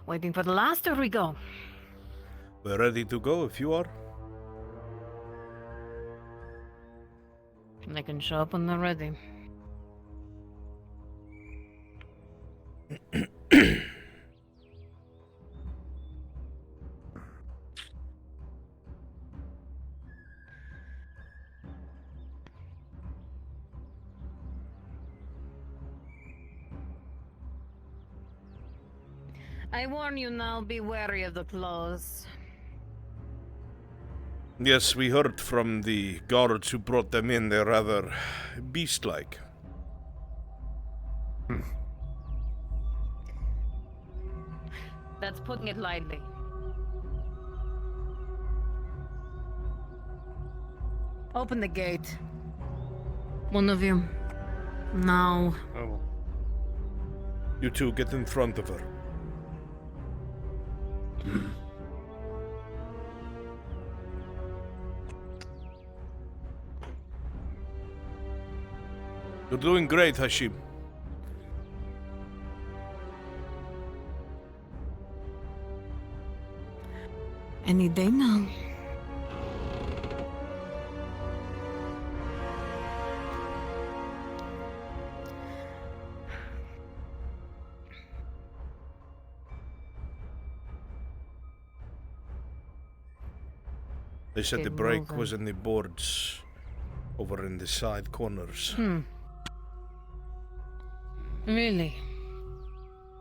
Waiting for the last, or we go? We're ready to go if you are. They can show up when they're ready. I warn you now, be wary of the claws. Yes, we heard from the guards who brought them in. They're rather beast-like. That's putting it lightly. Open the gate. One of you. Now. Oh. You two get in front of her. You're doing great, Hashim. Any day now. They said the Keep break moving. was in the boards over in the side corners. Really?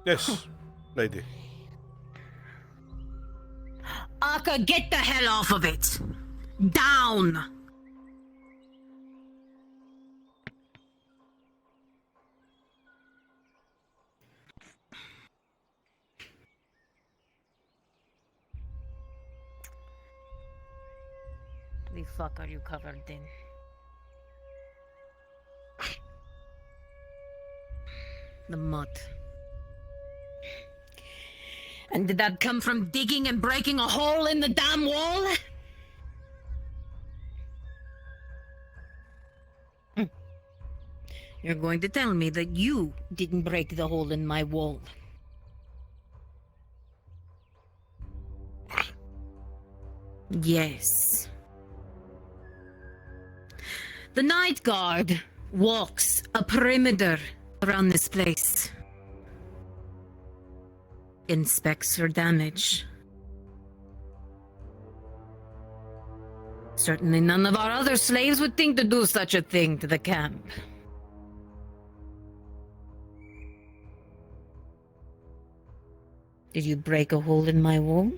Yes, lady. Aka, get the hell off of it! Down! The fuck are you covered in? The mud. And did that come from digging and breaking a hole in the damn wall? You're going to tell me that you didn't break the hole in my wall. Yes. The night guard walks a perimeter around this place. Inspects for damage. Certainly none of our other slaves would think to do such a thing to the camp. Did you break a hole in my wall?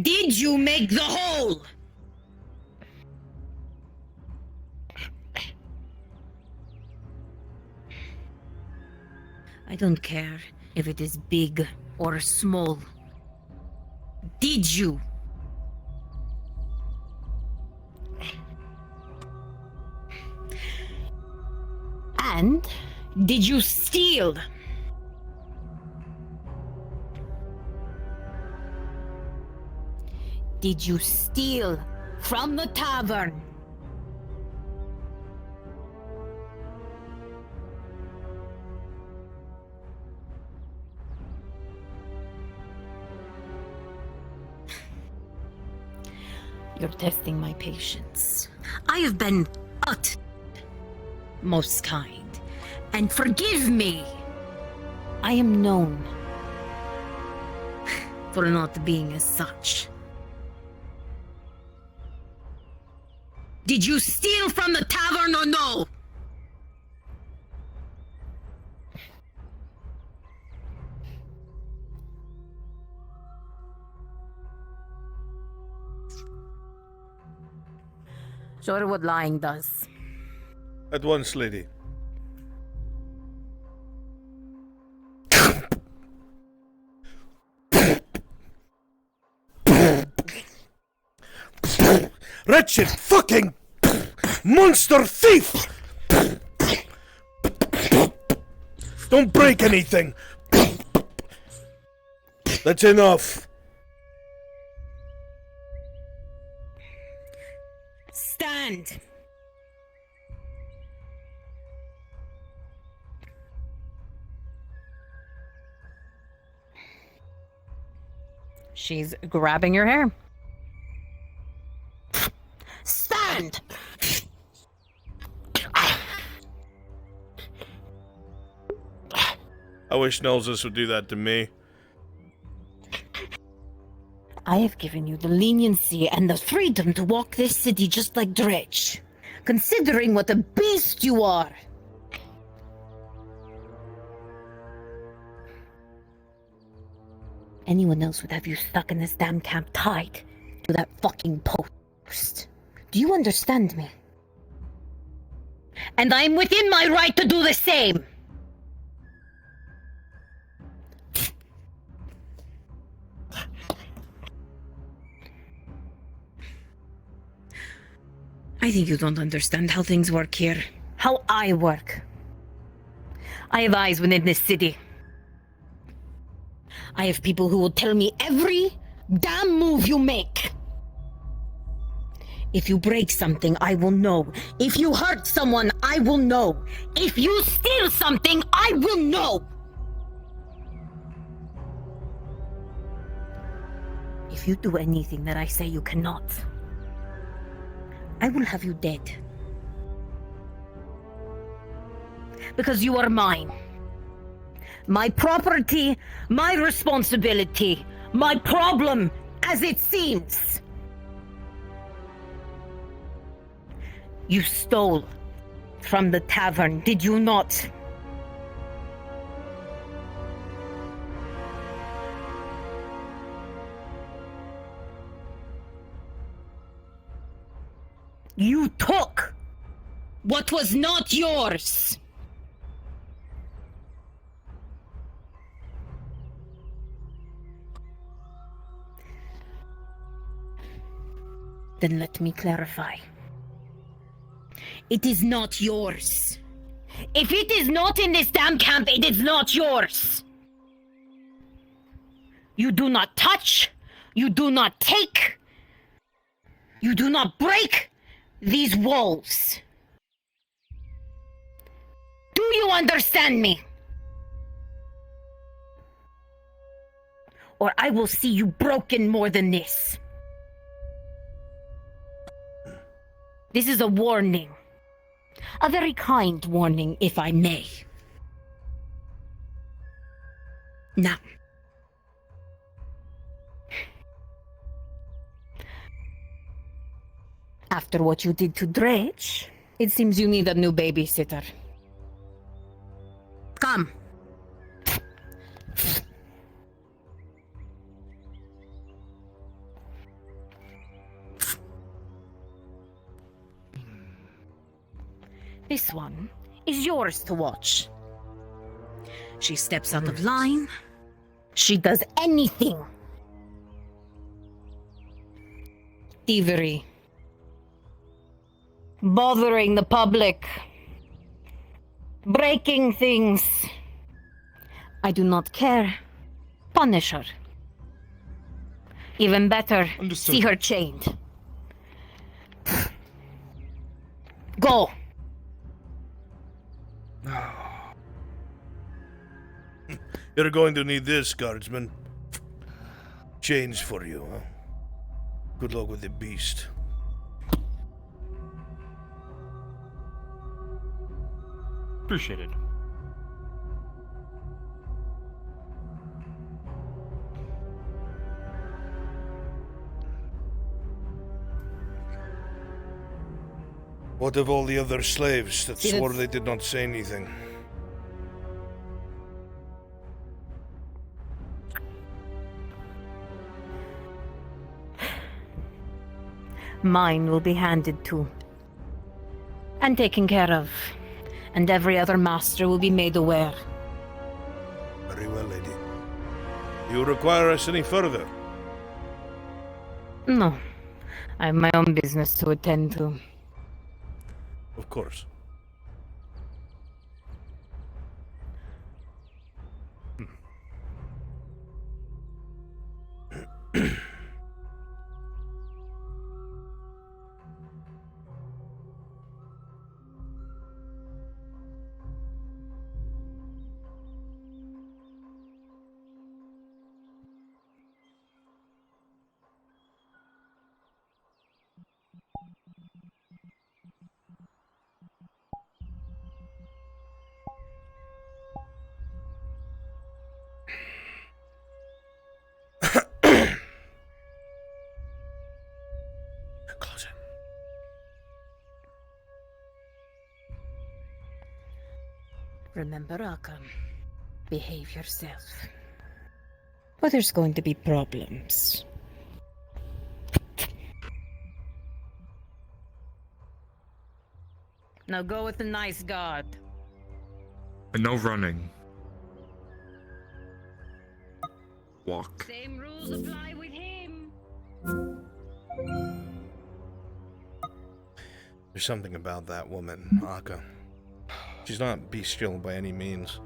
Did you make the hole? I don't care if it is big or small. Did you? And did you steal? Did you steal from the tavern? You're testing my patience. I have been most kind. And forgive me. I am known for not being as such. Did you steal from the tavern or no? Show her what lying does. At once, lady. Wretched fucking monster thief! Don't break anything! That's enough. Stand! She's grabbing your hair. Stand! I wish Nelsus would do that to me. I have given you the leniency and the freedom to walk this city just like Dredge, considering what a beast you are. Anyone else would have you stuck in this damn camp tied to that fucking post. Do you understand me? And I'm within my right to do the same. I think you don't understand how things work here. How I work. I have eyes within this city. I have people who will tell me every damn move you make. If you break something, I will know. If you hurt someone, I will know. If you steal something, I will know. If you do anything that I say you cannot, I will have you dead. Because you are mine. My property, my responsibility, my problem, as it seems. You stole from the tavern, did you not? You took what was not yours. Then let me clarify. It is not yours. If it is not in this damn camp, it is not yours. You do not touch. You do not take. You do not break these walls. Do you understand me? Or I will see you broken more than this. This is a warning. A very kind warning, if I may. Now. After what you did to Dredge, it seems you need a new babysitter. Come. This one is yours to watch. She steps out of line. She does anything. Thievery. Bothering the public. Breaking things. I do not care. Punish her. Even better, Understood. see her chained. Go. You're going to need this, guardsman. Chains for you, huh? Good luck with the beast. Appreciated. What of all the other slaves that See, swore that's- they did not say anything? Mine will be handed to and taken care of, and every other master will be made aware. Very well, lady. Do you require us any further? No, I have my own business to attend to. Of course. Close it. Remember, Aka, behave yourself. But there's going to be problems. Now go with the nice guard. And no running. Walk. Same rules apply with him. There's something about that woman, Aka. She's not bestial by any means.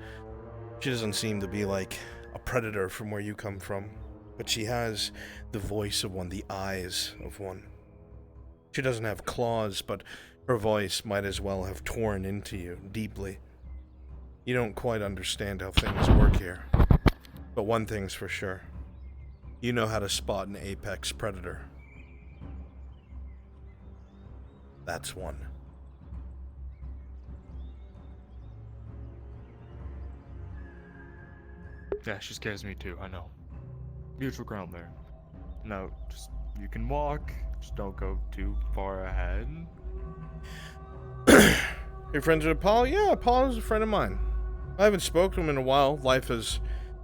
She doesn't seem to be like a predator from where you come from. But she has the voice of one, the eyes of one. She doesn't have claws, but her voice might as well have torn into you deeply. You don't quite understand how things work here. But one thing's for sure. You know how to spot an apex predator. That's one. Yeah, she scares me too, I know. Mutual ground there. No, just, you can walk, just don't go too far ahead. You're friends with Paul? Yeah, Paul is a friend of mine. I haven't spoken to him in a while. Life has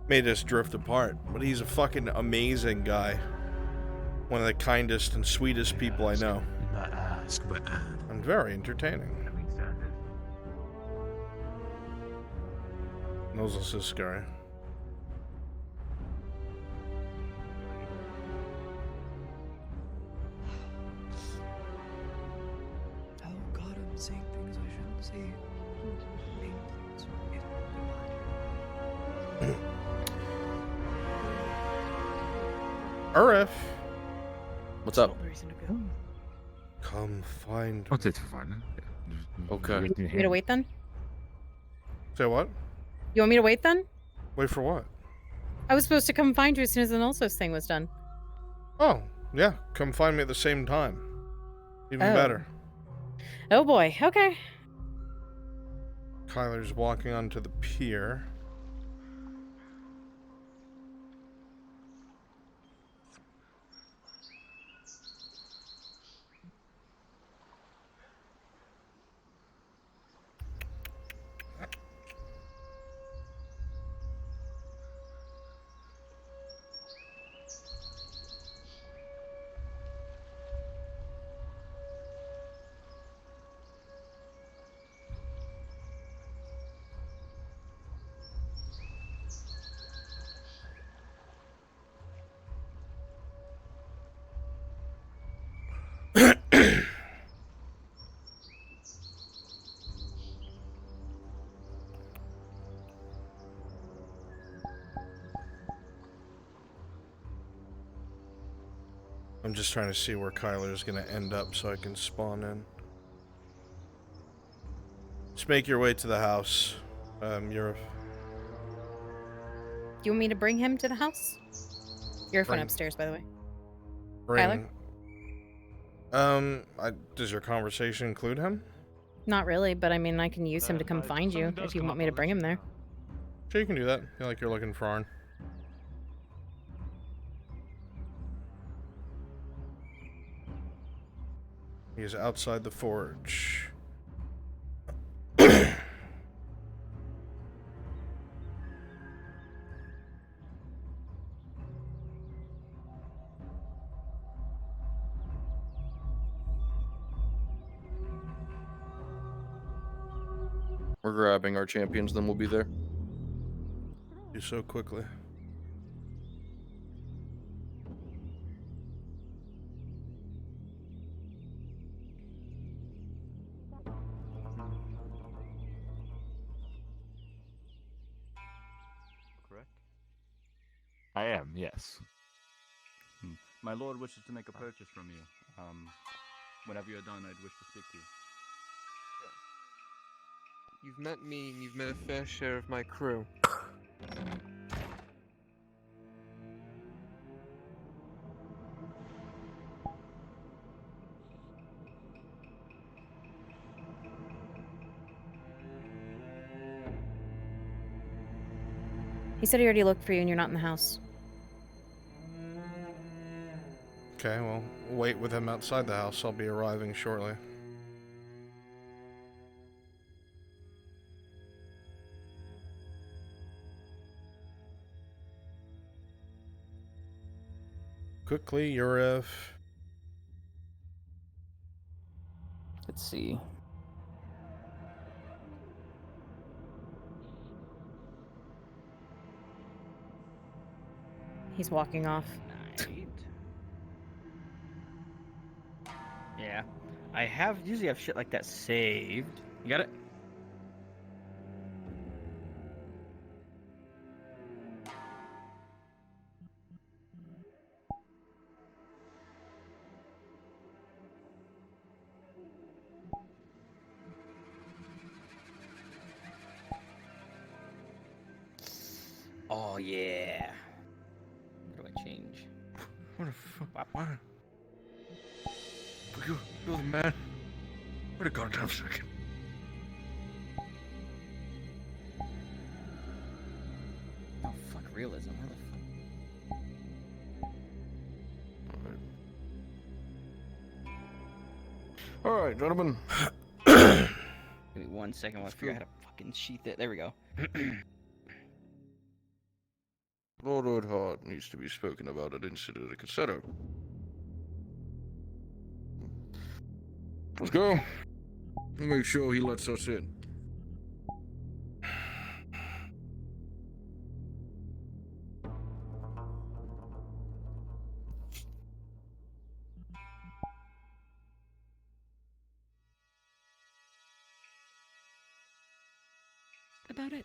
made us drift apart. But he's a fucking amazing guy. One of the kindest and sweetest people I know. Not ask, but And very entertaining. Knows us this guy. Oh God, I'm saying things I shouldn't say. Urif, What's up? Reason to go. come find. oh, it's fine. Okay. You want me to wait then? Say what? You want me to wait then? Wait for what? I was supposed to come find you as soon as the Nulsos thing was done. Oh, yeah. Come find me at the same time. Even Oh. better. Oh boy, okay. Kyler's walking onto the pier. I'm just trying to see where Kyler's gonna end up so I can spawn in. Just make your way to the house. You're... Do you want me to bring him to the house? Your phone Bring- upstairs, by the way. Bring... does your conversation include him? Not really, but I mean, I can use him to come find you if you want me to bring him there. Sure, you can do that. I feel like you're looking for Arn. He's outside the forge. We're grabbing our champions, then we'll be there. Do so quickly. Correct? I am, yes. My lord wishes to make a purchase from you. Whenever you're done, I'd wish to speak to you. You've met me, and you've met a fair share of my crew. He said he already looked for you and you're not in the house. Okay, well, wait with him outside the house. I'll be arriving shortly. Quickly, Yuriv. Let's see. He's walking off. Right. Yeah. I usually have shit like that saved. You got it? Oh yeah. What do I change? What the fuck? What? You're the man. Wait a goddamn second. Oh fuck, realism. How the fuck? Alright, gentlemen. Give me 1 second while I figure out how to fucking sheath it. There we go. Lord Oldhart needs to be spoken about at incident, etc. Let's go. We'll make sure he lets us in. About it.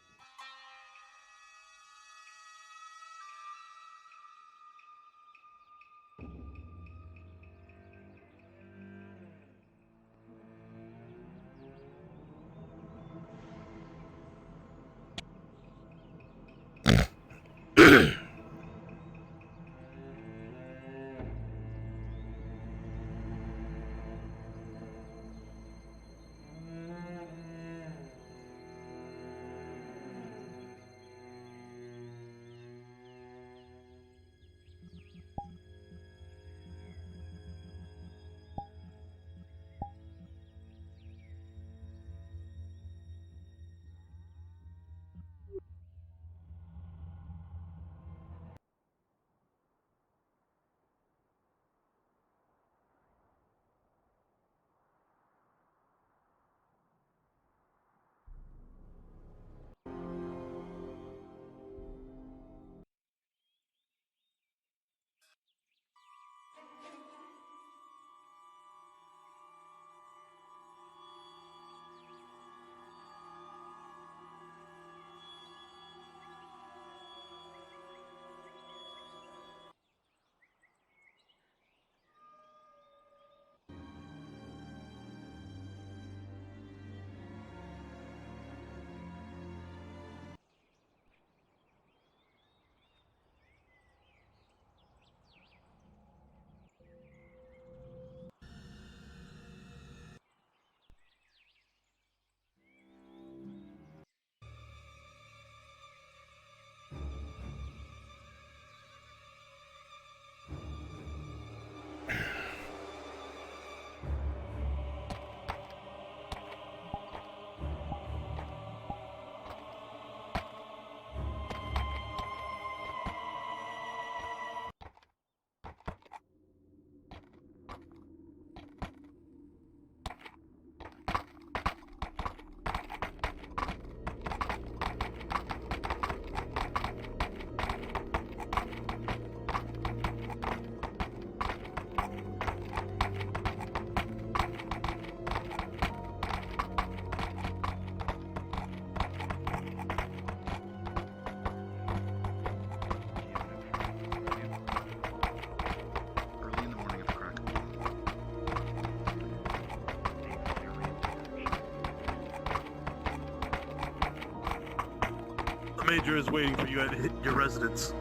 Major is waiting for you at your residence.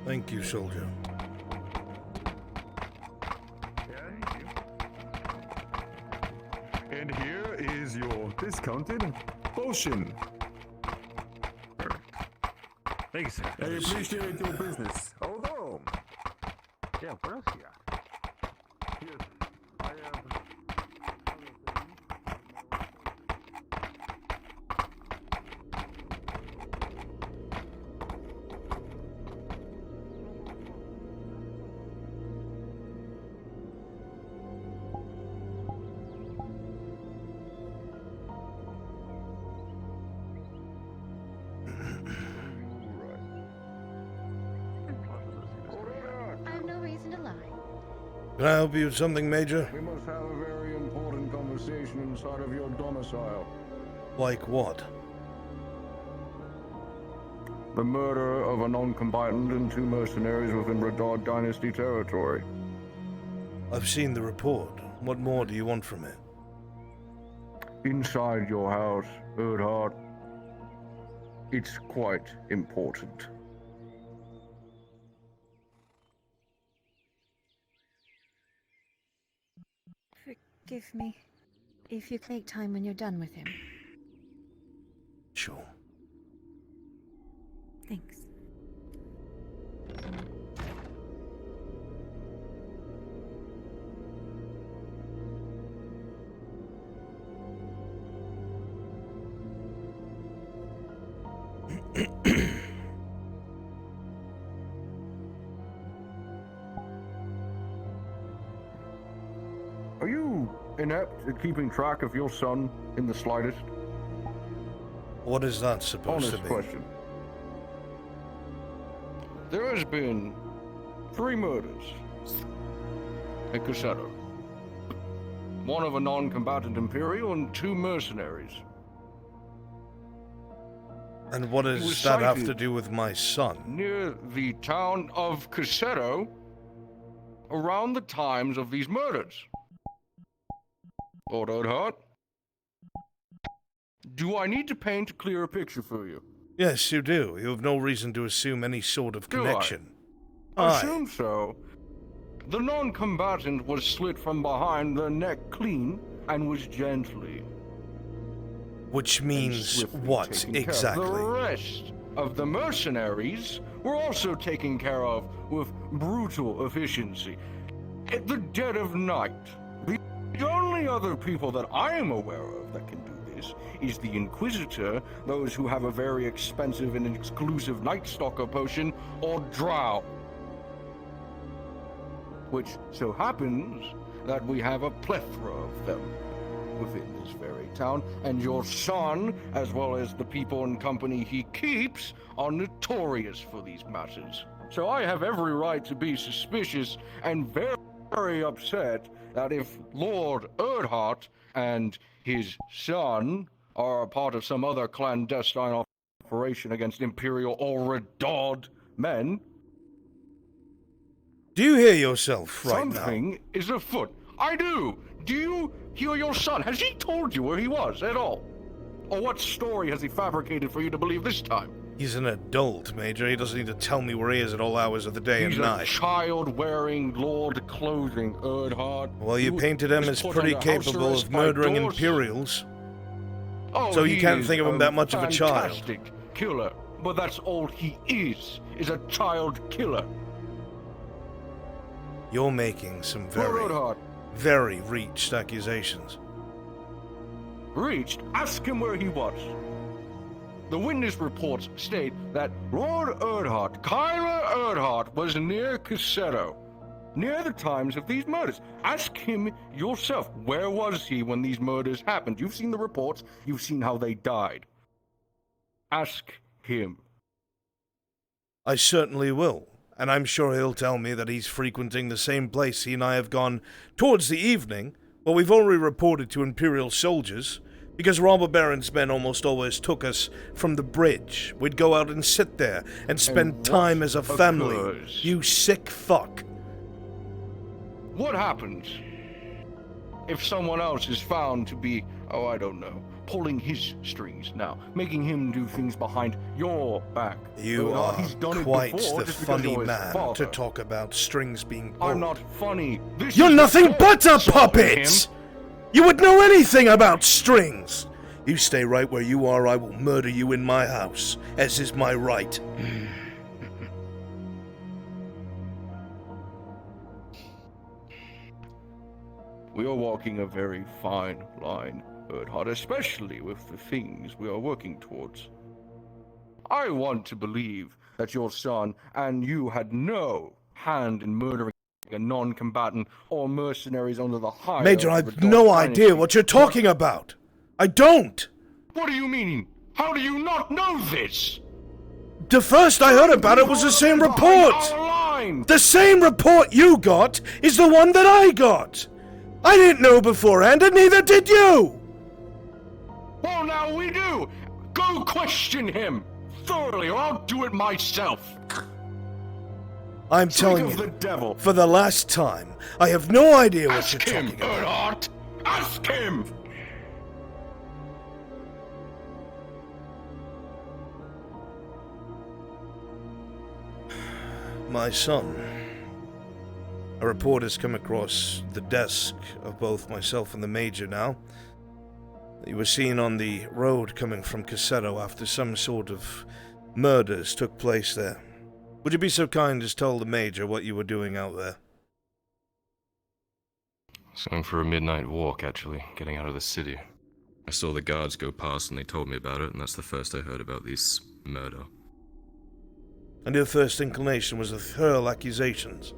Thank you, soldier. And here is your discounted potion. Thanks, sir. I appreciate your business. Although, Yeah, what else you got? yes, I have. I have no reason to lie. Can I help you with something, Major? We must have a very important conversation inside of your domicile. Like what? The murder of a non-combatant and 2 mercenaries within Radard Dynasty territory. I've seen the report. What more do you want from it? Inside your house, Erdhart. It's quite important. Forgive me. If you take time when you're done with him. Sure. Thanks. Are you inept at keeping track of your son in the slightest? What is that supposed Honest to be? question. There has been 3 murders at Cassetto. 1 of a non-combatant Imperial and 2 mercenaries. And what He does was that have to sighted do with my son? near the town of Cassetto around the times of these murders. Lord Erdhart, do I need to paint a clearer picture for you? Yes, you do. You have no reason to assume any sort of Do I? connection. Assume so. The non-combatant was slit from behind, the neck clean, and was gently. Which means swiftly what taken care of. exactly? The rest of the mercenaries were also taken care of with brutal efficiency. At the dead of night, the only other people that I am aware of that can do this is the Inquisitor, those who have a very expensive and exclusive Night Stalker potion, or Drow. Which so happens that we have a plethora of them within this very town, and your son, as well as the people and company he keeps, are notorious for these matters. So I have every right to be suspicious and very upset that if Lord Erdhart and his son are a part of some other clandestine operation against Imperial or Radard men, Do you hear yourself right something now? is afoot. I do. Do you hear your son? Has he told you where he was at all? Or what story has he fabricated for you to believe this time? He's an adult, Major. He doesn't need to tell me where he is at all hours of the day He's and a night. child wearing Lord clothing, Erdhart. Well, you painted him as was put pretty under house capable arrest of by murdering Dorset. Imperials. Oh, So you he can't is think of him that much of a child. Fantastic killer, but that's all he is a child killer. You're making some Lord Erdhart, very reached accusations. reached, ask him where he was. The witness reports state that Lord Erdhart, Kyler Erdhart, was near Cassetto, near the times of these murders. Ask him yourself, where was he when these murders happened? You've seen the reports, you've seen how they died. Ask him. I certainly will, and I'm sure he'll tell me that he's frequenting the same place he and I have gone towards the evening, but we've already reported to Imperial soldiers, because robber baron's men almost always took us from the bridge. We'd go out and sit there and spend what time as a family. occurs? You sick fuck. What happens if someone else is found to be, oh, I don't know, pulling his strings now, making him do things behind your back. You Bernard, are he's done it quite before, the just because funny you're his man father. to talk about strings being pulled. I'm not funny. This You're is nothing the but a stopping puppet! him. You would know anything about strings! You stay right where you are, I will murder you in my house, as is my right. We are walking a very fine line, Bernhard, especially with the things we are working towards. I want to believe that your son and you had no hand in murdering a non-combatant or mercenaries under the hire Major, of I've the no Dark idea Dynasty. what you're talking about. I don't! What do you mean? How do you not know this? The first I heard about it was the same report! Our line! The same report you got is the one that I got! I didn't know beforehand, and neither did you! Well, now we do! Go question him! Thoroughly, or I'll do it myself! I'm telling Speak of you, the devil. for the last time, I have no idea what Ask you're him, talking about. Bernhard! Ask him! My son. A report has come across the desk of both myself and the Major now. You were seen on the road coming from Cassetto after some sort of murders took place there. Would you be so kind as tell the Major what you were doing out there? I was going for a midnight walk, actually, getting out of the city. I saw the guards go past and they told me about it, and that's the first I heard about this murder. And your first inclination was to hurl accusations?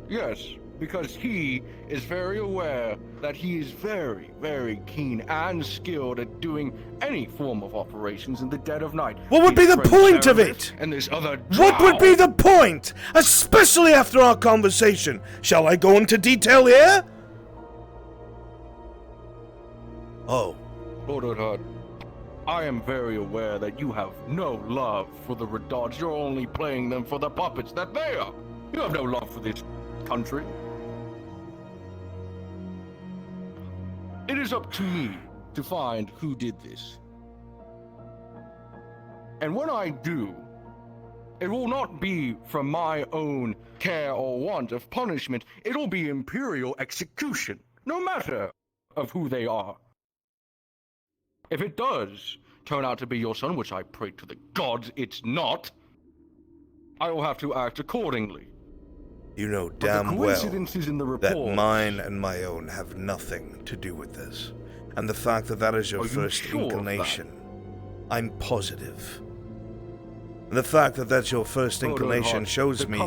Yes, because he is very aware that he is very, very keen and skilled at doing any form of operations in the dead of night. What would be the point of it? And this other What would be the point? Especially after our conversation. Shall I go into detail here? Oh. Lord Bernhard, I am very aware that you have no love for the Redards. You're only playing them for the puppets that they are. You have no love for this country. It is up to me to find who did this. And when I do, it will not be from my own care or want of punishment. It'll be imperial execution, no matter of who they are. If it does turn out to be your son, which I pray to the gods it's not, I will have to act accordingly. You know damn well in the that report. mine and my own have nothing to do with this. And the fact that that is your Are you first sure of that? inclination, I'm positive. And the fact that that's your first inclination shows me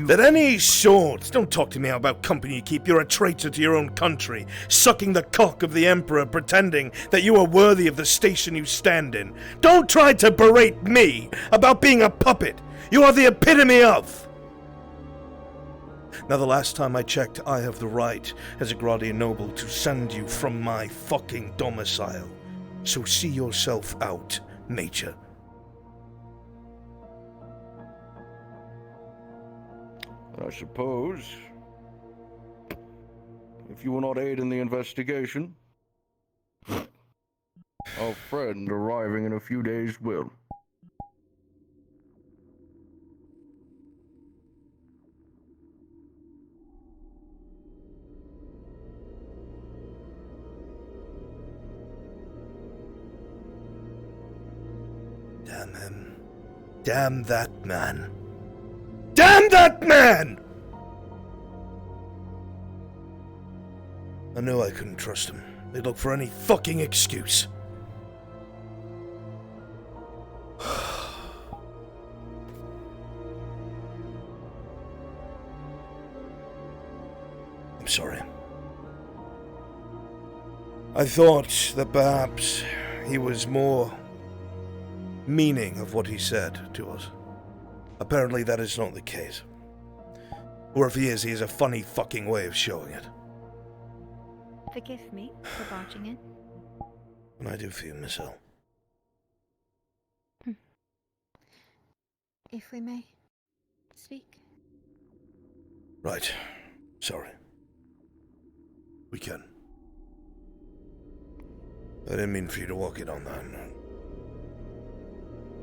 that any swords... Don't talk to me about company you keep. You're a traitor to your own country, sucking the cock of the Emperor, pretending that you are worthy of the station you stand in. Don't try to berate me about being a puppet. You are the epitome of... Now, the last time I checked, I have the right, as a Gradian noble, to send you from my fucking domicile. So see yourself out, Major. I suppose, if you will not aid in the investigation, our friend arriving in a few days will. Damn him. Damn that man. Damn that man! I knew I couldn't trust him. They'd look for any fucking excuse. I'm sorry. I thought that perhaps he was more meaning of what he said to us. Apparently that is not the case. Or if he has a funny fucking way of showing it. Forgive me for barging in. And I do for you, Miss L. If we may speak. Right. Sorry. We can. I didn't mean for you to walk in on that.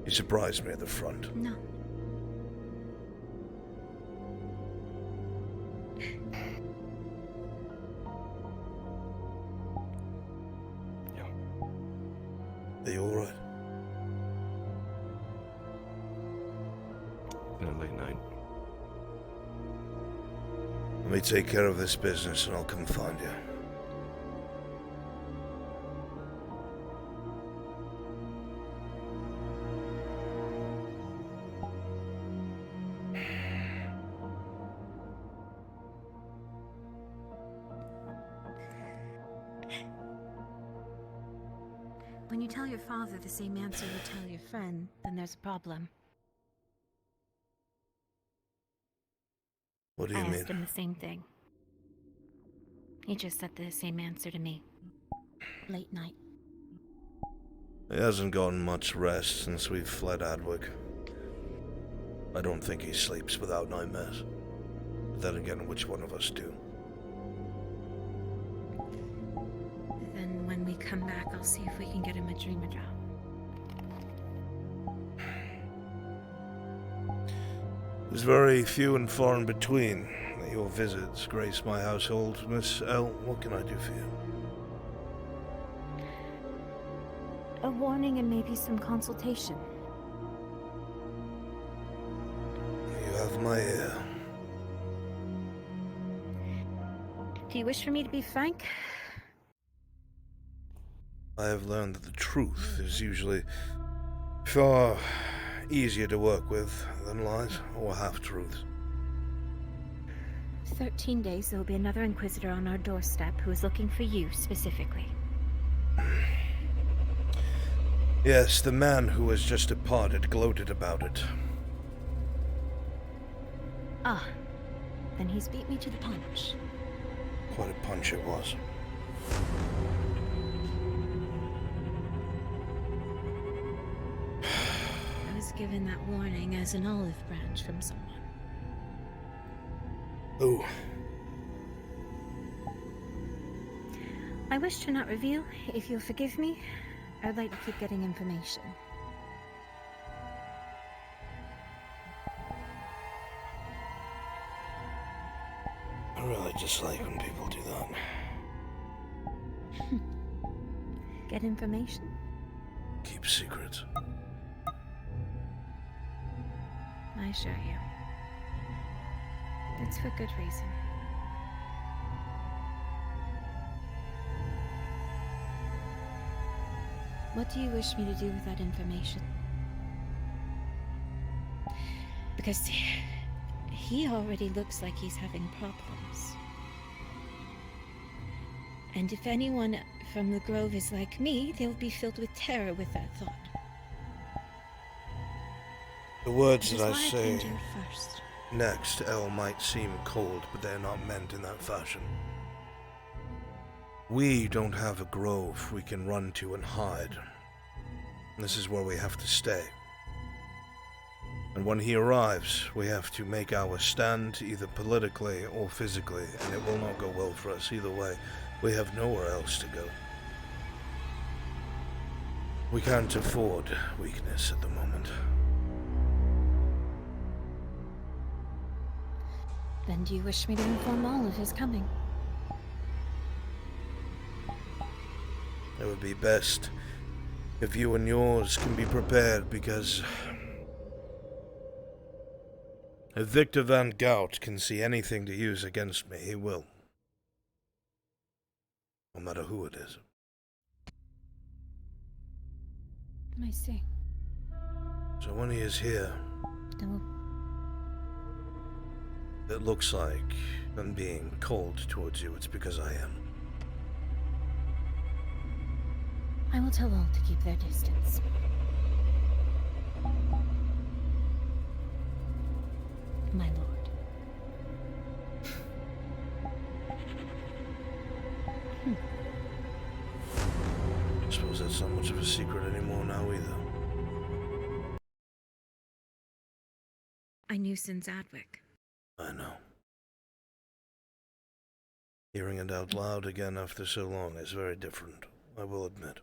You surprised me at the front. No. Are you alright? Been a late night. Let me take care of this business and I'll come find you. When you tell your father the same answer you tell your friend, then there's a problem. What do you I mean? asked him the same thing. He just said the same answer to me. Late night. He hasn't gotten much rest since we've fled Adwick. I don't think he sleeps without nightmares. But then again, which one of us do? Then when we come back, I'll see if we can get him a dreamer job. It's very few and far in between that your visits grace my household. Miss L, what can I do for you? A warning and maybe some consultation. You have my ear. Do you wish for me to be frank? I have learned that the truth is usually far easier to work with than lies or half-truths. 13 days, there'll be another Inquisitor on our doorstep who is looking for you specifically. Yes, the man who has just departed gloated about it. Ah, then he's beat me to the punch. Quite a punch it was. I was given that warning as an olive branch from someone. Who? I wish to not reveal. If you'll forgive me, I'd like to keep getting information. I really dislike when people do that. Get information? Keep secrets. I assure you. It's for good reason. What do you wish me to do with that information? Because he already looks like he's having problems. And if anyone from the Grove is like me, they'll be filled with terror with that thought. The words Which that is I why say came to you first. next, L, might seem cold, but they're not meant in that fashion. We don't have a grove we can run to and hide. This is where we have to stay. And when he arrives, we have to make our stand either politically or physically, and it will not go well for us either way. We have nowhere else to go. We can't afford weakness at the moment. Then do you wish me to inform all of his coming? It would be best if you and yours can be prepared, because if Victor Van Gout can see anything to use against me, he will. No matter who it is. I see. So when he is here, Then we'll... it looks like I'm being cold towards you. It's because I am. I will tell all to keep their distance. My lord. I suppose that's not much of a secret anymore now either. I knew since Adwick. I know. Hearing it out loud again after so long is very different, I will admit.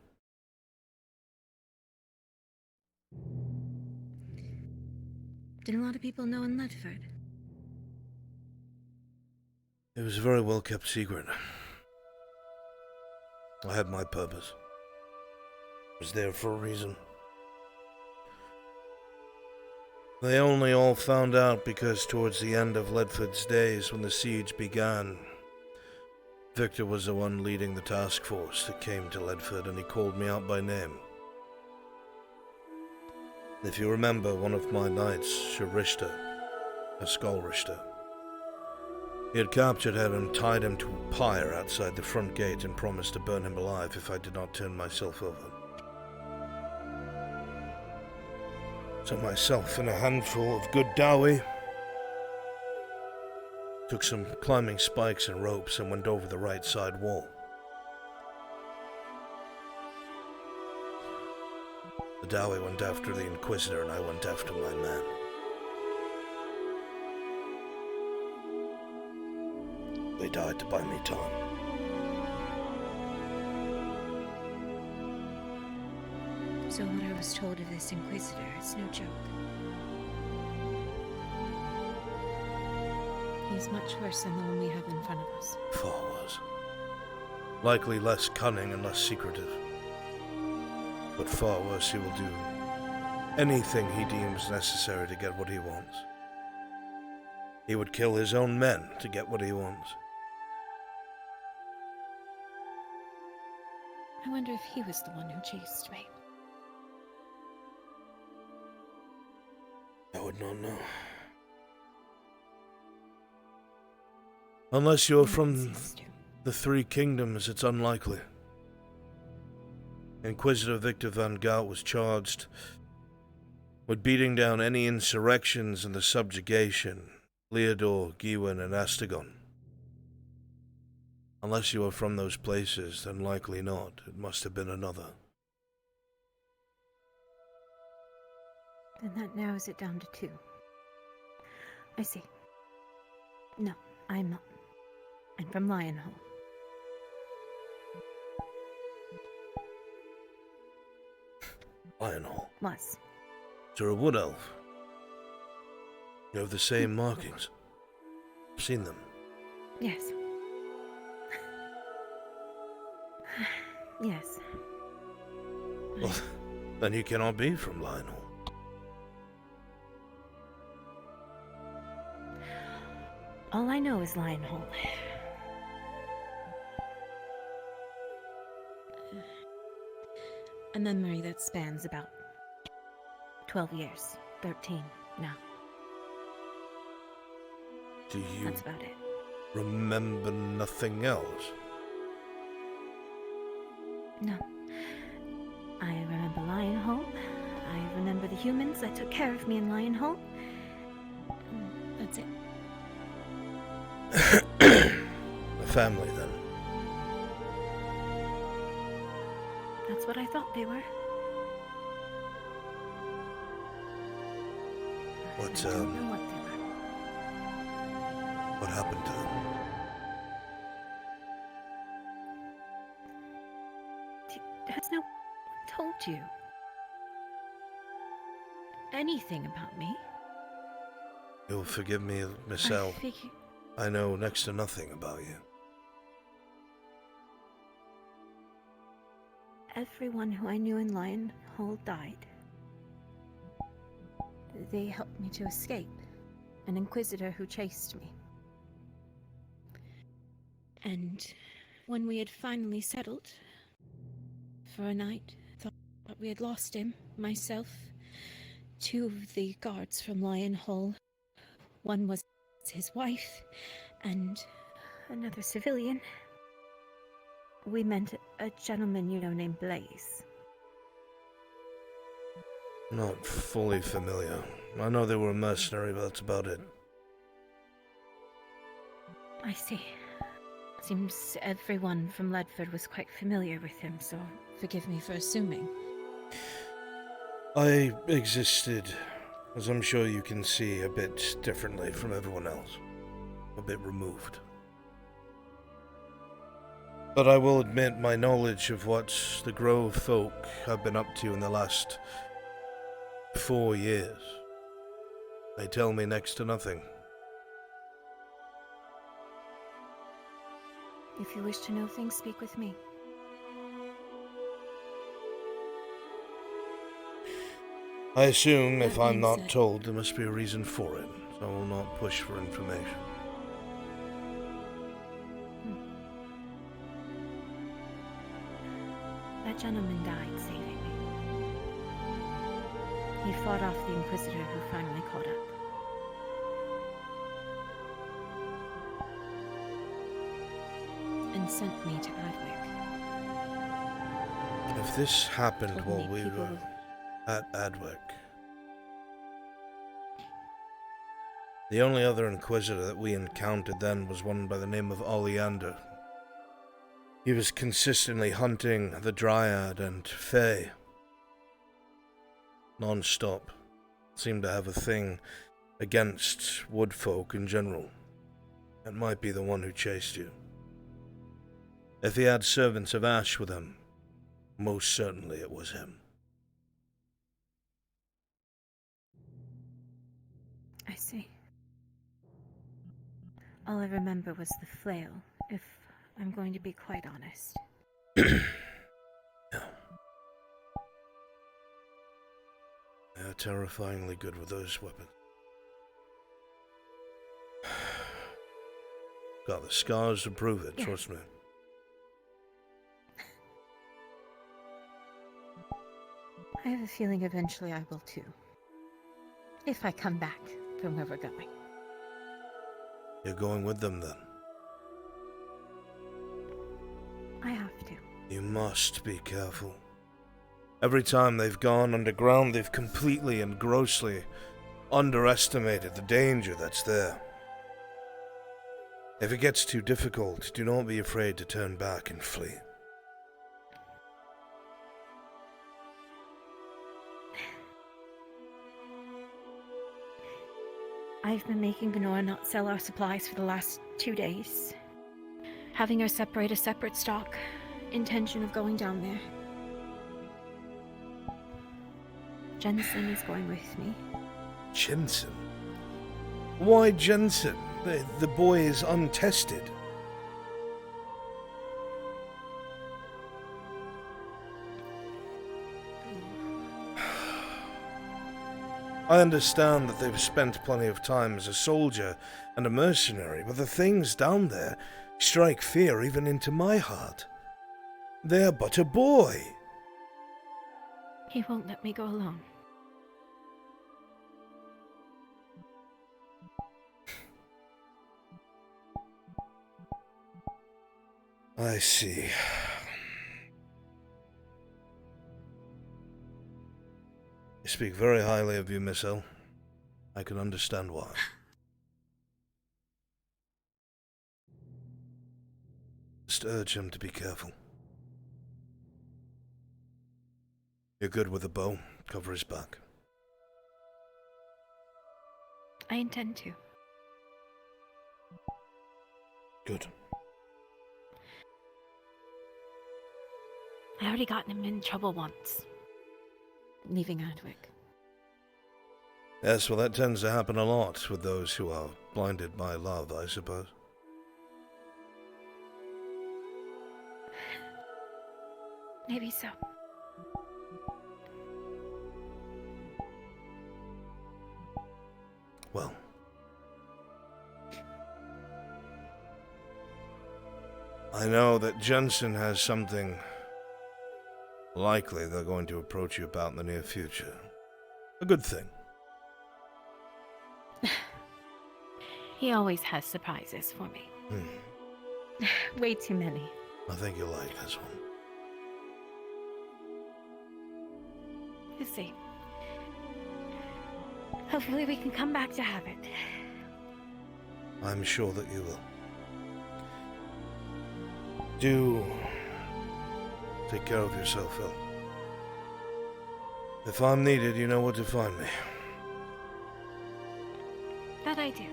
Did a lot of people know in Ledford? It was a very well kept secret. I had my purpose. I was there for a reason. They only all found out because towards the end of Ledford's days, when the siege began, Victor was the one leading the task force that came to Ledford, and he called me out by name. If you remember, one of my knights, Sharishta, a Skullrishta, he had captured him and tied him to a pyre outside the front gate and promised to burn him alive if I did not turn myself over. So myself and a handful of good dowie took some climbing spikes and ropes and went over the right side wall. The dowie went after the Inquisitor and I went after my man. They died to buy me time. So what I was told of this Inquisitor, it's no joke. He's much worse than the one we have in front of us. Far worse. Likely less cunning and less secretive. But far worse, he will do anything he deems necessary to get what he wants. He would kill his own men to get what he wants. I wonder if he was the one who chased me. I would not know. Unless you're from the Three Kingdoms, it's unlikely. Inquisitor Victor Van Gout was charged with beating down any insurrections and the subjugation, Leodor, Gewin, and Astagon. Unless you are from those places, then likely not. It must have been another. Then that narrows it down to 2. I see. No, I'm not. I'm from Lionhole. Lionhole? Was. You're a wood elf. You have the same markings. I've seen them. Yes. Yes. Well, then you cannot be from Lionhole. All I know is Lionhole. A memory that spans about 12 years. 13 now. Do you That's about it. remember nothing else? No. I remember Lionhole. I remember the humans that took care of me in Lionhole. That's it. A family, then. That's what I thought they were. What, I don't know what they were. what happened to them? Has no one told you anything about me? You'll forgive me, Miss L. I know next to nothing about you. Everyone who I knew in Lionhole died. They helped me to escape. An Inquisitor who chased me. And when we had finally settled for a night, thought we had lost him, myself, 2 of the guards from Lionhole. One was his wife, and another civilian. We met a gentleman you know named Blaze. Not fully familiar. I know they were a mercenary, but that's about it. I see. Seems everyone from Ledford was quite familiar with him, so forgive me for assuming. I existed, as I'm sure you can see, a bit differently from everyone else. A bit removed. But I will admit my knowledge of what the Grove folk have been up to in the last 4 years They tell me next to nothing. If you wish to know things, speak with me. I assume if That I'm being not said- told, there must be a reason for it, so I will not push for information. That gentleman died saving me. He fought off the Inquisitor who finally caught up. And sent me to Adwick. If this happened Told while me we people were at Adwick, the only other Inquisitor that we encountered then was one by the name of Oleander. He was consistently hunting the Dryad and Fae. Non-stop. Seemed to have a thing against woodfolk in general. It might be the one who chased you. If he had servants of Ash with him, most certainly it was him. I see. All I remember was the flail, if I'm going to be quite honest. They're terrifyingly good with those weapons. Got the scars to prove it, trust me. I have a feeling eventually I will too. If I come back from where we're going. You're going with them then? I have to. You must be careful. Every time they've gone underground, they've completely and grossly underestimated the danger that's there. If it gets too difficult, do not be afraid to turn back and flee. I've been making Benora not sell our supplies for the last 2 days. Having her separate a separate stock. Intention of going down there. Jensen is going with me. Jensen? Why Jensen? The boy is untested. I understand that they've spent plenty of time as a soldier and a mercenary, but the things down there strike fear even into my heart. They're but a boy. He won't let me go alone. I see. You speak very highly of you, Miss L. I can understand why. Just urge him to be careful. You're good with a bow. Cover his back. I intend to. Good. I already gotten him in trouble once. Leaving Adwick. Yes, well, that tends to happen a lot with those who are blinded by love, I suppose. Maybe so. Well. I know that Jensen has something likely they're going to approach you about in the near future. A good thing. He always has surprises for me. Way too many. I think you'll like this one. We'll see. Hopefully we can come back to have it. I'm sure that you will. Do take care of yourself, Phil. If I'm needed, you know where to find me. That I do.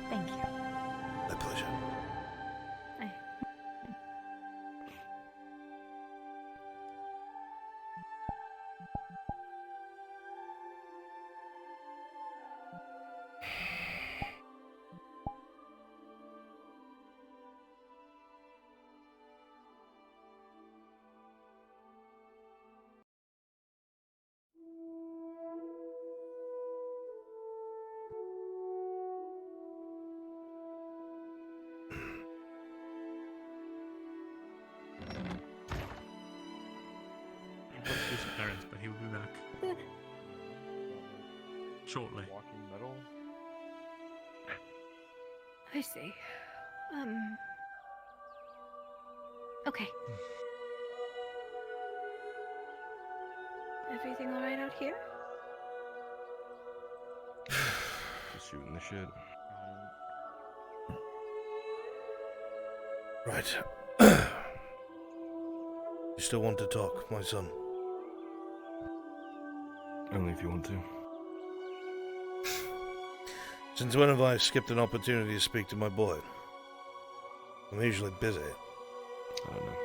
Thank you. My pleasure. got to do some errands, but he will be back shortly. Walking metal. I see. Okay. Everything all right out here? Just shooting the shit. Right. You still want to talk, my son? Only if you want to. Since when have I skipped an opportunity to speak to my boy? I'm usually busy. I don't know.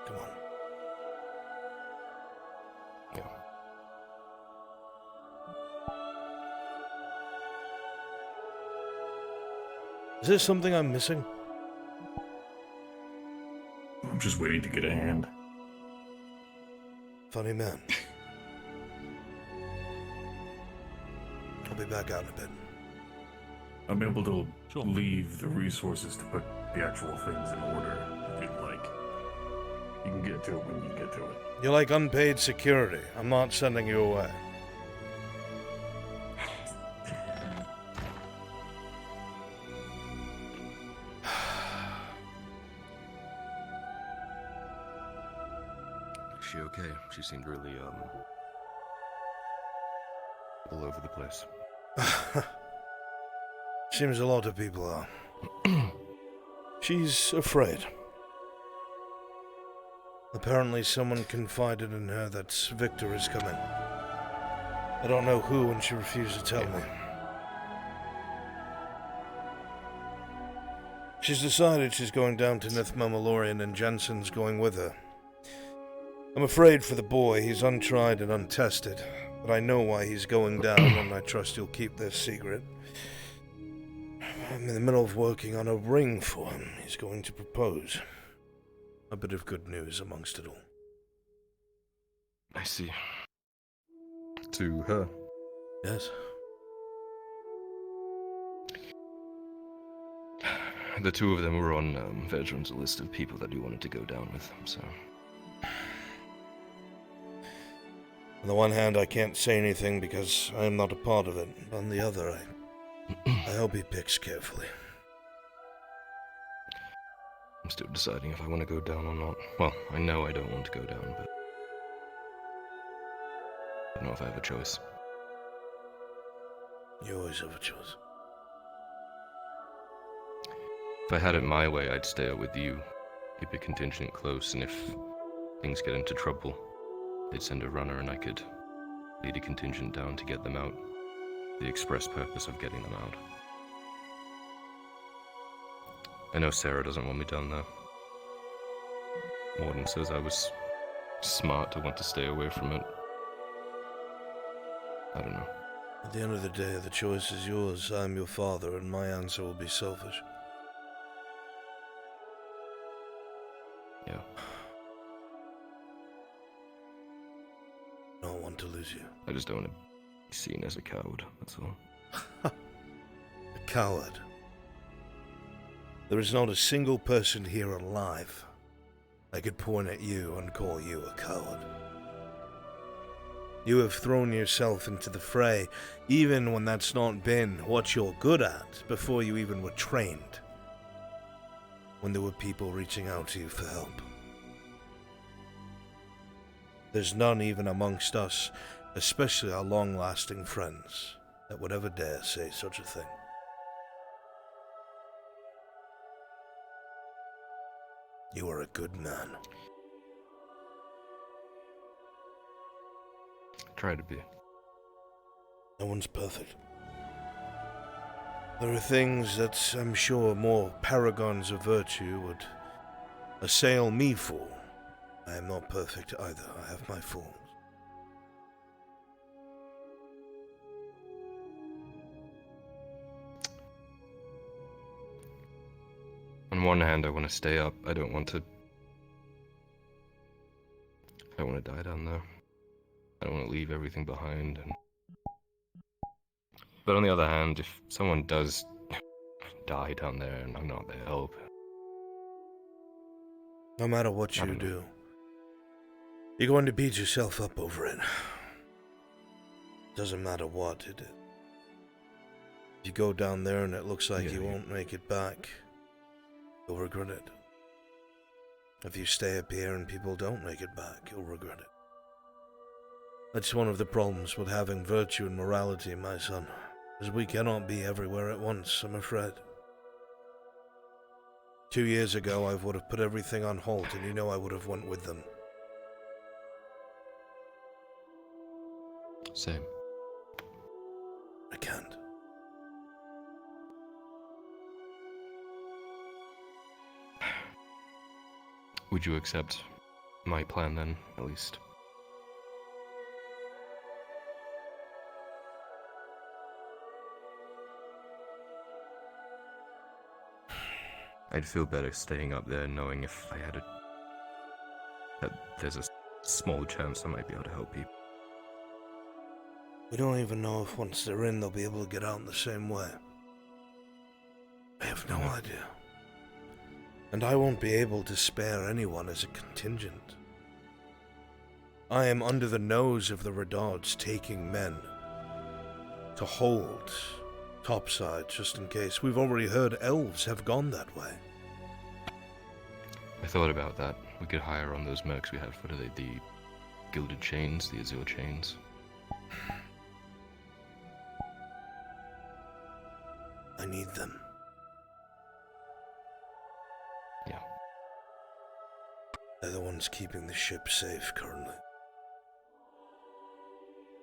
Come on. Yeah. Is there something I'm missing? I'm just waiting to get a hand. Funny man. I'll be back out in a bit. I'm able to leave the resources to put the actual things in order, if you'd like. You can get to it when you get to it. You're like unpaid security. I'm not sending you away. Is she okay? She seemed really, all over the place. Seems a lot of people are. She's afraid. Apparently someone confided in her that Victor is coming. I don't know who, and she refused to tell me. She's decided she's going down to Nithmamalorian, and Jensen's going with her. I'm afraid for the boy. He's untried and untested, but I know why he's going down, and I trust he'll keep this secret. I'm in the middle of working on a ring for him. He's going to propose. A bit of good news amongst it all. I see. To her? Yes. The two of them were on Vedran's list of people that he wanted to go down with, so... On the one hand, I can't say anything because I am not a part of it. On the other, I hope he picks carefully. I'm still deciding if I want to go down or not. Well, I know I don't want to go down, but... I don't know if I have a choice. You always have a choice. If I had it my way, I'd stay out with you. Keep a contingent close, and if things get into trouble, they'd send a runner and I could lead a contingent down to get them out. The express purpose of getting them out. I know Sarah doesn't want me done though. Warden says I was smart to want to stay away from it. I don't know. At the end of the day, the choice is yours. I'm your father, and my answer will be selfish. Yeah. I don't want to lose you. I just don't want to be seen as a coward, that's all. A coward? There is not a single person here alive I could point at you and call you a coward. You have thrown yourself into the fray, even when that's not been what you're good at, before you even were trained. When there were people reaching out to you for help. There's none even amongst us, especially our long-lasting friends, that would ever dare say such a thing. You are a good man. Try to be. No one's perfect. There are things that I'm sure more paragons of virtue would assail me for. I am not perfect either. I have my faults. On one hand, I want to stay up. I don't want to die down there. I don't want to leave everything behind. But on the other hand, if someone does die down there and I'm not there to help, No matter what you do, you're going to beat yourself up over it. Doesn't matter what it is. If you go down there and it looks like you won't make it back, you'll regret it. If you stay up here and people don't make it back, you'll regret it. That's one of the problems with having virtue and morality, my son, is we cannot be everywhere at once, I'm afraid. 2 years ago, I would have put everything on hold, and you know I would have went with them. Same. I can't. Would you accept my plan then, at least? I'd feel better staying up there knowing if I had that there's a small chance I might be able to help people. We don't even know if once they're in, they'll be able to get out in the same way. I have no idea. And I won't be able to spare anyone as a contingent. I am under the nose of the Redards taking men to hold topside just in case. We've already heard elves have gone that way. I thought about that. We could hire on those mercs we have. What are they? The gilded chains? The azure chains? I need them. Yeah. They're the ones keeping the ship safe currently.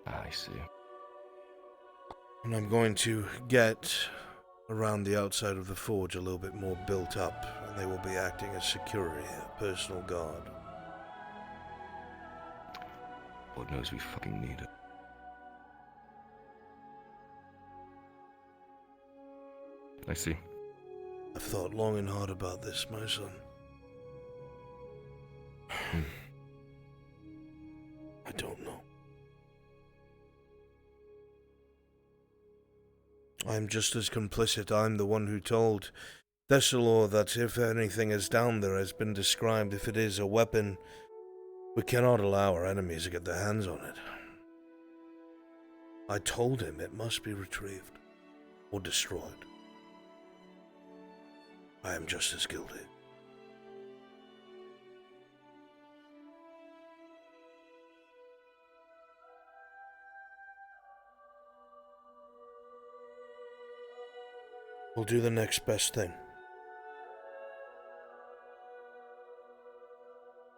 I see. And I'm going to get around the outside of the forge a little bit more built up, and they will be acting as security, a personal guard. Lord knows we fucking need it. I see. I've thought long and hard about this, my son. I don't know. I'm just as complicit. I'm the one who told Thessalor that if anything is down there has been described, if it is a weapon, we cannot allow our enemies to get their hands on it. I told him it must be retrieved or destroyed. I am just as guilty. We'll do the next best thing.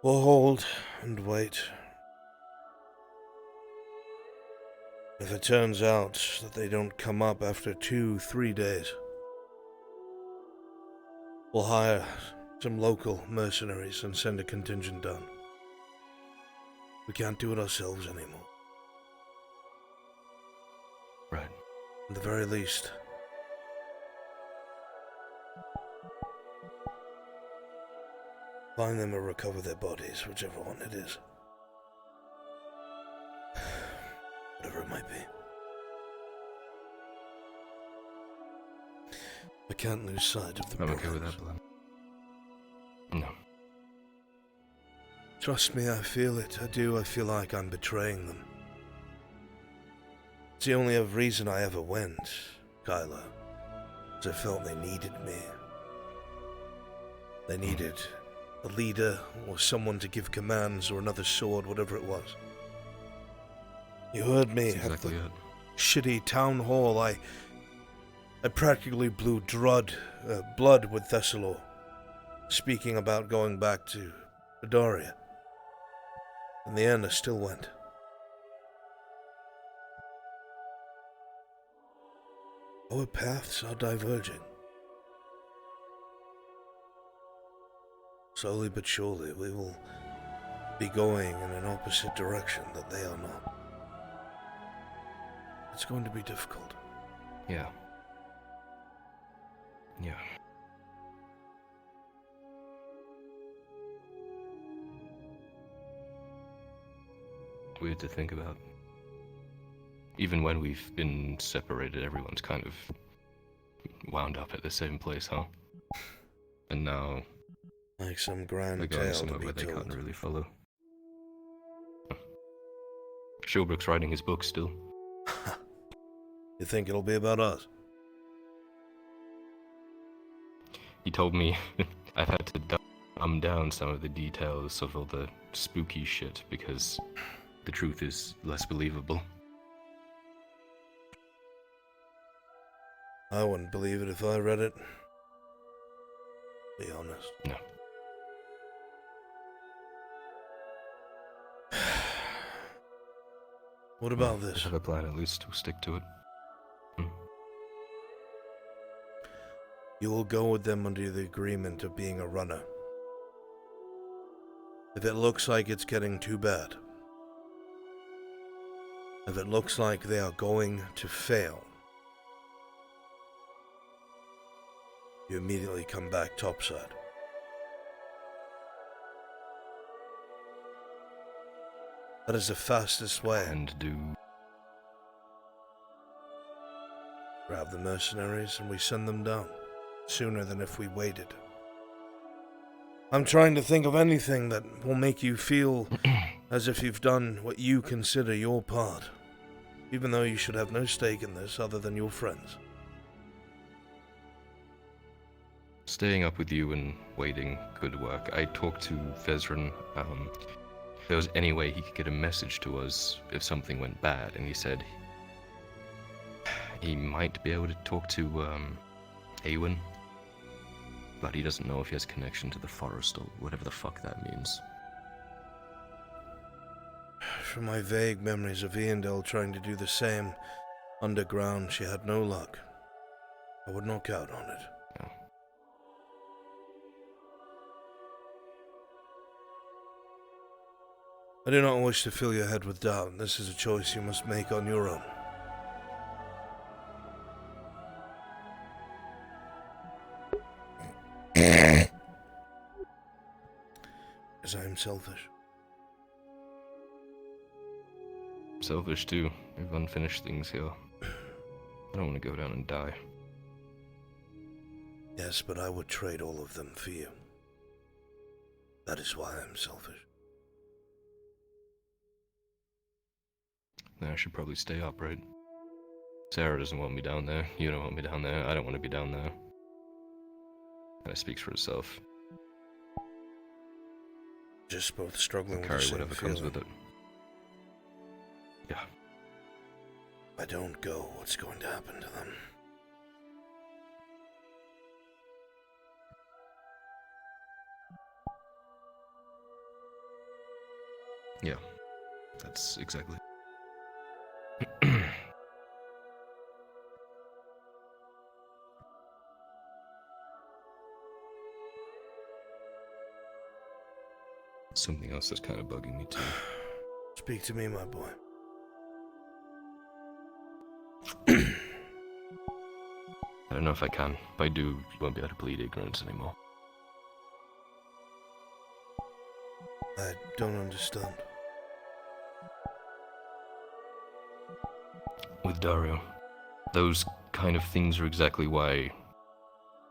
We'll hold and wait. If it turns out that they don't come up after 2-3 days, we'll hire some local mercenaries and send a contingent down. We can't do it ourselves anymore. Right. At the very least, find them or recover their bodies, whichever one it is. Whatever it might be. I can't lose sight of the I'm okay with that plan. No. Trust me, I feel it. I do. I feel like I'm betraying them. It's the only reason I ever went, Kyla. Because I felt they needed me. They needed a leader or someone to give commands or another sword, whatever it was. You heard me That's exactly at the it. shitty town hall. I practically blew blood with Thessalor, speaking about going back to Adaria. In the end, I still went. Our paths are diverging. Slowly but surely, we will be going in an opposite direction that they are not. It's going to be difficult. Yeah. Yeah. Weird to think about. Even when we've been separated, everyone's kind of wound up at the same place, huh? And now... Like some grand We're going tale to somewhere be where they told. can't really follow. Sherbrooke's writing his book still. You think it'll be about us? He told me I've had to dumb down some of the details of all the spooky shit because the truth is less believable. I wouldn't believe it if I read it. Be honest. No. What about this? Have a plan, at least we'll stick to it. You will go with them under the agreement of being a runner. If it looks like it's getting too bad, if it looks like they are going to fail, you immediately come back topside. That is the fastest way. And do... Grab the mercenaries and we send them down, sooner than if we waited. I'm trying to think of anything that will make you feel as if you've done what you consider your part, even though you should have no stake in this other than your friends. Staying up with you and waiting could work. I talked to Vezran, if there was any way he could get a message to us if something went bad, and he said he might be able to talk to, Awen, but he doesn't know if he has connection to the forest or whatever the fuck that means. From my vague memories of Iandel trying to do the same underground, she had no luck. I would not count on it. No. I do not wish to fill your head with doubt. This is a choice you must make on your own. Because I am selfish. Selfish too. We have unfinished things here. I don't want to go down and die. Yes, but I would trade all of them for you. That is why I am selfish. Then I should probably stay up, right? Sarah doesn't want me down there. You don't want me down there. I don't want to be down there. That speaks for itself. Just both struggling with the Carry same whatever comes with it. Yeah. If I don't go, what's going to happen to them? Yeah. That's exactly. Something else that's kind of bugging me too. Speak to me, my boy. I don't know if I can. If I do, you won't be able to plead ignorance anymore. I don't understand. With Dario, those kind of things are exactly why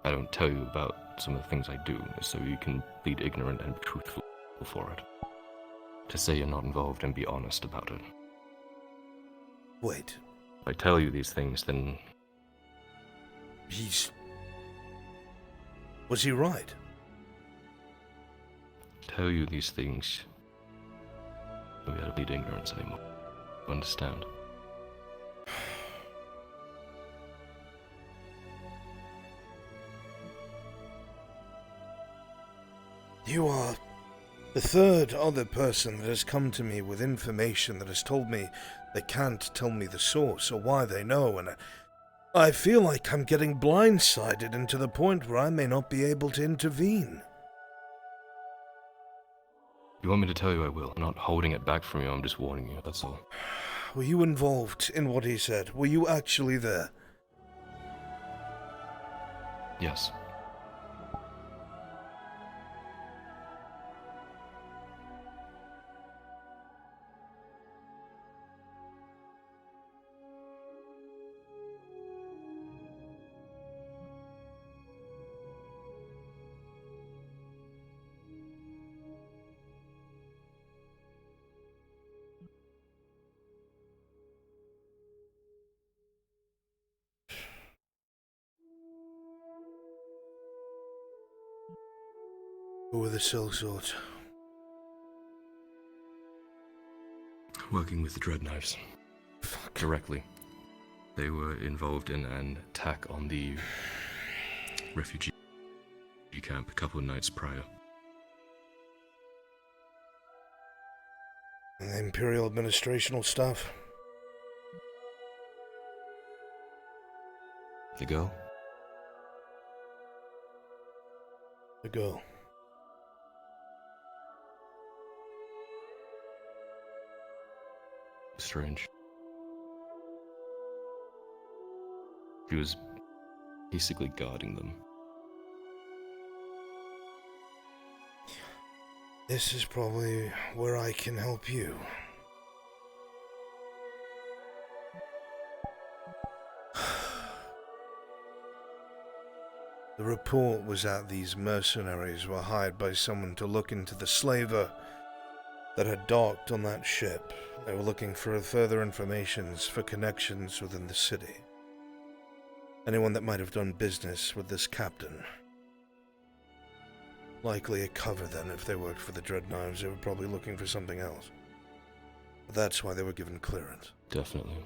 I don't tell you about some of the things I do, so you can plead ignorant and be truthful for it. To say you're not involved and be honest about it. Wait. If I tell you these things, then... Was he right? Tell you these things, we gotta plead ignorance anymore. Understand? You are the third other person that has come to me with information that has told me they can't tell me the source or why they know, and I feel like I'm getting blindsided and to the point where I may not be able to intervene. You want me to tell you I will. I'm not holding it back from you, I'm just warning you, that's all. Were you involved in what he said? Were you actually there? Yes. Who were the sellswords? Working with the Dreadknives. Directly. They were involved in an attack on the refugee camp a couple of nights prior. And the Imperial administrational staff? The girl? The girl. Strange. He was basically guarding them. This is probably where I can help you. The report was that these mercenaries were hired by someone to look into the slaver that had docked on that ship. They were looking for further information for connections within the city. Anyone that might have done business with this captain. Likely a cover then. If they worked for the Dreadknives, they were probably looking for something else. But that's why they were given clearance. Definitely.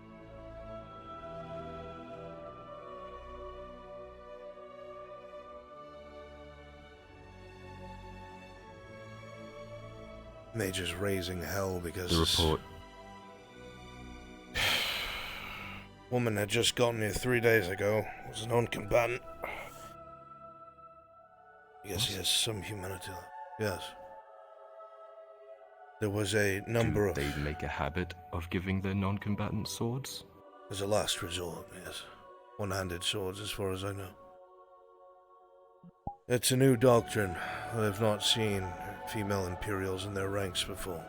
Major's raising hell because... The report. Woman had just gotten here 3 days ago. Was a non-combatant. I guess he has some humanity left. Yes. There was a number of... They make a habit of giving their non-combatant swords? As a last resort, yes. One-handed swords, as far as I know. It's a new doctrine. I've not seen female Imperials in their ranks before.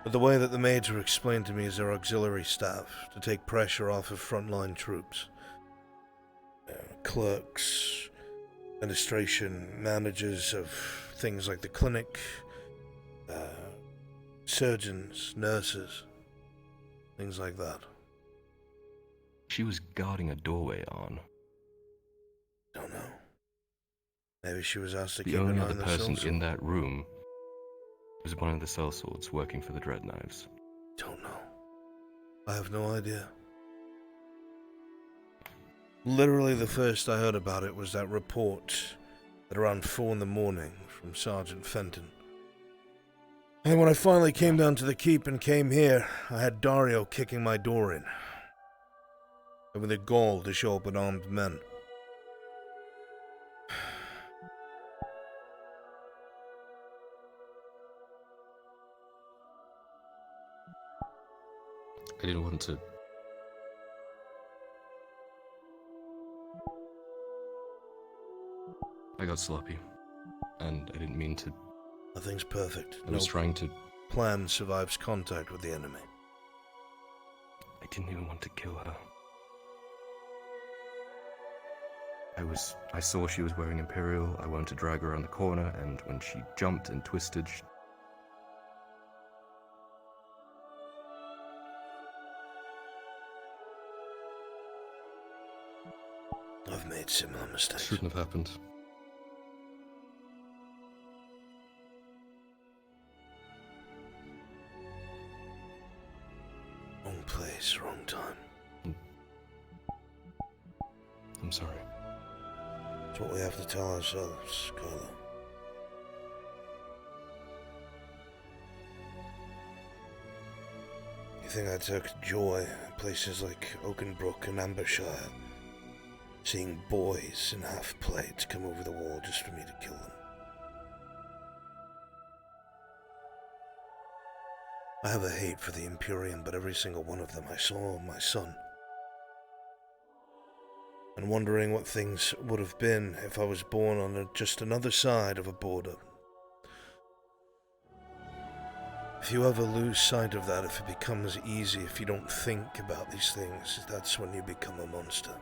But the way that the maids were explained to me is their auxiliary staff, to take pressure off of frontline troops. Clerks, administration, managers of things like the clinic, surgeons, nurses, things like that. She was guarding a doorway on. Don't know. Maybe she was asked to The keep only an eye other on the person sellsword. in that room was one of the sellswords working for the Dreadknives. Don't know. I have no idea. Literally the first I heard about it was that report at around 4 in the morning from Sergeant Fenton. And when I finally came down to the keep and came here, I had Dario kicking my door in. And with the gall to show up with armed men. I didn't want to... I got sloppy. And I didn't mean to... Nothing's perfect. I was trying to... Plan survives contact with the enemy. I didn't even want to kill her. I saw she was wearing Imperial, I wanted to drag her around the corner, and when she jumped and twisted, I've made similar mistakes. Shouldn't have happened. Wrong place, wrong time. I'm sorry. It's what we have to tell ourselves, Carla. You think I took joy in places like Oakenbrook and Ambershire, seeing boys in half-plates come over the wall just for me to kill them? I have a hate for the Imperium, but every single one of them I saw my son. And wondering what things would have been if I was born on just another side of a border. If you ever lose sight of that, if it becomes easy, if you don't think about these things, that's when you become a monster.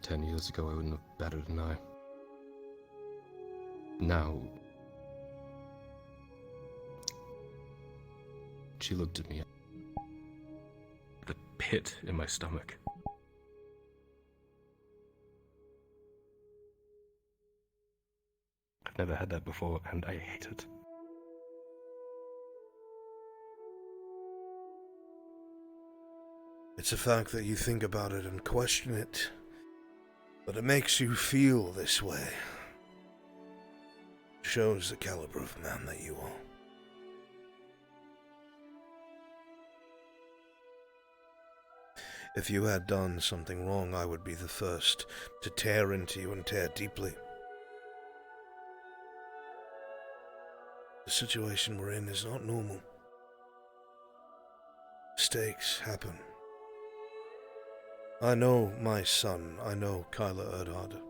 10 years ago, I wouldn't have batted an eye. Now... She looked at me. The pit in my stomach. I've never had that before, and I hate it. It's a fact that you think about it and question it, but it makes you feel this way. Shows the caliber of man that you are. If you had done something wrong, I would be the first to tear into you and tear deeply. The situation we're in is not normal. Mistakes happen. I know my son. I know Kyler Erdhard.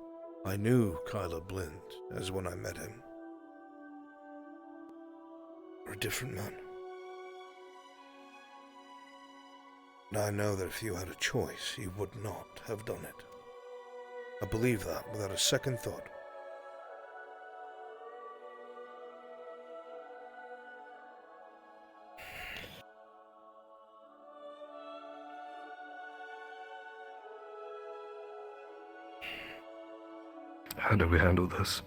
I knew Kyler Blind as when I met him. You're a different man. And I know that if you had a choice, you would not have done it. I believe that without a second thought. How do we handle this?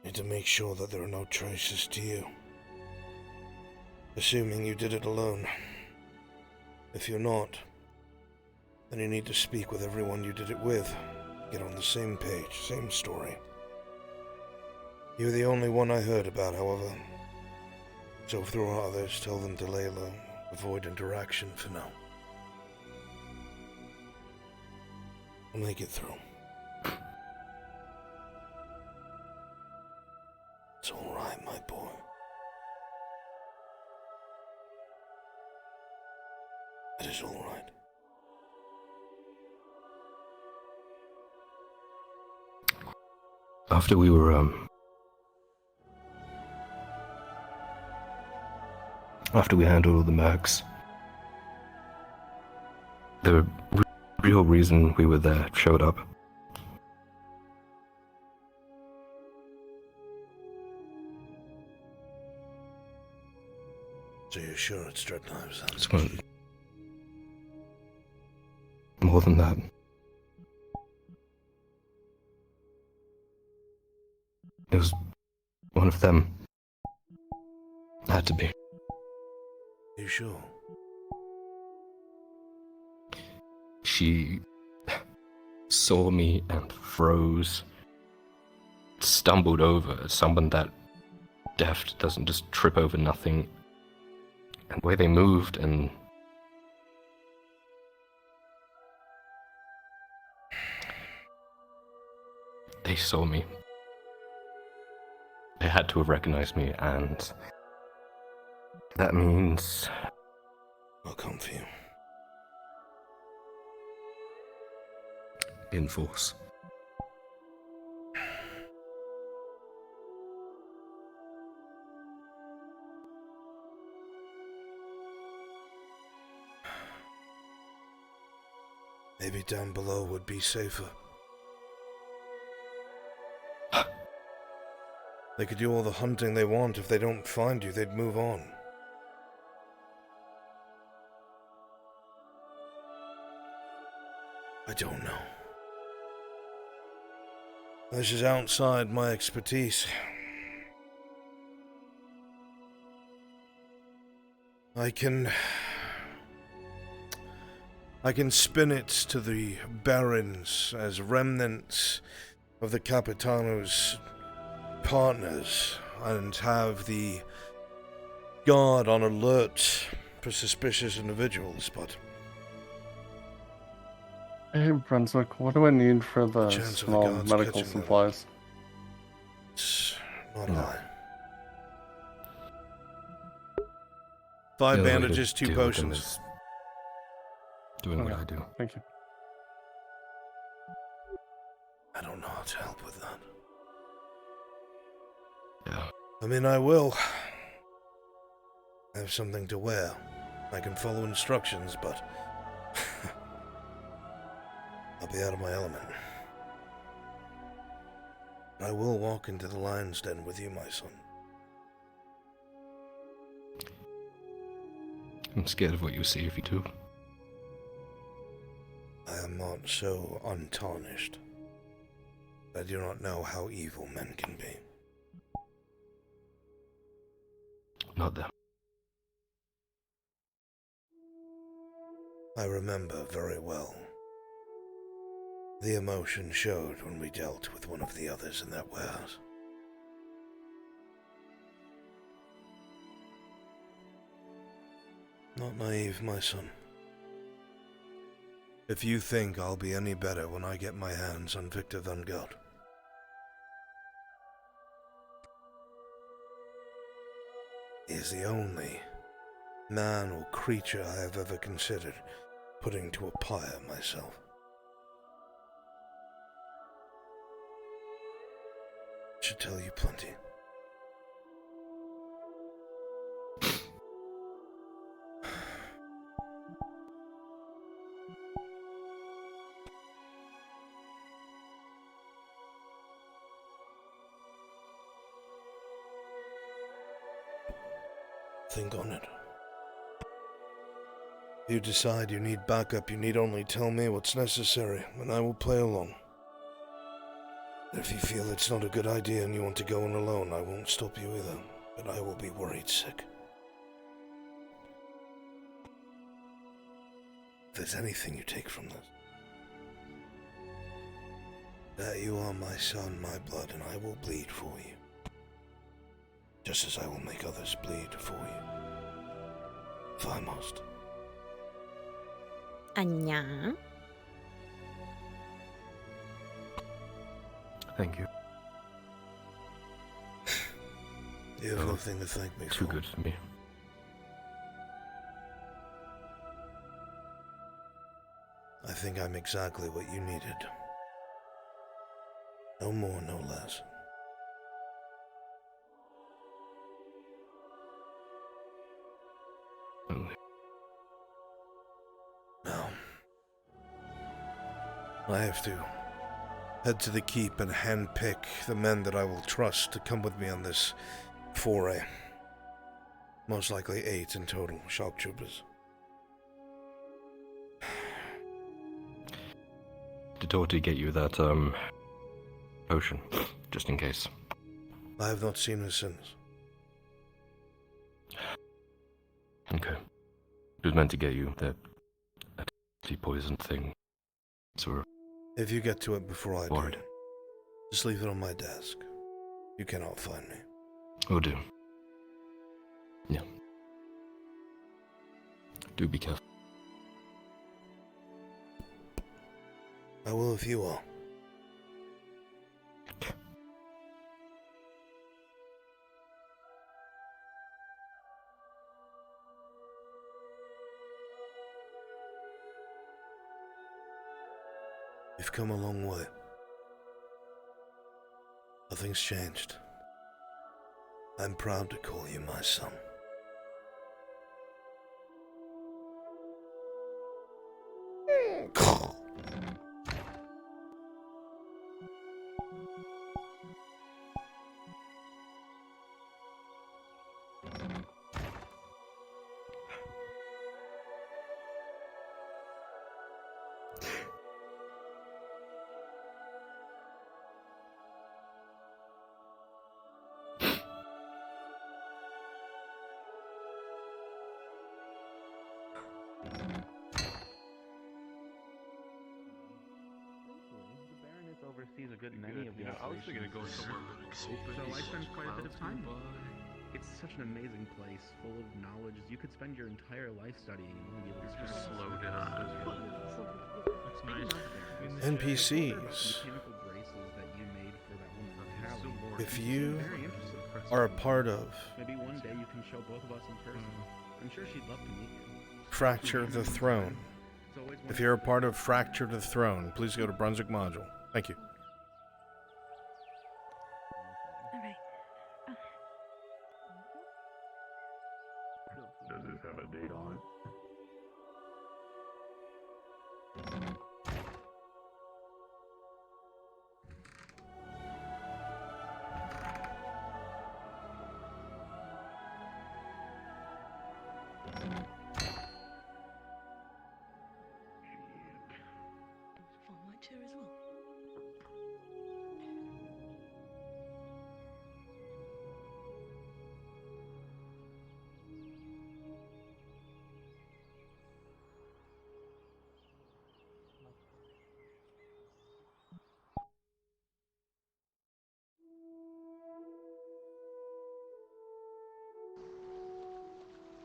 Need to make sure that there are no traces to you. Assuming you did it alone. If you're not, then you need to speak with everyone you did it with. Get on the same page, same story. You're the only one I heard about, however. So if there are others, tell them to lay low. Avoid interaction for now. We'll make it through. It's all right, my boy. It is all right. After we were, after we handled all the mercs, the real reason we were there showed up. So you're sure it's Dread Knives? It's one. More than that. It was one of them. Had to be. You sure? She saw me and froze. Stumbled over. Someone that deft doesn't just trip over nothing. And the way they moved and... They saw me. They had to have recognized me, and... that means... I'll come for you. In force. Maybe down below would be safer. They could do all the hunting they want. If they don't find you, they'd move on. I don't know. This is outside my expertise. I can spin it to the barons as remnants of the Capitano's partners and have the guard on alert for suspicious individuals, but... Hey, Brunswick, what do I need for the small medical supplies? It's not high. 5 bandages, 2 potions. Doing what I do. Thank you. I don't know how to help with that. Yeah. I mean, I will. I have something to wear. I can follow instructions, but... I'll be out of my element. I will walk into the lion's den with you, my son. I'm scared of what you see if you do. I am not so untarnished. I do not know how evil men can be. Not them. I remember very well. The emotion showed when we dealt with one of the others in that warehouse. Not naive, my son. If you think I'll be any better when I get my hands on Victor Van Gogh, he is the only man or creature I have ever considered putting to a pyre myself. Should tell you plenty. Think on it. If you decide you need backup, you need only tell me what's necessary, and I will play along. If you feel it's not a good idea and you want to go in alone, I won't stop you either, but I will be worried sick. If there's anything you take from this, that you are my son, my blood, and I will bleed for you. Just as I will make others bleed for you. If I must. Anya? Thank you. You have nothing to thank me for. Too good for me. I think I'm exactly what you needed. No more, no less. Now, I have to head to the keep and handpick the men that I will trust to come with me on this foray. Most likely 8 in total, shock troopers. Did Torty get you that, potion? Just in case. I have not seen her since. Okay. It was meant to get you that poison thing. So if you get to it before I worried. do, just leave it on my desk. You cannot find me. Will do. Yeah. Do be careful. I will if you are. You've come a long way. Nothing's changed. I'm proud to call you my son. Oversees a good many of the I was thinking of going somewhere so I spend quite a bit of time. It's such an amazing place, full of knowledge. You could spend your entire life studying and only be able to just slow down. It's nice. NPCs. If you are a part of maybe one day you can show both of us in person. I'm sure she'd love to meet you. Fracture the Throne. If you're a part of Fracture the Throne, please go to Brunswick Module. Thank you. Does this have a date on it?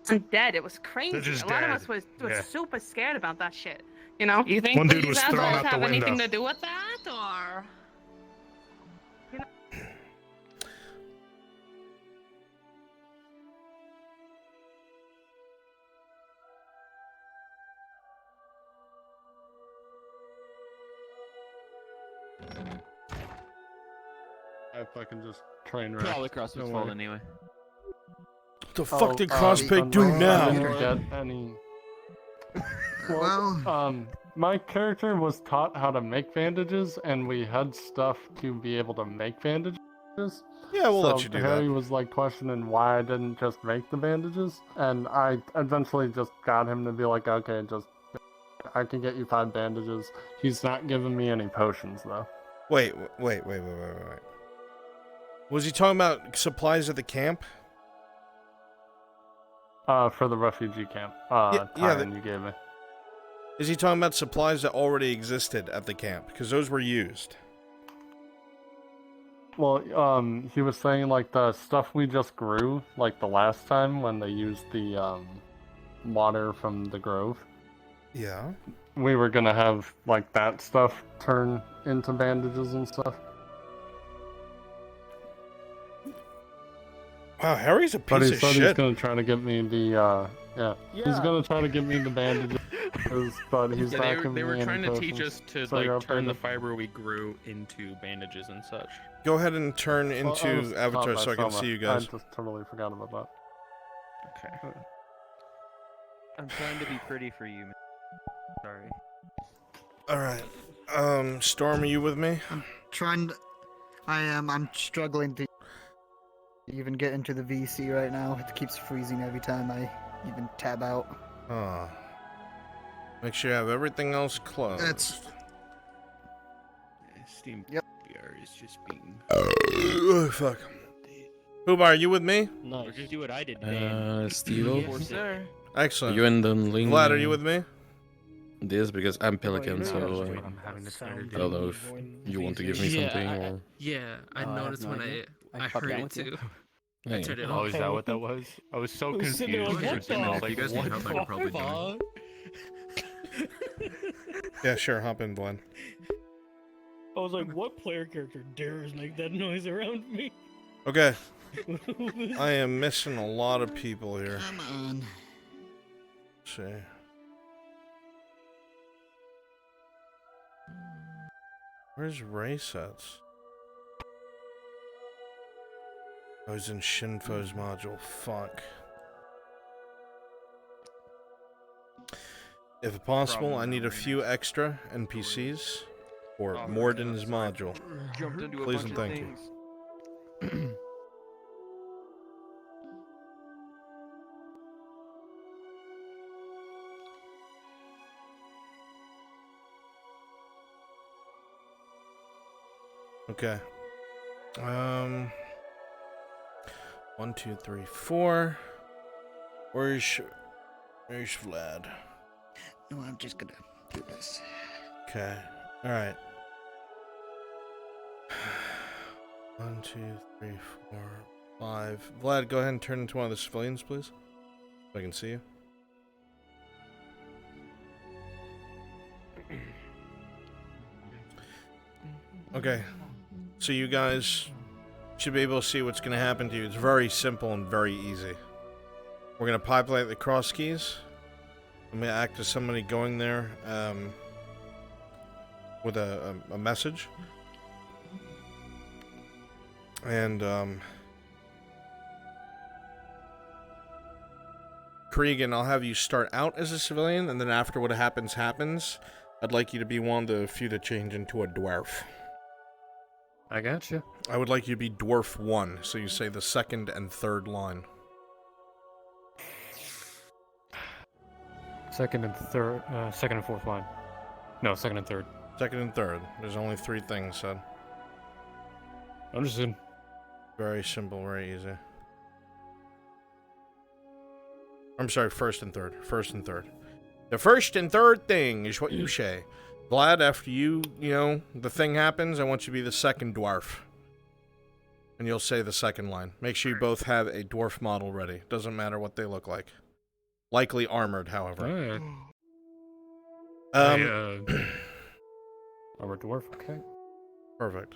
wasn't dead. It was crazy. just A lot of dead. us was Yeah. super scared about that shit. You know? You think One dude these was thrown assholes out the have anything window. to do with that, or? If I can just train wreck. Probably cross his fault anyway. What the fuck did Crosspay do now? Get any... Well, my character was taught how to make bandages, and we had stuff to be able to make bandages. Yeah, we'll so let you do Harry that. was like questioning why I didn't just make the bandages, and I eventually just got him to be like, okay, just I can get you 5 bandages. He's not giving me any potions though. Wait. Was he talking about supplies at the camp? For the refugee camp. Tyron, you gave me. Is he talking about supplies that already existed at the camp? Because those were used. Well, he was saying like the stuff we just grew, like the last time when they used the water from the grove. Yeah. We were gonna have like that stuff turn into bandages and stuff. Wow, Harry's a But piece he of said he's shit. gonna try to get me the he's gonna try to get me the bandages, but he's Yeah, not they giving were me trying any to teach potions. us to So you're like turn the upgraded? fiber we grew into bandages and such. Go ahead and turn Well, I was into taught Avatar by so I can Selma. see you guys. I just totally forgot about that. Okay. I'm trying to be pretty for you, man. Sorry. Alright. Storm, are you with me? Trying to... I am. I'm struggling to even get into the VC right now. It keeps freezing every time I even tab out. Oh. Make sure you have everything else closed. That's... Steam Yep. VR is just being... Oh, fuck. Boobar, are you with me? No, just do what I did today. Steve? Yes, sir. Excellent. You and then Ling. Vlad, are you with me? This because I'm Pelican, Yeah, so I'm having this energy. I don't know if you want to give me something or. Yeah, I noticed when I heard it too. I Hey. turned it Oh, off. is that what that was? I was so confused. sitting there like, for a what second. I was the like, You guys can what help, I the can probably fuck? do Yeah, sure, hop in, Vlad. I was like, what player character dares make that noise around me? Okay. I am missing a lot of people here. Come on. Let's see. Where's Ray sets? I was in Shinfo's module. Fuck. If possible, I need a few extra NPCs for Morden's module. Jumped into a Please bunch and of thank you. things. Okay. 1, 2, 3, 4. Where's Vlad? No, I'm just gonna do this. Okay. All right. 1, 2, 3, 4, 5. Vlad, go ahead and turn into one of the civilians, please, so I can see you. Okay. So you guys should be able to see what's going to happen to you. It's very simple and very easy. We're going to populate the cross keys. I'm going to act as somebody going there with a message. And Cregan, I'll have you start out as a civilian, and then after what happens, I'd like you to be one of the few to change into a dwarf. I gotcha. I would like you to be Dwarf 1, so you say the second and third line. Second and fourth line. No, second and third. Second and third. There's only 3 things said. Understood. Very simple, very easy. I'm sorry, first and third. First and third. The first and third thing is what you say. Vlad, after the thing happens, I want you to be the second dwarf. And you'll say the second line. Make sure you both have a dwarf model ready. Doesn't matter what they look like. Likely armored, however. Alright. Um, Armored dwarf, okay. Perfect.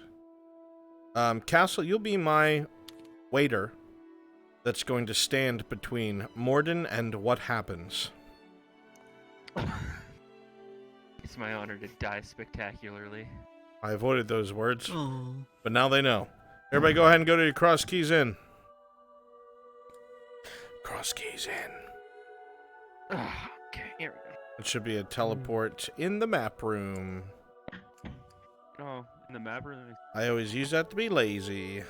Castle, you'll be my waiter that's going to stand between Morden and what happens. It's my honor to die spectacularly. I avoided those words, but now they know. Everybody go ahead and go to your cross keys in. Cross keys in. Okay, here we go. It should be a teleport in the map room. Oh, in the map room? I always use that to be lazy.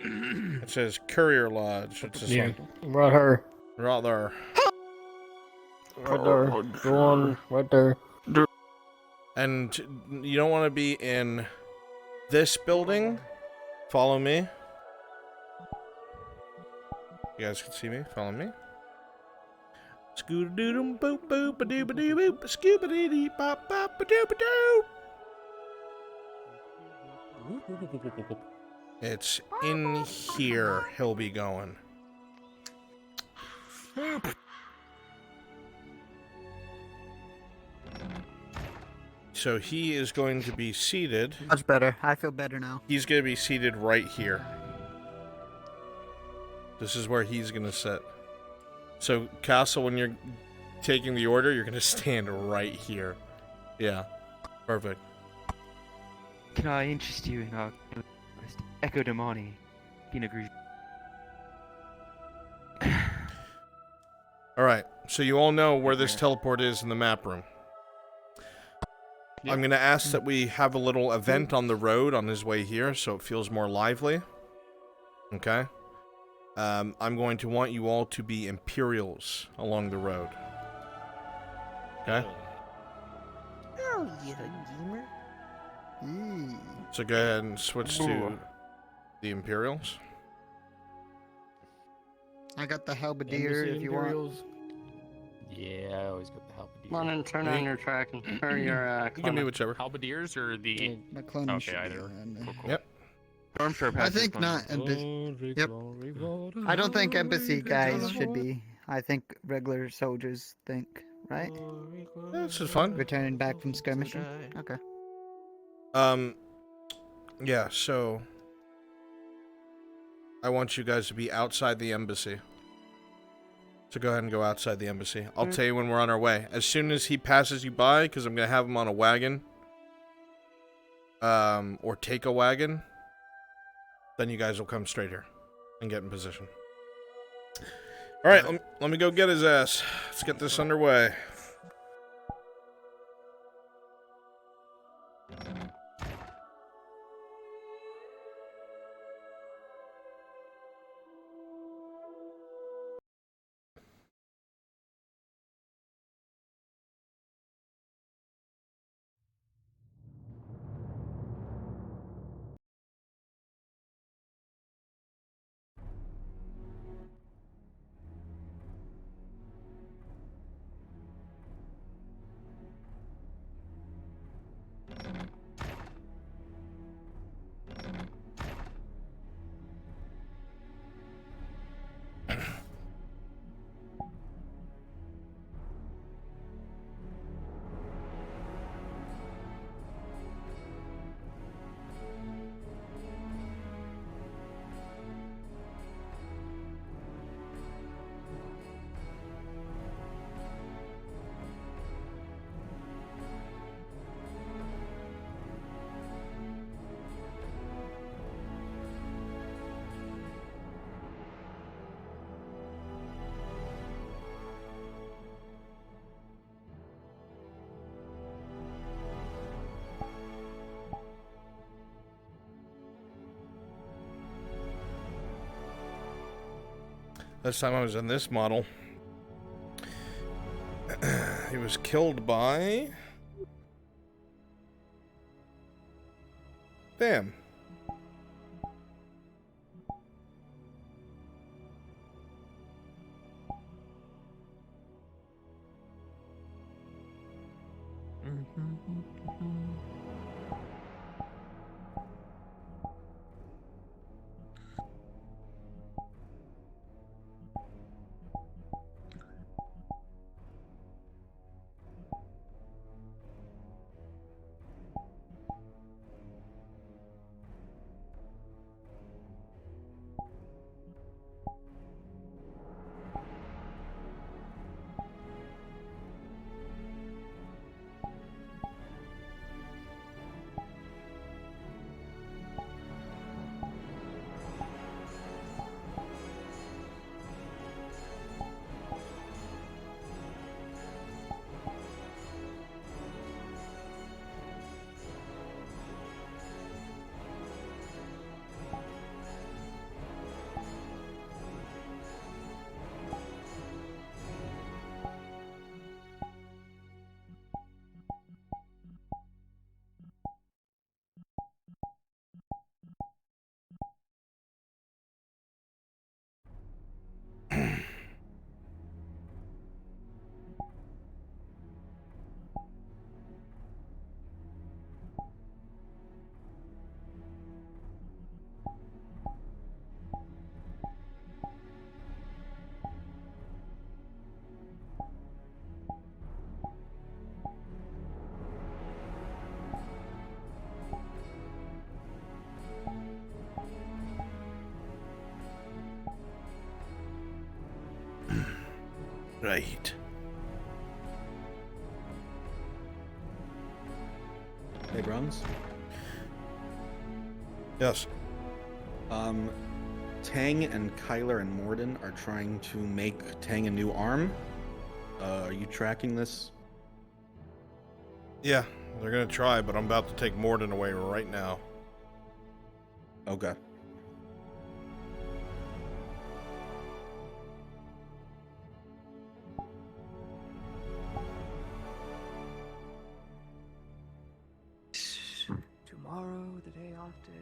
It says Courier Lodge. It's just like right here. right there. Right there. Go on, right there. And you don't want to be in this building. Follow me. You guys can see me. Follow me. Scoo-doo-doo boop boop a doo ba doo boop scooba-dee-dee bop bop a doo ba doo. It's in here he'll be going. So he is going to be seated. Much better. I feel better now. He's going to be seated right here. This is where he's going to sit. So, Castle, when you're taking the order, you're going to stand right here. Yeah. Perfect. Can I interest you in our Echo Demoni, Pinot Grigio? Alright, so you all know where this teleport is in the map room. I'm going to ask that we have a little event on the road on his way here, so it feels more lively. Okay? I'm going to want you all to be Imperials along the road. Okay? Oh, yeah, gamer. So go ahead and switch to the Imperials. I got the halberdier if you want. Yeah, I always got the halberdier. Come on and turn on your track or your You can be whichever. Halberdiers or the... My clone okay, should either. be on there. Cool, cool. Yep. I think not embassy. Yep. I don't think embassy guys should be. I think regular soldiers think, right? Yeah, this is fun. Returning back from skirmishing. Okay. Yeah, so I want you guys to be outside the embassy. So go ahead and go outside the embassy. I'll tell you when we're on our way. As soon as he passes you by, because I'm going to have him on a wagon, or take a wagon, then you guys will come straight here and get in position. All right, let me go get his ass. Let's get this underway. Last time I was in this model, he was killed by... Bam. Right. Hey, Bruns. Yes. Tang and Kyler and Morden are trying to make Tang a new arm. Are you tracking this? Yeah, they're gonna try, but I'm about to take Morden away right now. Okay. Tomorrow, the day after.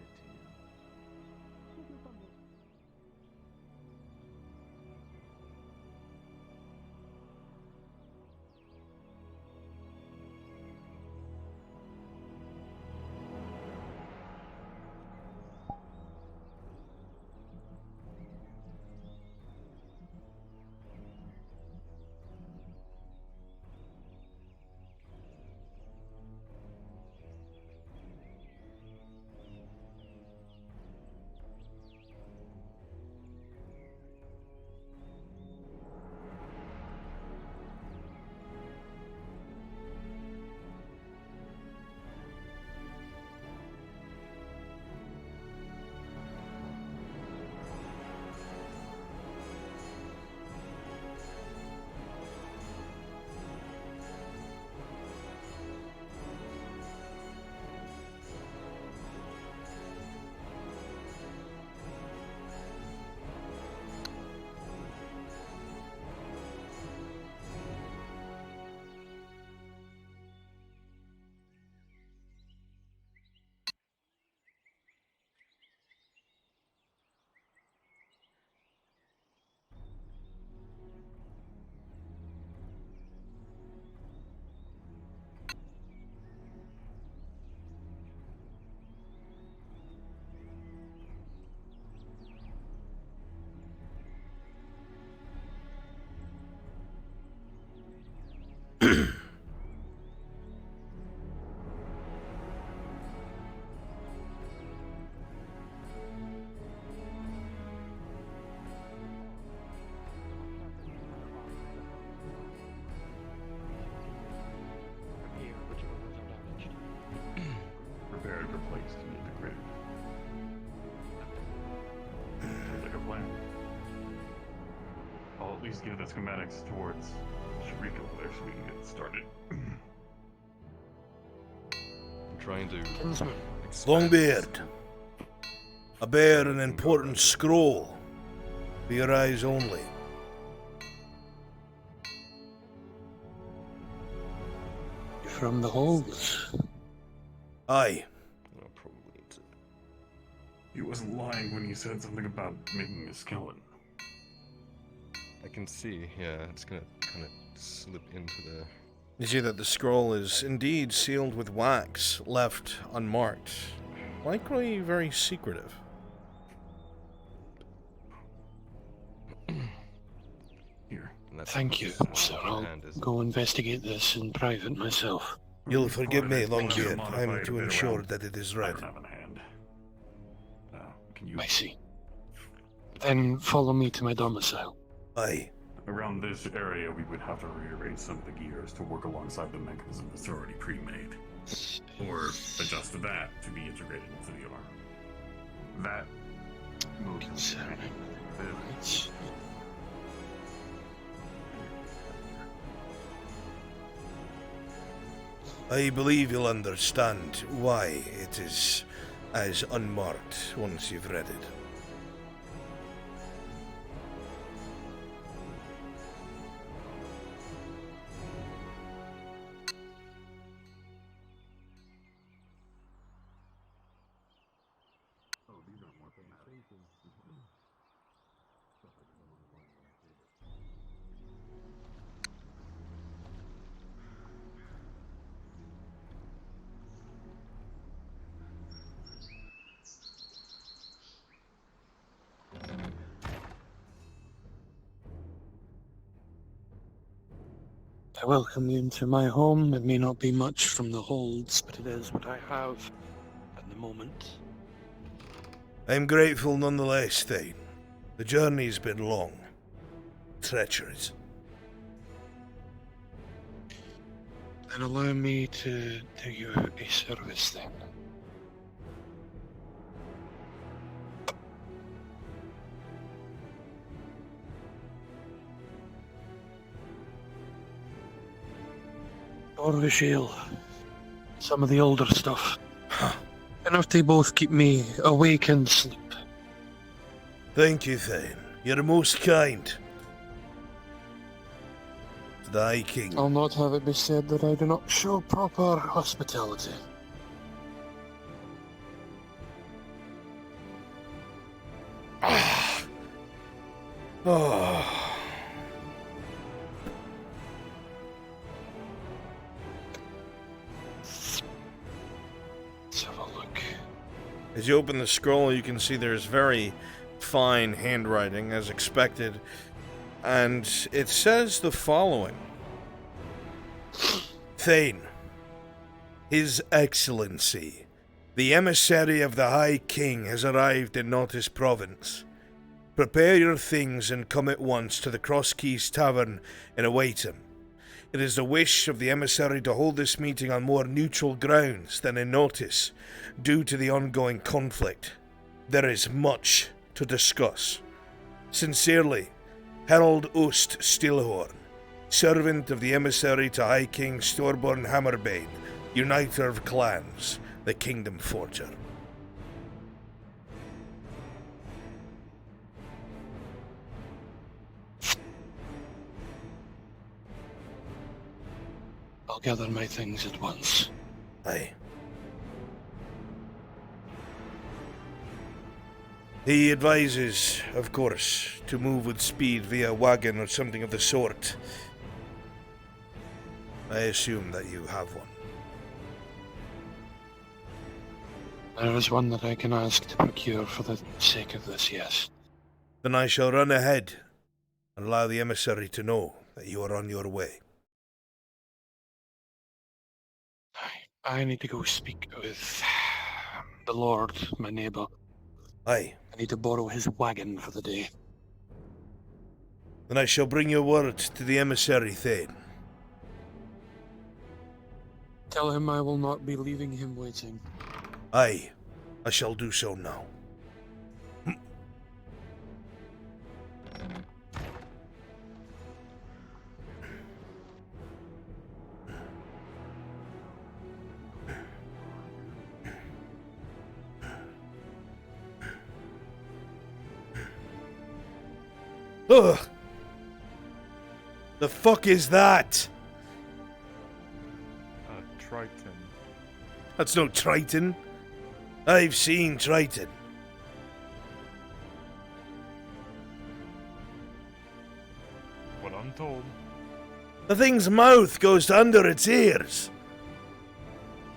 Repaired, replaced, and integrated. Sounds like a plan. I'll at least give the schematics towards Sharika over there so we can get started. I'm trying to Longbeard. I bear an important scroll. For your eyes only. From the holds. Aye. I'll probably need to. He wasn't lying when he said something about making a skeleton. I can see, yeah, it's gonna kind of slip into there. You see that the scroll is indeed sealed with wax, left unmarked. Likely very secretive. Here. Thank you, sir. I'll go investigate this in private myself. You'll forgive me, Longbeard. I'm to ensure that it is read. I see. Then follow me to my domicile. Aye. Around this area, we would have to rearrange some of the gears to work alongside the mechanism that's already pre-made. Or adjust that to be integrated into the arm. That moves. I believe you'll understand why it is as unmarked once you've read it. I welcome you into my home. It may not be much from the holds, but it is what I have at the moment. I'm grateful nonetheless, Thane. The journey's been long, treacherous, And allow me to do you a service then. Orvishale. Some of the older stuff. Enough to both keep me awake and sleep. Thank you, Thane. You're most kind. To the High King. I'll not have it be said that I do not show proper hospitality. Oh. Let's have a look. As you open the scroll, you can see there's very fine handwriting, as expected, and it says the following. Thane, His Excellency, the emissary of the High King has arrived in Nautis Province. Prepare your things and come at once to the Cross Keys Tavern and await him. It is the wish of the emissary to hold this meeting on more neutral grounds than in Nautis, due to the ongoing conflict. There is much to discuss. Sincerely, Harold Oost Steelhorn, servant of the emissary to High King Storborn Hammerbane, uniter of clans, the Kingdom Forger. I'll gather my things at once. Aye. He advises, of course, to move with speed via wagon or something of the sort. I assume that you have one. There is one that I can ask to procure for the sake of this, yes. Then I shall run ahead and allow the emissary to know that you are on your way. I need to go speak with the Lord, my neighbour. Aye. I need to borrow his wagon for the day. Then I shall bring your word to the emissary, Thane. Tell him I will not be leaving him waiting. Aye, I shall do so now. Ugh! The fuck is that? Triton. That's no Triton. I've seen Triton. What I'm told. The thing's mouth goes under its ears.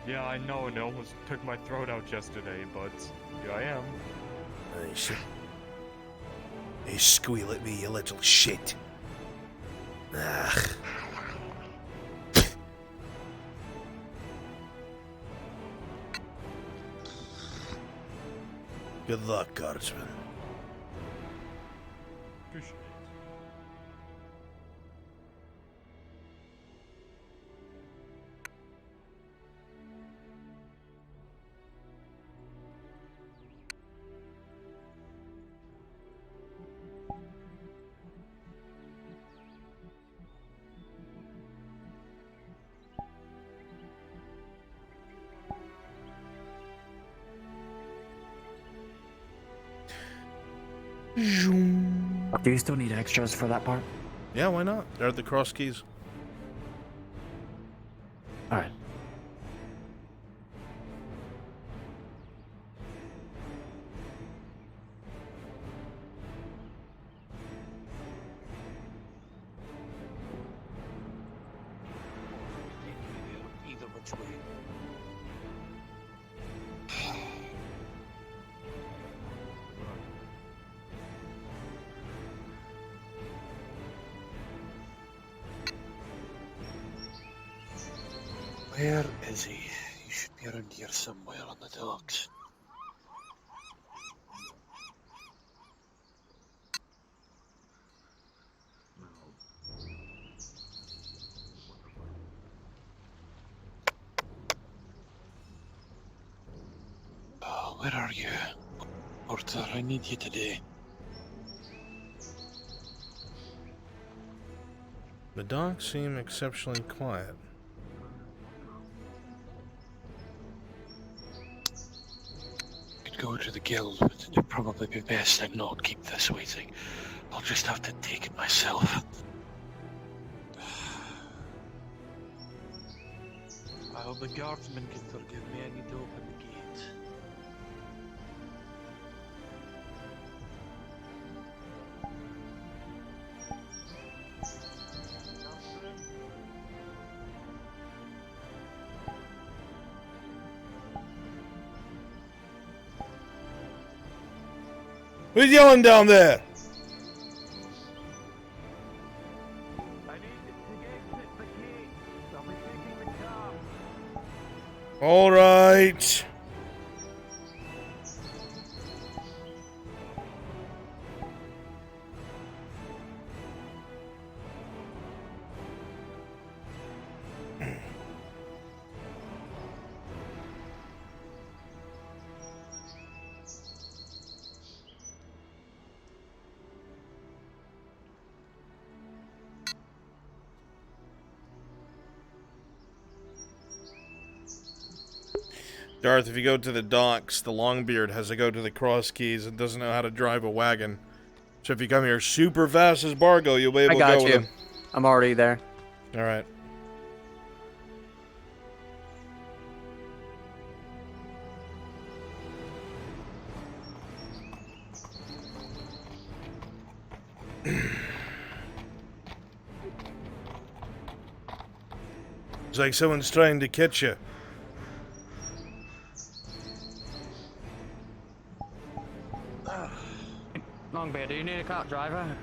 Yeah, I know, and it almost took my throat out yesterday, but here I am. Hey, squeal at me, you little shit. Ugh. Good luck, guardsman. Appreciate it. Do you still need extras for that part? Yeah, why not? They're at the Cross Keys. Alright. Either which way. Where is he? He should be around here somewhere on the docks. Where are you? Porter, I need you today. The docks seem exceptionally quiet. Could go to the guild, but it'd probably be best I not keep this waiting. I'll just have to take it myself. I hope the guardsmen can forgive me. I need to open the gate. Who's yelling down there? All right. Darth, if you go to the docks, the Longbeard has to go to the cross keys and doesn't know how to drive a wagon. So if you come here super fast as Bargo, you'll be able to go with him. I'm already there. All right. It's like someone's trying to catch you. Longbeard, do you need a cart driver?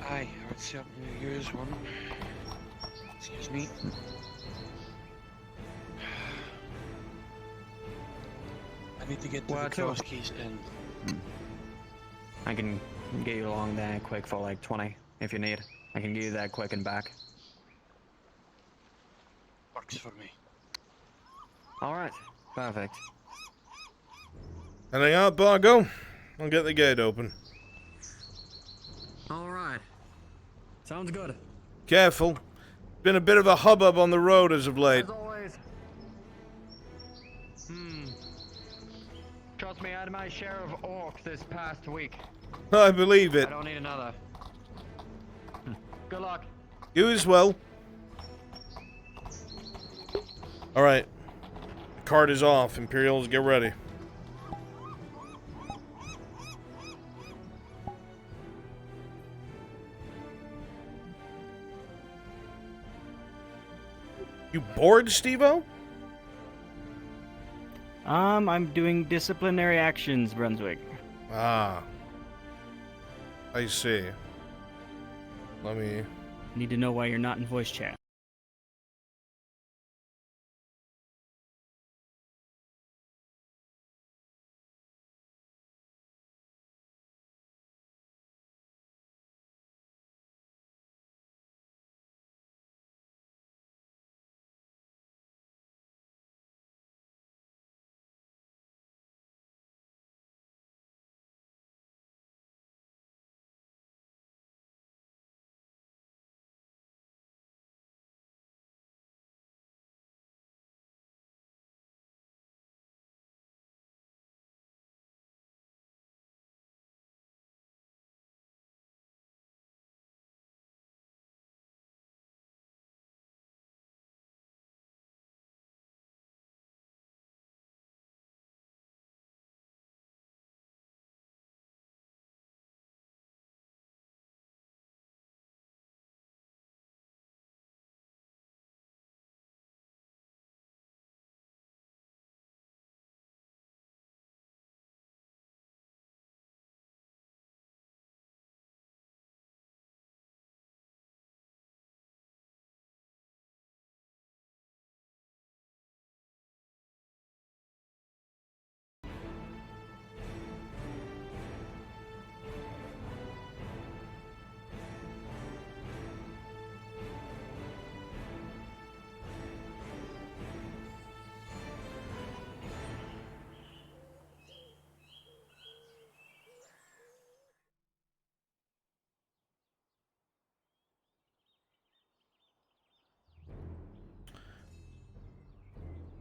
Aye, I would certainly use one. Excuse me. I need to get to the cross keys in. I can get you along there quick for like 20 if you need. I can get you there quick and back. Works for me. Alright, perfect. Anything out, Bargo? I'll get the gate open. Alright. Sounds good. Careful. Been a bit of a hubbub on the road as of late. As always. Trust me, I had my share of orcs this past week. I believe it. I don't need another. Good luck. You as well. Alright. The cart is off. Imperials, get ready. You bored, Steve-O? I'm doing disciplinary actions, Brunswick. Ah. I see. Let me... Need to know why you're not in voice chat.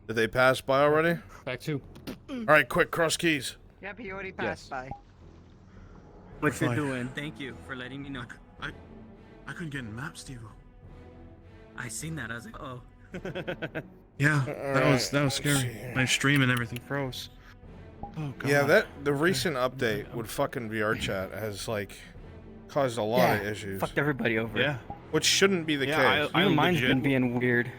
Did they pass by already? Back 2. Alright, quick, cross keys. Yep, he already passed by. What Fine. you're doing? Thank you for letting me know. I couldn't get in maps, Steve. I seen that. I was like, oh. Yeah, that was scary. My stream and everything froze. Oh god. Yeah, the recent update with fucking VRChat has like caused a lot of issues. Fucked everybody over. Yeah. Which shouldn't be the case. Even mine's been being weird.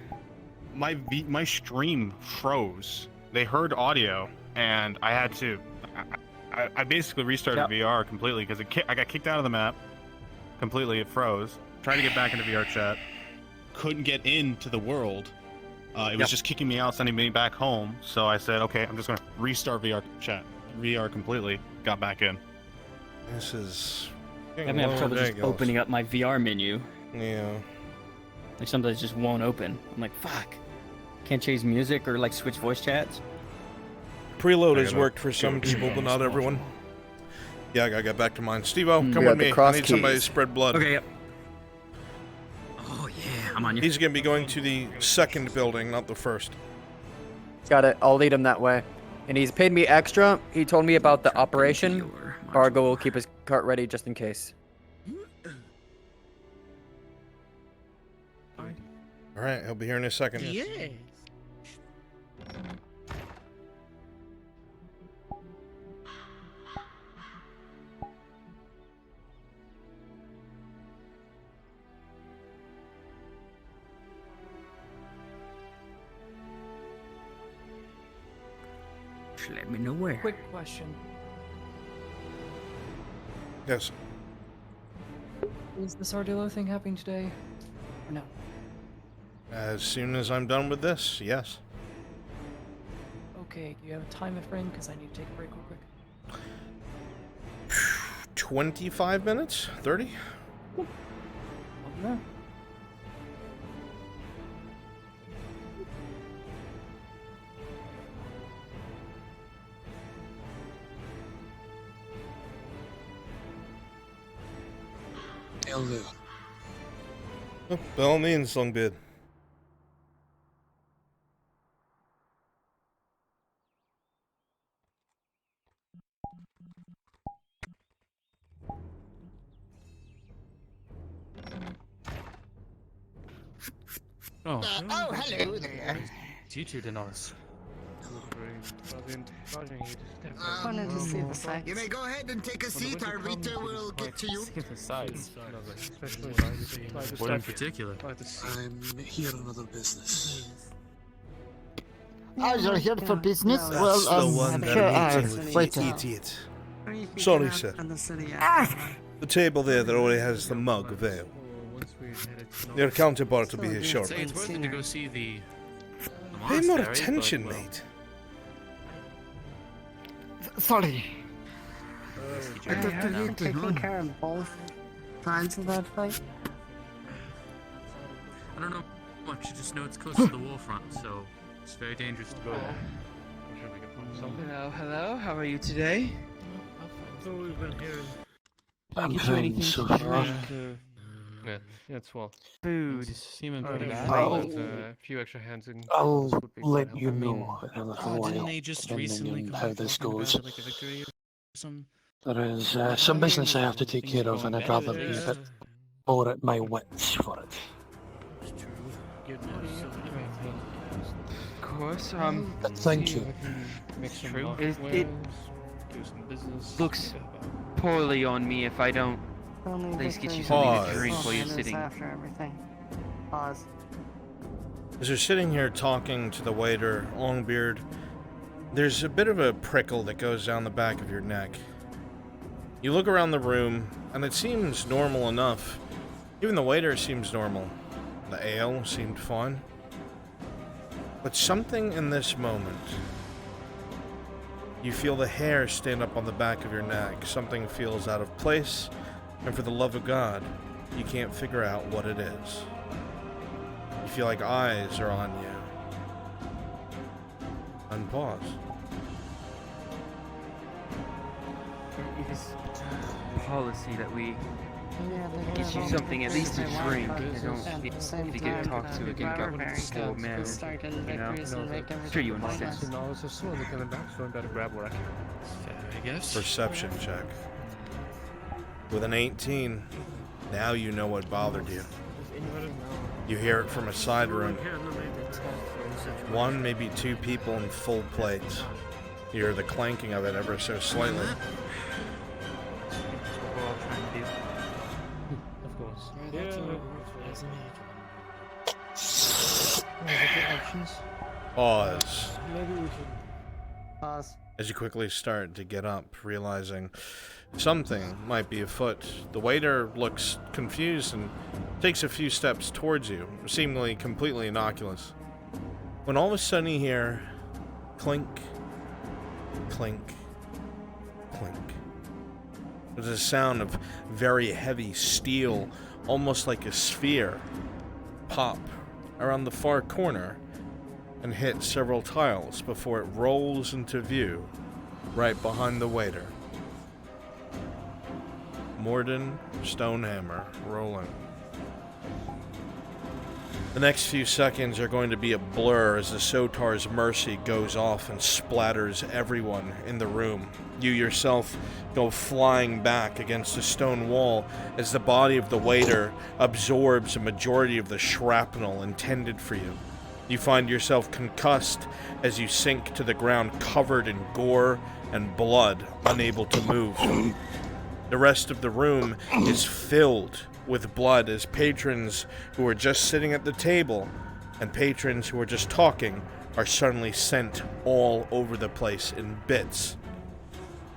My stream froze. They heard audio, and I had to. I basically restarted VR completely because I got kicked out of the map. Completely, it froze. Tried to get back into VRChat. Couldn't get into the world. It was just kicking me out, sending me back home. So I said, okay, I'm just gonna restart VRChat. VR completely. Got back in. This is. I'm having trouble just opening up my VR menu. Yeah. Like sometimes it just won't open. I'm like, fuck. Can't change music or like switch voice chats. Preload has worked for some people, but not everyone. Yeah, I gotta get back to mine. Steve-O, come with me. I need somebody to spread blood. Okay, yep. Oh yeah, I'm on you. He's gonna be going to the second building, not the first. Got it. I'll lead him that way. And he's paid me extra. He told me about the operation. Argo will keep his cart ready just in case. Alright, he'll be here in a second. Yes. Let me know where. Quick question. Yes. Is this Ardillo thing happening today? Or no? As soon as I'm done with this, yes. Okay, do you have a time frame? Because I need to take a break real quick. 25 minutes? 30? No. It'll do. Oh, by all means, Longbeard. Oh. Hello there. It's you two, Denoris. Wanted to see the sights. You may go ahead and take a seat. Our Rita will get to you. The sides. What in particular? I'm here on other business. Oh, you're here for business? No, Well, the one that sure, I'm eating with wait. the idiot. Sorry, sir. The table there that already has the mug of ale. Your counterpart will be here shortly. It's worth it to go see the Pay more monastery, attention, but, well, mate. Sorry. I have been taking care of both sides of that fight. I don't know much. I just know it's close to the war front, so it's very dangerous to go there. Hello, hello. How are you today? I'm feeling so far. Yeah, it's well. Food. Seeming pretty bad. I'll- But, a few extra hands and I'll would be let quite you helpful. know in a little Didn't while, they just depending recently on come how back this talking goes. about, like, a victory or some? There is some business I have to take care of, and I'd rather be a bit more at my wits for it. Of course. Thank you. True. It looks poorly on me if I don't at least get you something to drink while you're sitting. After everything. Pause. As you're sitting here talking to the waiter, Longbeard, there's a bit of a prickle that goes down the back of your neck. You look around the room, and it seems normal enough. Even the waiter seems normal. The ale seemed fine. But something in this moment, you feel the hair stand up on the back of your neck. Something feels out of place, and for the love of God, you can't figure out what it is. You feel like eyes are on you. Unpause. It is policy that we Get you something, at least a drink. You don't if you get talked to again, got slow man. You know? Sure you understand. I guess. Perception check. With an 18, now you know what bothered you. You hear it from a side room. One, maybe two people in full plates. You hear the clanking of it ever so slightly. Of course. Pause. Maybe we should pause. As you quickly start to get up, realizing something might be afoot. The waiter looks confused and takes a few steps towards you, seemingly completely innocuous. When all of a sudden you hear clink, clink, clink. There's a sound of very heavy steel, almost like a sphere, pop around the far corner and hit several tiles before it rolls into view right behind the waiter. Morden Stonehammer rolling. The next few seconds are going to be a blur as the Sotar's mercy goes off and splatters everyone in the room. You yourself go flying back against the stone wall as the body of the waiter absorbs a majority of the shrapnel intended for you. You find yourself concussed as you sink to the ground covered in gore and blood, unable to move. The rest of the room is filled with blood as patrons who are just sitting at the table and patrons who are just talking are suddenly sent all over the place in bits.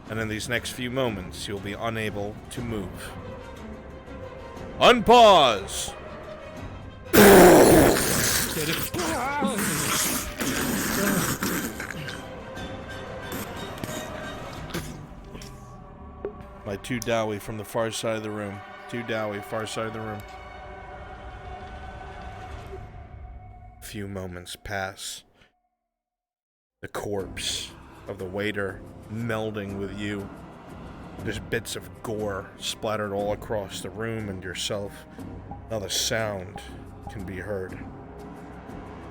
And in these next few moments, you'll be unable to move. Unpause! By two Dowie from the far side of the room. Two Dowie, far side of the room. A few moments pass. The corpse of the waiter melding with you. There's bits of gore splattered all across the room and yourself. Now the sound can be heard,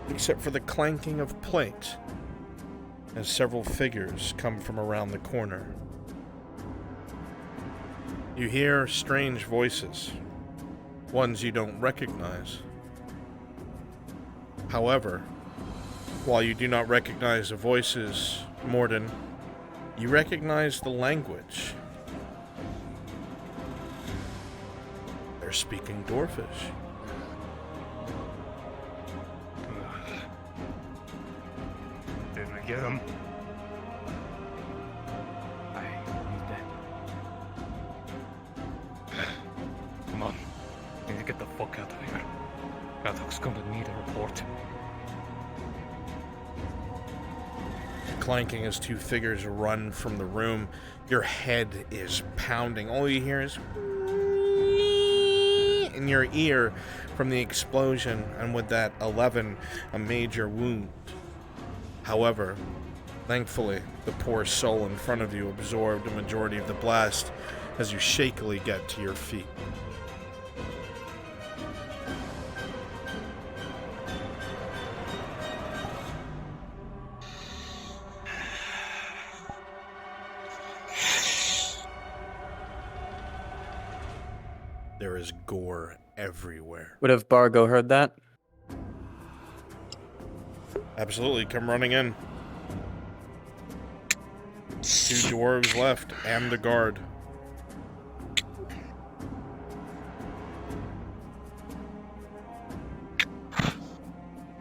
except for the clanking of plate as several figures come from around the corner. You hear strange voices, ones you don't recognize. However, while you do not recognize the voices, Morden, you recognize the language. They're speaking Dwarfish. Did we get him? Come on. We need to get the fuck out of here. Gathok's gonna need a report. Clanking as two figures run from the room. Your head is pounding. All you hear is in your ear from the explosion, and with that 11, a major wound. However, thankfully, the poor soul in front of you absorbed a majority of the blast as you shakily get to your feet. There is gore everywhere. Would have Bargo heard that? Absolutely, come running in. Two dwarves left, and the guard.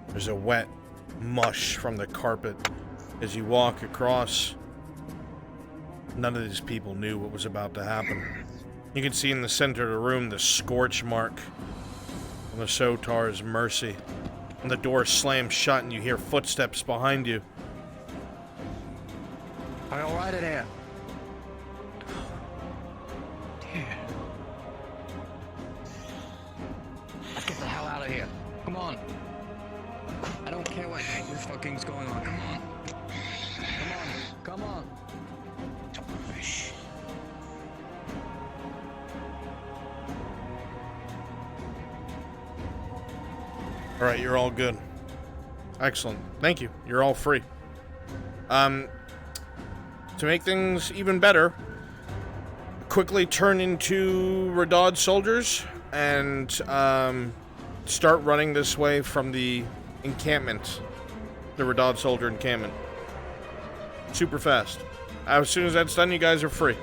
There's a wet mush from the carpet as you walk across. None of these people knew what was about to happen. You can see in the center of the room the scorch mark on the Sotar's mercy. And the door slams shut and you hear footsteps behind you. Are you alright in here? Let's get the hell out of here. Come on. I don't care what the fucking's going on. Come on. Come on. Come on. Alright, you're all good. Excellent. Thank you. You're all free. To make things even better, quickly turn into Radod soldiers and start running this way from the encampment. The Radod soldier encampment. Super fast. As soon as that's done, you guys are free.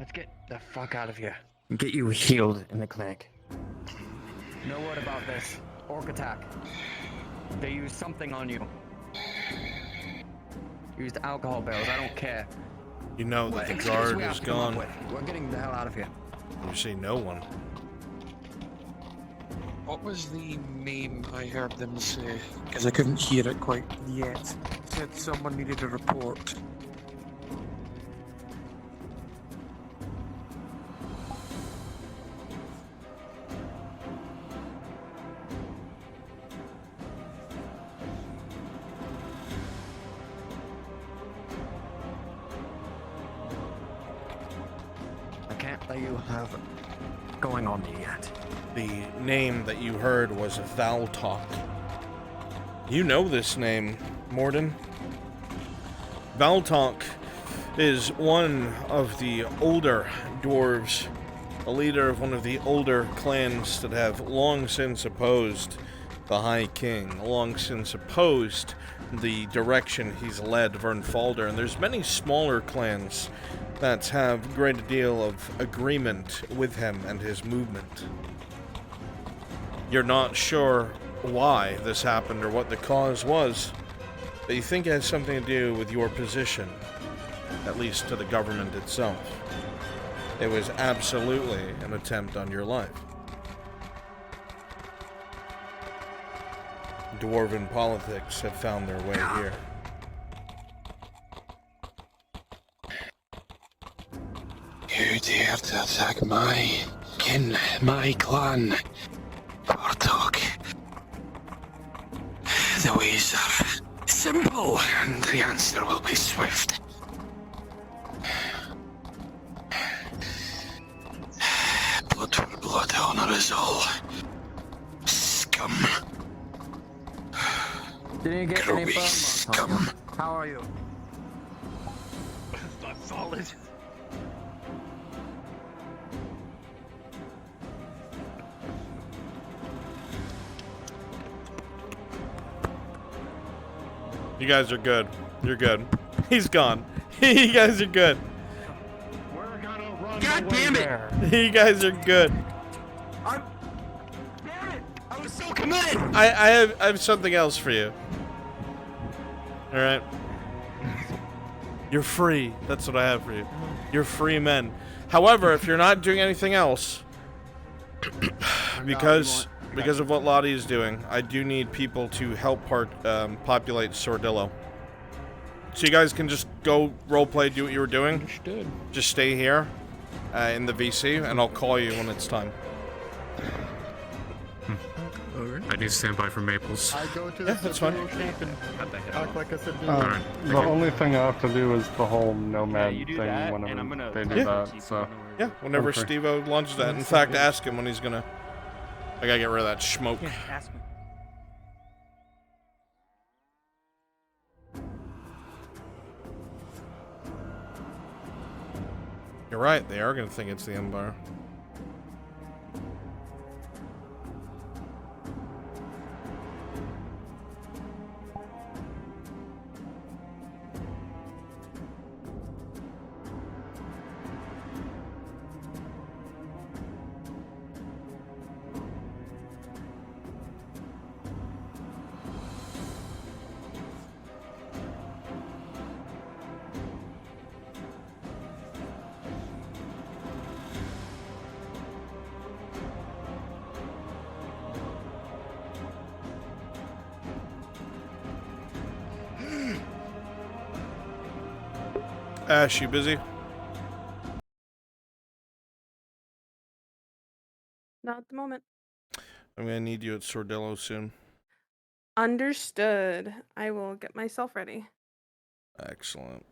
Let's get the fuck out of here. Get you healed in the clinic. No word about this. Orc attack. They used something on you. Used alcohol barrels. I don't care. You know that the What guard we have is to come up gone. with. We're getting the hell out of here. You see no one. What was the name I heard them say? Because I couldn't hear it quite yet. Said someone needed a report. I can't let you have going on me yet. The name that you heard was Valtok. You know this name, Morden. Valtok is one of the older dwarves, a leader of one of the older clans that have long since opposed the High King, long since opposed the direction he's led Vernfalder, and there's many smaller clans that have a great deal of agreement with him and his movement. You're not sure why this happened or what the cause was, but you think it has something to do with your position, at least to the government itself. It was absolutely an attempt on your life. Dwarven politics have found their way here. You dare to attack my kin, my clan. Bartok. The ways are simple, and the answer will be swift. Blood for blood, honor is all. Scum. Didn't you get any Grubby burn marks on you? scum. How are you? Not solid. You guys are good. You're good. He's gone. You guys are good. God damn it! You guys are good. Damn it! I was so committed! I have something else for you. Alright. You're free. That's what I have for you. You're free men. However, if you're not doing anything else, because of what Lottie is doing, I do need people to help populate Sordillo. So you guys can just go roleplay, do what you were doing. Understood. Just stay here in the VC, and I'll call you when it's time. I need to stand by for Maples. I go to the that's fine. camp and act like I said. The only thing I have to do is the whole nomad you do thing that, whenever and I'm gonna they do Yeah. that. So Yeah, whenever Okay. Steve-O launches that. In fact, ask him when he's gonna... I gotta get rid of that smoke. Yeah, ask me. You're right, they are gonna think it's the Empire. Ash, you busy? Not at the moment. I'm gonna need you at Sordillo soon. Understood. I will get myself ready. Excellent.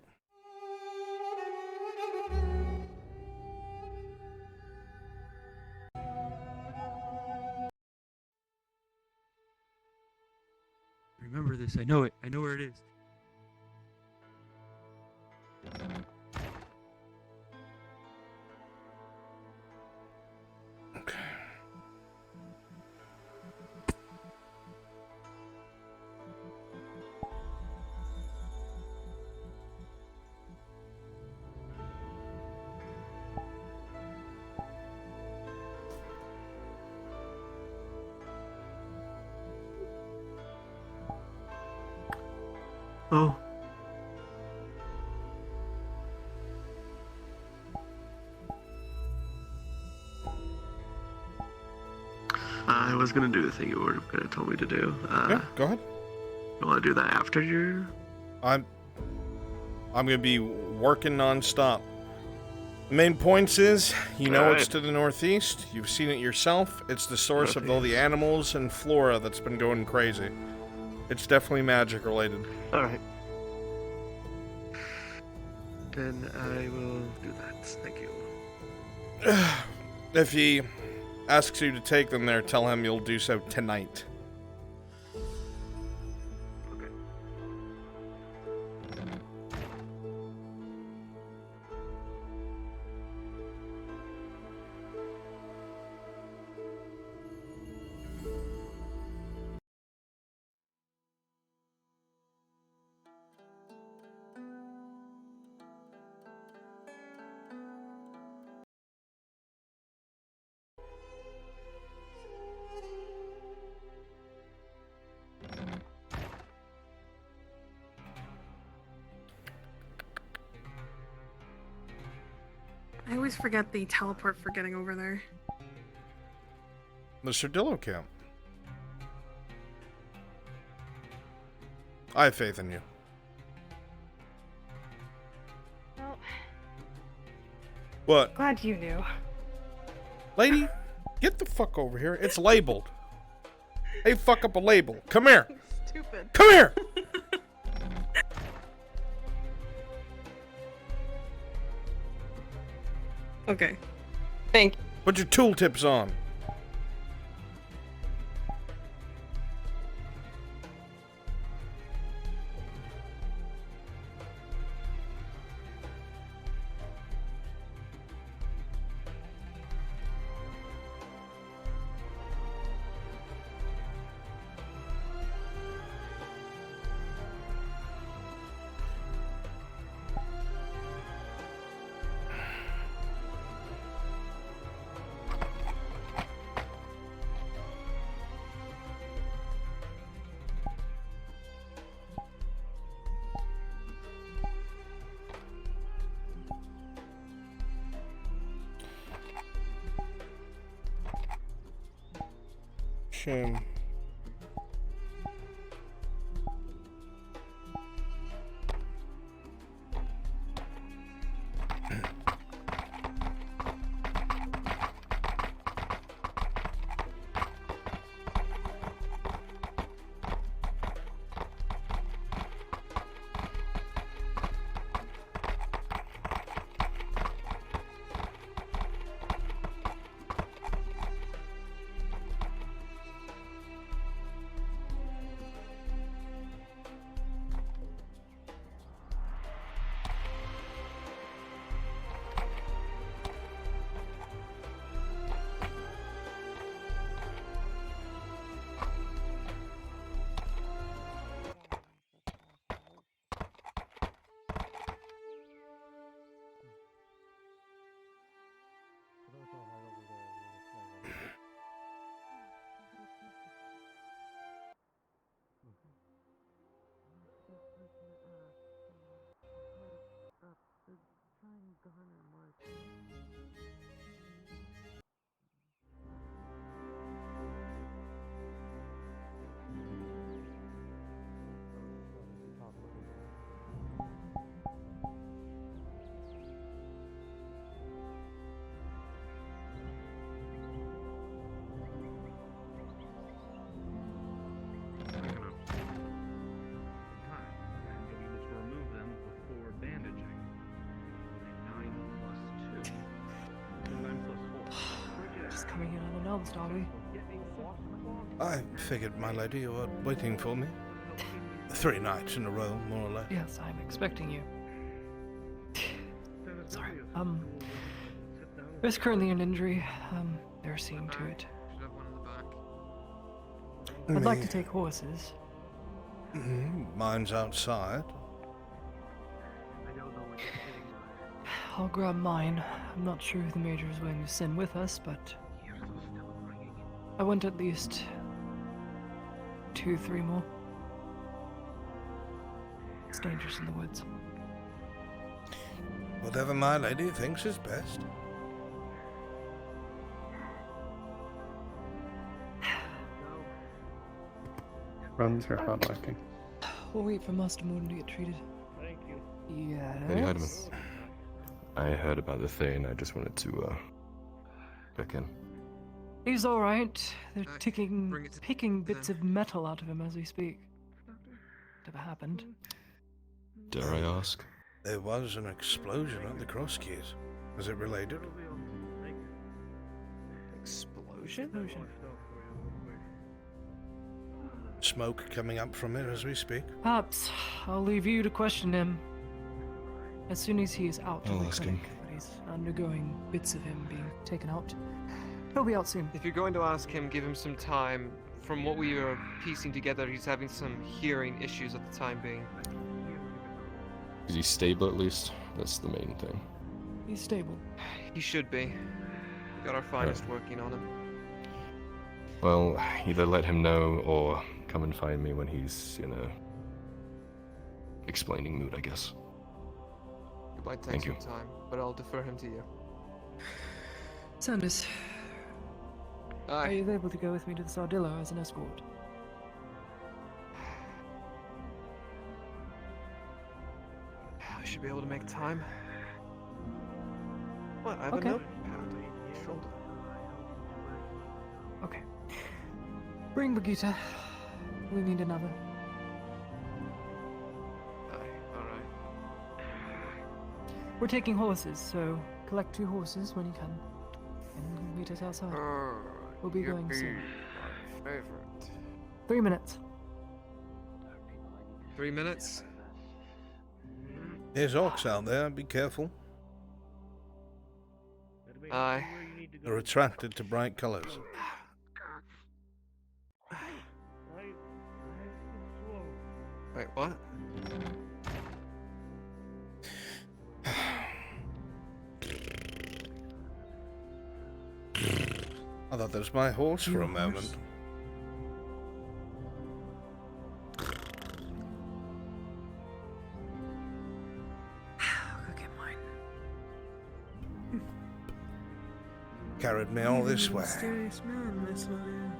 Remember this. I know it. I know where it is. Okay. Oh. I was gonna do the thing you were gonna tell me to do. Yeah, go ahead. You wanna do that after your... I'm gonna be working non-stop. The main points is, you know Alright. it's to the northeast. You've seen it yourself. It's the source of all the animals and flora that's been going crazy. It's definitely magic related. Alright. Then I will do that. Thank you. If he asks you to take them there, tell him you'll do so tonight. I always forget the teleport for getting over there. The Sardillo camp. I have faith in you. Well, What? glad you knew. Lady, get the fuck over here. It's labeled. Hey, fuck up a label. Come here. Stupid. Come here. Okay. Thank you. Put your tooltips on. Shin. coming in unannounced, are we? I figured, my lady, you were waiting for me. 3 nights in a row, more or less. Yes, I'm expecting you. Sorry. There's currently an injury. They're seeing to it. I'd like to take horses. Mine's outside. I'll grab mine. I'm not sure if the Major is willing to send with us, but I want at least 2, 3 more. It's dangerous in the woods. Whatever my lady thinks is best. Runs your hard liking. We'll wait for Master Moon to get treated. Thank you. Yes. Lady Heidemann, I heard about the thing. I just wanted to check in. He's alright. They're picking bits of metal out of him as we speak. Never happened. Dare I ask? There was an explosion at the Cross Keys. Was it related? Explosion? Smoke coming up from it as we speak. Perhaps. I'll leave you to question him. As soon as he is out of I'll the ask clinic, him. but he's undergoing bits of him being taken out. He'll be out soon. If you're going to ask him, give him some time. From what we are piecing together, he's having some hearing issues at the time being. Is he stable at least? That's the main thing. He's stable. He should be. We got our finest working on him. Well, either let him know or come and find me when he's in a explaining mood, I guess. It might take Thank some you. time, but I'll defer him to you. Sanders, are you able to go with me to the Sardillo as an escort? I should be able to make time. What? I have Okay. a notepad on my shoulder. Okay. Bring Brigitte. We need another. Alright. We're taking horses, so collect 2 horses when you can. And meet us outside. We'll be going soon. My favorite. 3 minutes. 3 minutes? There's orcs out there, be careful. Aye. They're attracted to bright colours. Wait, what? I thought that was my horse for a moment. Go get mine. Carried me all this way. Mysterious man, Miss Lydia.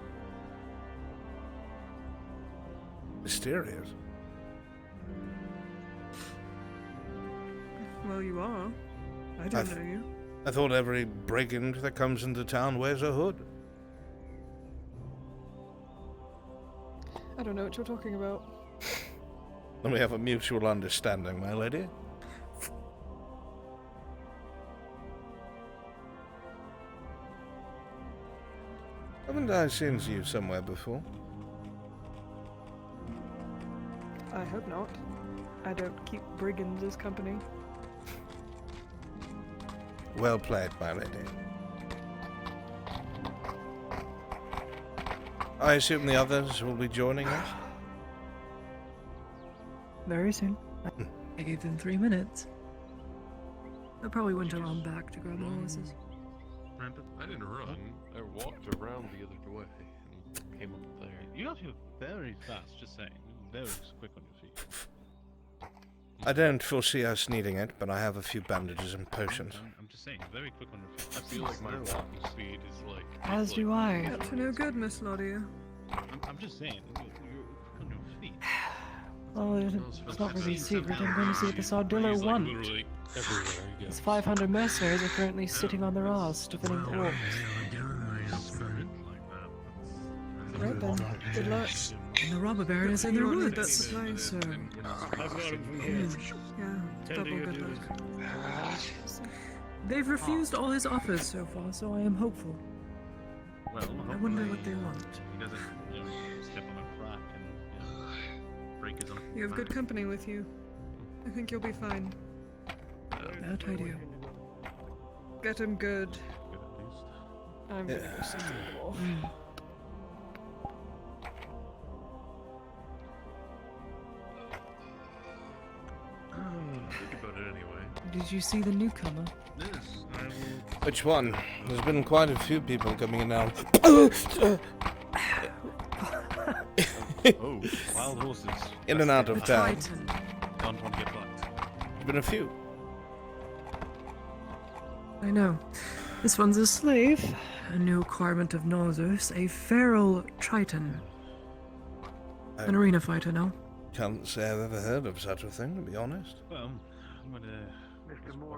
Mysterious. Well, you are. I don't know you. I thought every brigand that comes into town wears a hood. I don't know what you're talking about. Then we have a mutual understanding, my lady. Haven't I seen you somewhere before? I hope not. I don't keep brigands as company. Well played, my lady. I assume the others will be joining us? Very soon. I gave them 3 minutes. I probably wouldn't allow them back to grab the horses. I didn't run. I walked around the other way and came up there. You guys are very fast, just saying. Very quick on your feet. I don't foresee us needing it, but I have a few bandages and potions. I'm just saying, very quick on your feet. I feel like my walking speed is like... As do I. Up to no good, Miss Lydia. I'm just saying, you're quick on your feet. Well, it's not really a secret. I'm going to see what the Sardillo He's, like, want. literally everywhere he goes. His 500 mercenaries are currently sitting on their arse defending the orcs. Right then, good luck. And the robber baron is in the woods. That supply, so... I've got him from here. Yeah, double good luck. They've refused all his offers so far, so I am hopeful. Well, I wonder what they want. He doesn't, step on a crack and, break his own. You have good company with you. I think you'll be fine. That I do. Get him good. I'm gonna go sit to the wall. Think about it anyway. Did you see the newcomer? Yes, I will. Which one? There's been quite a few people coming in now. Oh, wild horses. In and out of town. Don't want to get fucked. Been a few. I know. This one's a slave. A new acquirement of Nausus, a feral Triton. An arena fighter now. Can't say I've ever heard of such a thing, to be honest. Well, I'm gonna.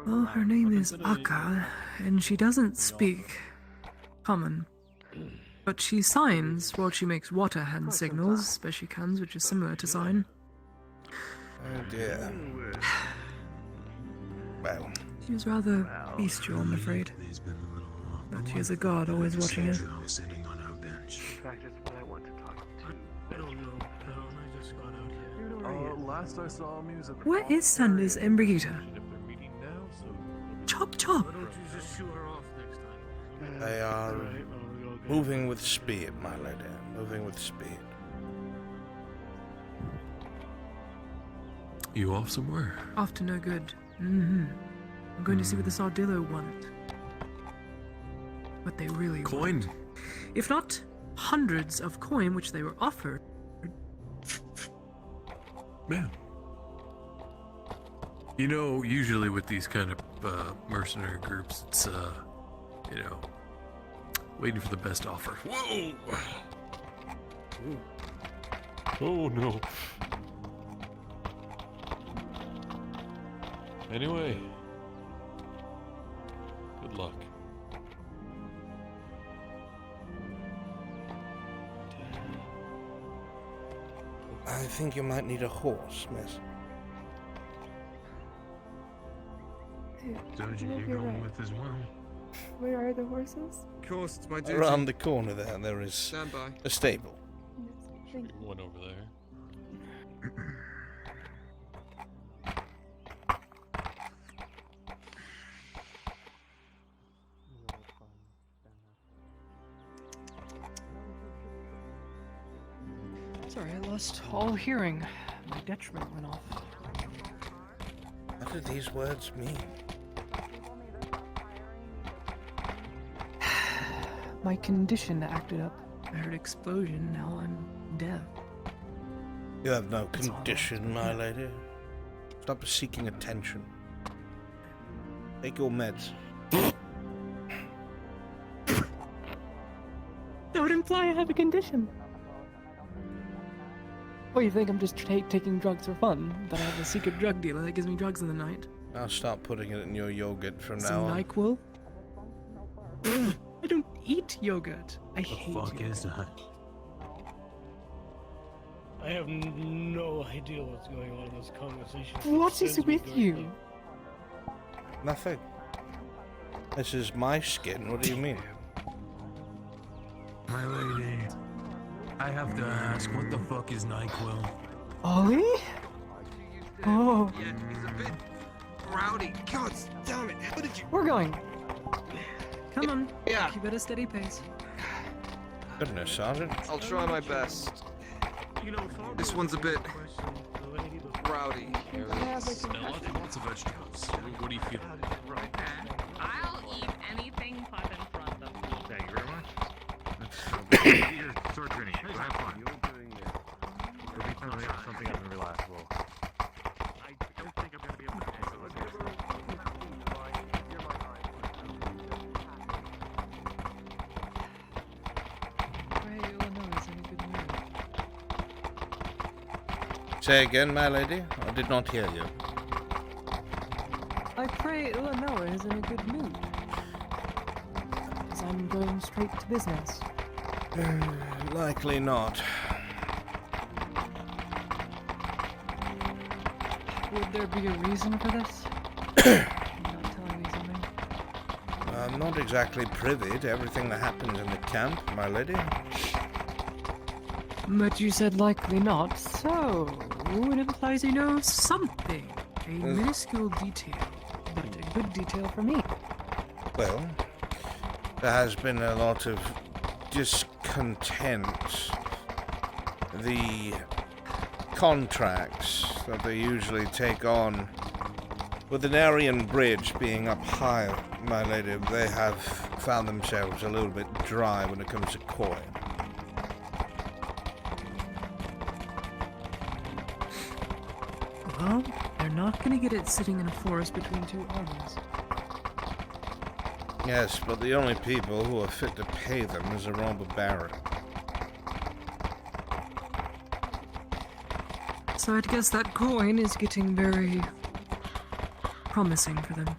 Well, her name is Akka, and she doesn't speak common. But she signs while she makes water hand signals, Speshikans, which is similar to sign. Oh dear. Well. She's rather bestial, I'm afraid. But she is a god, always watching her. Last I saw him, he was at the Where is Sanders and Brigitte? Chop chop! They are moving with speed, my lady. Moving with speed. You off somewhere? Off to no good. I'm going to see what the Sardillo want. What they really Coin? want. If not hundreds of coin which they were offered. Man. You know, usually with these kind of mercenary groups, it's, waiting for the best offer. Whoa! Oh no. Anyway, good luck. I think you might need a horse, miss. Don't you you're going right. with as well? Where are the horses? Of course, it's my duty. Around the corner there is Stand by. a stable. One over there. Sorry, I lost all hearing. My detriment went off. What do these words mean? My condition acted up. I heard explosion, now I'm deaf. You have no condition, my lady. Stop seeking attention. Take your meds. That would imply I have a condition. Oh, you think I'm just taking drugs for fun? That I have a secret drug dealer that gives me drugs in the night? I'll start putting it in your yogurt from now Some on. NyQuil? I don't eat yogurt. I hate Fuck yogurt. is that? I have no idea what's going on in this conversation. What is with you? Nothing. This is my skin. What do you mean? My lady, I have to ask, what the fuck is NyQuil? Ollie? Oh. Yeah, he's a bit rowdy. God damn it! How did you? We're going. Come on. Yeah. Keep at a steady pace. Goodness, Sergeant. I'll try my best. This one's a bit rowdy. Lots of vegetables. What do you feel? I'll eat anything put in front of me. Thank you very much. Eat your sword training. Go have fun. It'll be something other than relaxable. I don't think I'm gonna be able to handle it. Say again, my lady. I did not hear you. I pray Illinois is in a good mood. As I'm going straight to business. Likely not. Would there be a reason for this? You're not telling me something. I'm not exactly privy to everything that happens in the camp, my lady. But you said likely not, so it implies you know something. A minuscule detail, but a good detail for me. Well, there has been a lot of discontent. The contracts that they usually take on, with the Aryan Bridge being up high, my lady, they have found themselves a little bit dry when it comes to coin. Well, they're not gonna get it sitting in a forest between two armies. Yes, but the only people who are fit to pay them is a robber baron. So I'd guess that coin is getting very promising for them.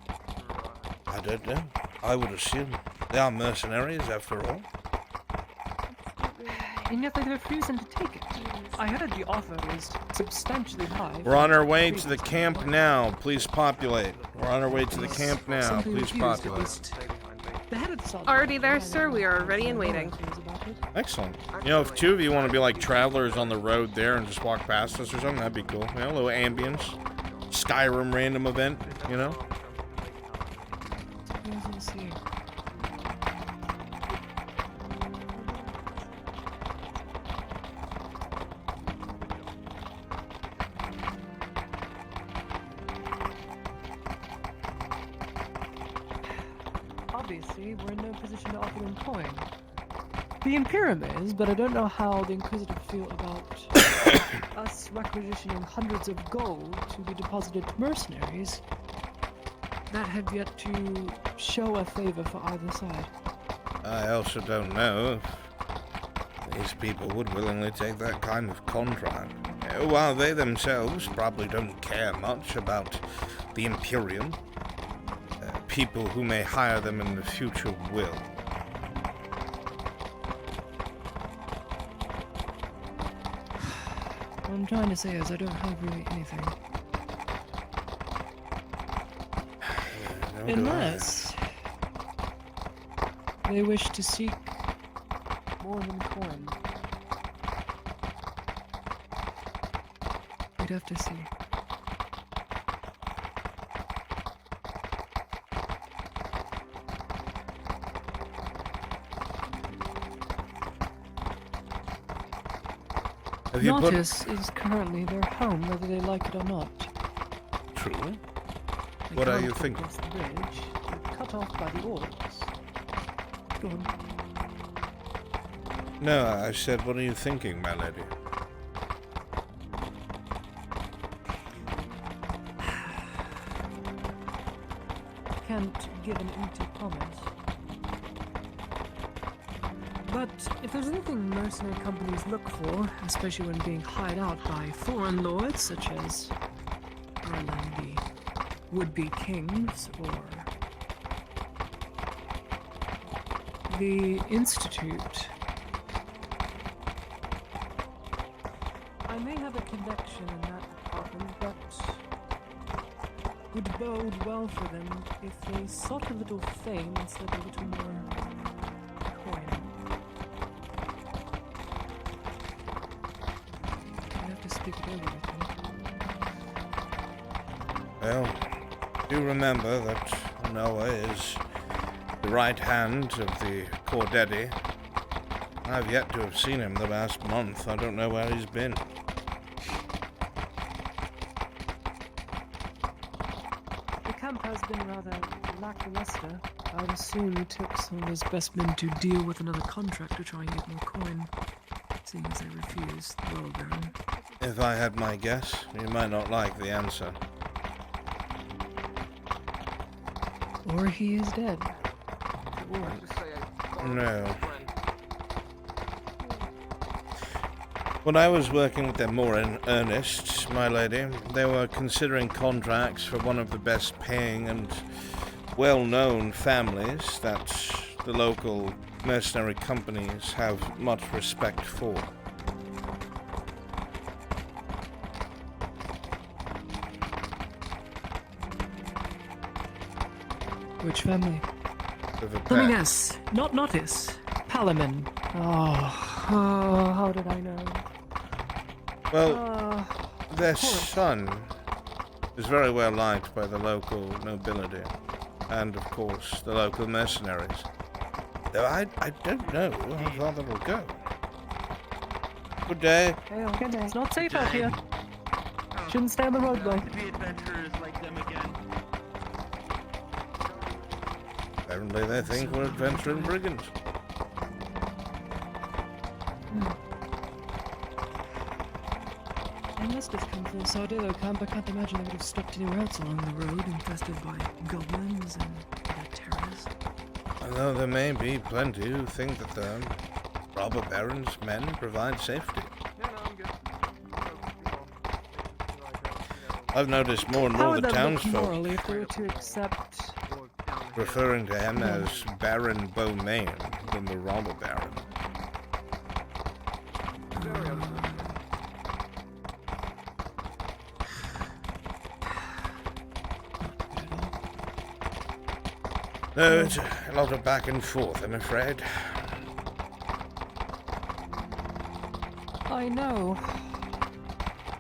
I don't know. I would assume. They are mercenaries, after all. And yet they refuse them to take it. I heard the offer was substantially high. We're on our way to the camp now. Please populate. We're on our way to the camp now. Please populate. Already there, sir. We are ready and waiting. Excellent. You know, if two of you want to be like travelers on the road there and just walk past us or something, that'd be cool. You know, a little ambience. Skyrim random event, you know? Obviously, we're in no position to offer them coin. The Imperium is, but I don't know how the Inquisitive feel about us requisitioning hundreds of gold to be deposited to mercenaries that have yet to show a favor for either side. I also don't know if these people would willingly take that kind of contract. While they themselves probably don't care much about the Imperium, people who may hire them in the future will. What I'm trying to say is I don't have really anything. Unless they wish to seek more than coin. We'd have to see. Nautis is currently their home, whether they like it or not. True. What are you thinking? Across the bridge, they're cut off by the orcs. Go on. No, I said, what are you thinking, my lady? Can't give an empty promise. But if there's anything mercenary companies look for, especially when being hired out by foreign lords such as the would-be kings or the Institute, I may have a connection in that department, but would bode well for them if they sought a little fame instead of a little more coin. I have to speak it over with them. Well, do remember that Noah is the right hand of the Cordetti. I've yet to have seen him the last month. I don't know where he's been. The camp has been rather lackluster. I'd assume he took some of his best men to deal with another contract to try and get more coin, seeing as they refused the Royal Baron. If I had my guess, you might not like the answer. Or he is dead. No. When I was working with them more in earnest, my lady, they were considering contracts for one of the best paying and well-known families that the local mercenary companies have much respect for. Which family? With a Let me pet. guess. Not Notice. Palamon. Oh, how did I know? Well, their son is very well liked by the local nobility, and of course the local mercenaries. Though I don't know how far that will go. Good day. It's not safe out here. Shouldn't stay on the roadway. To be adventurers like them again. Apparently they think we're adventuring brigands. They must have come from Sardillo camp. I can't imagine they would have stopped anywhere else along the road infested by goblins and other terrors. Although there may be plenty who think that the robber baron's men provide safety. I've noticed more and How more would the that look townsfolk morally if they were to accept... referring to him as Baron Beaumain than the robber baron. No, it's a lot of back and forth, I'm afraid. I know.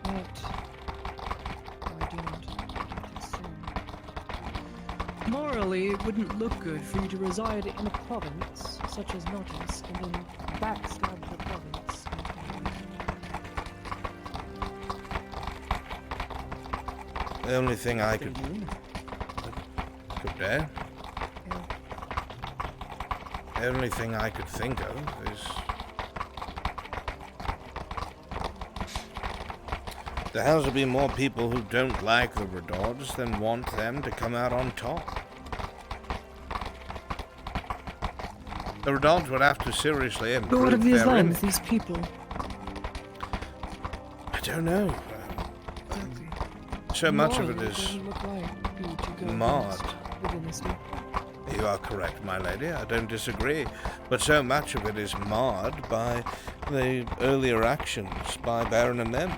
But... I do not want to assume. Morally, it wouldn't look good for you to reside in a province, such as Notice, and then backstab the province. The only thing I could... Good day. The only thing I could think of is... there has to be more people who don't like the Redouts than want them to come out on top. The Redouts would have to seriously improve But what of these their lands, image. these people? I don't know. So much of it Morally, is doesn't look like good to go marred. against the dynasty. You are correct, my lady, I don't disagree. But so much of it is marred by the earlier actions by Baron and them.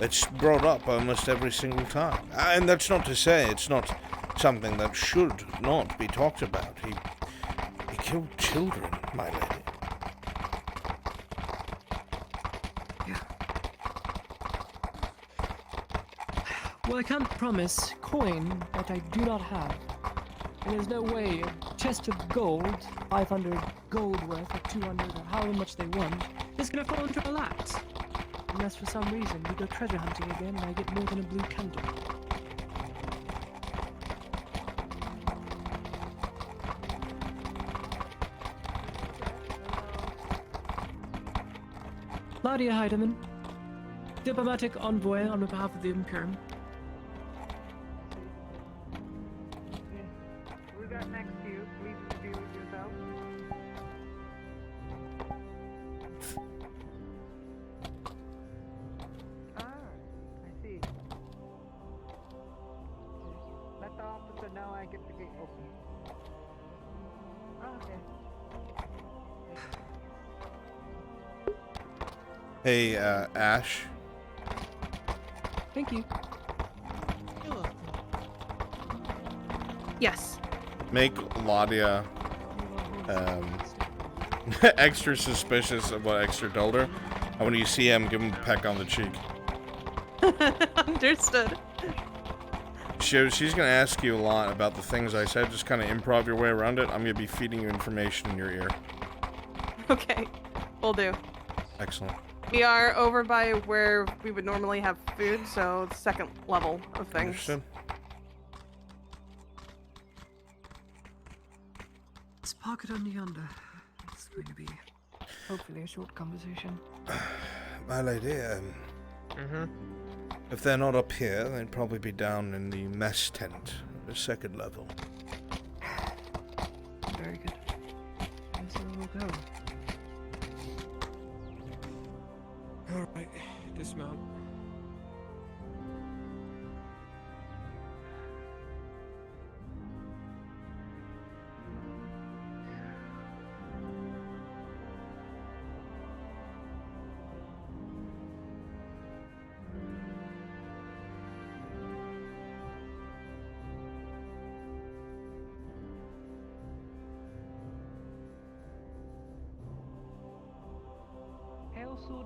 It's brought up almost every single time. And that's not to say it's not something that should not be talked about. He killed children, my lady. Well, I can't promise coin that I do not have. And there's no way a chest of gold, 500 gold worth or 200 or however much they want, is gonna fall into our laps. Unless for some reason we go treasure hunting again and I get more than a blue candle. Claudia Heidemann, diplomatic envoy on behalf of the Imperium. We got next to you. Please introduce yourself. Ah, I see. Let the officer know I get the gate open. Okay. Hey, Ash. Thank you. Yes. Make Ladia extra suspicious of what Extra told her. And when you see him, give him a peck on the cheek. Understood. She's going to ask you a lot about the things I said. Just kind of improv your way around it. I'm going to be feeding you information in your ear. Okay. Will do. Excellent. We are over by where we would normally have food, so it's second level of things. Understood. Let's park it under yonder. It's going to be hopefully a short conversation. My lady, if they're not up here, they'd probably be down in the mess tent, the second level. Very good. That's where we'll go. Alright, dismount.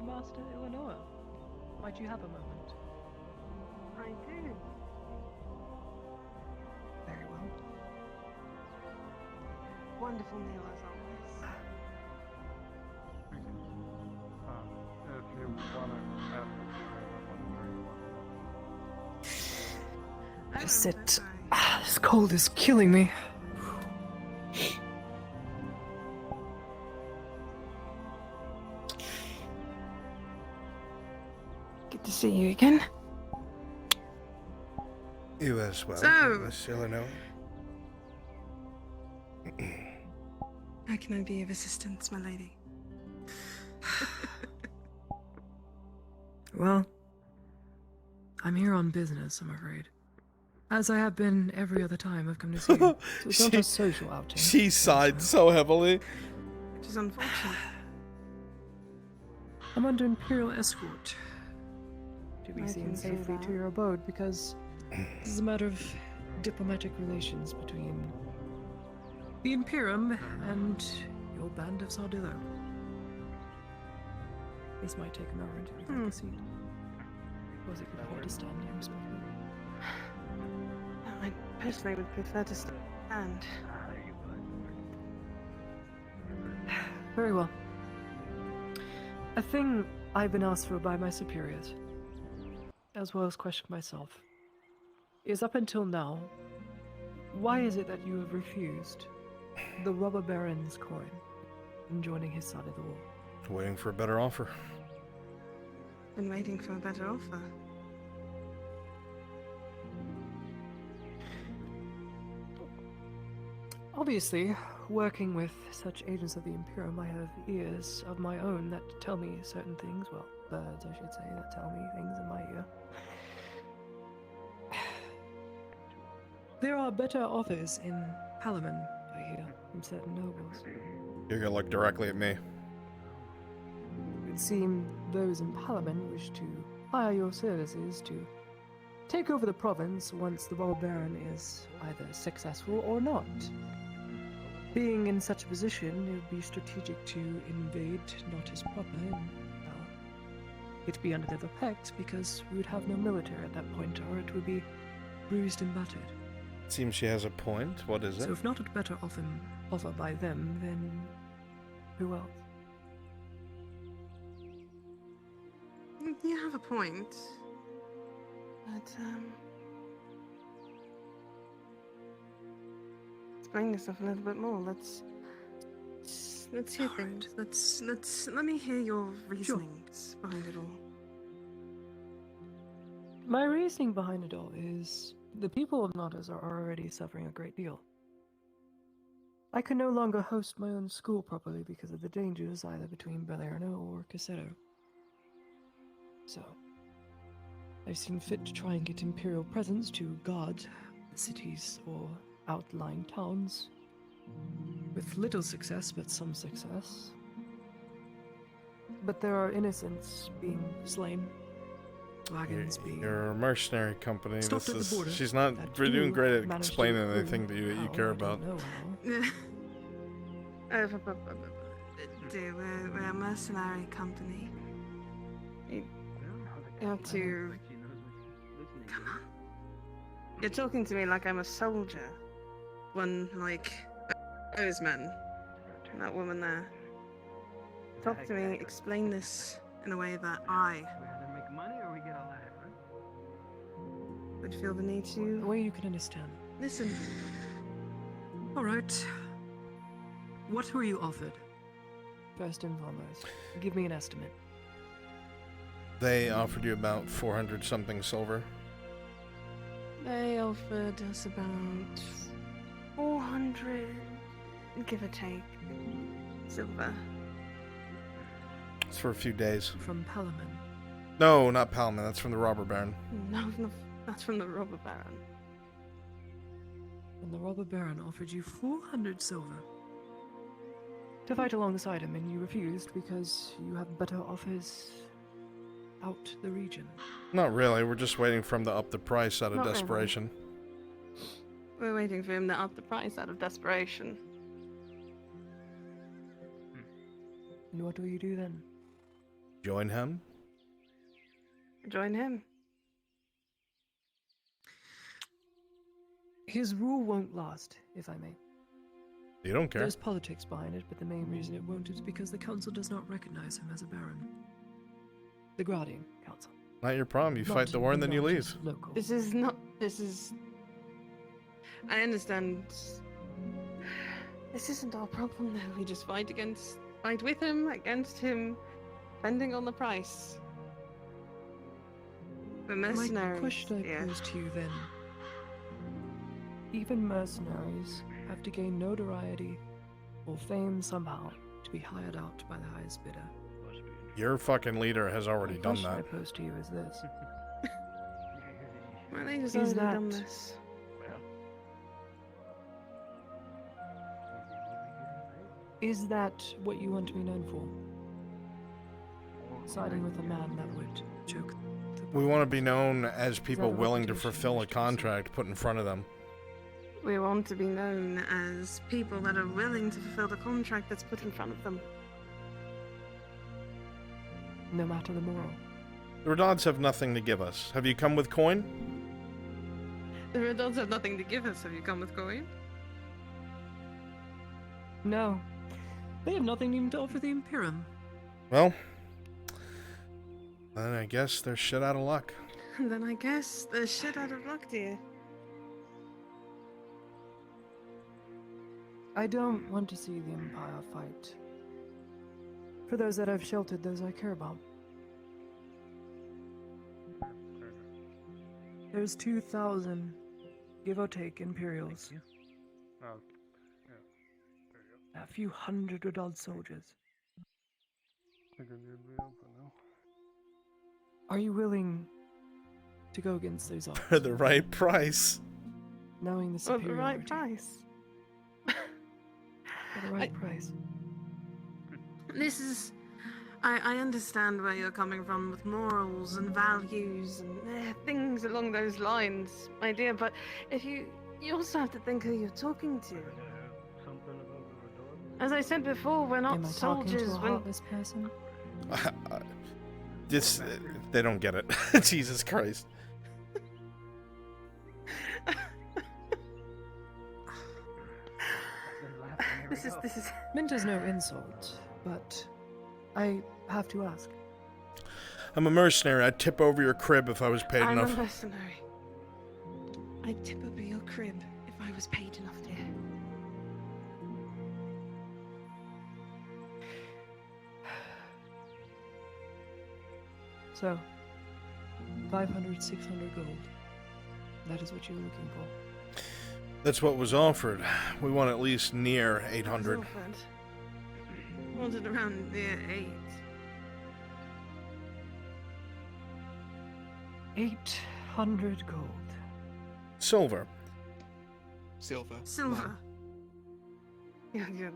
Master Illinois. Might you have a moment? I do. Very well. Wonderful meal as always. If you want to have I sit. This cold is killing me. Good to see you again. You as well, So- Miss Illinois. How can I be of assistance, my lady? Well, I'm here on business, I'm afraid. As I have been every other time I've come to see you. So it's not a social outing. She sighed so heavily. Which is unfortunate. I'm under Imperial escort to be I seen can see safely that. to your abode because this is a matter of diplomatic relations between the Imperium and your band of Sardillo. This might take a moment if you'd like a seat. Or is it prefer to stand here respectfully? I personally would prefer to stand. Very well. A thing I've been asked for by my superiors, as well as questioned myself, is up until now, why is it that you have refused the Robber Baron's coin in joining his side of the war? Waiting for a better offer. Been waiting for a better offer. Obviously, working with such agents of the Imperium, I have ears of my own that tell me certain things. Well, birds, I should say, that tell me things in my ear. There are better offers in Palamon, I hear, from certain nobles. You're gonna look directly at me. It would seem those in Palamon wish to hire your services to take over the province once the Robber Baron is either successful or not. Being in such a position, it would be strategic to invade not as proper and it be under their effect because we would have no military at that point, or it would be bruised and battered. Seems she has a point. What is it? So if not a better offer by them, then who else? You have a point. But, explain yourself a little bit more. Let's hear things. Let me hear your reasonings behind it all. My reasoning behind it all is the people of Natas are already suffering a great deal. I can no longer host my own school properly because of the dangers either between Belerno or Casetto. So, I've seen fit to try and get Imperial presence to guard cities or outlying towns. With little success, but some success. But there are innocents being slain. Wagons being You're a mercenary company. stopped This at the border is. She's not that doing do great at manage to explaining recruit. anything that you How, care I don't about. know Dear, we're a mercenary company. You have to... Come on. You're talking to me like I'm a soldier. One, like, those men. That woman there. Talk to me, explain this in a way that I We either make money or we get alive, right? would feel the need The to... way you can understand. Listen. Alright. What were you offered? First and foremost, give me an estimate. They offered you about 400 something silver. They offered us about 400, give or take, silver. It's for a few days. From Palamon. No, not Palamon. That's from the Robber Baron. No, that's from the Robber Baron. And the Robber Baron offered you 400 silver to fight alongside him, and you refused because you have better offers out the region. Not really. We're just waiting for him to up the price out of Not really. desperation. We're waiting for him to up the price out of desperation. And what will you do then? Join him? Join him. His rule won't last, if I may. You don't care. There's politics behind it, but the main reason it won't is because the council does not recognize him as a baron. The Guardian Council. Not your problem. You Not fight the war and then you leave. local. This is not. This is. I understand. This isn't our problem, though. We just fight with him, against him, depending on the price. We're mercenaries. My question I pose to you then. Even mercenaries have to gain notoriety or fame somehow to be hired out by the highest bidder. Your fucking leader has already done The question that. I pose to you is this. My leader's Is already that done this. Is that what you want to be known for? Siding with a man that would choke. We want to be known as people the willing to reputation fulfill a contract put in front of them. We want to be known as people that are willing to fulfill the contract that's put in front of them. No matter the moral. The Redons have nothing to give us. Have you come with coin? The Redons have nothing to give us. Have you come with coin? No. They have nothing even to offer the Imperium. Well, then I guess they're shit out of luck. Then I guess they're shit out of luck, dear. I don't want to see the Empire fight. For those that I've sheltered, those I care about. There's 2,000, give or take, Imperials. A few hundred odd soldiers. Are you willing to go against those odds? For the right price. Knowing the For superiority. the right price. For the right price. This is... I understand where you're coming from with morals and values and things along those lines, my dear, but if you also have to think who you're talking to. As I said before, we're not Am I soldiers. talking to a heartless person? They don't get it. Jesus Christ. This is... Meant as no insult, but I have to ask. I'm a mercenary. I'd tip over your crib if I was paid I'm enough. a mercenary. I'd tip over your crib if I was paid enough, dear. So, 500, 600 gold. That is what you're looking for. That's what was offered. We want at least near 800. Wanted around near 8. 800 gold. Silver. Silver. Silver. You're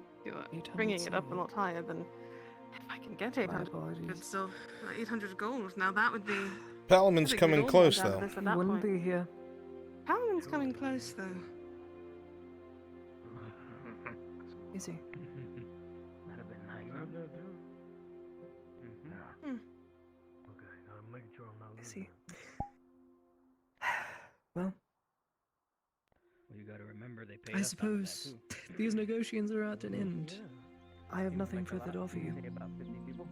bringing it up a lot higher than if I can get 800. But still, 800 gold. Now that would be... Palamon's coming close, though. You wouldn't be here. Palamon's coming close, though. Is he? That'd have been nice. Okay, I'm making sure I'm not Is losing. he? Well, You gotta remember they paid I us out of that, suppose too. these negotiations are at an end. I have nothing further to offer you. About 50 people?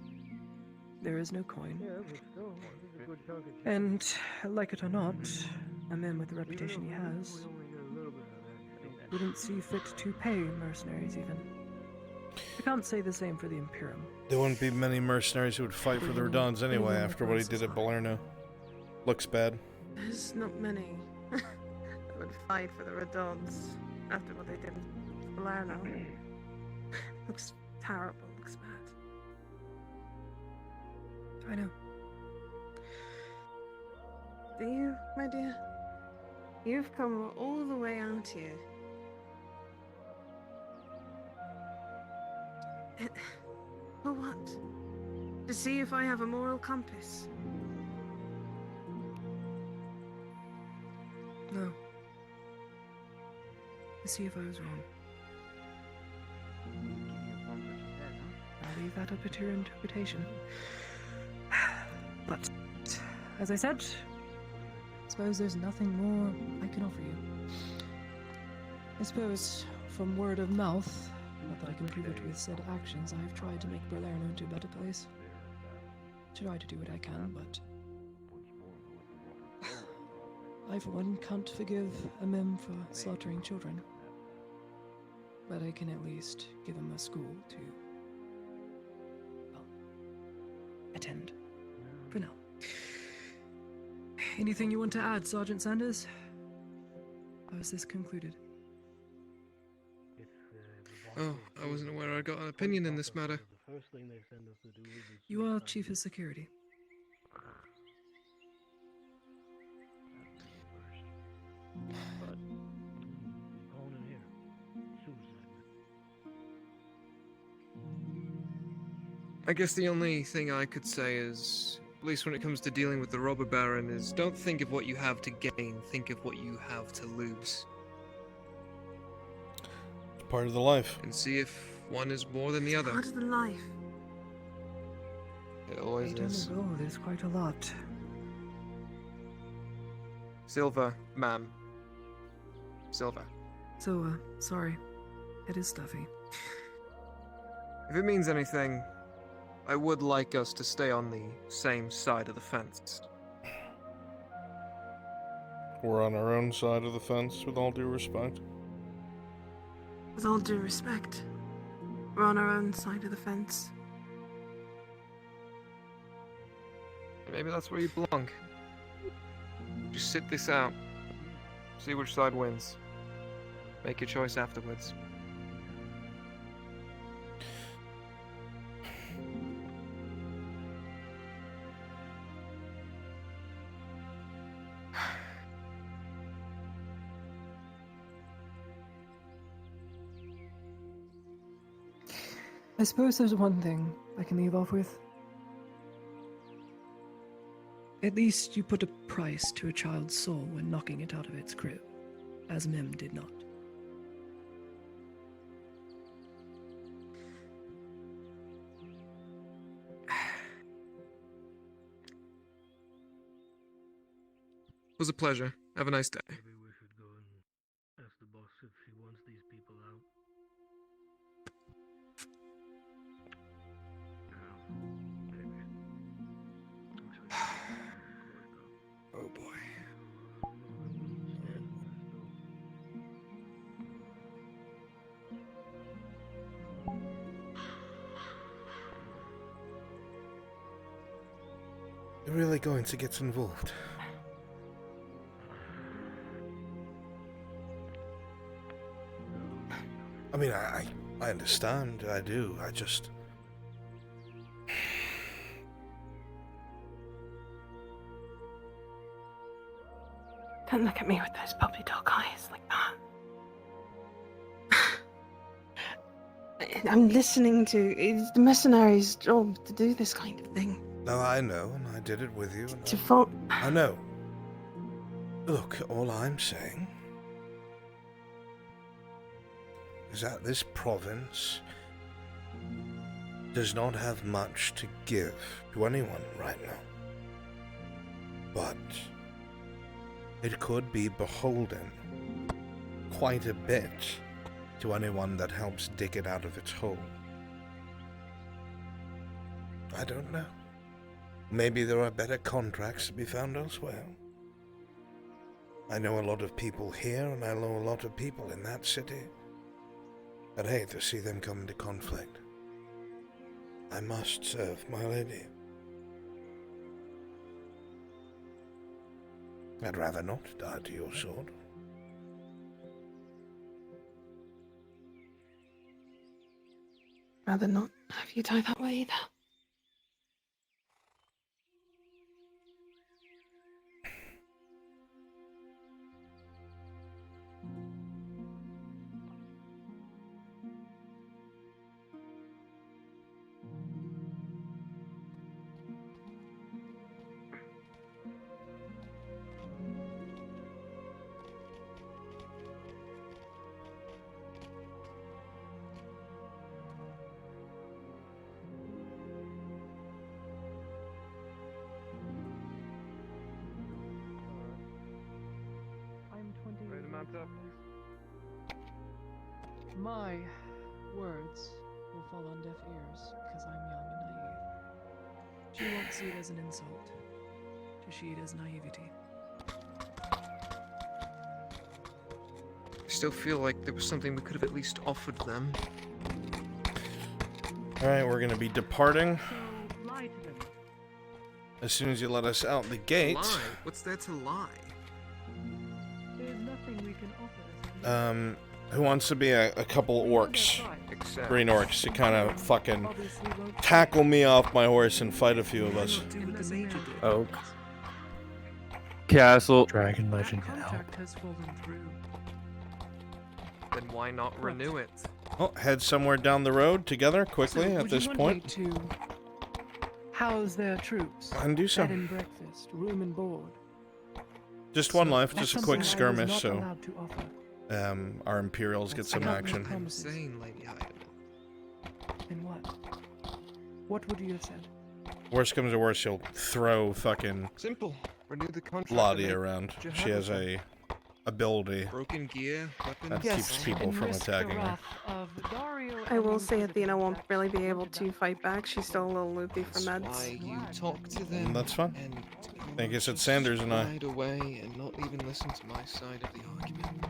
There is no coin. Yeah, but still, this is a good chunk of shit. And, like it or not, a man with the reputation he has wouldn't see fit to pay mercenaries even. I can't say the same for the Imperium. There wouldn't be many mercenaries who would fight for the Redons anyway after what he did at Balerno. Looks bad. There's not many that would fight for the Redons after what they did in Balerno. Looks terrible, looks bad. I know. Do you, my dear? You've come all the way out here. For what? To see if I have a moral compass? No. To see if I was wrong. I'll leave that up to your interpretation. as I said, suppose there's nothing more I can offer you. I suppose, from word of mouth, not that I can prove it with said actions, I have tried to make Berlerno into a better place. Try to do what I can, but I, for one, can't forgive a mem for slaughtering children. But I can at least give him a school to, well, attend. For now. Anything you want to add, Sergeant Sanders? Or is this concluded? Oh, I wasn't aware I got an opinion in this matter. You are Chief of Security. I guess the only thing I could say is, at least when it comes to dealing with the robber baron, is don't think of what you have to gain, think of what you have to lose. It's part of the life. And see if one is more than the other. Part of the life. It always is. Oh, there's quite a lot. Silver, ma'am. Silver. So, sorry. It is stuffy. If it means anything, I would like us to stay on the same side of the fence. We're on our own side of the fence, with all due respect. With all due respect, we're on our own side of the fence. Maybe that's where you belong. Just sit this out. See which side wins. Make your choice afterwards. I suppose there's one thing I can leave off with. At least you put a price to a child's soul when knocking it out of its crib, as Mem did not. It was a pleasure. Have a nice day. Maybe we should go and ask the boss if he wants these people out. Oh boy. You're really going to get involved? I mean, I understand, I do, I just... Don't look at me with those puppy dog eyes like that. I'm listening to... It's the mercenary's job to do this kind of thing. No, I know, and I did it with you. And To fault... I know. Look, all I'm saying is that this province does not have much to give to anyone right now. But it could be beholden quite a bit to anyone that helps dig it out of its hole. I don't know. Maybe there are better contracts to be found elsewhere. I know a lot of people here, and I know a lot of people in that city. I'd hate to see them come into conflict. I must serve my lady. I'd rather not die to your sword. Rather not have you die that way either. answer. My words will fall on deaf ears because I'm young and naive. She won't see it as an insult. To see it as naivety. I still feel like there was something we could have at least offered them. Alright, we're gonna be departing So, lie to them. as soon as you let us out the gate. Lie? What's there to lie? There's nothing we can offer. Who wants to be a couple orcs? Green orcs to kind of fucking tackle me off my horse and fight a few of us. Oak. Castle. Dragon Legend can help. Contract has fallen through. Then why not renew it? Oh, head somewhere down the road together quickly So, at would this you want point. me to house their troops? And do so. Bed and breakfast, room and board. Just one life, That's just a quick something I was skirmish, not so allowed to offer. our Imperials get some action. I'm insane, Lady Hyden. Then what? What would you have said? Worst comes to worst, she'll throw fucking Simple. Renew the contract. Lottie and make around. what you She have has of her. a ability Broken gear, weapons. that Yes, keeps people and from risk the attacking her. wrath of Dario I and will say Inquisitor Athena won't Jack. really be able to fight back. She's still a little loopy from That's meds. why you talk to them. That's fine. And I think it's at just Sanders and I. Hide away and not even listen to my side of the argument.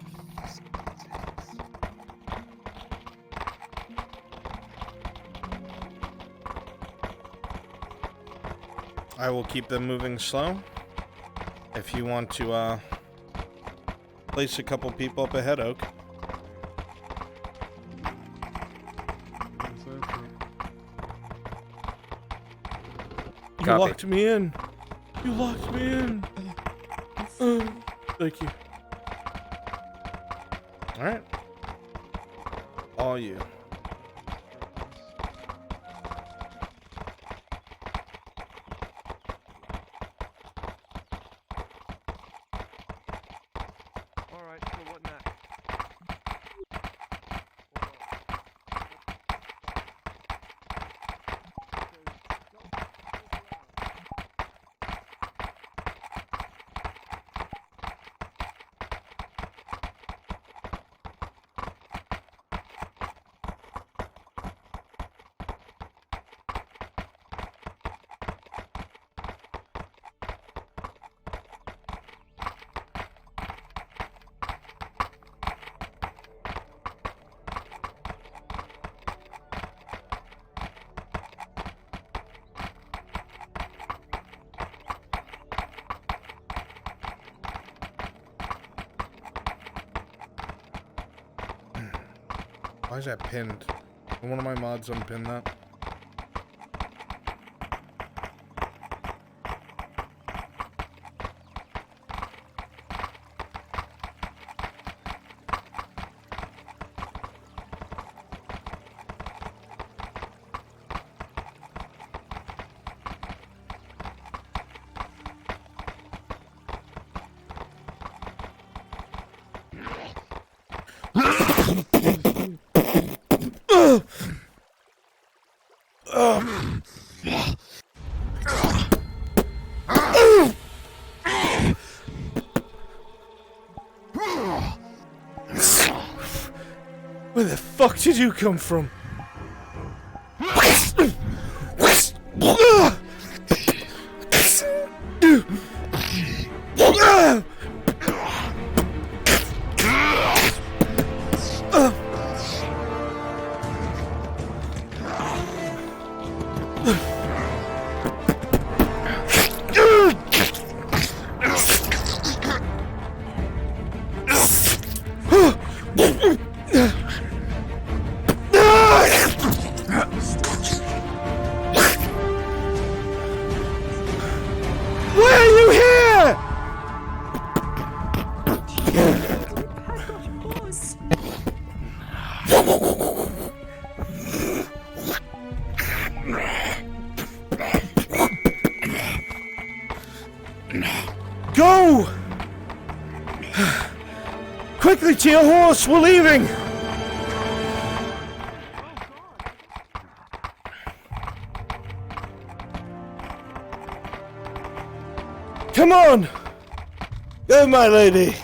I will keep them moving slow. If you want to place a couple people up ahead, Oak. You Copy. locked me in. You locked me in. Thank you. All right. All you. Alright, so what next? Why is that pinned? Can one of my mods unpin that? Where the fuck did you come from? Why are you here? Go! Quickly to your horse, we're leaving! Come on! Go, my lady!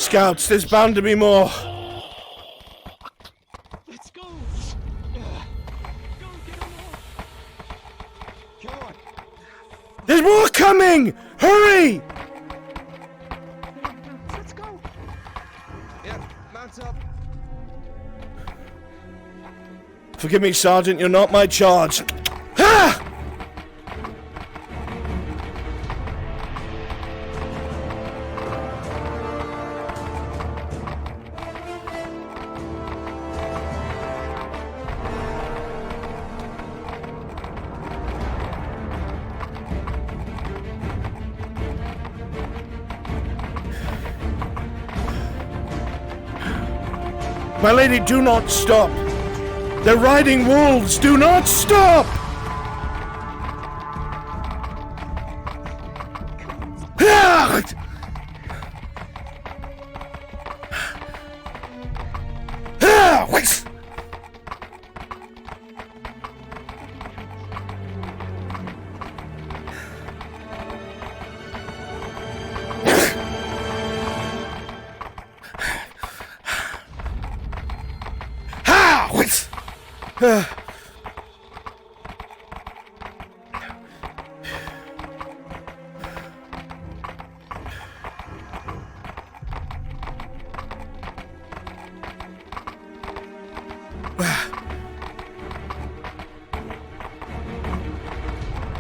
Scouts, there's bound to be more. Let's go. There's more coming! Hurry! Let's go. Yep, mount up. Forgive me, Sergeant, you're not my charge. Ha! My lady, do not stop! They're riding wolves! Do not stop! Ah! Ah! Wait! Ah!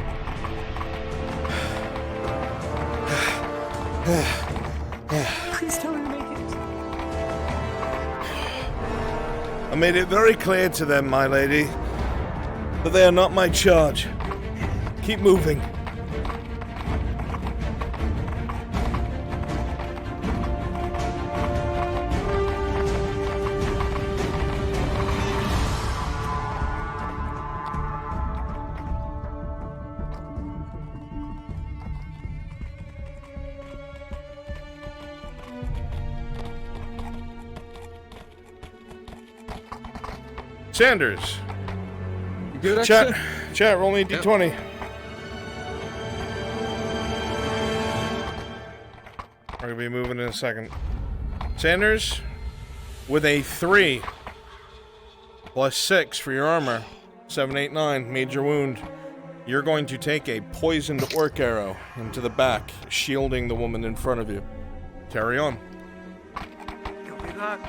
Wait! Please tell me to make it. I made it very clear to them, my lady, that they are not my charge. Keep moving. Sanders. You good, Chat, Extra? chat, roll me a d20. We're gonna be moving in a second. Sanders, with a 3 plus 6 for your armor, 7, 8, 9, major wound. You're going to take a poisoned orc arrow into the back, shielding the woman in front of you. Carry on. Copy that.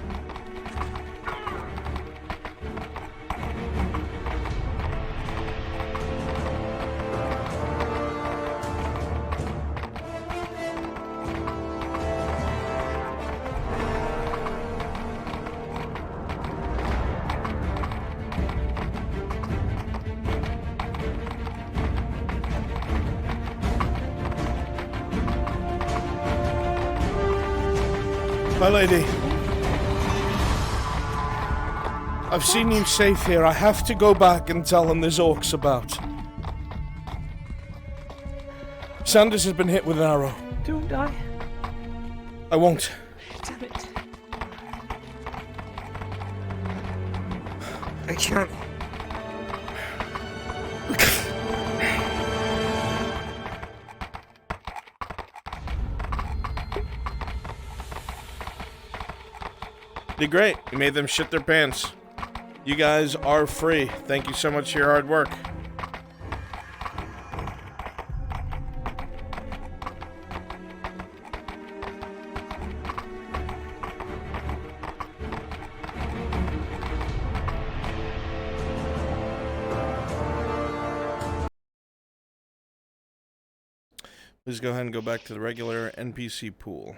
My lady, I've seen you safe here. I have to go back and tell them there's orcs about. Sanders has been hit with an arrow. Don't die. I won't. Damn it. I can't. Did great. You made them shit their pants. You guys are free. Thank you so much for your hard work. Please go ahead and go back to the regular NPC pool.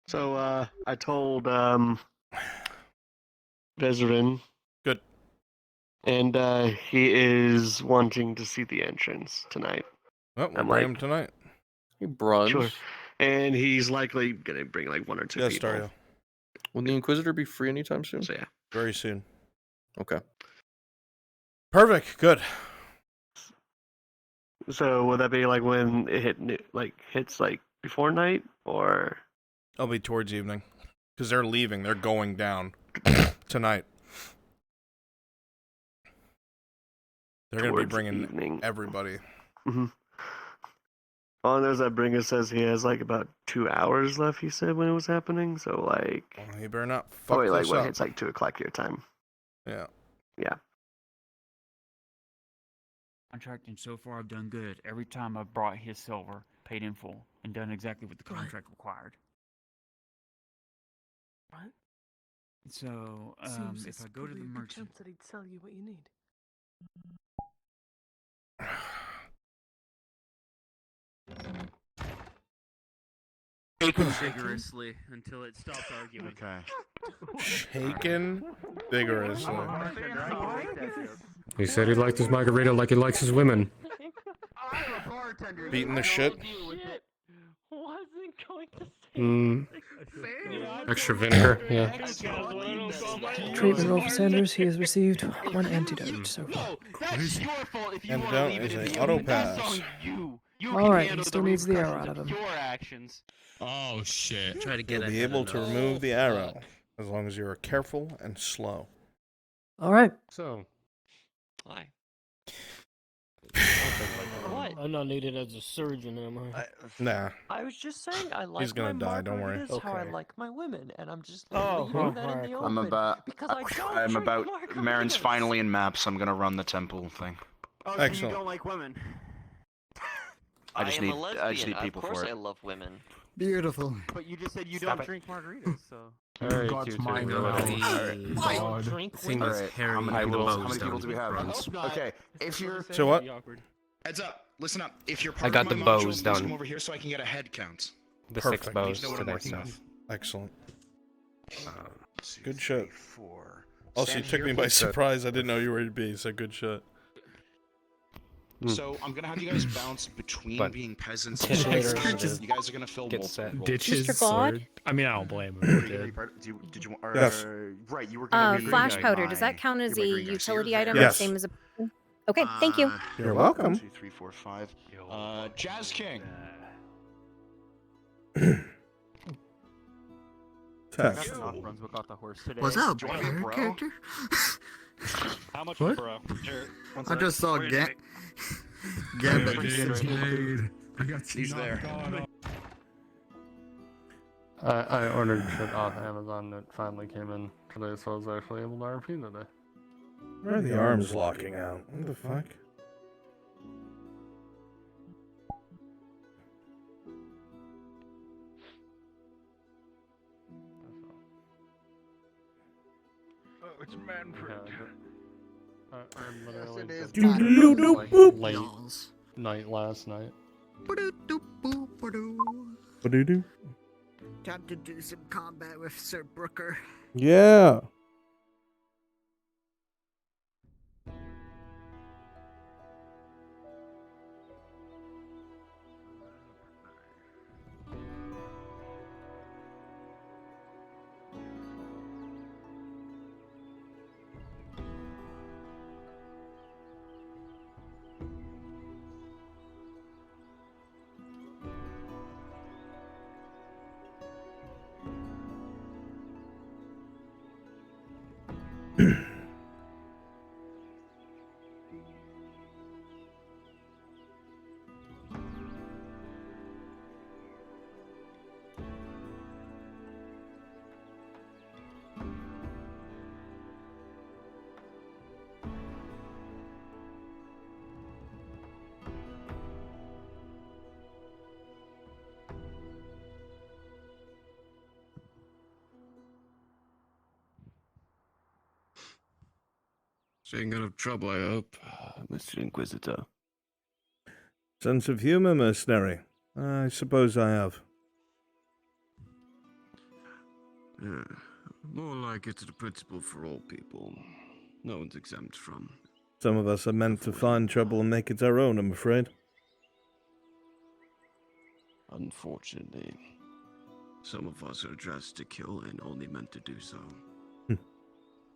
So, I told, Vezerin. Good. And, he is wanting to see the entrance tonight. Oh, we'll bring him tonight. Hey, Bruns. Sure. And he's likely gonna bring, like, 1 or 2 Yes, people. Dario. Will the Inquisitor be free anytime soon? So, yeah. Very soon. Okay. Perfect. Good. So, would that be, like, when it hits, like, before night, or...? I'll be towards evening. Because they're leaving. They're going down tonight. They're going to be Towards bringing evening. everybody. Mm-hmm. All I know is that Bringer says he has like about 2 hours left, he said, when it was happening. So, like. Well, you better not fuck Oh, wait, like, this what? up. It's like 2 o'clock your time. Yeah. Yeah. Contracting so far, I've done good. Every time I've brought his silver, paid in full, and done exactly what the contract required. What? So, Seems if there's I go to probably the a good merchant, chance that he'd sell you what you need. Shaking vigorously until it stops arguing. Okay. Shaken vigorously. He said he liked his margarita like he likes his women. Beating the shit. Wasn't going to Mm. Extra vinegar, yeah. Treatment roll for Sanders. He has received 1 antidote so far. That's your fault if you want to Antidote leave it is in a the auto union. That's pass. on you. You All can right, he handle still the needs the arrow repercussions out of of him. your actions. Oh shit. Try to get You'll be able to remove the arrow as long as you are careful and slow. All right. So. Why? What? I'm not needed as a surgeon, am I? Nah. I was just saying I like He's gonna die, don't worry. margaritas how I Okay. like my women, and I'm just Oh, leaving that in alright, the cool. open. Because I don't I'm drink about. Marin's margaritas. finally in maps. I'm gonna run the temple thing. Oh, so you Excellent. don't like women? I just am need. a lesbian. I just need people of course for it. I love women. Beautiful. But you just said you Stop don't it. drink margaritas, so. Very Got cute. my I drink Seems women. as hairy How many and people? the How many bows people do we have? not. Okay, if you're. So what? Heads up. Listen up. If you're I part got of the my bows module, please done. come over here so I can get a head count. The Perfect. 6 bows You know what I'm today, working so. with. Excellent. 2, Good 3, shit. 4. Also, you Stand took here, me by please. surprise. I didn't know you were to be, so good shit. So I'm gonna have you guys bounce between But- being peasants and Later. soldiers. You guys are gonna fill Get multiple set. roles. Ditch his Mr. God? sword. I mean, I don't blame him. Were He you gonna be did. part- Did you? Yes. Right. You were gonna be Flash my- powder, does that count as a you're my green guy, so you're utility there. item? Yes. Same as a. Okay, thank you. You're welcome. 2, 3, 4, 5. Jazz King. Test. Brunswick got the horse today. What's up, Do you wanna be a bro? character? How much, What? bro? Sure. I just saw Gambit. Blade. I got He's there. I ordered shit off Amazon that finally came in today, so I was actually able to RP today. Where are the arms locking out? What the fuck? Oh, it's Manfred. I literally it is. just Doo-doo-doo-doo, like boop. late night last night. Ba-doo-doo. Time to do some combat with Sir Brooker. Yeah. Staying out of trouble, I hope, Mr. Inquisitor. Sense of humor, mercenary. I suppose I have. Yeah, more like it's the principle for all people. No one's exempt from. Some of us are meant to find trouble and make it our own, I'm afraid. Unfortunately, some of us are dressed to kill and only meant to do so.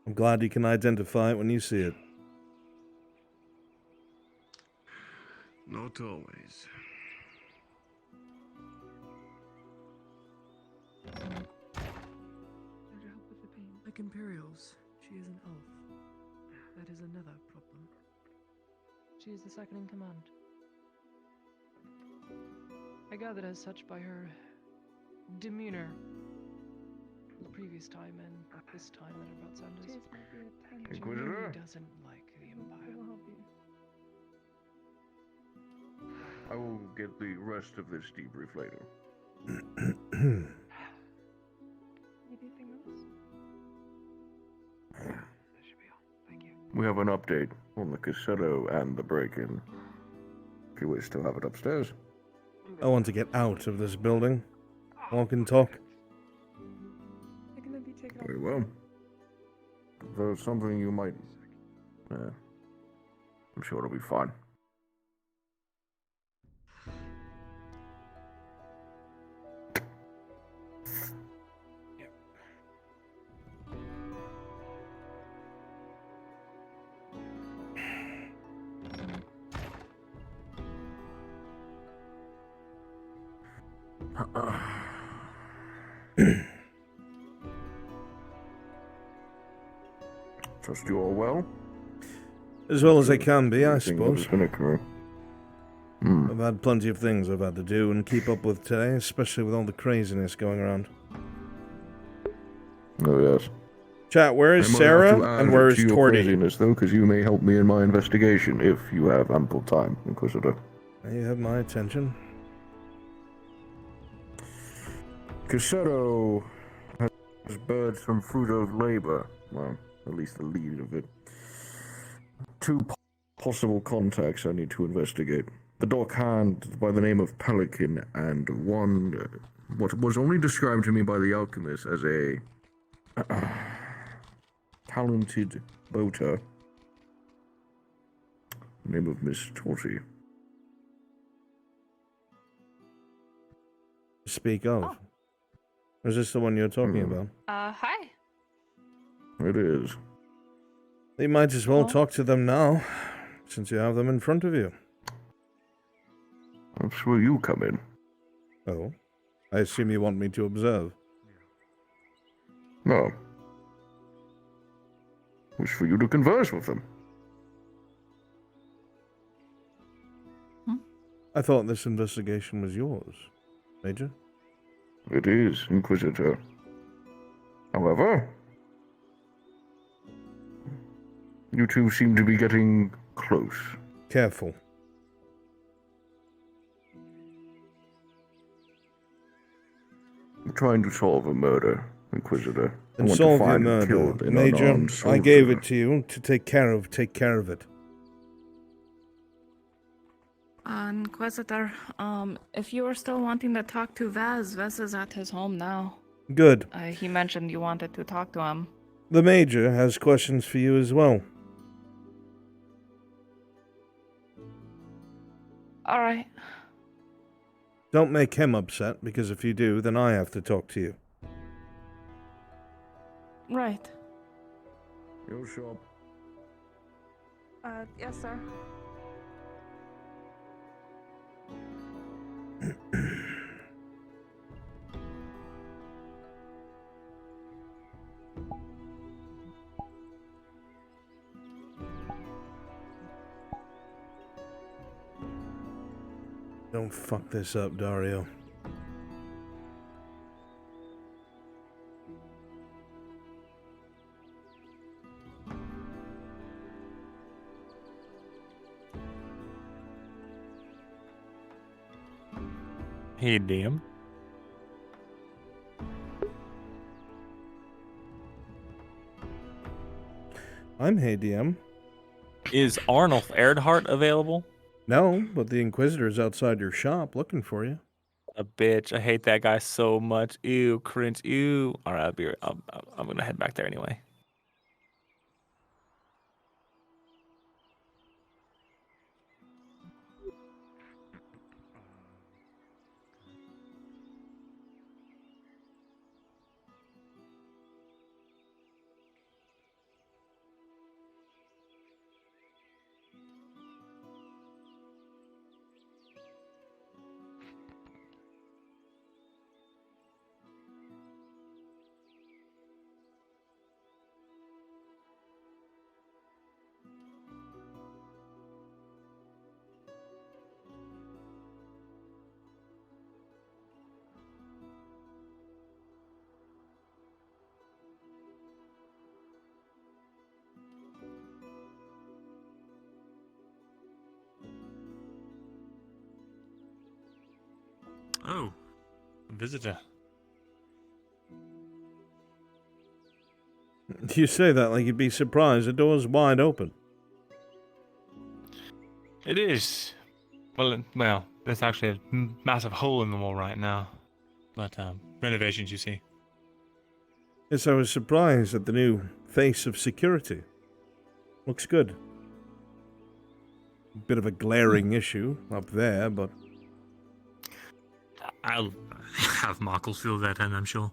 I'm glad you can identify it when you see it. Not always. like Imperials. She is an elf. That is another problem. She is the second in command. I gathered as such by her demeanor the previous time and this time that about Sanders. She really doesn't like the Empire. I will get the rest of this debrief later. Anything else? That should be all. Thank you. We have an update on the Cassetto and the break-in. If you wish to have it upstairs. I want to get out of this building. Walk and talk. They're gonna be taken Very off. well. If there's something you might... I'm sure it'll be fine. Trust you all well? As well as I can be, I Anything that has suppose. been occurring? I've had plenty of things I've had to do and keep up with today, especially with all the craziness going around. Oh, yes. Chat, where is I might Sarah have to add and where is to your Tordy? craziness, though, because you may help me in my investigation if you have ample time, Inquisitor. You have my attention. Cassetto has birds from Fruito's labor. Well, at least the lead of it. Two possible contacts I need to investigate. The dock hand by the name of Pelican, and one what was only described to me by the alchemist as a talented boater. Name of Miss Torty. Speak of. Is this the one you're talking about? Hi. It is. You might as well talk to them now, since you have them in front of you. That's where you come in. Oh? I assume you want me to observe. No. It was for you to converse with them. I thought this investigation was yours, Major. It is, Inquisitor. However, you two seem to be getting close. Careful. I'm trying to solve a murder, Inquisitor. I And want solve to your find and murder. kill an Major, unarmed I gave soldier. it to you to take care of. Take care of it. Inquisitor, if you are still wanting to talk to Vaz, Vaz is at his home now. Good. He mentioned you wanted to talk to him. The Major has questions for you as well. Alright. Don't make him upset, because if you do, then I have to talk to you. Right. Your shop. Yes, sir. Don't fuck this up, Dario. Hey, DM. I'm Hey DM. Is Arnulf Erdhart available? No, but the Inquisitor's outside your shop looking for you. A bitch. I hate that guy so much. Ew, cringe. Ew. All right, I'm gonna head back there anyway. visitor. You say that like you'd be surprised. The door's wide open. It is. Well, there's actually a massive hole in the wall right now. But, renovations, you see. Yes, I was surprised at the new face of security. Looks good. Bit of a glaring issue up there, but... I'll have Markle fill that in, I'm sure.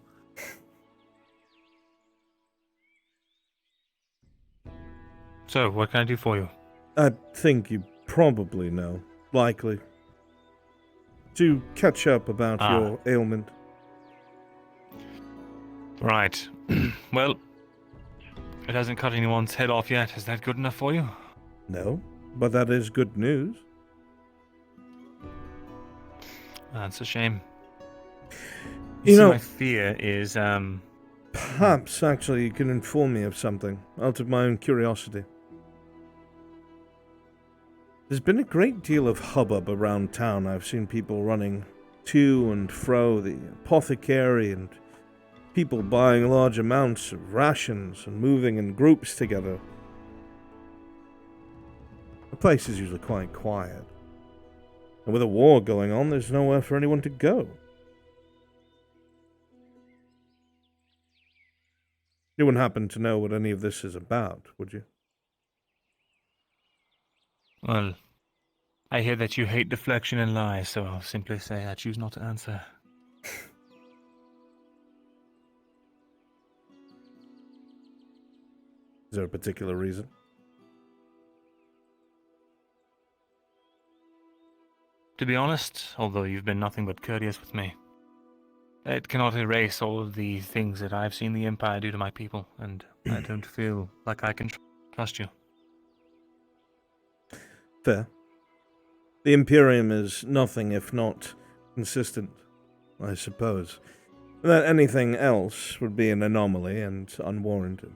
So, what can I do for you? I think you probably know. Likely. To catch up about your ailment. Right. Well, it hasn't cut anyone's head off yet. Is that good enough for you? No, but that is good news. That's a shame. You see, know, my fear is, Perhaps, actually, you can inform me of something, out of my own curiosity. There's been a great deal of hubbub around town. I've seen people running to and fro, the apothecary, and people buying large amounts of rations and moving in groups together. The place is usually quite quiet. And with a war going on, there's nowhere for anyone to go. You wouldn't happen to know what any of this is about, would you? well, I hear that you hate deflection and lies, so I'll simply say I choose not to answer. Is there a particular reason? To be honest, although you've been nothing but courteous with me, it cannot erase all of the things that I've seen the Empire do to my people, and I don't feel like I can trust you. Fair. The Imperium is nothing if not consistent, I suppose. That anything else would be an anomaly and unwarranted.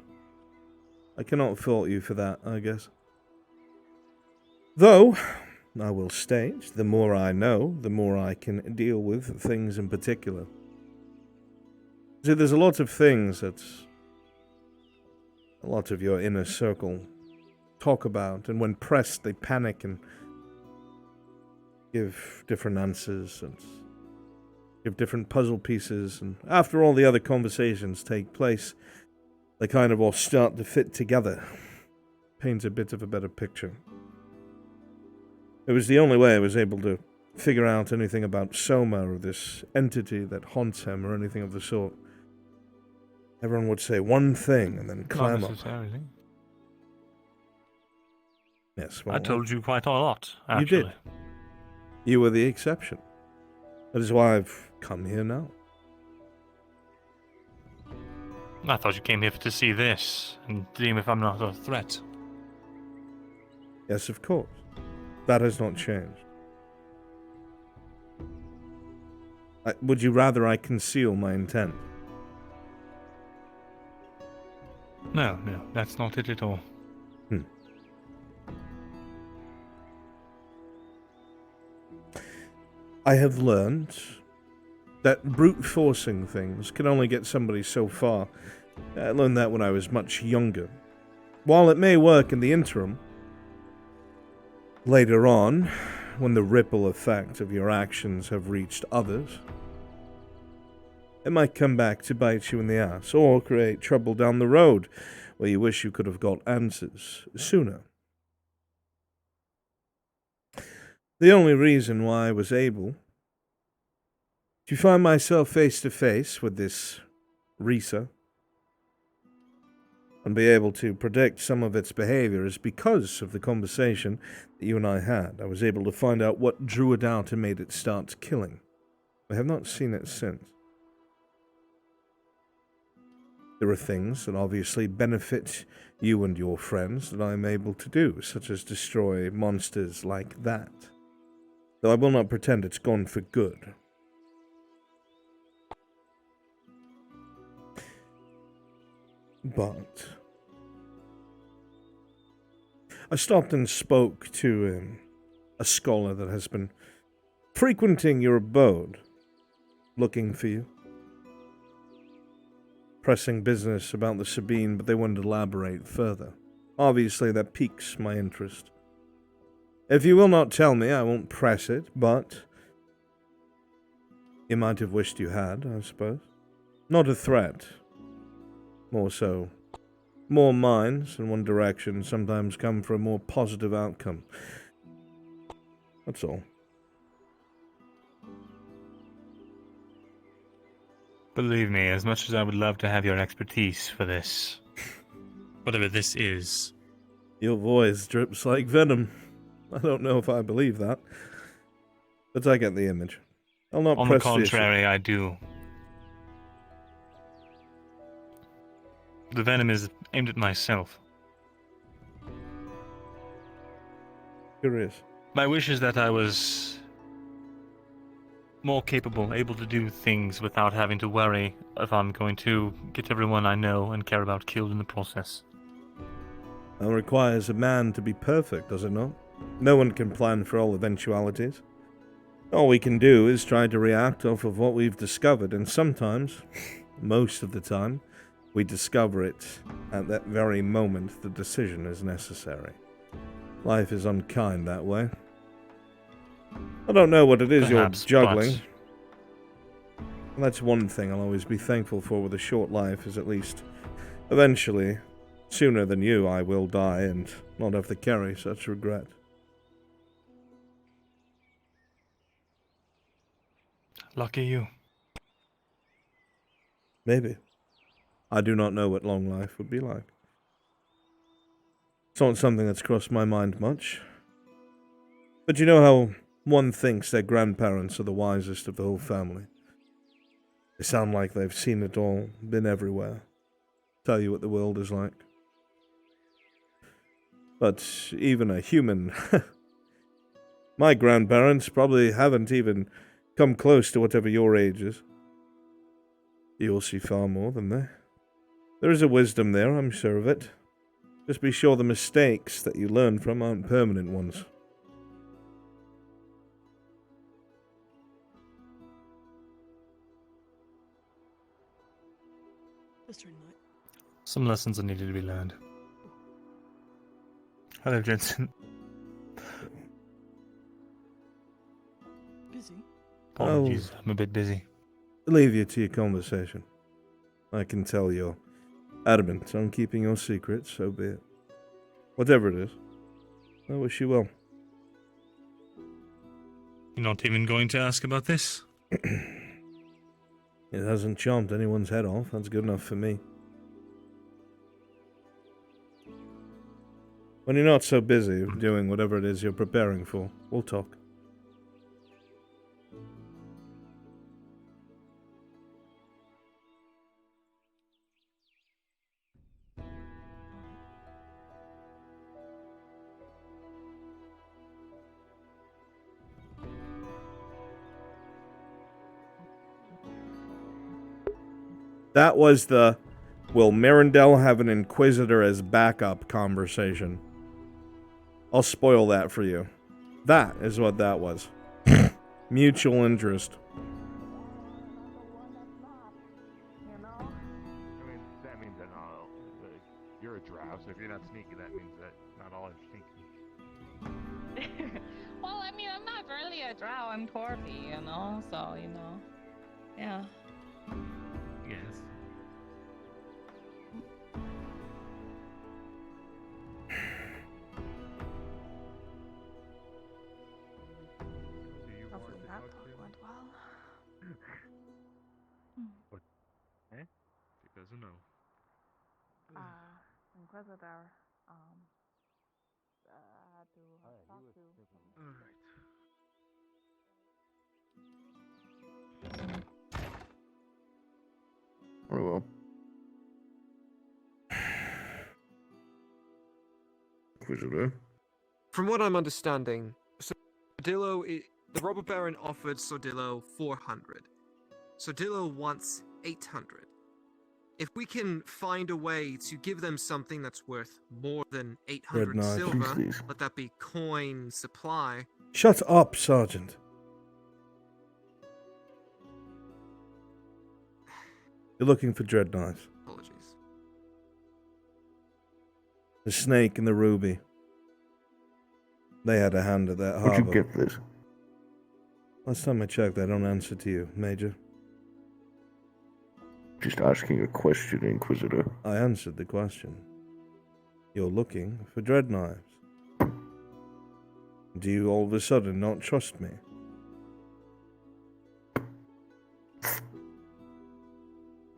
I cannot fault you for that, I guess. Though, I will state, the more I know, the more I can deal with things in particular. See, there's a lot of things that a lot of your inner circle talk about, and when pressed, they panic and give different answers and give different puzzle pieces, and after all the other conversations take place, they kind of all start to fit together. Paints a bit of a better picture. It was the only way I was able to figure out anything about Soma or this entity that haunts him or anything of the sort. Everyone would say one thing and then clam Not up. necessarily. Yes, well, I told you quite a lot, actually. You did. You were the exception. That is why I've come here now. I thought you came here to see this, and deem if I'm not a threat. Yes, of course. That has not changed. Would you rather I conceal my intent? No, that's not it at all. I have learned that brute forcing things can only get somebody so far. I learned that when I was much younger. While it may work in the interim, later on, when the ripple effect of your actions have reached others, it might come back to bite you in the ass, or create trouble down the road, where you wish you could have got answers sooner. The only reason why I was able to find myself face to face with this Risa and be able to predict some of its behavior is because of the conversation that you and I had. I was able to find out what drew it out and made it start killing. I have not seen it since. There are things that obviously benefit you and your friends that I am able to do, such as destroy monsters like that. Though I will not pretend it's gone for good. But I stopped and spoke to a scholar that has been frequenting your abode. looking for you. Pressing business about the Sabine, but they wouldn't elaborate further. Obviously, that piques my interest. If you will not tell me, I won't press it, but you might have wished you had, I suppose. Not a threat. More so. More minds in one direction sometimes come for a more positive outcome. That's all. Believe me, as much as I would love to have your expertise for this, whatever this is. Your voice drips like venom. I don't know if I believe that, but I get the image. I'll not On the press the issue. contrary, I do. The venom is aimed at myself. Curious. My wish is that I was more capable, able to do things without having to worry if I'm going to get everyone I know and care about killed in the process. That requires a man to be perfect, does it not? No one can plan for all eventualities. All we can do is try to react off of what we've discovered, and sometimes, most of the time, we discover it at that very moment the decision is necessary. Life is unkind that way. I don't know what it is Perhaps, you're juggling. That's one thing I'll always be thankful for with a short life, is at least, eventually, sooner than you, I will die and not have to carry such regret. Lucky you. Maybe. I do not know what long life would be like. It's not something that's crossed my mind much. But you know how one thinks their grandparents are the wisest of the whole family? They sound like they've seen it all, been everywhere. Tell you what the world is like. But even a human... my grandparents probably haven't even come close to whatever your age is. You'll see far more than they. There is a wisdom there, I'm sure of it. Just be sure the mistakes that you learn from aren't permanent ones. Some lessons are needed to be learned. Hello, Jensen. Busy? Apologies, I'm a bit busy. Leave you to your conversation. I can tell you're adamant on keeping your secret, so be it. Whatever it is, I wish you well. You're not even going to ask about this? It hasn't chomped anyone's head off. That's good enough for me. When you're not so busy doing whatever it is you're preparing for, we'll talk. That was the, will Mirandel have an Inquisitor as backup conversation. I'll spoil that for you. That is what that was. Mutual interest. I mean, that means that not all, you're a drow, so if you're not sneaky, that means that not all are sneaky. Well, I mean, I'm not really a drow. I'm Torby, you know? So, you know. Yeah. Yes. Hopefully that talk went well. What? Eh? She doesn't know. Inquisitor, had to talk to... Alright. Very well. Inquisitor. From what I'm understanding, Sodillo, the robber baron offered Sodillo 400. Sodillo wants 800. If we can find a way to give them something that's worth more than 800 Knight. silver, let that be coin supply. Shut up, Sergeant. You're looking for Dreadknives. Apologies. The snake and the ruby. They had a hand at that Where'd you harbor. get this? Last time I checked, I don't answer to you, Major. Just asking a question, Inquisitor. I answered the question. You're looking for Dreadknives. Do you all of a sudden not trust me?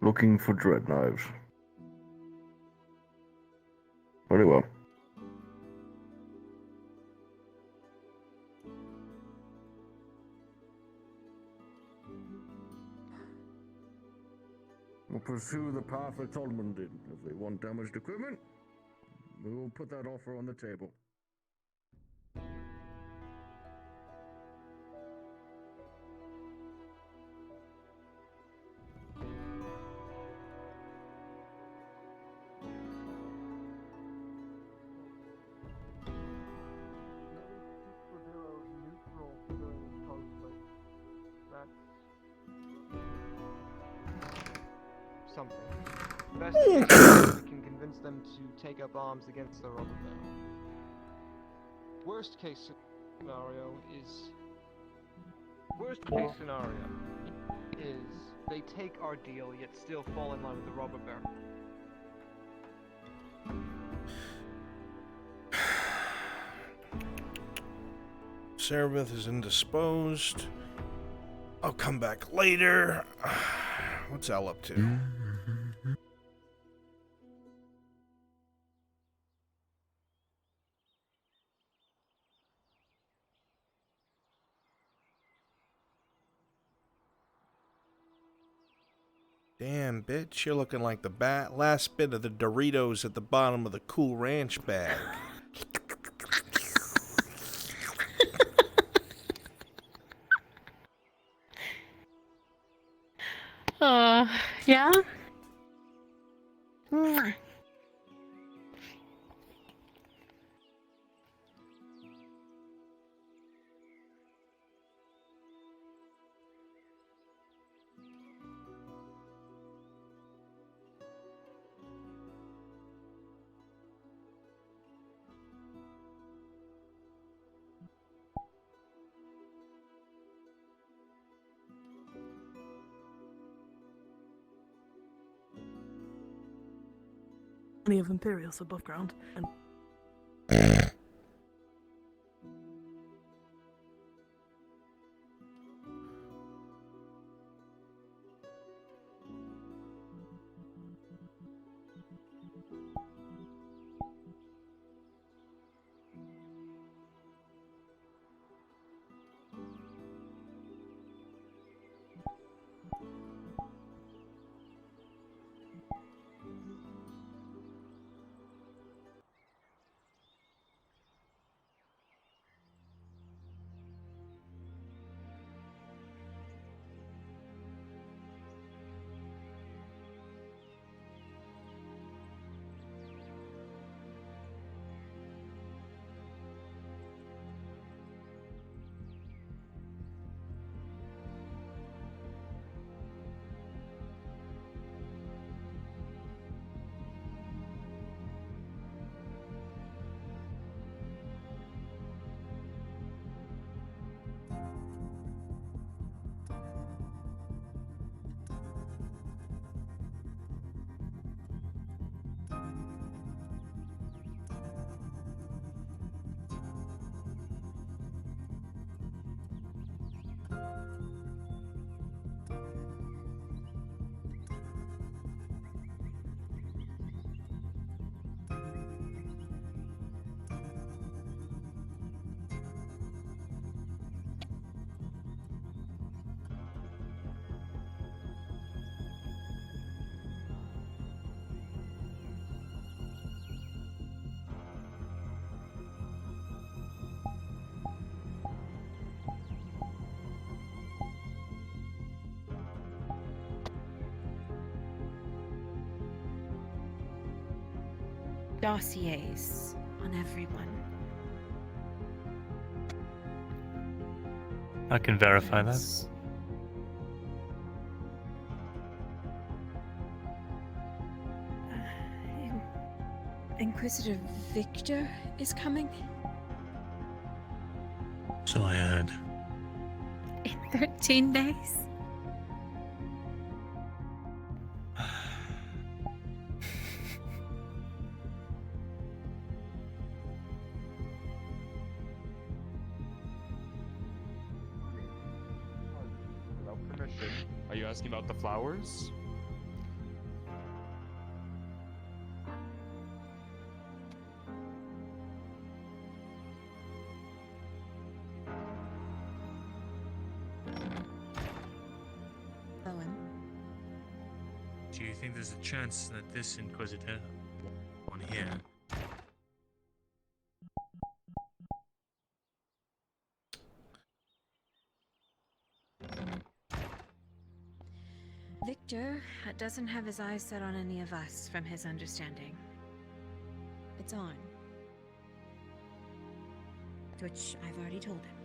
Looking for Dreadknives. Very well. We'll pursue the path that Tolman did. If they want damaged equipment, we will put that offer on the table. Something. Best case, we can convince them to take up arms against the robber baron. Worst case scenario is they take our deal yet still fall in line with the robber baron. Cerebeth is indisposed. I'll come back later. What's Al up to? Damn, bitch, you're looking like the last bit of the Doritos at the bottom of the Cool Ranch bag. Yeah? Mwah. Plenty of Imperials above ground, and dossiers on everyone. I can verify that. Inquisitor Victor is coming? So I heard. In 13 days? Without permission. Are you asking about the flowers? Owen. Do you think there's a chance that this Inquisitor on here? Victor doesn't have his eyes set on any of us, from his understanding. It's on. Which I've already told him.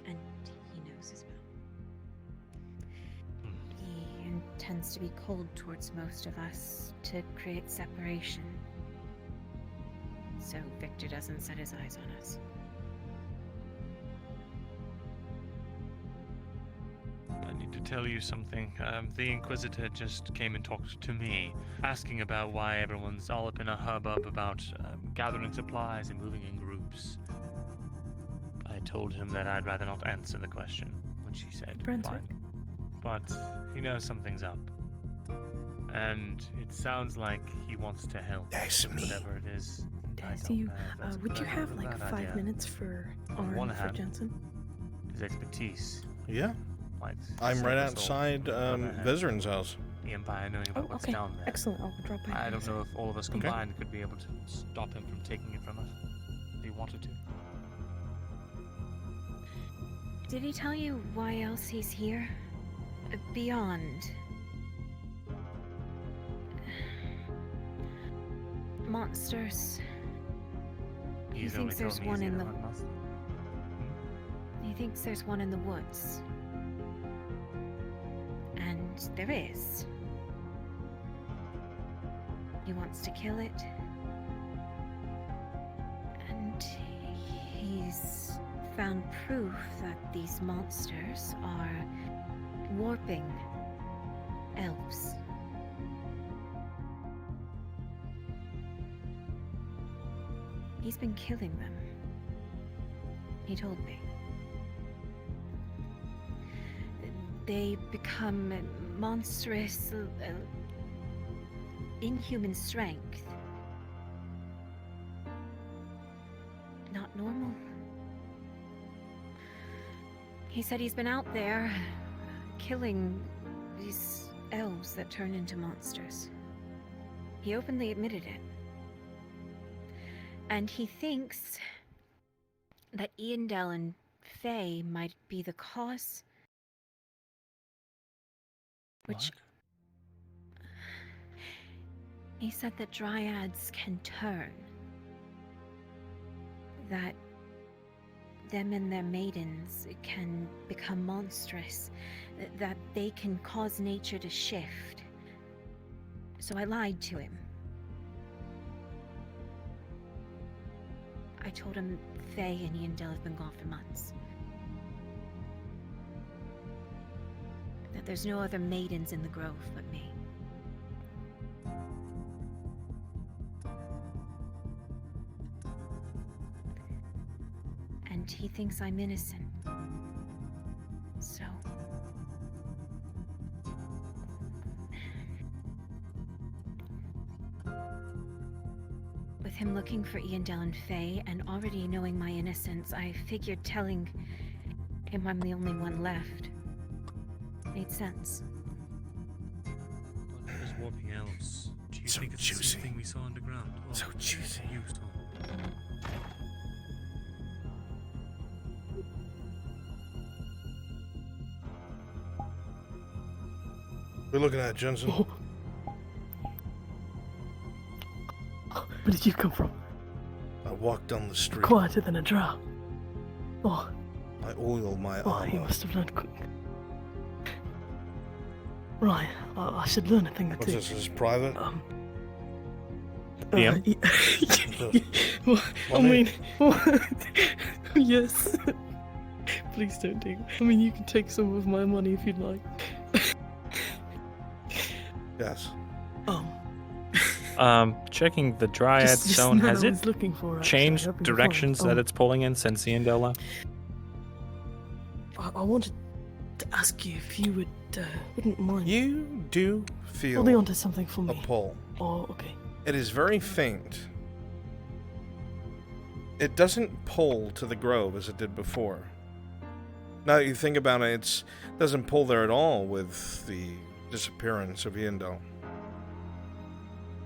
And he knows as well. He intends to be cold towards most of us to create separation. So Victor doesn't set his eyes on us. I need to tell you something. The Inquisitor just came and talked to me, asking about why everyone's all up in a hubbub about gathering supplies and moving in groups. I told him that I'd rather not answer the question, which he said, Brunswick. fine. But he knows something's up. And it sounds like he wants to help. That's me. Whatever it is. I See you. don't know if that's a Would you good have or a like bad 5 idea. minutes for On one Arn for hand, Jensen? his expertise. Yeah. Might I'm right save us all. outside On the other hand, Vezeran's house. the Empire knowing about Oh, what's okay. down there. Excellent. I'll drop by. I don't know if all of us Okay. combined could be able to stop him from taking it from us if he wanted to. Did he tell you why else he's here? Beyond monsters. He He's only thinks there's told me one he's in the the. one monster. He thinks there's one in the woods. And there is. He wants to kill it. And he's found proof that these monsters are warping elves. He's been killing them. He told me. They become monstrous, inhuman strength. Not normal. He said he's been out there killing these elves that turn into monsters. He openly admitted it. And he thinks that Iandel and Faye might be the cause. Which... He said that dryads can turn. That them and their maidens can become monstrous. That they can cause nature to shift. So I lied to him. I told him Faye and Iandel have been gone for months. That there's no other maidens in the grove but me. And he thinks I'm innocent. So... With him looking for Iandel and Faye, and already knowing my innocence, I figured telling him I'm the only one left made sense. What is warping elves? Do you So think it's the juicy. same thing we saw underground? Oh, So juicy. You saw. We're looking at Jensen. Where did you come from? I walked down the street. Quieter than a drow. Oh, I oiled my oh, he armor. must have done. Right, I should learn a thing or What's two. this? Is private? Yeah. Well, I Money? mean, yes. Please don't take. I mean, you can take some of my money if you'd like. Yes. Checking the Dryad Just Zone. what Has I it was looking for, actually. changed Hoping to find. directions that it's pulling in since the Indel left? I wanted to ask you if you wouldn't mind. You do feel holding on to something for me. a pull. Oh, okay. It is very faint. It doesn't pull to the grove as it did before. Now that you think about it, it doesn't pull there at all with the disappearance of Yindel.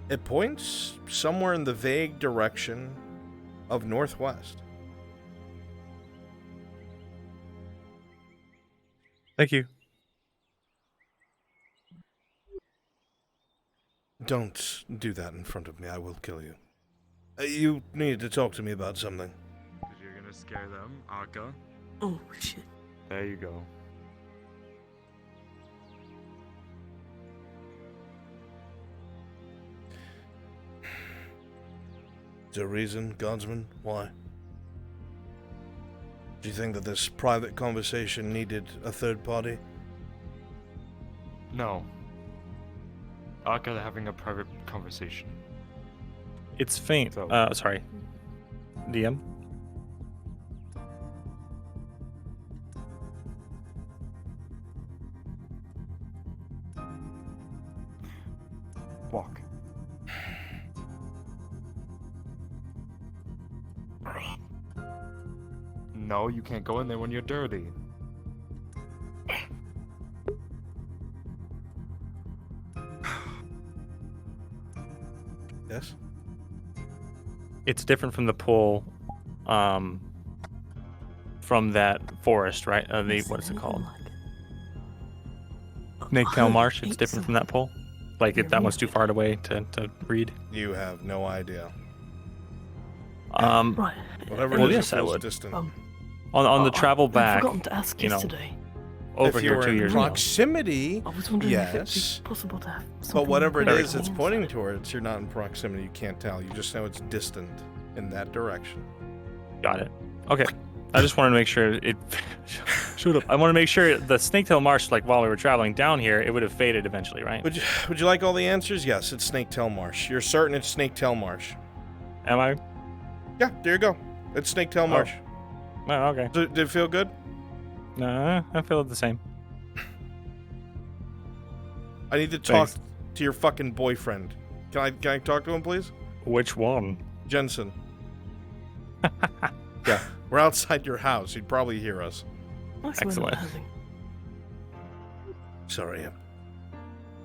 It points somewhere in the vague direction of northwest. Thank you. Don't do that in front of me. I will kill you. You need to talk to me about something. Because you're gonna scare them, Aka. Oh, shit. There you go. Is there a reason, Guardsman? Why? Do you think that this private conversation needed a third party? No. Aka having a private conversation. It's faint. Sorry. DM? Walk. No, you can't go in there when you're dirty. Yes? It's different from the pull from that forest, right? What is it called? Snaketail Marsh. It's different from that pull. Like that one's too far away to read. You have no idea. Right. Whatever Well, it is, yes, it I feels would. distant. On the travel I'd back, forgotten to ask you know, yesterday. over if you here were 2 in years ago. proximity, I was wondering if it'd yes. be possible to have But something whatever it very is it's clean pointing inside. towards, you're not in proximity. You can't tell. You just know it's distant in that direction. Got it. Okay. I just wanted to make sure it. Shoot up. I want to make sure the Snaketail Marsh, like while we were traveling down here, it would have faded eventually, right? Would you like all the answers? Yes, it's Snaketail Marsh. You're certain it's Snaketail Marsh? Am I? Yeah, there you go. It's Snaketail Marsh. Oh, okay. Did it feel good? No, I feel the same. I need to talk Thanks. to your fucking boyfriend. Can I talk to him, please? Which one? Jensen. Yeah, we're outside your house. He'd probably hear us. Excellent. Sorry,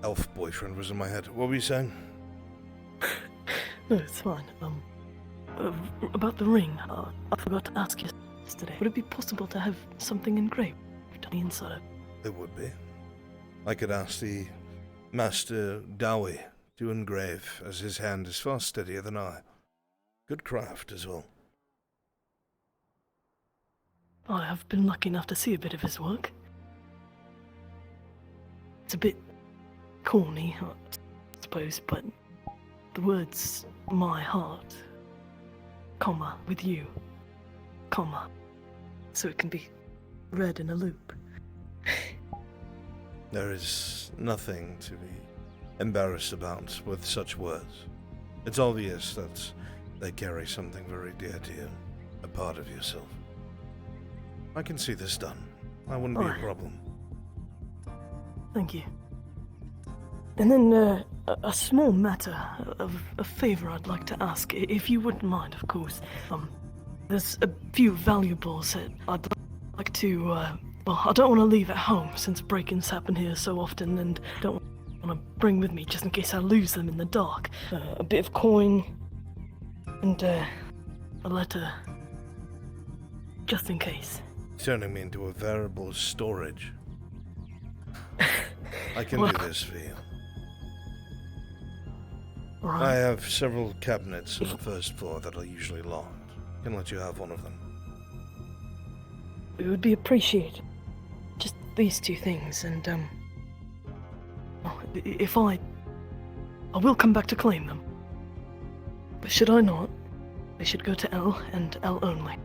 elf boyfriend was in my head. What were you saying? No, it's fine. About the ring, I forgot to ask you yesterday. Would it be possible to have something engraved on the inside? It would be. I could ask the Master Dowie to engrave, as his hand is far steadier than I. Good craft as well. I have been lucky enough to see a bit of his work. It's a bit corny, I suppose, but the words "my heart," comma, with you, comma, so it can be read in a loop. There is nothing to be embarrassed about with such words. It's obvious that they carry something very dear to you, a part of yourself. I can see this done. That wouldn't be a Alright. problem. Thank you. And then a small matter of a favor I'd like to ask, if you wouldn't mind, of course. There's a few valuables that I'd like to. Well, I don't want to leave at home since break-ins happen here so often, and don't want to bring with me just in case I lose them in the dark. A bit of coin and a letter, just in case. Turning me into a variable storage. I can Well- do this for you. Right. I have several cabinets on the first floor that are usually locked. Can let you have one of them. It would be appreciated. Just these two things, and If I will come back to claim them. But should I not, they should go to L and L only.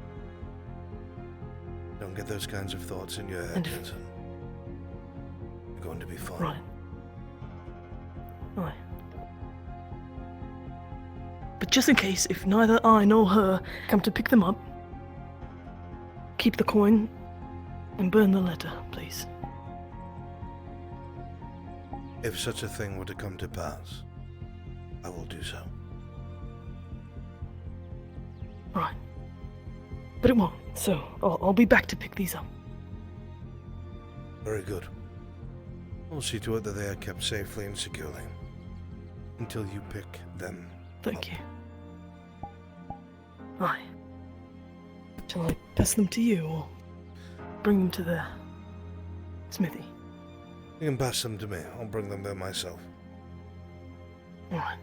Don't get those kinds of thoughts in your head, And Jensen. You're going to be fine. Right. Right. But just in case, if neither I nor her come to pick them up, keep the coin and burn the letter, please. If such a thing were to come to pass, I will do so. Right. But it won't, so I'll be back to pick these up. Very good. We'll see to it that they are kept safely and securely until you pick them. Thank you. Right. Shall I pass them to you, or bring them to the smithy? You can pass them to me. I'll bring them there myself. Alright.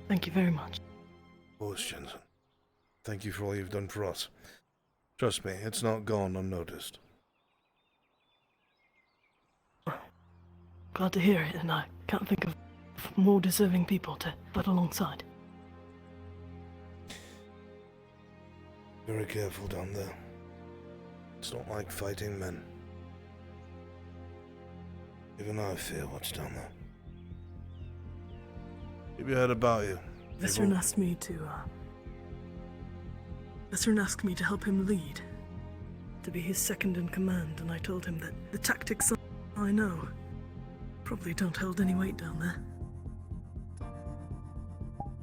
Thank you very much. Of course, Jensen. Thank you for all you've done for us. Trust me, it's not gone unnoticed. Glad to hear it, and I can't think of more deserving people to fight alongside. Very careful down there. It's not like fighting men. Even I fear what's down there. Keep your head about you. Vesserin asked me to, Vesserin asked me to help him lead. To be his second in command, and I told him that the tactics I know probably don't hold any weight down there.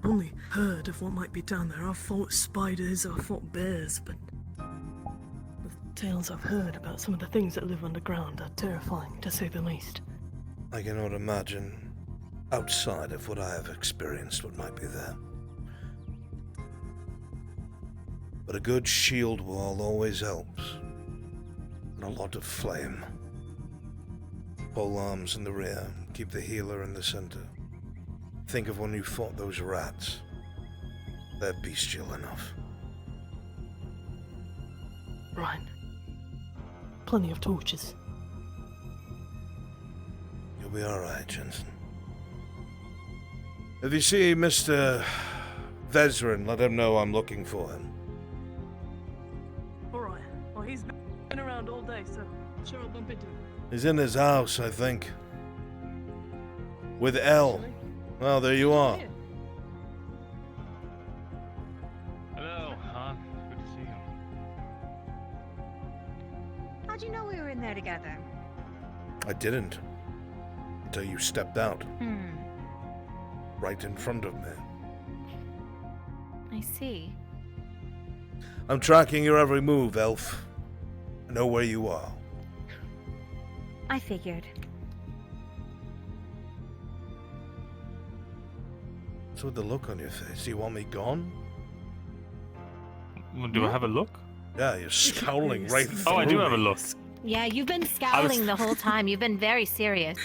Only heard of what might be down there. I've fought spiders, I've fought bears, but the tales I've heard about some of the things that live underground are terrifying, to say the least. I cannot imagine, outside of what I have experienced, what might be there. But a good shield wall always helps. And a lot of flame. Pole arms in the rear, keep the healer in the center. Think of when you fought those rats. They're bestial enough. Right. Plenty of torches. You'll be alright, Jensen. If you see Mr. Vesrin, let him know I'm looking for him. Alright. Well, he's been around all day, so sure I'll bump into him. He's in his house, I think. With L. Well, there you are. Hello, Han. Good to see you. How'd you know we were in there together? I didn't. Until you stepped out. Right in front of me. I see. I'm tracking your every move, Elf. I know where you are. I figured. What's with the look on your face? Do you want me gone? Well, do I have a look? Yeah, you're scowling right through Oh, I do me. have a look. Yeah, you've been scowling the whole time. You've been very serious.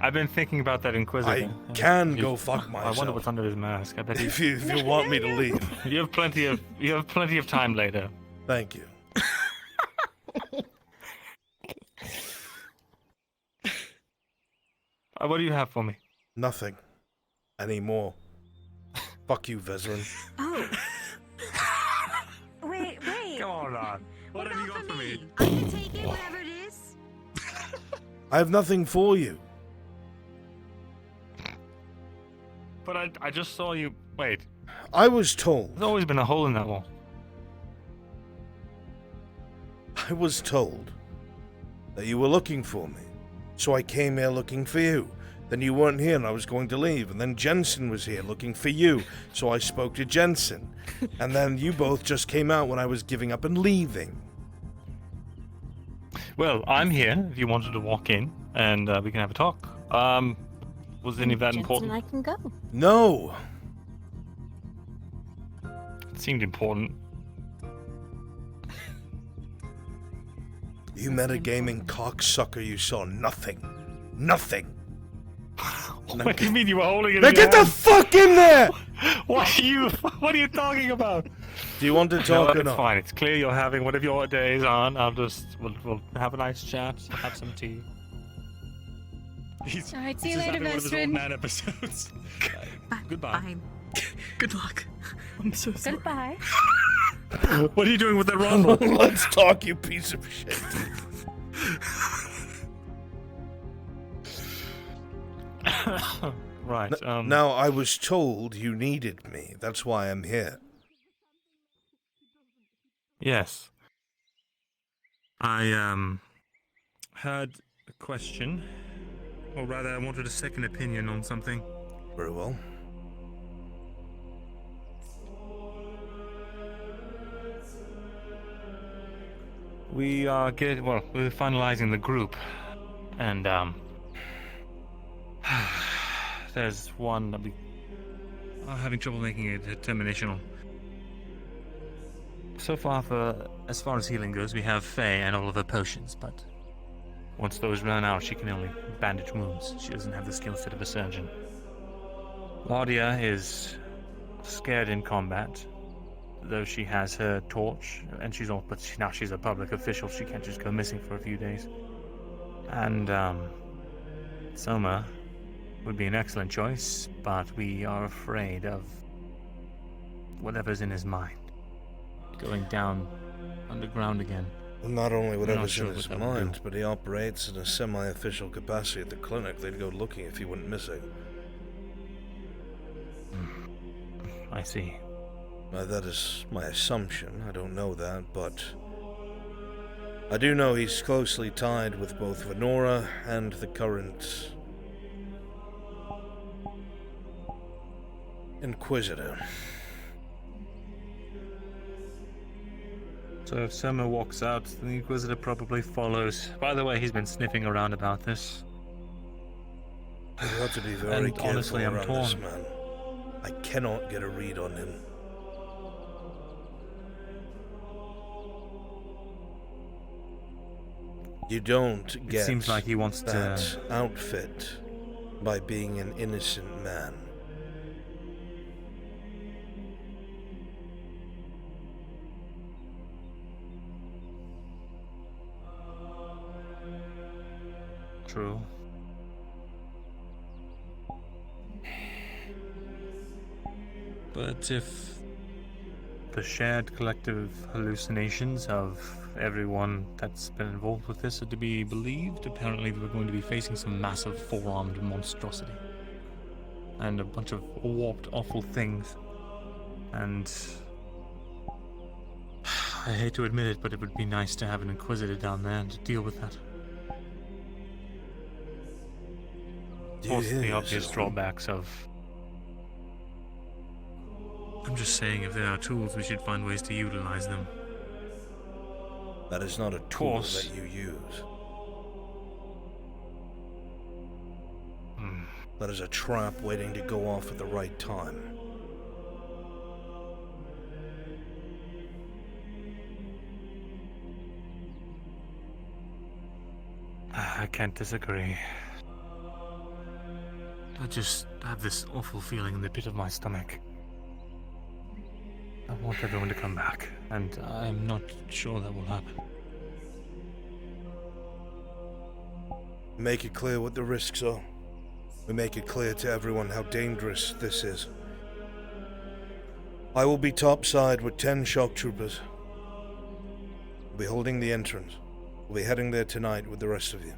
I've been thinking about that Inquisitor. I can go fuck myself. I wonder what's under his mask. I bet if you want me to leave. You have plenty of time later. Thank you. What do you have for me? Nothing. Anymore. Fuck you, Vesrin. Oh. Wait. Come on, Ron. What have you got for me? I can take it, whatever it is. I have nothing for you. But I just saw you. Wait. I was told. There's always been a hole in that wall. I was told that you were looking for me. So I came here looking for you. Then you weren't here and I was going to leave. And then Jensen was here looking for you. So I spoke to Jensen. And then you both just came out when I was giving up and leaving. Well, I'm here if you wanted to walk in and we can have a talk. Was any of that important? I can go. No. It seemed important. You metagaming cocksucker, you saw nothing. Nothing. What do you mean you were holding it? Now get the fuck in there! What are you talking about? Do you want to talk or it's not? fine. It's clear you're having one of your days on. We'll have a nice chat, have some tea. He's, All right, see he's you just later, having one of his old Vestrin. man episodes. Goodbye. Good luck. I'm so sorry. Goodbye. What are you doing with that rumble? Let's talk, you piece of shit. Right. Now, I was told you needed me. That's why I'm here. Yes. I had a question, or rather, I wanted a second opinion on something. Very well. We are we're finalizing the group, and there's one that we are having trouble making a determination on. So far, as far as healing goes, we have Faye and all of her potions, but once those run out, she can only bandage wounds. She doesn't have the skill set of a surgeon. Claudia is scared in combat, though she has her torch, and now she's a public official. She can't just go missing for a few days. And Soma would be an excellent choice, but we are afraid of whatever's in his mind. Going down underground again. Well, not only whatever's sure in his what that would mind, but he operates in a semi-official capacity at the clinic. They'd go looking if he went missing. I see. That is my assumption. I don't know that, but I do know he's closely tied with both Venora and the current Inquisitor. So if Soma walks out, the Inquisitor probably follows. By the way, he's been sniffing around about this. You have to be very And careful honestly, I'm around torn. this man. I cannot get a read on him. You don't get seems like he wants that to- outfit by being an innocent man. True. But if the shared collective hallucinations of everyone that's been involved with this are to be believed, apparently we're going to be facing some massive four-armed monstrosity. And a bunch of warped, awful things. And I hate to admit it, but it would be nice to have an Inquisitor down there to deal with that. Of course, the obvious drawbacks of... I'm just saying, if there are tools, we should find ways to utilize them. That is not a tool that you use. That is a trap waiting to go off at the right time. I can't disagree. I just have this awful feeling in the pit of my stomach. I want everyone to come back, and I'm not sure that will happen. Make it clear what the risks are. We make it clear to everyone how dangerous this is. I will be topside with 10 shock troopers. We'll be holding the entrance. We'll be heading there tonight with the rest of you.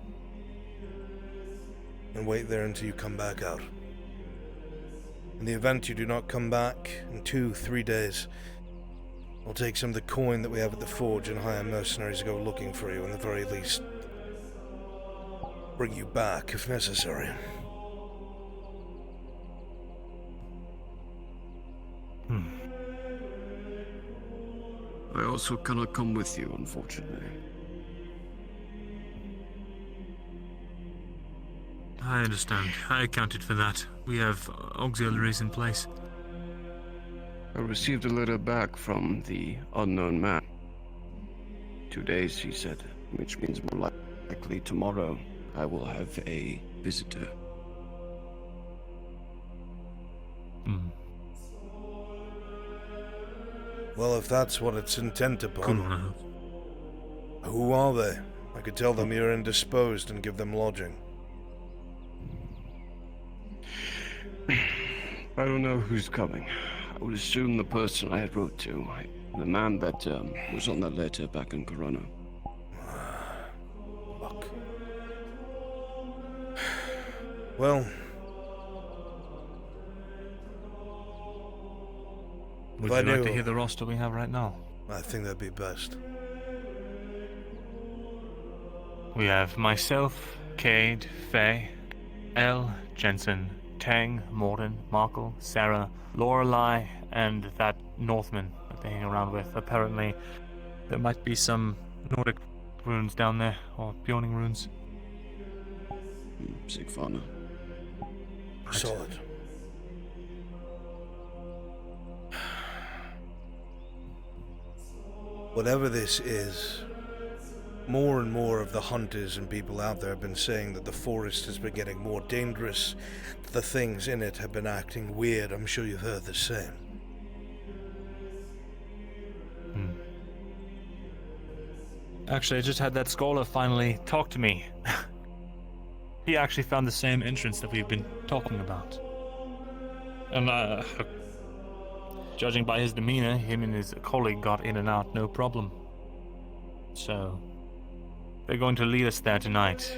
And wait there until you come back out. In the event you do not come back in 2-3 days, I'll take some of the coin that we have at the forge and hire mercenaries to go looking for you, and at the very least, bring you back if necessary. I also cannot come with you, unfortunately. I understand. I accounted for that. We have auxiliaries in place. I received a letter back from the unknown man. 2 days, he said, which means more likely tomorrow I will have a visitor. Well, if that's what it's intent upon, Good one. who are they? I could tell them you're indisposed and give them lodging. I don't know who's coming. I would assume the person I had wrote to. The man that was on that letter back in Corona. Look. Well... Would if I you like knew- to hear the roster we have right now? I think that'd be best. We have myself, Cade, Faye, Elle, Jensen, Tang, Morden, Markle, Sarah, Lorelei, and that Northman that they hang around with. Apparently, there might be some Nordic runes down there, or Bjorning runes. Sigfana. Solid. Whatever this is, more and more of the hunters and people out there have been saying that the forest has been getting more dangerous, that the things in it have been acting weird. I'm sure you've heard the same. Actually, I just had that scholar finally talk to me. He actually found the same entrance that we've been talking about. And judging by his demeanor, him and his colleague got in and out no problem. So, they're going to lead us there tonight.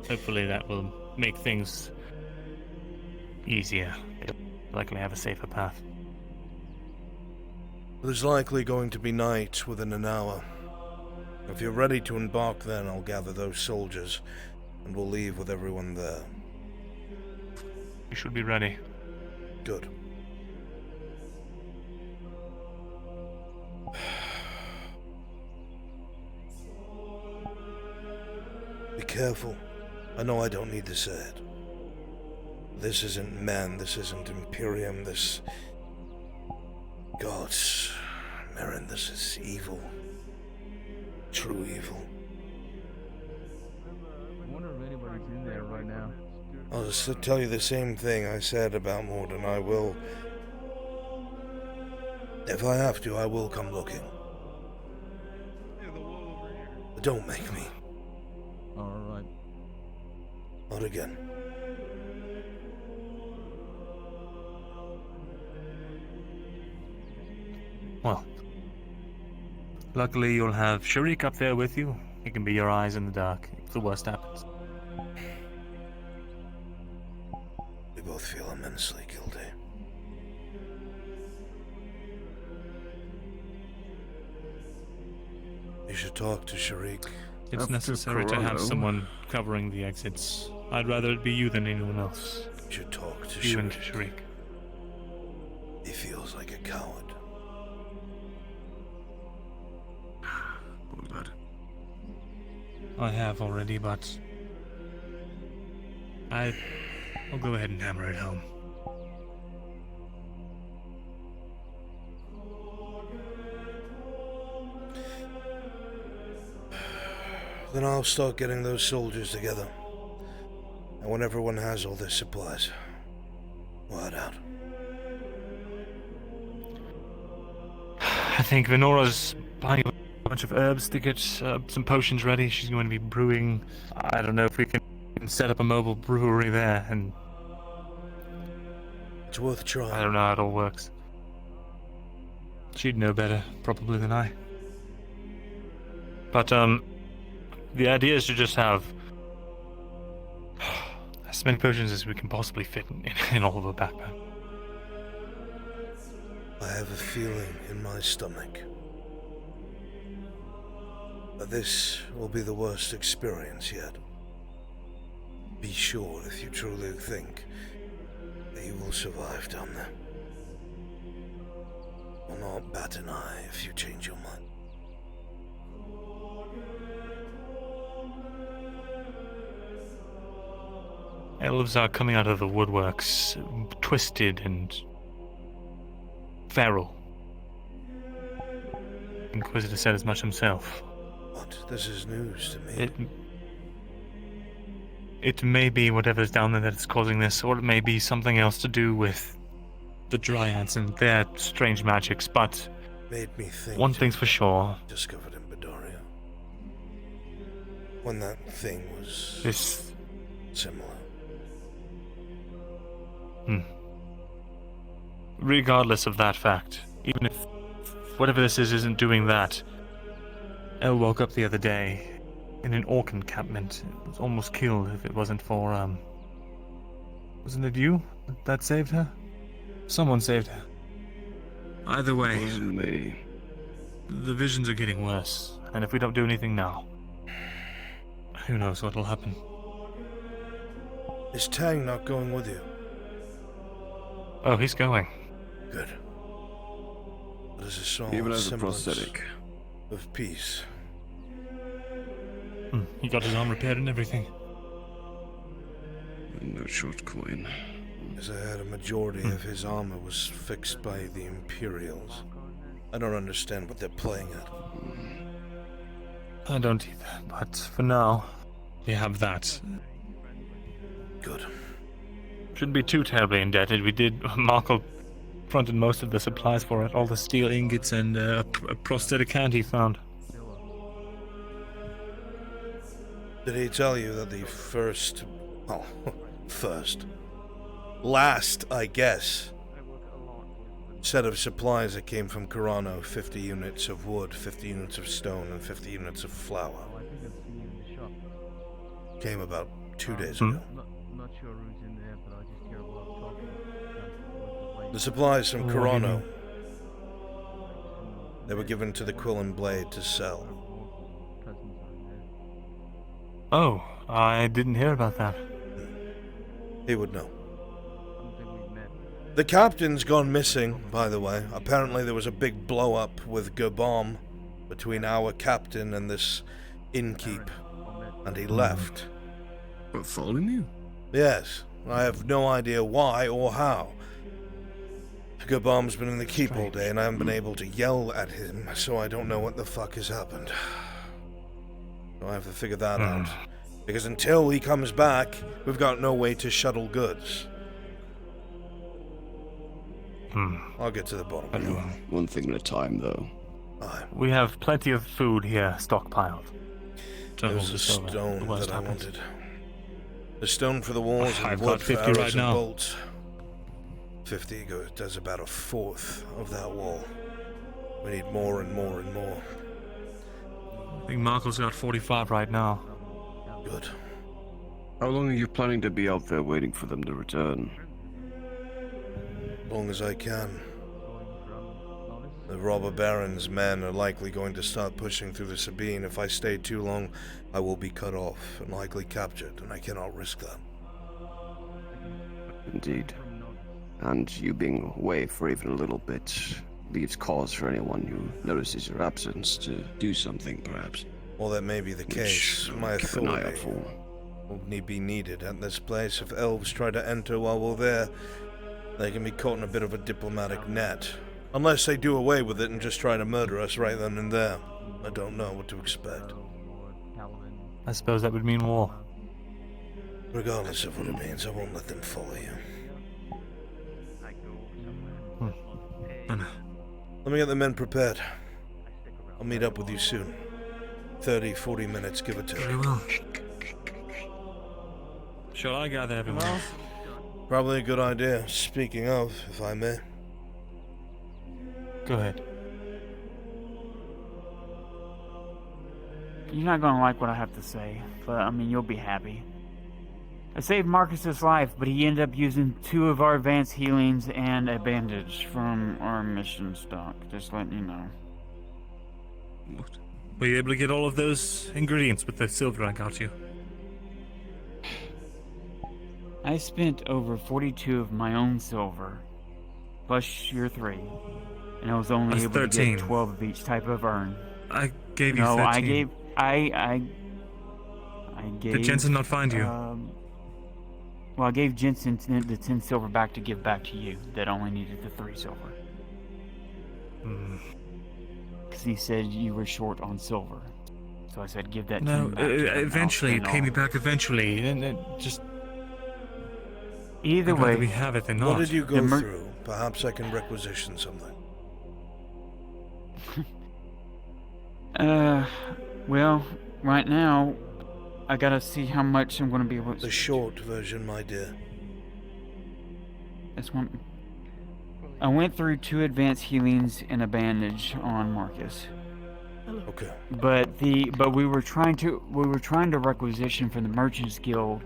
Hopefully that will make things easier. They'll likely have a safer path. There's likely going to be night within an hour. If you're ready to embark then, I'll gather those soldiers, and we'll leave with everyone there. You should be ready. Good. Be careful. I know I don't need to say it. This isn't men, this isn't Imperium, this... Gods, Marin, this is evil. True evil. I wonder if anybody's in there right now. I'll just tell you the same thing I said about Morden. I will... If I have to, I will come looking. But don't make me. Alright. Not again. Well, luckily you'll have Sharik up there with you. He can be your eyes in the dark if the worst happens. We both feel immensely guilty. You should talk to Sharik. It's necessary to have someone covering the exits. I'd rather it be you than anyone else. You should talk to You Sharik. and Sharik. He feels like a coward. I have already, but I'll go ahead and hammer it home. Then I'll start getting those soldiers together. And when everyone has all their supplies, we'll head out. I think Venora's buying a bunch of herbs to get some potions ready. She's going to be brewing. I don't know if we can set up a mobile brewery there, and it's worth trying. I don't know how it all works. She'd know better, probably, than I. But the idea is to just have as many potions as we can possibly fit in all of a backpack. I have a feeling in my stomach that this will be the worst experience yet. Be sure if you truly think that you will survive down there. I'll not bat an eye if you change your mind. Elves are coming out of the woodworks, twisted and feral. Inquisitor said as much himself. What? This is news to me. It may be whatever's down there that's causing this, or it may be something else to do with the Dryads and their strange magics, but Made me think one thing's for sure. Discovered in Bedoria. When that thing was This similar. Regardless of that fact, even if whatever this is isn't doing that, Elle woke up the other day in an orc encampment. Was almost killed if it wasn't for, wasn't it you that saved her? Someone saved her. Either way, the visions are getting worse, and if we don't do anything now, who knows what'll happen. Is Tang not going with you? Oh, he's going. Good. That is a small Even as a semblance prosthetic. of peace. He got his arm repaired and everything. No short coin. As I heard, a majority of his armor was fixed by the Imperials. I don't understand what they're playing at. I don't either, but for now, we have that. Good. Shouldn't be too terribly indebted. We did. Markle fronted most of the supplies for it, all the steel ingots and a prosthetic hand he found. Did he tell you that the last, I guess, set of supplies that came from Carano, 50 units of wood, 50 units of stone, and 50 units of flour, came about 2 days ago? Not sure who's in there, but I just hear a lot of talking. The supplies from What do you Carano, mean? they were given to the Quill and Blade to sell. Oh, I didn't hear about that. He would know. The captain's gone missing, by the way. Apparently there was a big blow-up with Gerbom between our captain and this innkeep, and he left. What, following you? Yes, I have no idea why or how. Gerbom's been in the keep all day, and I haven't been able to yell at him, so I don't know what the fuck has happened. So I have to figure that out. Because until he comes back, we've got no way to shuttle goods. I'll get to the bottom of it. One thing at a time, though. We have plenty of food here stockpiled. There was a stone that I wanted. The stone for the walls and I've wood got for 50 arrows right and now. bolts. 50 does about a fourth of that wall. We need more and more and more. I think Marco's got 45 right now. Good. How long are you planning to be out there waiting for them to return? As long as I can. The robber baron's men are likely going to start pushing through the Sabine. If I stay too long, I will be cut off and likely captured, and I cannot risk that. Indeed. And you being away for even a little bit leaves cause for anyone who notices your absence to do something, perhaps. Well, that may be the case. My keep an eye out authority for. will be needed at this place. If elves try to enter while we're there, they can be caught in a bit of a diplomatic net. Unless they do away with it and just try to murder us right then and there. I don't know what to expect. I suppose that would mean war. Regardless of what it means, I won't let them follow you. Let me get the men prepared. I'll meet up with you soon. 30, 40 minutes, give or take. Very well. Shall I gather everyone? Probably a good idea. Speaking of, if I may. Go ahead. You're not gonna like what I have to say, but I mean, you'll be happy. I saved Marcus's life, but he ended up using 2 of our advanced healings and a bandage from our mission stock. Just letting you know. What? Were you able to get all of those ingredients with the silver I got you? I spent over 42 of my own silver, plus your 3, and I was only That's able 13. to get 12 of each type of urn. I gave you No, 13. I gave. Did Jensen not find you? Well, I gave Jensen the 10 silver back to give back to you. That only needed the 3 silver. Because he said you were short on silver. So I said, give that No, 10 back to him, and I'll eventually. spend Pay all me of it. back eventually. And just. Either I'd rather way, we have it than not. What did you go The through? Perhaps I can requisition something. Well, right now, I gotta see how much I'm gonna be able to. The short version, my dear. This one. I went through 2 advanced healings and a bandage on Marcus. Okay. But we were trying to requisition from the Merchants Guild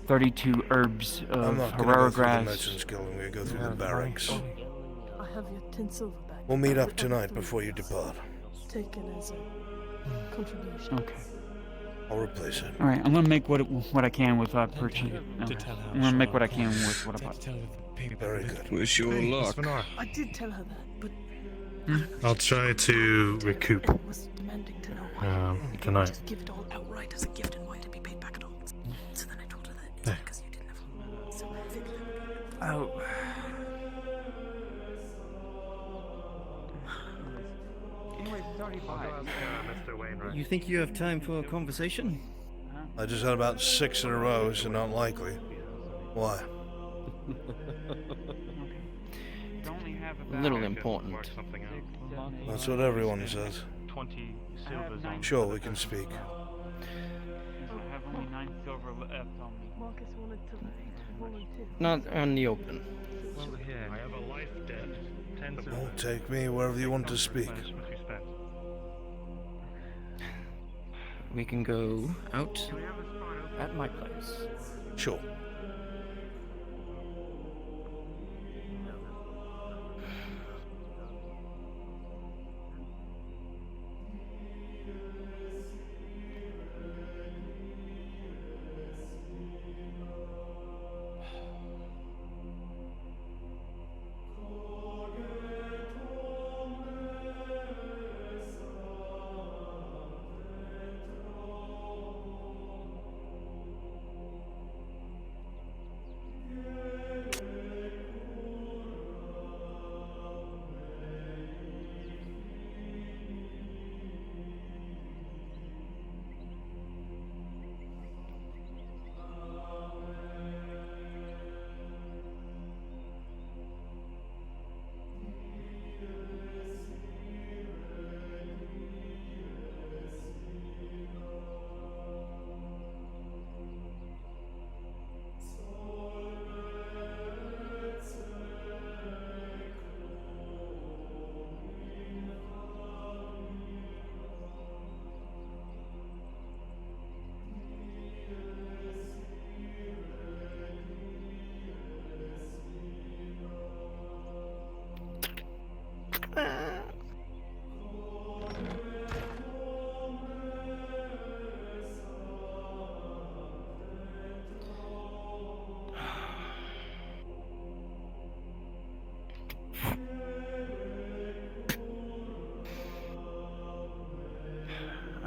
32 herbs of I'm not gonna Herrera go through the grass. Merchants Guild. I'm gonna go through the barracks. I have your 10 silver back. We'll meet up tonight before you depart. Taken as a contribution. Okay. I'll replace it. All right, I'm gonna make what I can with what I purchased. I'm gonna make what I can with what I bought. Very good. Wish you all luck. I did tell her that, but I'll try to recoup was demanding to know why. tonight. Just give it all outright as a gift and why to be paid back at all. So then I told her that it's because you didn't have. So I figured that would Oh. You think you have time for a conversation? I just had about 6 in a row, so not likely. Why? A little important. That's what everyone says. Sure, we can speak. I have only 9 silver left on me. Marcus wanted to volunteer. Not on the open. Well, here, I have a life debt. 10 silver. Well, take me wherever you want to speak. We can go out at my place. Sure.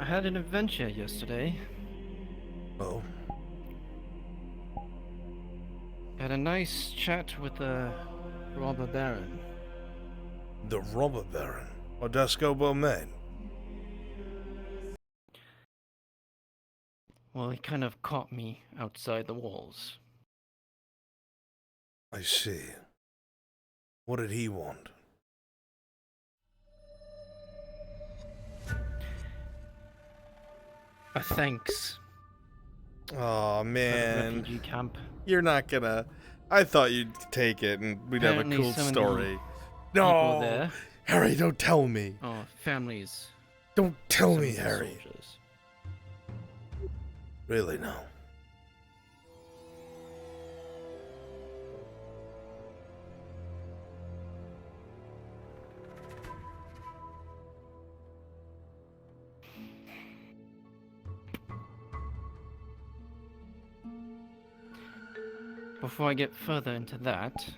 I had an adventure yesterday. Oh. Had a nice chat with the robber baron. The robber baron? Odesco Beaumain? Well, he kind of caught me outside the walls. I see. What did he want? A thanks. Oh man. Refugee camp. You're not gonna. I thought you'd take it and we'd Apparently have a cool some of the story. people No! there- Harry, don't tell me. Oh, families. Don't tell Some me, of the Harry. soldiers. Really, no. Before I get further into that,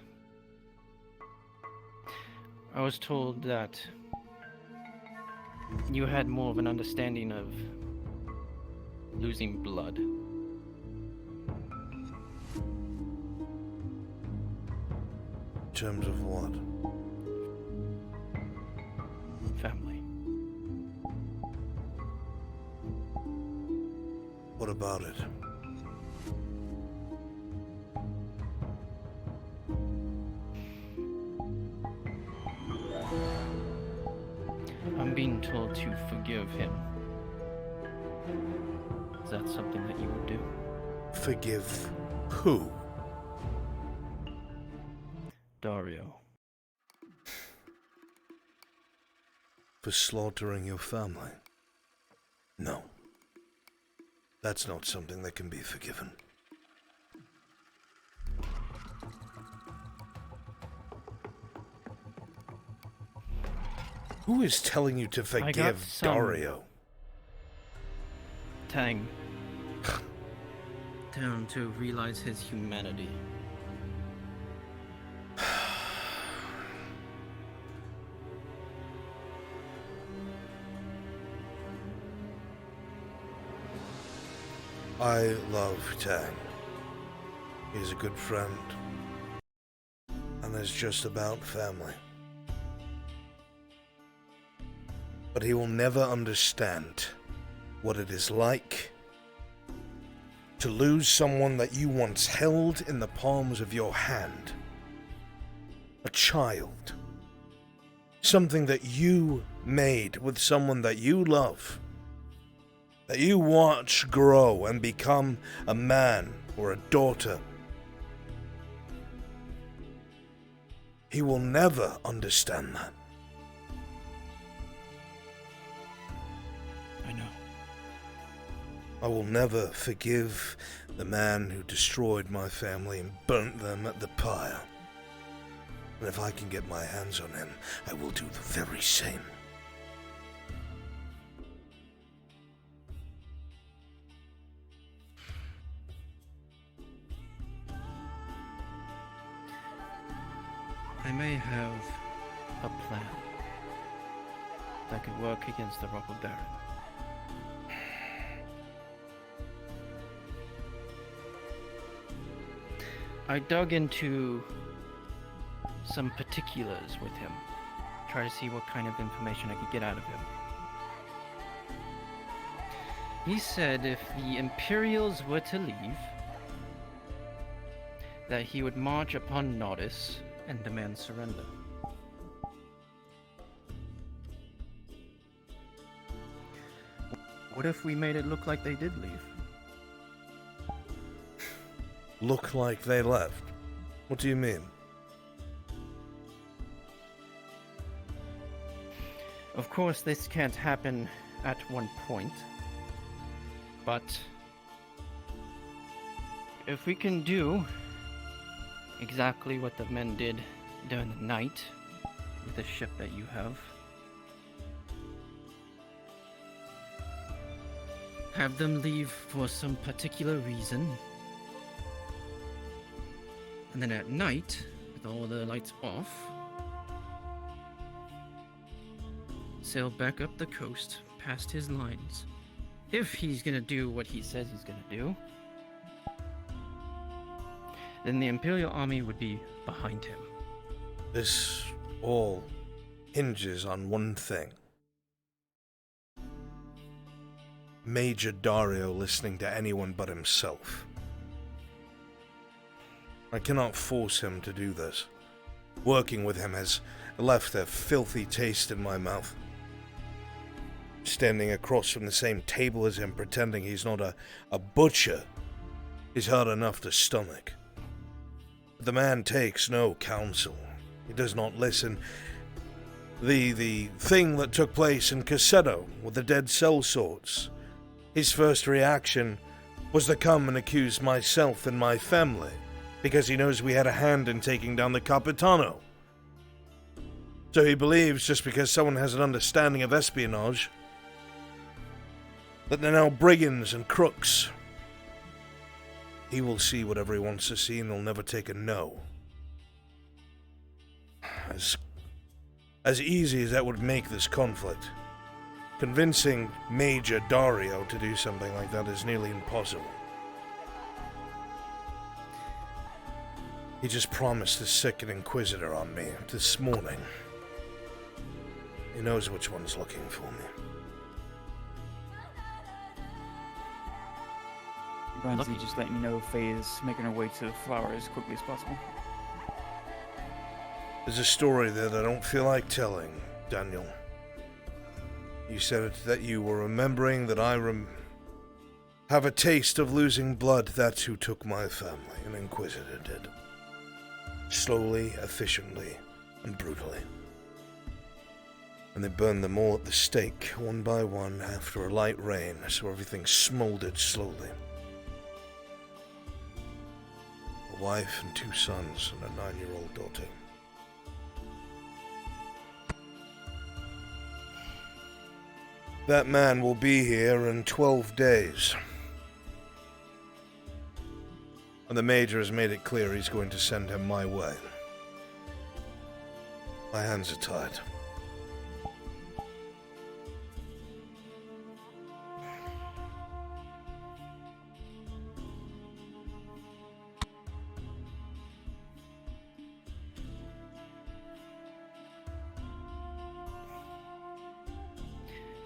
I was told that you had more of an understanding of losing blood. In terms of what? Family. What about it? I'm being told to forgive him. Is that something that you would do? Forgive who? Dario. For slaughtering your family? No. That's not something that can be forgiven. Who is telling you to forgive Dario? Tang. Tell him to realize his humanity. I love Tang. He's a good friend. And it's just about family. But he will never understand what it is like to lose someone that you once held in the palms of your hand. A child. Something that you made with someone that you love. That you watch grow and become a man or a daughter. He will never understand that. I know. I will never forgive the man who destroyed my family and burnt them at the pyre. And if I can get my hands on him, I will do the very same. I may have a plan that could work against the Robber Baron. I dug into some particulars with him, try to see what kind of information I could get out of him. He said if the Imperials were to leave, that he would march upon Nodis and demand surrender. What if we made it look like they did leave? Look like they left? What do you mean? Of course, this can't happen at one point, but if we can do exactly what the men did during the night with the ship that you have them leave for some particular reason, and then at night, with all the lights off, sail back up the coast past his lines. If he's gonna do what he says he's gonna do, then the Imperial Army would be behind him. This all hinges on one thing. Major Dario listening to anyone but himself. I cannot force him to do this. Working with him has left a filthy taste in my mouth. Standing across from the same table as him, pretending he's not a butcher, is hard enough to stomach. But the man takes no counsel. He does not listen. The thing that took place in Cassetto with the dead sellswords, his first reaction was to come and accuse myself and my family, because he knows we had a hand in taking down the Capitano. So he believes just because someone has an understanding of espionage, that they're now brigands and crooks. He will see whatever he wants to see and he'll never take a no. As easy as that would make this conflict, convincing Major Dario to do something like that is nearly impossible. He just promised to sick an Inquisitor on me this morning. He knows which one's looking for me. Brunswick just letting me know Faye is making her way to the flower as quickly as possible. There's a story there that I don't feel like telling, Daniel. You said that you were remembering that I have a taste of losing blood. That's who took my family, an Inquisitor did. slowly, efficiently, and brutally. And they burned them all at the stake, one by one, after a light rain, so everything smoldered slowly. A wife and 2 sons and a 9-year-old daughter. That man will be here in 12 days. And the Major has made it clear he's going to send him my way. My hands are tied.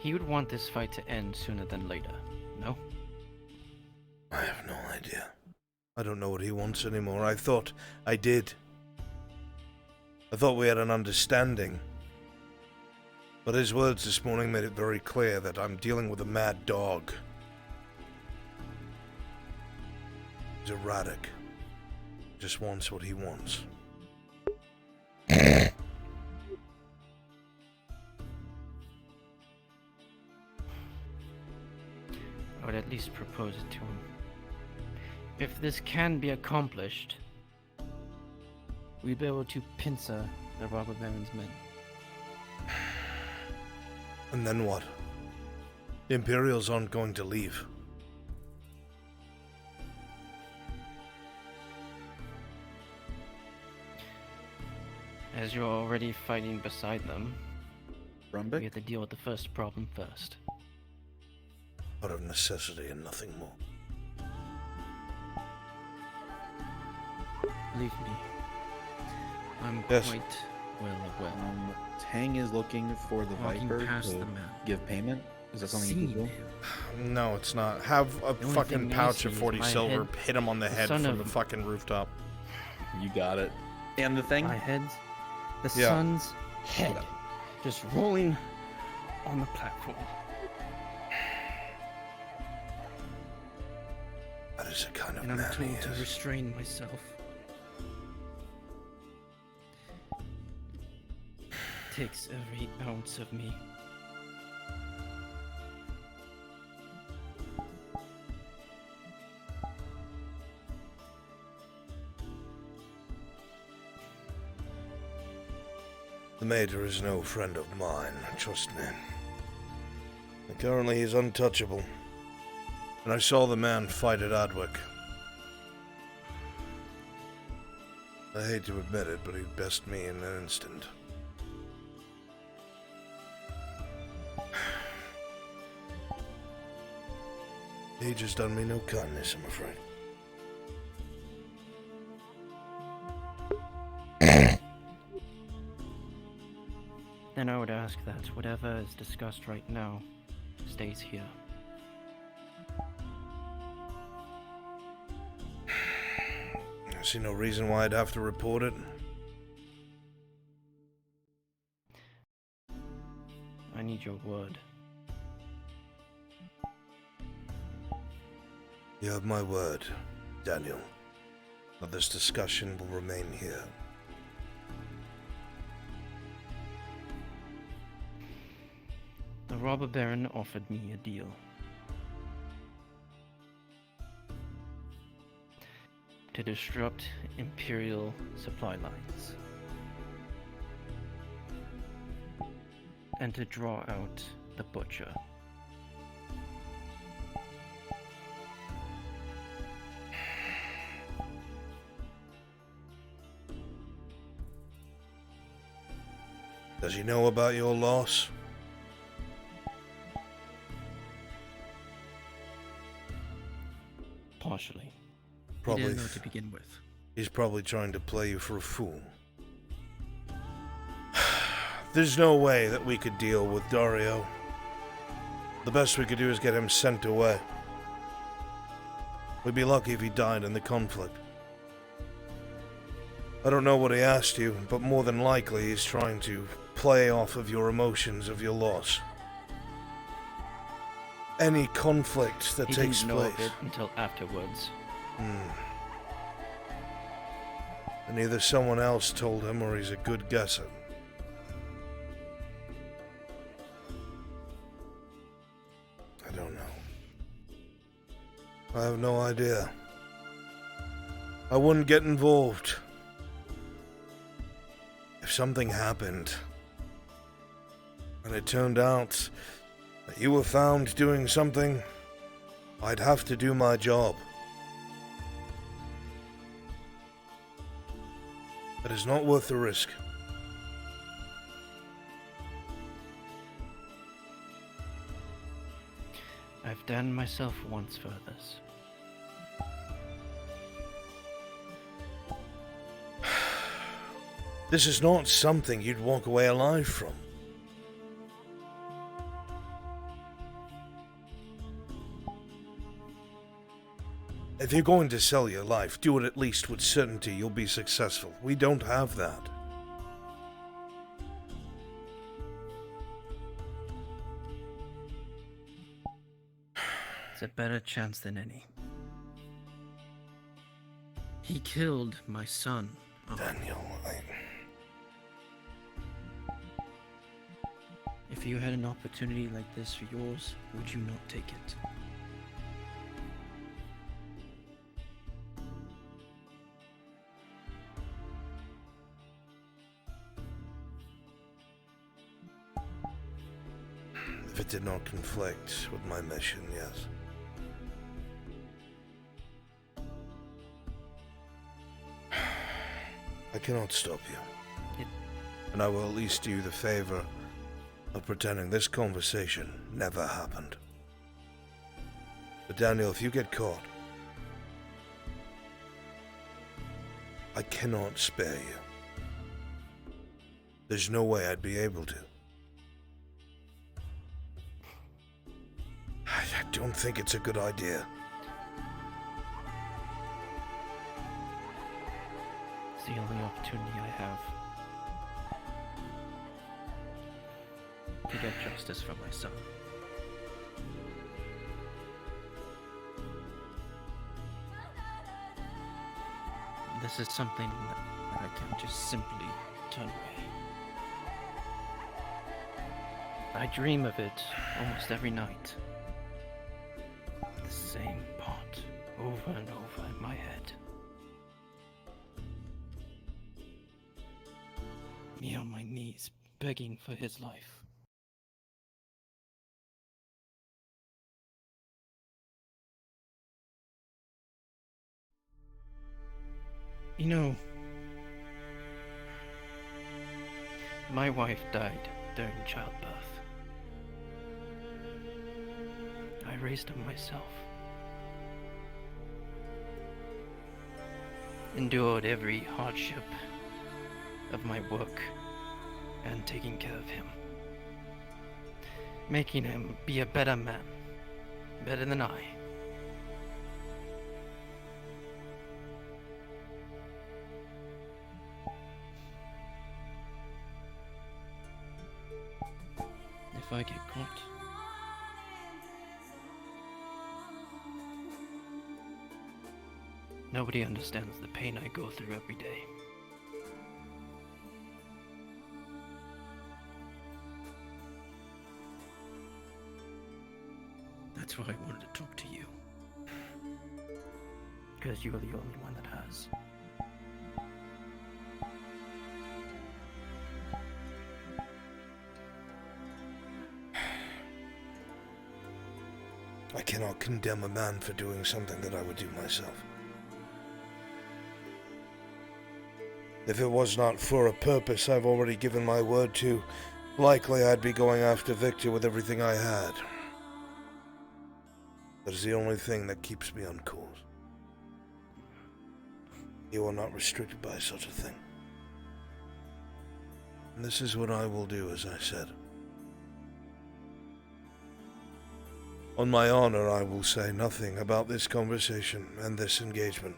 He would want this fight to end sooner than later, no? I have no idea. I don't know what he wants anymore. I thought I did. I thought we had an understanding. But his words this morning made it very clear that I'm dealing with a mad dog. He's erratic. Just wants what he wants. I would at least propose it to him. If this can be accomplished, we'd be able to pincer the robber baron's men. And then what? The Imperials aren't going to leave. As you're already fighting beside them, Brunswick? we have to deal with the first problem first. Out of necessity and nothing more. Believe me, I'm Yes. quite well aware. Tang is looking for the Walking Viper past to the man. give payment. Is that something you can do? No, it's not. Have a The only fucking thing I pouch see of is 40 my silver, head, hit him on the head son from of the a- fucking rooftop. You got it. And the thing? My head's the Yeah. sun's head, just rolling on the platform. That is a kind of And I'm man he told to is. restrain myself. Takes every ounce of me. The Major is no friend of mine, trust me. And currently he's untouchable. And I saw the man fight at Adwick. I hate to admit it, but he'd best me in an instant. He just done me no kindness, I'm afraid. Then I would ask that whatever is discussed right now stays here. I see no reason why I'd have to report it. I need your word. You have my word, Daniel. That this discussion will remain here. The robber baron offered me a deal. To disrupt Imperial supply lines. And to draw out the butcher. Does he know about your loss? Partially. Probably. He didn't know to begin with. He's probably trying to play you for a fool. There's no way that we could deal with Dario. The best we could do is get him sent away. We'd be lucky if he died in the conflict. I don't know what he asked you, but more than likely he's trying to play off of your emotions of your loss. Any conflict that He takes didn't know place. of it until afterwards. And either someone else told him or he's a good guesser. I don't know. I have no idea. I wouldn't get involved. If something happened, and it turned out that you were found doing something, I'd have to do my job. But it's not worth the risk. I've done myself once for this. This is not something you'd walk away alive from. If you're going to sell your life, do it at least with certainty you'll be successful. We don't have that. It's a better chance than any. He killed my son. Daniel, If you had an opportunity like this for yours, would you not take it? If it did not conflict with my mission, yes. I cannot stop you. And I will at least do you the favor of pretending this conversation never happened. But Daniel, if you get caught, I cannot spare you. There's no way I'd be able to. I don't think it's a good idea. It's the only opportunity I have to get justice for my son. This is something that I can't just simply turn away. I dream of it almost every night. The same part, over and over in my head. Me on my knees, begging for his life. You know, my wife died during childbirth. I raised her myself. Endured every hardship of my work and taking care of him. Making him be a better man. Better than I. If I get caught, nobody understands the pain I go through every day. That's why I wanted to talk to you. Because you're the only one that has. I cannot condemn a man for doing something that I would do myself. If it was not for a purpose I've already given my word to, likely I'd be going after Victor with everything I had. That is the only thing that keeps me on course. You are not restricted by such a thing. And this is what I will do, as I said. On my honor, I will say nothing about this conversation and this engagement.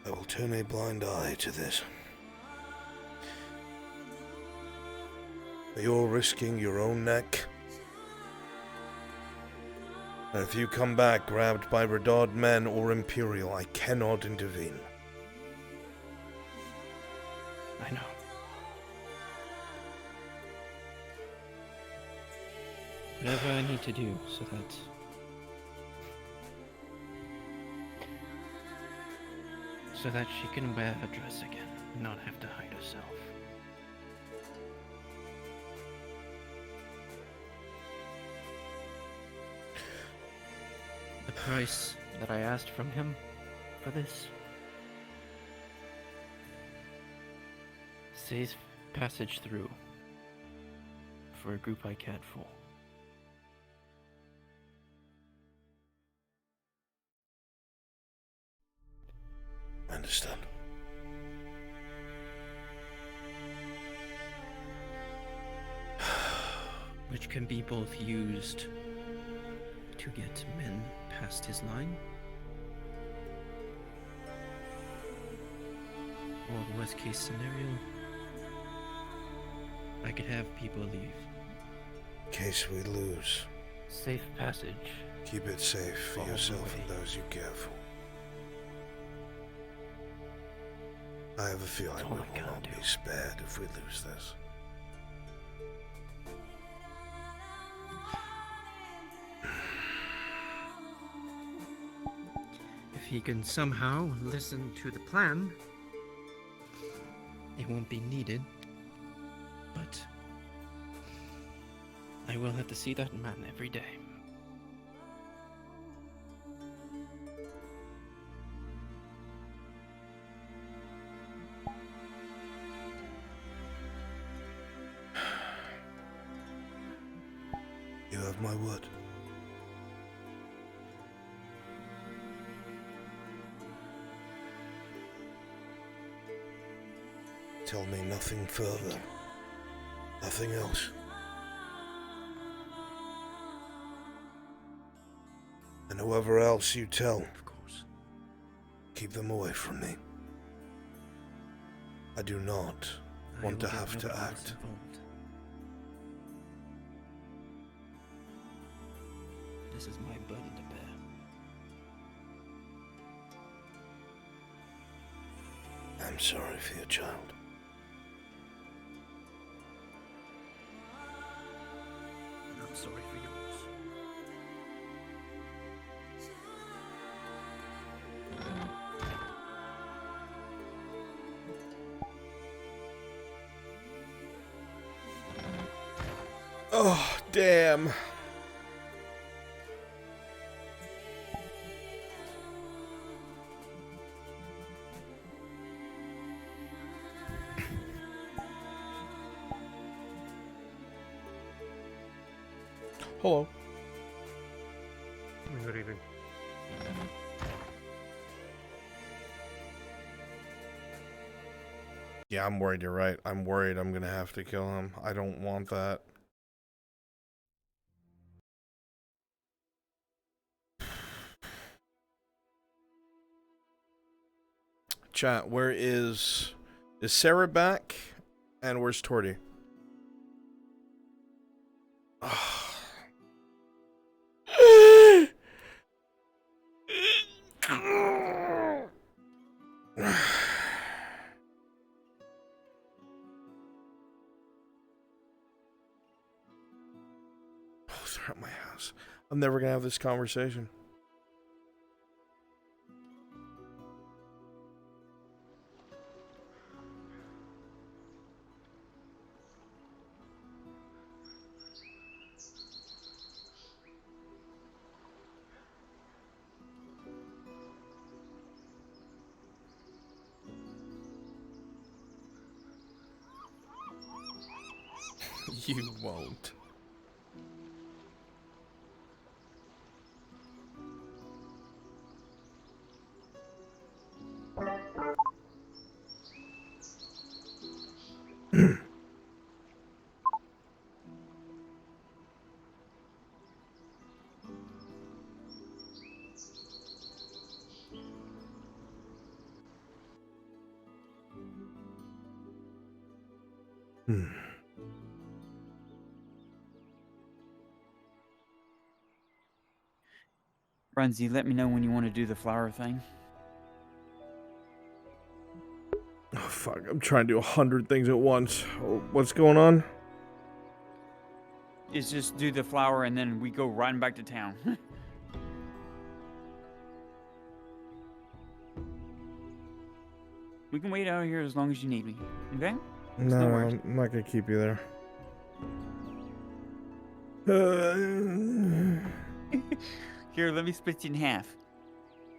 I will turn a blind eye to this. You're risking your own neck. And if you come back grabbed by Redard men or Imperial, I cannot intervene. I know. Whatever I need to do so that she can wear her dress again and not have to hide herself. The price that I asked from him for this: safe passage through for a group I cared for. I understand. Which can be both used to get men past his line, or the worst case scenario, I could have people leave. In case we lose. Safe passage. Keep it safe for all the yourself way. and those you care for. I have a feeling we will not be spared if we lose this. If he can somehow listen to the plan, it won't be needed. But I will have to see that man every day. You have my word. Tell me nothing further. Nothing else. And whoever else you tell, of course, keep them away from me. I do not want to have to act. This is my burden to bear. I'm sorry for your child. And I'm sorry for yours. Oh, damn. Hello. Good evening. Yeah, I'm worried you're right. I'm worried I'm gonna have to kill him. I don't want that. Chat, where is Sarah back? And where's Torty? They're at my house. I'm never gonna have this conversation. You won't. Brunsy, let me know when you want to do the flower thing. Oh, fuck. I'm trying to do 100 things at once. Oh, what's going on? It's just do the flower and then we go riding back to town. We can wait out here as long as you need me, okay? No, No worries. I'm not gonna keep you there. Here, let me split you in half.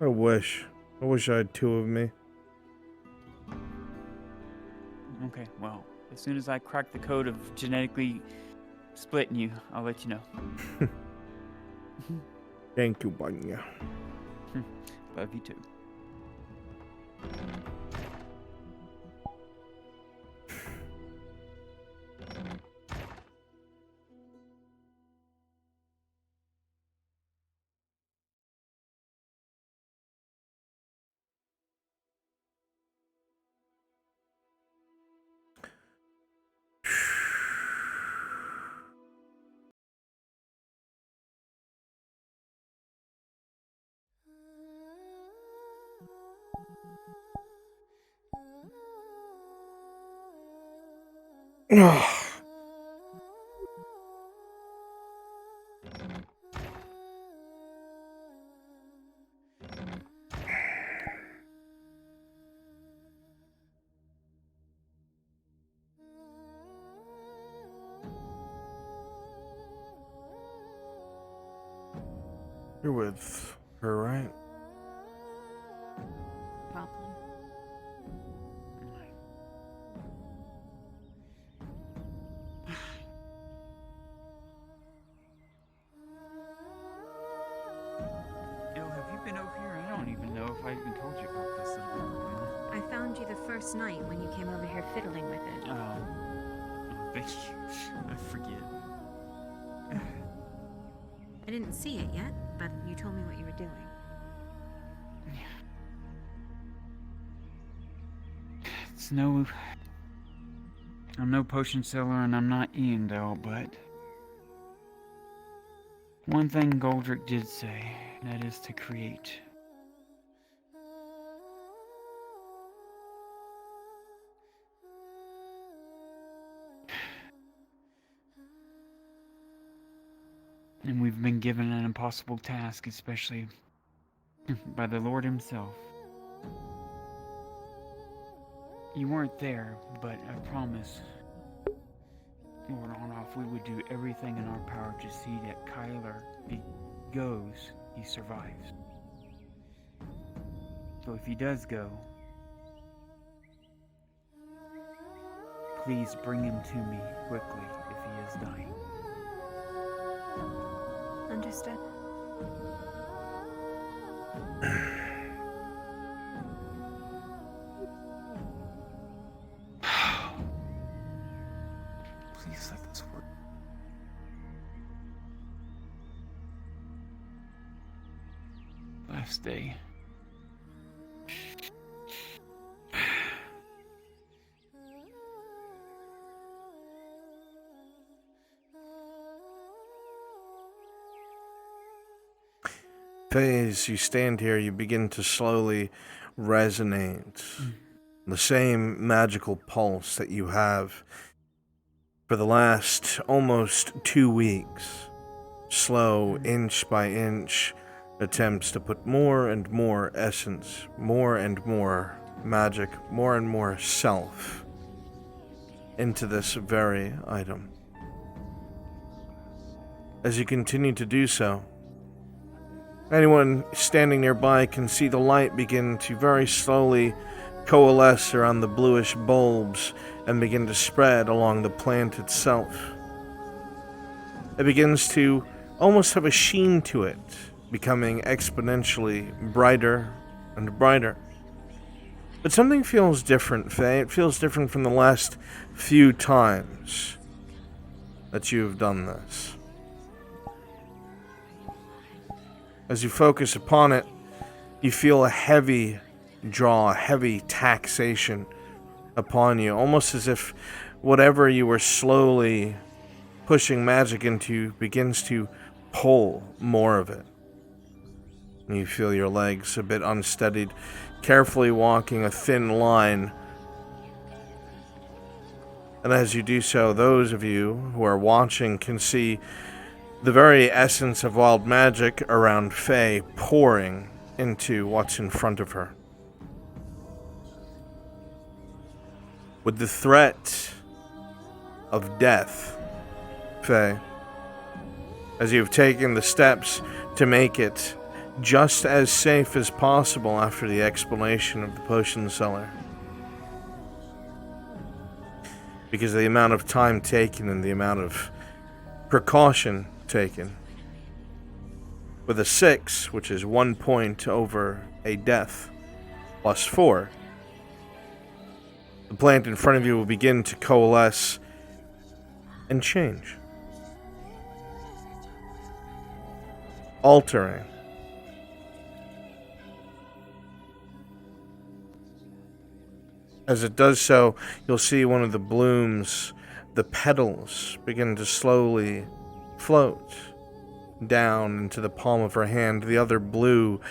I wish. I wish I had 2 of me. Okay, well, as soon as I crack the code of genetically splitting you, I'll let you know. Thank you, Banya. Love you too. You're with her, right? Problem. Yo, have you been over here? I don't even know if I even told you about this. I found you the first night when you came over here fiddling with it. Oh, thank you. I forget. I didn't see it yet, but you told me what you were doing. It's no... I'm no potion seller and I'm not Ian, though, but... one thing Goldrick did say, and that is to create. And we've been given an impossible task, especially by the Lord himself. You weren't there, but I promise, Lord Arnoff, we would do everything in our power to see that Kyler, he goes, he survives. So if he does go, please bring him to me quickly if he is dying. Understood. Please let this work. Last day. As you stand here, you begin to slowly resonate. The same magical pulse that you have for the last almost 2 weeks. Slow, inch by inch, attempts to put more and more essence, more and more magic, more and more self into this very item. As you continue to do so, anyone standing nearby can see the light begin to very slowly coalesce around the bluish bulbs and begin to spread along the plant itself. It begins to almost have a sheen to it, becoming exponentially brighter and brighter. But something feels different, Faye. It feels different from the last few times that you've done this. As you focus upon it, you feel a heavy draw, a heavy taxation upon you, almost as if whatever you were slowly pushing magic into begins to pull more of it. You feel your legs a bit unsteadied, carefully walking a thin line. And as you do so, those of you who are watching can see the very essence of wild magic around Faye pouring into what's in front of her. With the threat of death, Faye, as you've taken the steps to make it just as safe as possible after the explanation of the potion seller. Because of the amount of time taken and the amount of precaution taken. With a 6, which is 1 point over a death, plus 4, the plant in front of you will begin to coalesce and change. Altering. As it does so, you'll see one of the blooms, the petals, begin to slowly float down into the palm of her hand. The other blue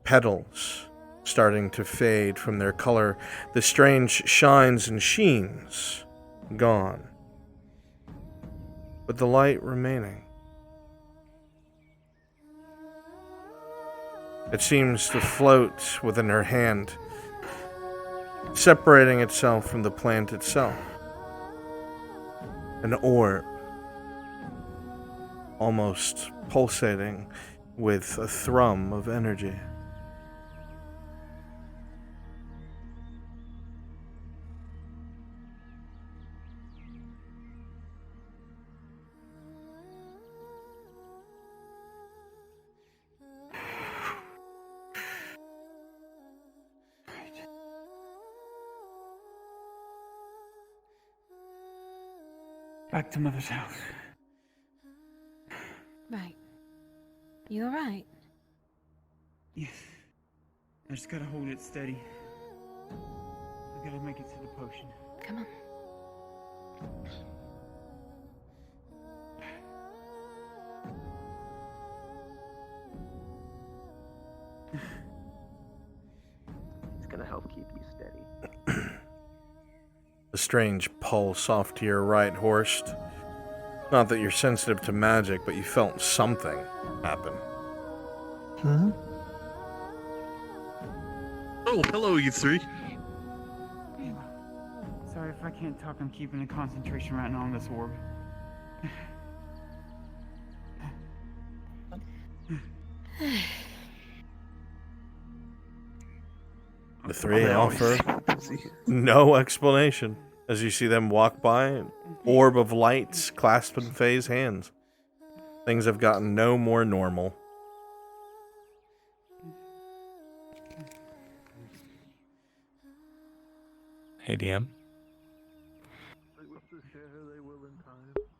petals starting to fade from their color. The strange shines and sheens gone, but the light remaining. It seems to float within her hand, separating itself from the plant itself. An orb, almost pulsating with a thrum of energy. Back to Mother's house. Right. You alright? Yes. I just gotta hold it steady. I gotta make it to the potion. Come on. It's gonna help keep you steady. A strange pulse off to your right, Horst. Not that you're sensitive to magic, but you felt something happen. Huh? Oh, hello, you three. Sorry if I can't talk, I'm keeping a concentration right now on this orb. The three offer no explanation as you see them walk by, an orb of lights clasped in Faye's hands. Things have gotten no more normal. Hey, DM.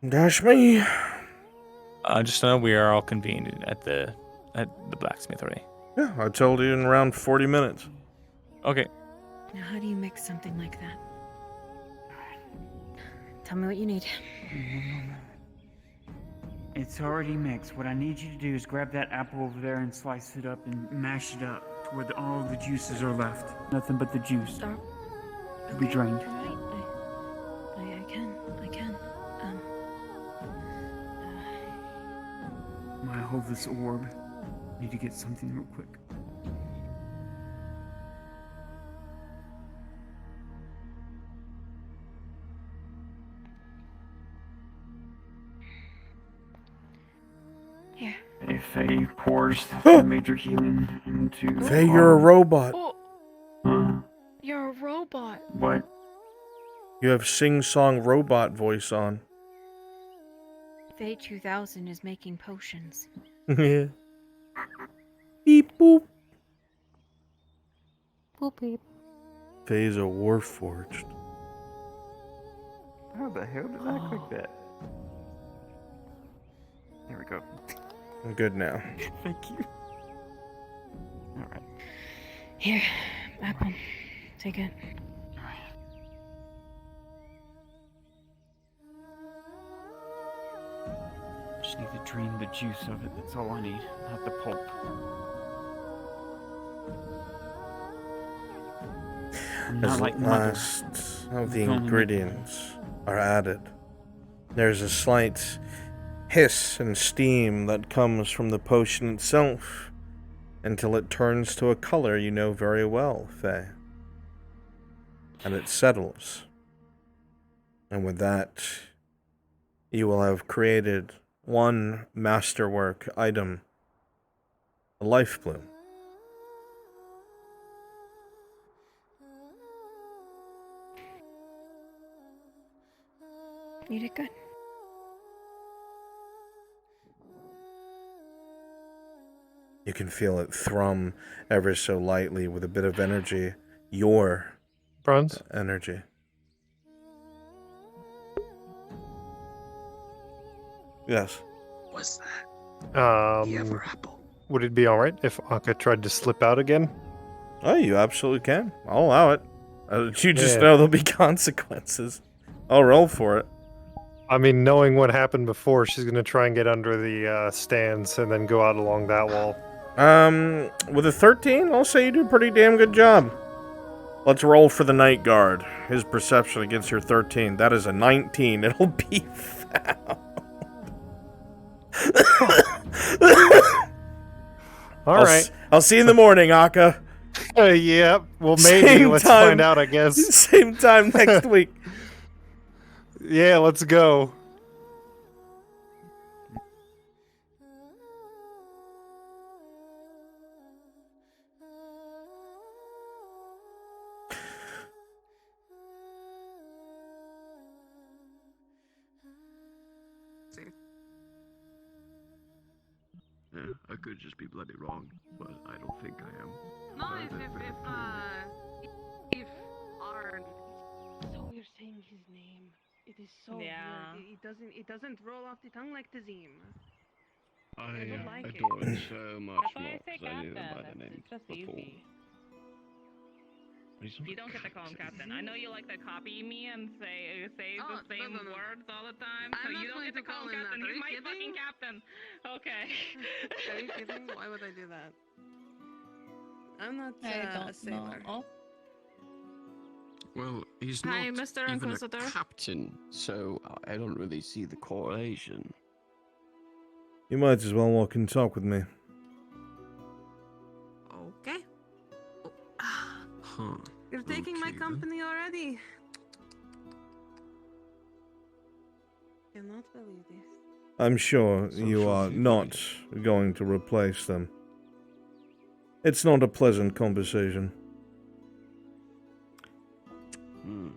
Dash me. Just know we are all convened at the blacksmithery. Yeah, I told you in around 40 minutes. Okay. Now, how do you mix something like that? Tell me what you need. It's already mixed. What I need you to do is grab that apple over there and slice it up and mash it up to where all the juices are left. Nothing but the juice. To be drained. Right. I can. I hold this orb. Need to get something real quick. Here. If Faye pours the major healing into... Faye, you're a robot. Oh, you're a robot. What? You have sing-song robot voice on. Faye 2000 is making potions. Yeah. Beep boop. Boop beep. Faye's a warforged. How the hell did I click that? There we go. I'm good now. Thank you. Alright. Here, apple. Take it. Just need to drain the juice of it. That's all I need, not the pulp. Not As like mother. last of the You can only make ingredients are added, there's a slight hiss and steam that comes from the potion itself until it turns to a color you know very well, Faye. And it settles. And with that, you will have created one masterwork item, a life bloom. You did good. You can feel it thrum ever so lightly with a bit of energy. Your energy. Yes. What's that? Would it be alright if Anka tried to slip out again? Oh, you absolutely can. I'll allow it. You just Yeah. know there'll be consequences. I'll roll for it. I mean, knowing what happened before, she's gonna try and get under the stands and then go out along that wall. With a 13, I'll say you do a pretty damn good job. Let's roll for the night guard. His perception against your 13. That is a 19. It'll be foul. Alright. I'll see you in the morning, Akka. Yeah, well, maybe. Same Let's time- find out, I guess. Same time next week. Yeah, let's go. Yeah, I could just be bloody wrong, but I don't think I am. No, if Arn. So we're saying his name. It is so Yeah. weird. It doesn't roll off the tongue like Tazim. I don't like it. adore it so much That's why I more say because I knew him by Captain. the name It's just before. easy. But he's not You don't get to call him Captain. I know you like to copy me and say the same words all the time, so I'm you not don't going get to to call call him him Captain. that. Are He's you my kidding? fucking Captain. Okay. Are you kidding? Why would I do that? I'm not I a don't sailor. know. Well, he's Hi, not Mr. even Inquisitor. a captain, so I don't really see the correlation. You might as well walk and talk with me. Okay. Huh. You're taking my Okay, then. company already. Cannot believe this. I'm sure you Social are security. not going to replace them. It's not a pleasant conversation. Hmm.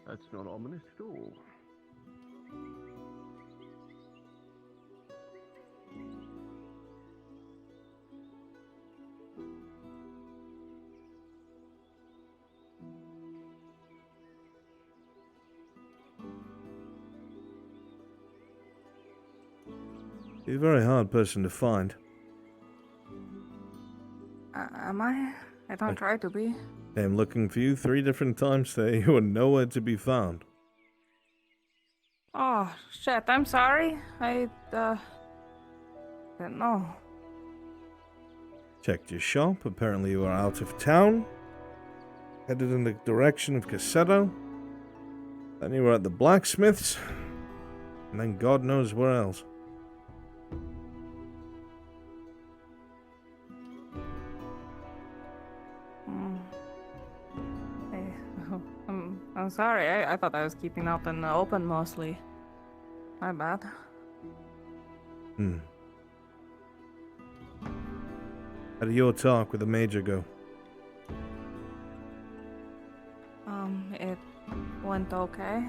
That's not ominous at all. You're a very hard person to find. Am I? I don't try to be. I'm looking for you 3 different times today. You are nowhere to be found. Oh, shit, I'm sorry. I, didn't know. Checked your shop. Apparently you are out of town. Headed in the direction of Cassetto. Then you were at the blacksmith's. And then God knows where else. I'm sorry. I thought I was keeping out in the open mostly. My bad. How did your talk with the major go? It went okay.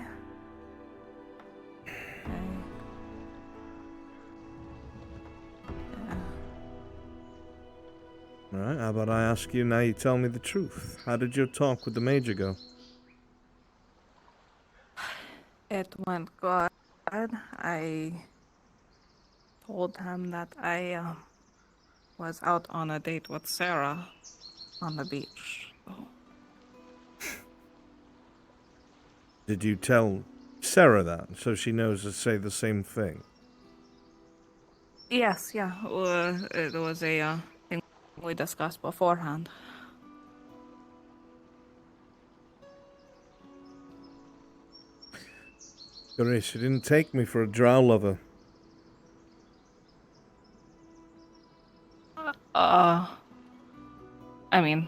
Alright, how about I ask you now you tell me the truth? How did your talk with the major go? It went good. I told him that I was out on a date with Sarah on the beach. So, Did you tell Sarah that so she knows to say the same thing? Yes, yeah. It was a thing we discussed beforehand. Grace, you didn't take me for a drow lover. I mean,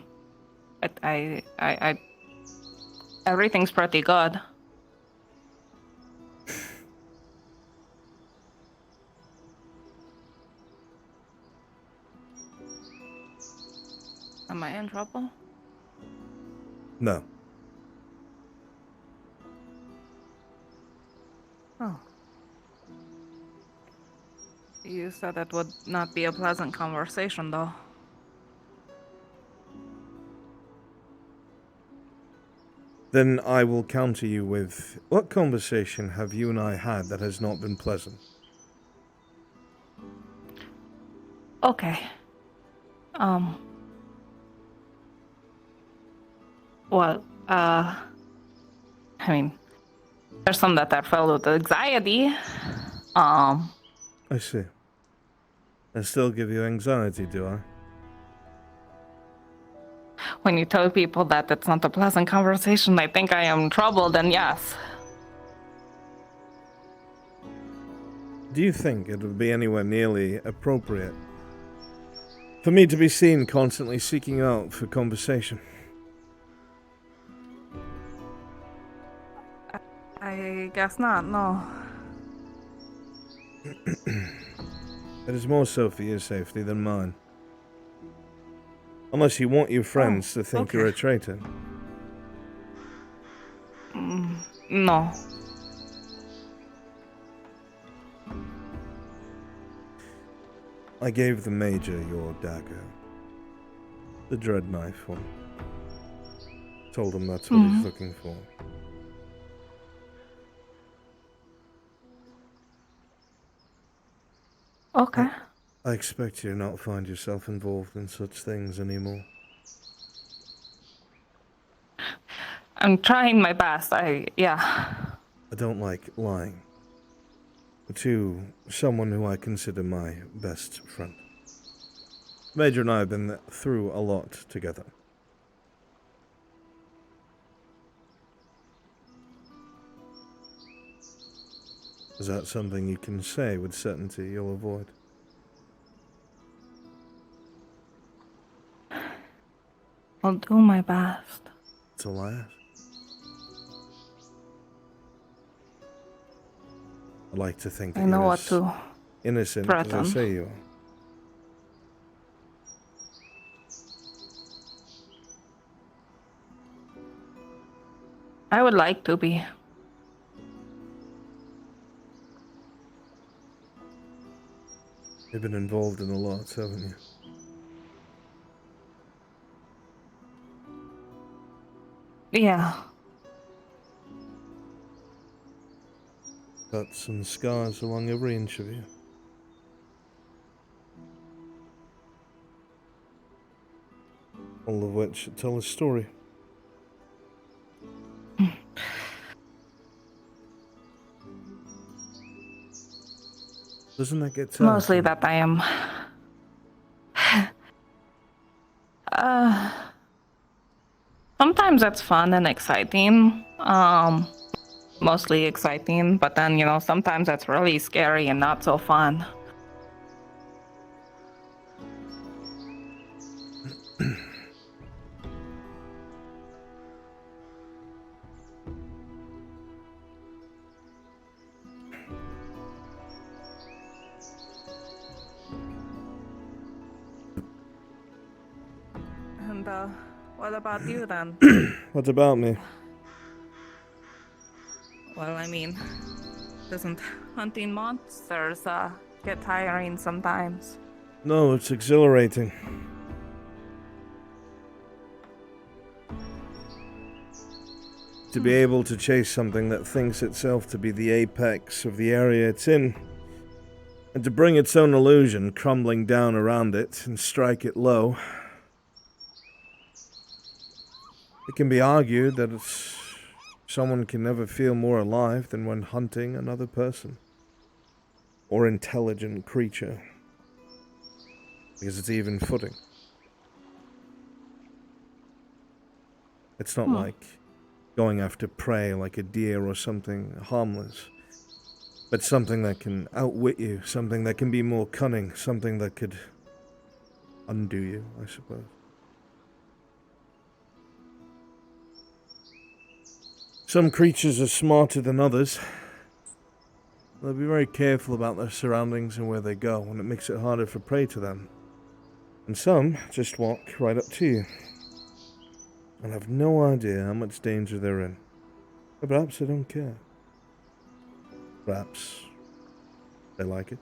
I everything's pretty good. Am I in trouble? No. Oh. You said it would not be a pleasant conversation, though. Then I will counter you with, what conversation have you and I had that has not been pleasant? Okay. Well, I mean, there's some that are filled with anxiety. I see. I still give you anxiety, do I? When you tell people that it's not a pleasant conversation, they think I am in trouble, then yes. Do you think it would be anywhere nearly appropriate for me to be seen constantly seeking out for conversation? I guess not, no. It is more so for your safety than mine. Unless you want your friends to think you're a traitor. No. I gave the Major your dagger. The dread knife one. Told him that's what he's looking for. Okay. I expect you to not find yourself involved in such things anymore. I'm trying my best, yeah. I don't like lying. To someone who I consider my best friend. Major and I have been through a lot together. Is that something you can say with certainty you'll avoid? I'll do my best. That's all I ask. I like to think that I know you're what as to innocent as I threaten. say you are. I would like to be. You've been involved in a lot, haven't you? Yeah. Got some scars along every inch of you. All of which tell a story. Doesn't that get tiresome? Mostly that I am. Sometimes it's fun and exciting. Mostly exciting, but then, sometimes it's really scary and not so fun. And, what about you then? What about me? Well, I mean, doesn't hunting monsters get tiring sometimes? No, it's exhilarating. To be able to chase something that thinks itself to be the apex of the area it's in, and to bring its own illusion crumbling down around it and strike it low. It can be argued that someone can never feel more alive than when hunting another person or intelligent creature Because it's even footing. It's not Hmm. like going after prey like a deer or something harmless, but something that can outwit you, something that can be more cunning, something that could undo you, I suppose. Some creatures are smarter than others. They'll be very careful about their surroundings and where they go, and it makes it harder for prey to them. And some just walk right up to you and have no idea how much danger they're in. Or perhaps they don't care. Perhaps they like it.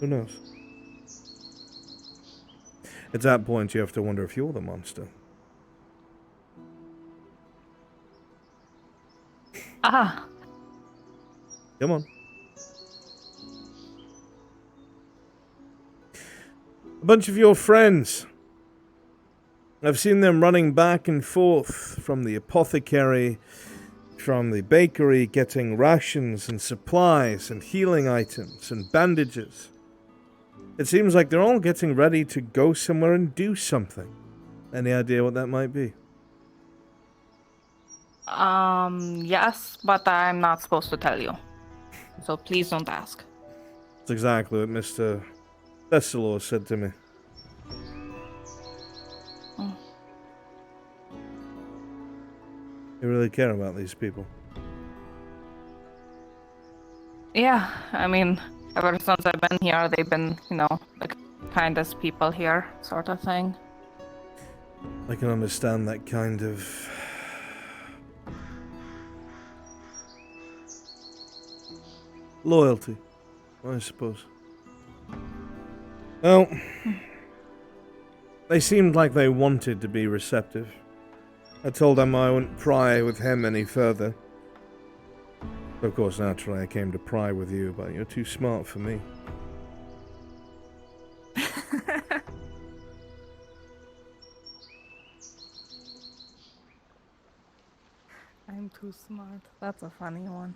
Who knows? At that point, you have to wonder if you're the monster. Ah. Come on. A bunch of your friends. I've seen them running back and forth from the apothecary, from the bakery, getting rations and supplies and healing items and bandages. It seems like they're all getting ready to go somewhere and do something. Any idea what that might be? Yes, but I'm not supposed to tell you. So please don't ask. That's exactly what Mr. Thessalor said to me. Mm. You really care about these people? Yeah, I mean, ever since I've been here, they've been, the kindest people here, sort of thing. I can understand that kind of loyalty, I suppose. Well, they seemed like they wanted to be receptive. I told them I wouldn't pry with him any further. Of course, naturally, I came to pry with you, but you're too smart for me. I'm too smart. That's a funny one.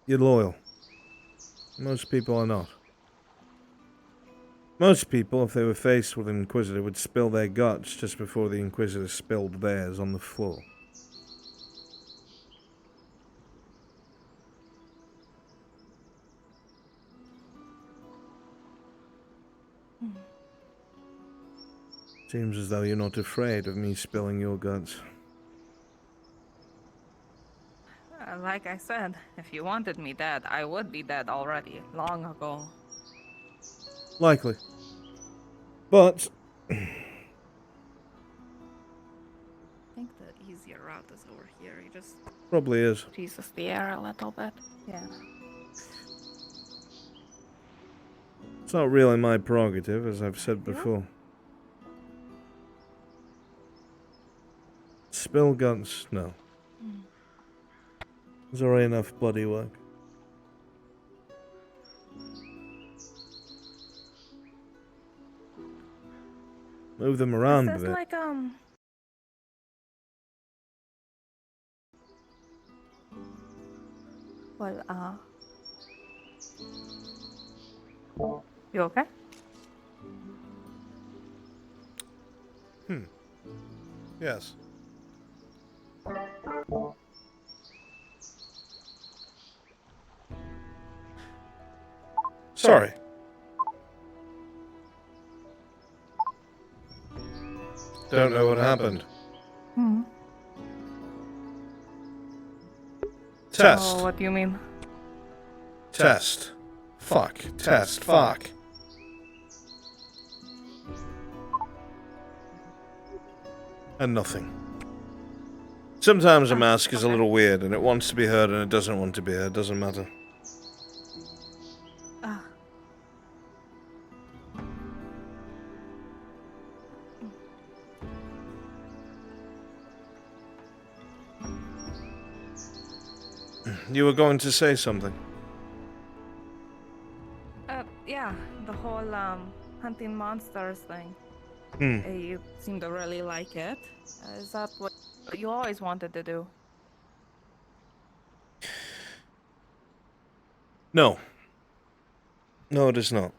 You're loyal. Most people are not. Most people, if they were faced with an Inquisitor, would spill their guts just before the Inquisitor spilled theirs on the floor. Seems as though you're not afraid of me spilling your guts. Like I said, if you wanted me dead, I would be dead already, long ago. Likely. But I think the easier route is over here. You just probably is. Jesus the air a little bit. Yeah. It's not really my prerogative, as I've said before. Spill guns? No. There's already enough bloody work. Move them around a Is this bit. like well, you okay? Yes. Sorry. Don't know what happened. Test. Oh, what do you mean? Test. Fuck. Test. Fuck. And nothing. Sometimes a mask is a little weird, and it wants to be heard and it doesn't want to be heard. Doesn't matter. You were going to say something. Yeah, the whole hunting monsters thing. You seem to really like it. Is that what you always wanted to do? No. No, it is not.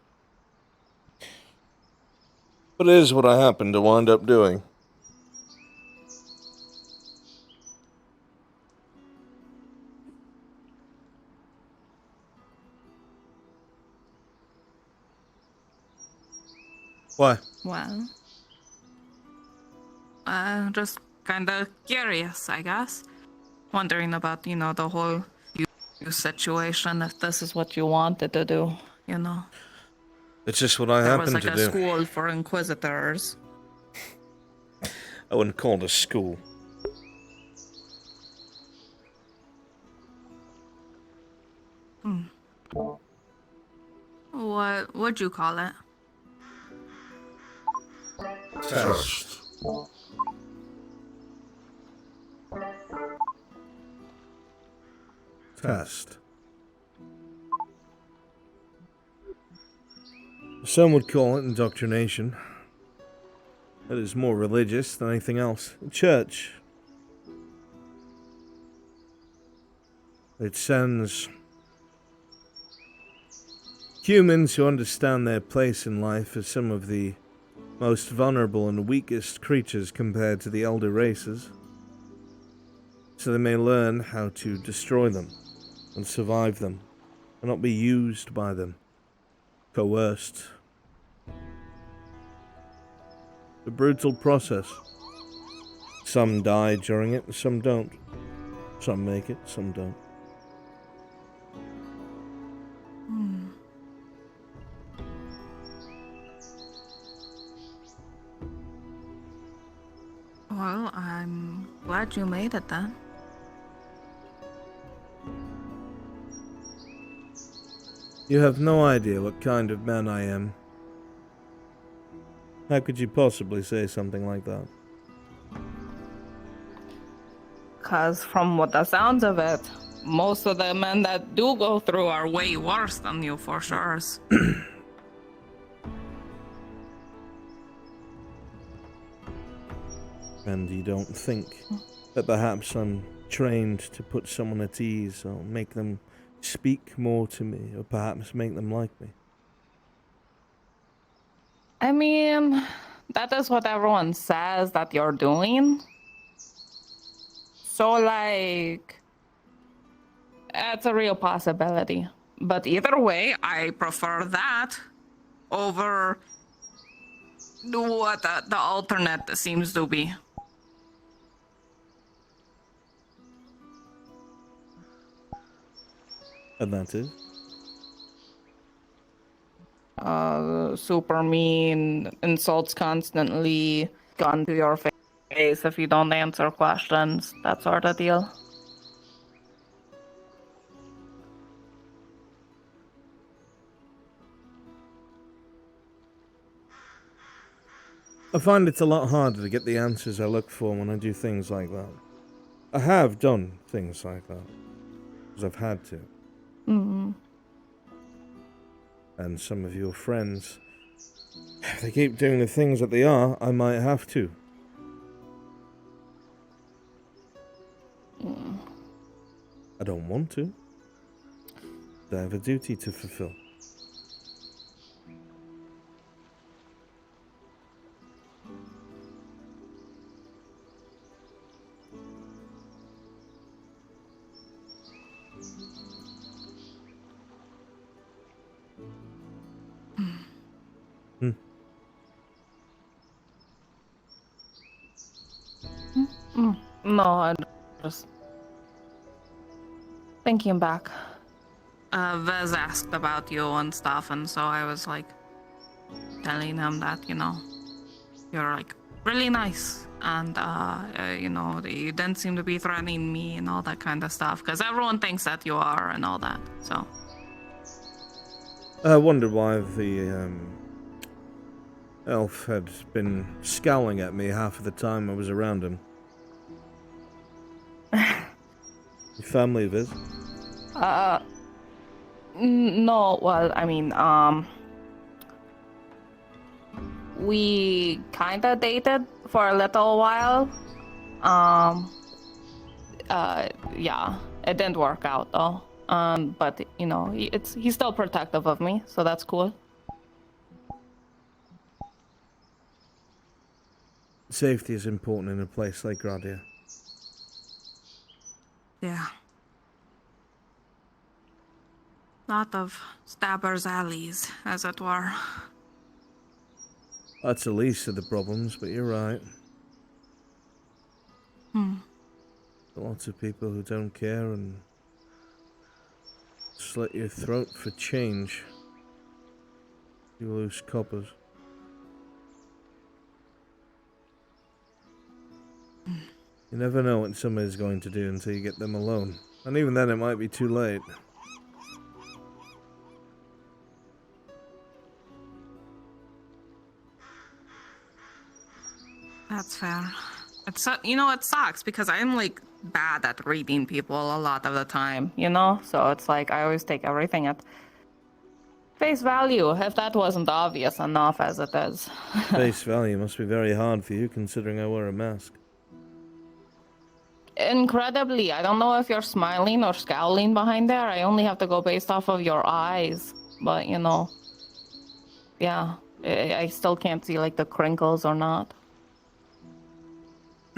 But it is what I happen to wind up doing. Why? Well, just kind of curious, I guess. Wondering about, the whole you situation, if this is what you wanted to do, It's just what I There was happen like to a do. school for inquisitors. I wouldn't call it a school. What would you call it? Test. Test. Some would call it indoctrination. That is more religious than anything else. Church. It sends humans who understand their place in life as some of the most vulnerable and weakest creatures compared to the elder races, so they may learn how to destroy them and survive them, and not be used by them, coerced. A brutal process. Some die during it, and some don't. Some make it, some don't. Well, I'm glad you made it then. You have no idea what kind of man I am. How could you possibly say something like that? Because from what the sounds of it, most of the men that do go through are way worse than you, for sure. And you don't think that perhaps I'm trained to put someone at ease or make them speak more to me or perhaps make them like me? I mean, that is what everyone says that you're doing. So, it's a real possibility. But either way, I prefer that over what the alternate seems to be. And that is? Super mean, insults constantly, gun to your face if you don't answer questions, that sort of deal. I find it's a lot harder to get the answers I look for when I do things like that. I have done things like that, because I've had to. Mm-hmm. And some of your friends, if they keep doing the things that they are, I might have to. I don't want to. But I have a duty to fulfill. No, I just thinking back. Vez asked about you and stuff, and so I was telling him that, you're really nice, and you didn't seem to be threatening me and all that kind of stuff, because everyone thinks that you are and all that, so. I wondered why the elf had been scowling at me half of the time I was around him. You family of his? No, well, I mean, we kinda dated for a little while. Yeah, it didn't work out though. But you know, he's still protective of me, so that's cool. Safety is important in a place like Gradia. Yeah. Lot of stabbers' alleys, as it were. That's the least of the problems, but you're right. Lots of people who don't care and slit your throat for change. You lose coppers. You never know what somebody's going to do until you get them alone. And even then it might be too late. That's fair. It's you know, it sucks because I'm like bad at reading people a lot of the time, you know? So it's like I always take everything at face value, if that wasn't obvious enough as it is. Face value must be very hard for you considering I wear a mask. Incredibly. I don't know if you're smiling or scowling behind there. I only have to go based off of your eyes. But, you know, yeah, I still can't see like the crinkles or not.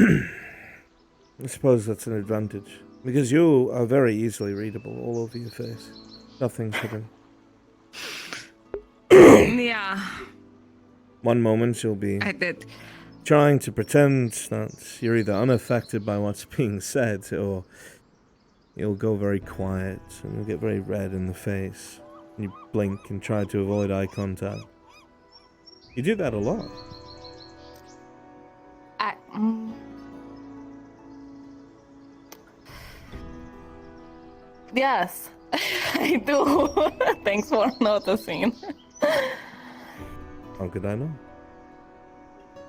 I suppose that's an advantage. Because you are very easily readable all over your face. Nothing's hidden. Yeah. One moment you'll be I did. trying to pretend that you're either unaffected by what's being said, or you'll go very quiet and you'll get very red in the face. And you blink and try to avoid eye contact. You do that a lot. Yes, I do. Thanks for noticing. How could I know?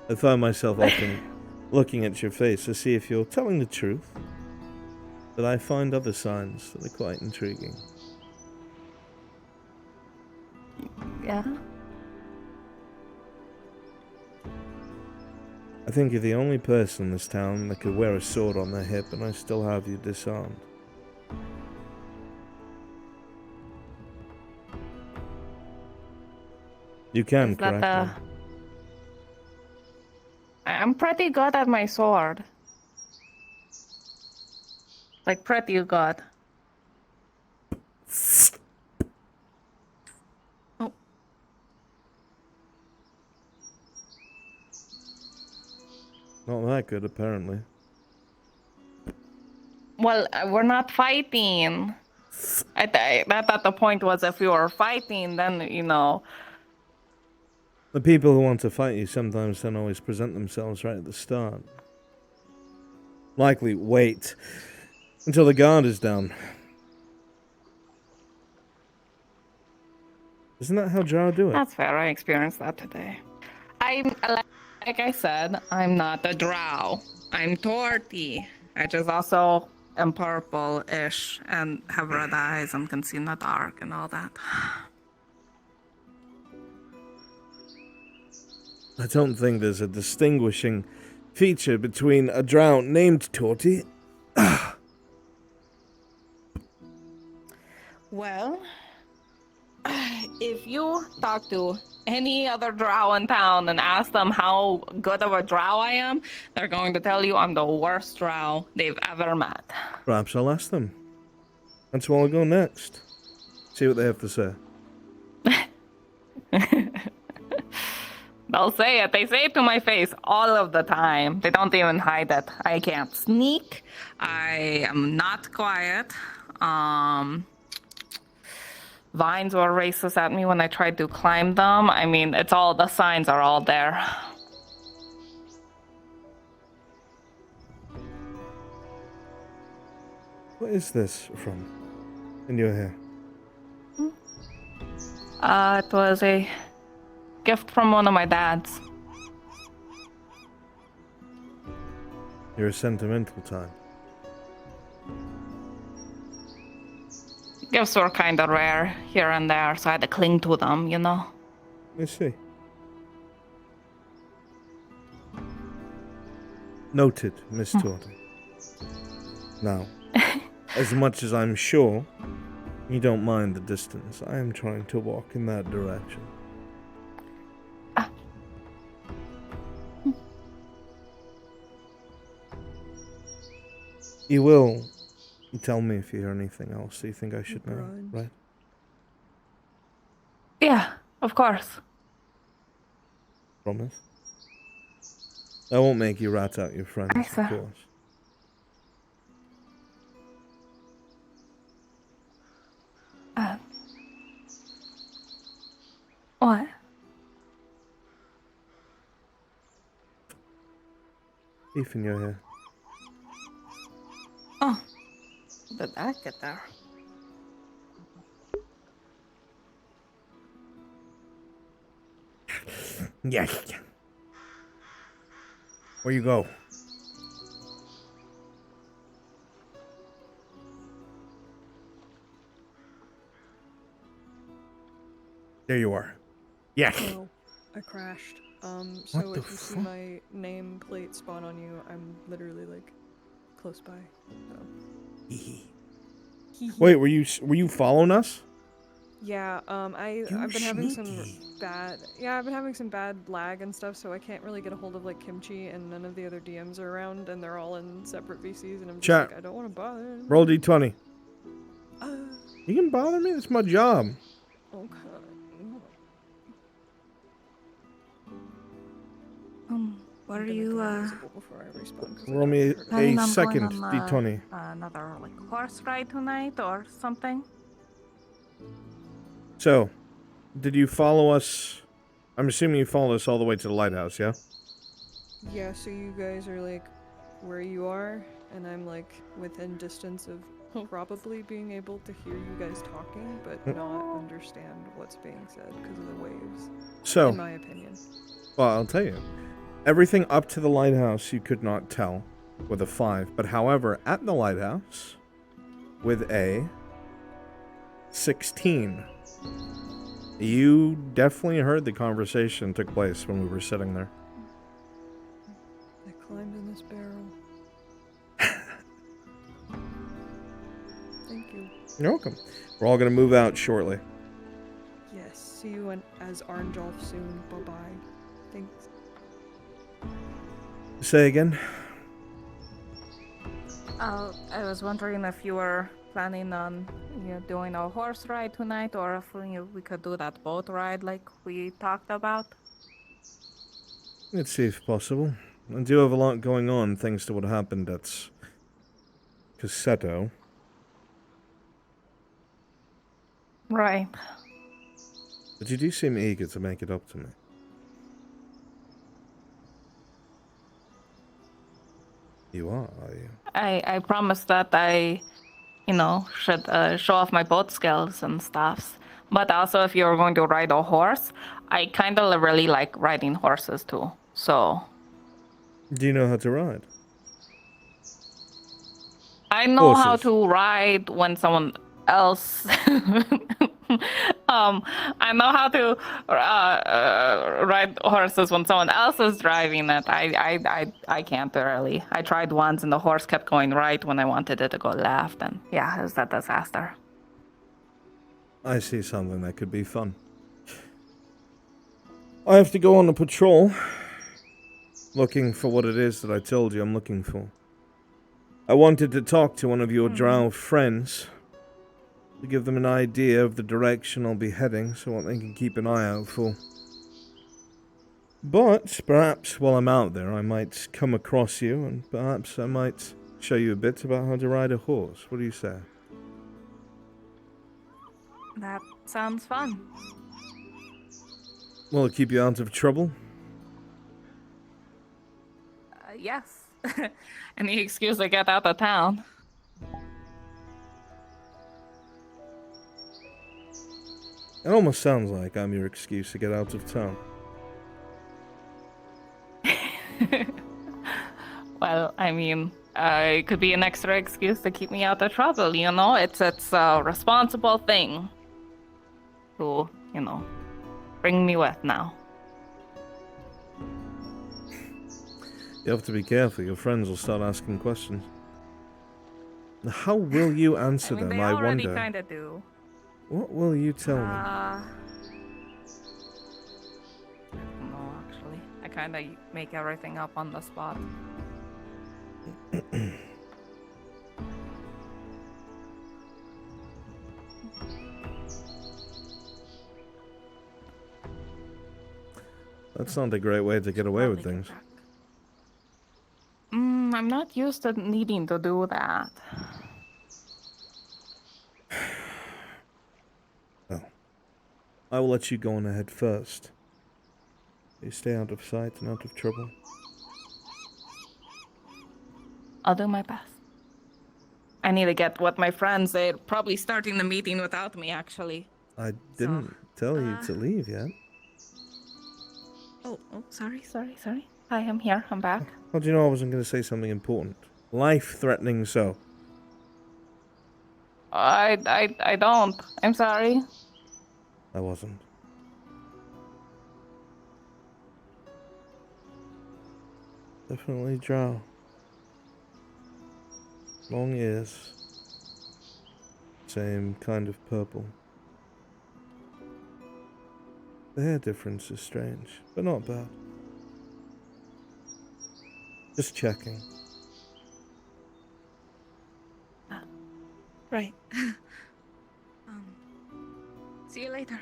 I find myself often looking at your face to see if you're telling the truth, but I find other signs that are quite intriguing. Yeah? I think you're the only person in this town that could wear a sword on their hip and I still have you disarmed. You can, correct me. I'm pretty good at my sword. Like, pretty good. Oh. Not that good, apparently. Well, we're not fighting. I thought the point was if we were fighting, then, you know... The people who want to fight you sometimes don't always present themselves right at the start. Likely wait until the guard is down. Isn't that how Drow do it? That's fair, I experienced that today. Like I said, I'm not a Drow. I'm Torty. I just also am purple-ish and have red eyes and can see in the dark and all that. I don't think there's a distinguishing feature between a Drow named Torty. Well, if you talk to any other Drow in town and ask them how good of a Drow I am, they're going to tell you I'm the worst Drow they've ever met. Perhaps I'll ask them. That's where I'll go next. See what they have to say. They'll say it. They say it to my face all of the time. They don't even hide it. I can't sneak. I am not quiet. Vines were racist at me when I tried to climb them. I mean, it's all, the signs are all there. What is this from in your hair? It was a gift from one of my dads. You're a sentimental type. Gifts were kind of rare here and there, so I had to cling to them, you know? I see. Noted, Miss Torty. Now, as much as I'm sure You don't mind the distance. I am trying to walk in that direction. You will tell me if you hear anything else that you think I should know, right? Yeah, of course. Promise? I won't make you rat out your friends, Aye, of sir. course. What? Ethan, you're here. Oh, did I get there? Yes. Where you go? There you are. Yes. No, I crashed. So What the if you see fuck? my nameplate spawn on you, I'm literally like close by. So. Wait, were you following us? Yeah, I've been having some bad lag and stuff, so I can't really get a hold of like Kimchi, and none of the other DMs are around, and they're all in separate VCs, and I'm just Chat. like, I don't want to bother anymore. Roll D20. You can bother me? That's my job. Okay. What are you, Roll me planning a on second going on, D20. another, like, horse ride tonight or something? So, did you follow us? I'm assuming you followed us all the way to the lighthouse, yeah? Yeah, so you guys are like where you are, and I'm like within distance of probably being able to hear you guys talking, but not understand what's being said because of the waves. So, in my opinion. Well, I'll tell you. Everything up to the lighthouse you could not tell with a 5. But however, at the lighthouse, with a 16, you definitely heard the conversation took place when we were sitting there. I climbed in this barrel. Thank you. You're welcome. We're all going to move out shortly. Yes, see you as Arnjolf soon. Bye-bye. Thanks. Say again? I was wondering if you were planning on doing a horse ride tonight, or if we could do that boat ride like we talked about. Let's see if possible. I do have a lot going on thanks to what happened at Cassetto. Right. But you do seem eager to make it up to me. You are you? I promised that I, should show off my boat skills and stuff. But also, if you're going to ride a horse, I kind of really like riding horses too. So. Do you know how to ride? I know how Horses. to ride when someone else. I know how to ride horses when someone else is driving it. I can't really. I tried once and the horse kept going right when I wanted it to go left, and yeah, it was a disaster. I see something that could be fun. I have to go on a patrol, looking for what it is that I told you I'm looking for. I wanted to talk to one of your drow friends, to give them an idea of the direction I'll be heading, so what they can keep an eye out for. But perhaps while I'm out there, I might come across you, and perhaps I might show you a bit about how to ride a horse. What do you say? That sounds fun. Will it keep you out of trouble? Yes. Any excuse to get out of town. It almost sounds like I'm your excuse to get out of town. Well, I mean, it could be an extra excuse to keep me out of trouble, It's a responsible thing to, bring me with now. You have to be careful, your friends will start asking questions. How will you answer them, They I already wonder? kind of do. What will you tell them? I don't know, actually. I kind of make everything up on the spot. That's not a great way to get away with things. I'm not used to needing to do that. Well, I will let you go on ahead first. You stay out of sight and out of trouble. I'll do my best. I need to get what my friends say. Probably starting the meeting without me, actually. I didn't tell you to leave yet. Oh, sorry. Hi, I'm here. I'm back. How do you know I wasn't going to say something important? Life-threatening so. I don't. I'm sorry. I wasn't. Definitely drow. Long ears. Same kind of purple. The hair difference is strange, but not bad. Just checking. Right. See you later.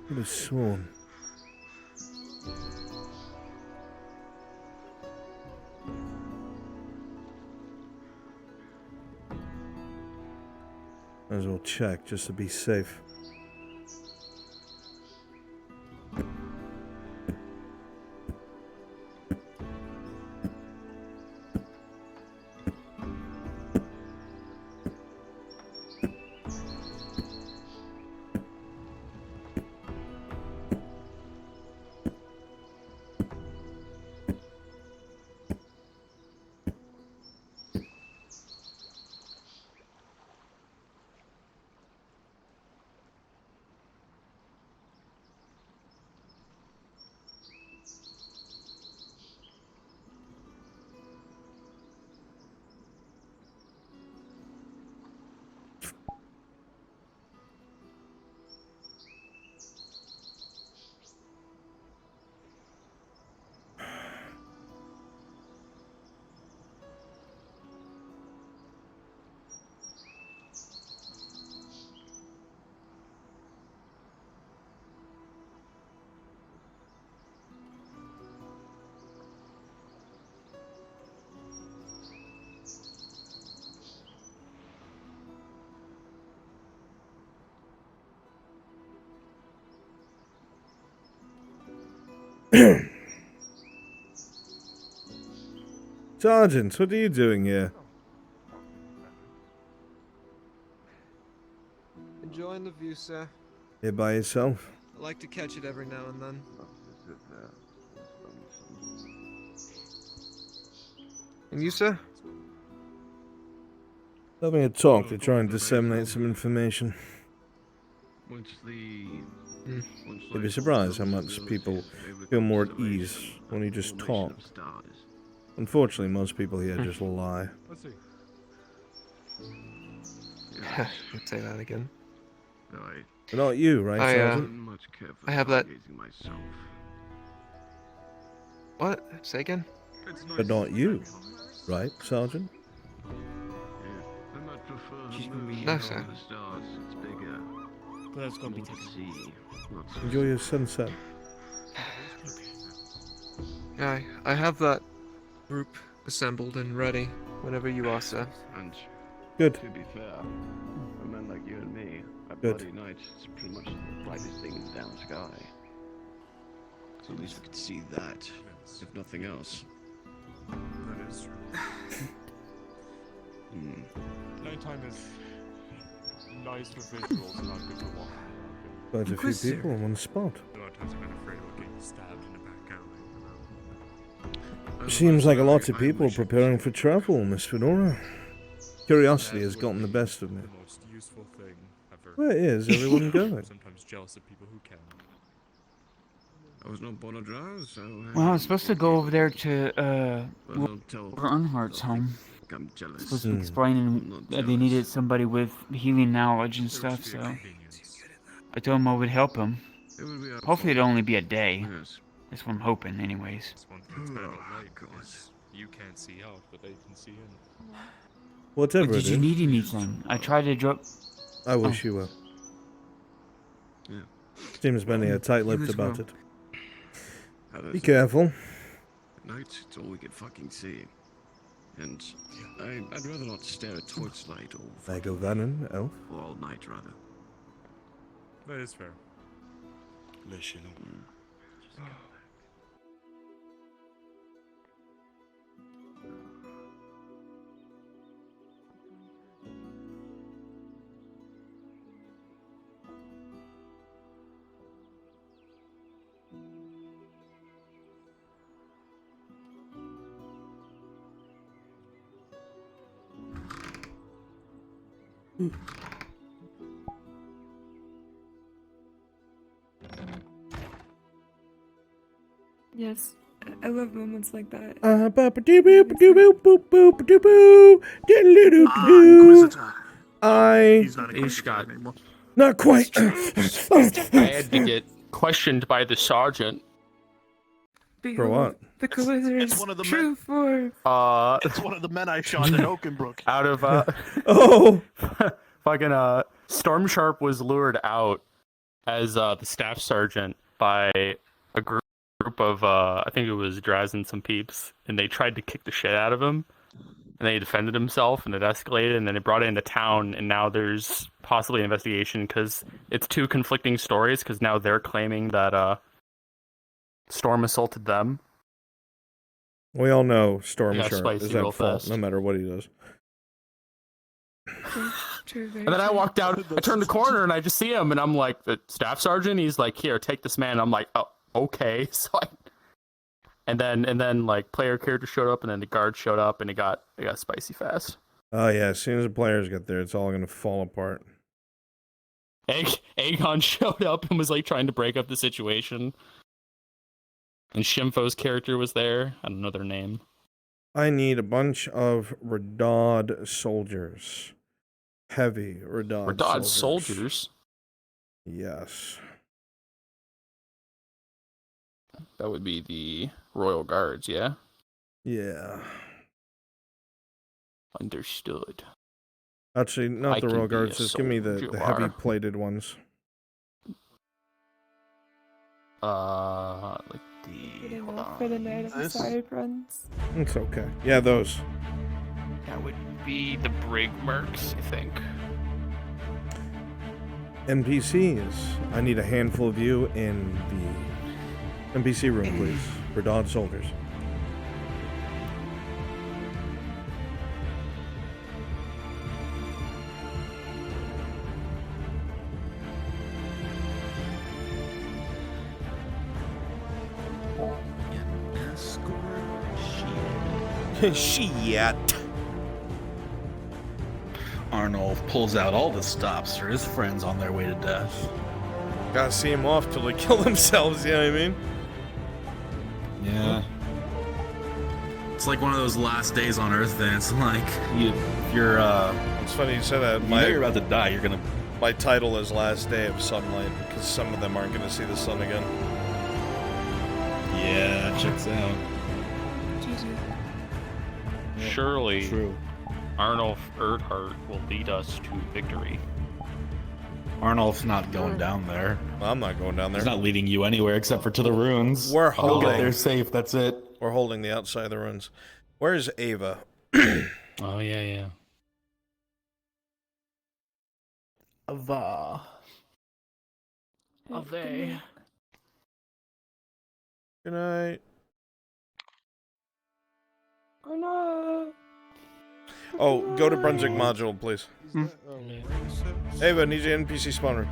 I would have sworn. Might as well check just to be safe. Sergeant, what are you doing here? Enjoying the view, sir. Here by yourself? I like to catch it every now and then. And you, sir? Having a talk to try and disseminate some information. You'd be surprised how much people feel more at ease when you just talk. Unfortunately, most people here just lie. Let's see. Let's say that again. But not you, right, Sergeant? I have that. What? Say again? But not you, right, Sergeant? No, sir. But that's gonna be taken. Enjoy your sunset. Yeah, I have that group assembled and ready whenever you are, sir. Good. To be fair, for men like you and me, a Good. bloody night is pretty much the brightest thing in the damn sky. So at least we could see that, if nothing else. That is true. Nighttime is nice for visuals, not good for walking. Quite a few people in one spot. A lot of times I've been afraid of getting stabbed in the back alley. Seems like a lot of people are preparing for travel, Miss Fedora. Curiosity has gotten the best of me. The most useful thing ever. Where is everyone going? I'm sometimes jealous of people who can. I was not born a drow, so... Well, I was supposed to go over there to, Well, don't tell- Earnhart's home. I'm jealous. Supposed to be explaining that they needed somebody with healing knowledge and stuff, so... I told him I would help him. Hopefully it'll only be a day. That's what I'm hoping, anyways. One thing that's bad about light is you can't see out, but they can see in. Whatever Did it you is. need anything? I tried to drop... I wish you were. Seems many are tight-lipped as well. about it. Be careful. At night, it's all we can fucking see. And I'd rather not stare at torchlight or... There go Vannon, elf. Or all night, rather. That is fair. Yes, I love moments like that. Not quite. I had to get questioned by the sergeant. For what? The collider is true for... It's one of the men I shot in Oakenbrook. Out of, fucking, Storm Sharp was lured out as, the staff sergeant by a group of, I think it was Draz and some peeps, and they tried to kick the shit out of him, and then he defended himself, and it escalated, and then it brought it into town, and now there's possibly an investigation, because it's two conflicting stories, because now they're claiming that, Storm assaulted them. We all know Storm Yeah, Sharp spicy is real at fault, fast. no matter what he does. And then I walked out, I turned the corner, and I just see him, and I'm like, the staff sergeant, he's like, here, take this man. I'm like, oh, okay. So and then like player character showed up, and then the guard showed up, and it got spicy fast. Oh yeah, as soon as the players get there, it's all gonna fall apart. Aegon showed up and was like trying to break up the situation. And Shimfo's character was there. I don't know their name. I need a bunch of Radad soldiers. Heavy Radad soldiers? Yes. That would be the Royal Guards, yeah? Yeah. Understood. Actually, not I the can Royal be a Guards, just give me the soldier. heavy plated ones. Like the... Getting hold off for the on. night, I'm sorry, friends. It's okay. Yeah, those. That would be the Brig Mercs, I think. NPCs. I need a handful of you in the NPC room, please. Radad soldiers. Shit. Arnulf pulls out all the stops for his friends on their way to death. Gotta see them off till they kill themselves, you know what I mean? Yeah. It's like one of those last days on Earth, then. It's like, you're, It's funny you said that. You know you're about to die, you're gonna... My title is Last Day of Sunlight, because some of them aren't gonna see the sun again. Yeah, checks out. Surely, True. Arnulf Erdhart will lead us to victory. Arnulf's not going down there. I'm not going down there. He's not leading you anywhere except for to the ruins. We're You'll holding. get there safe, that's it. We're holding the outside of the ruins. Where's Ava? Oh, yeah. Ava. Ave. Good night. Good night. Oh, go to Brunswick module, please. Ava, need your NPC spawner.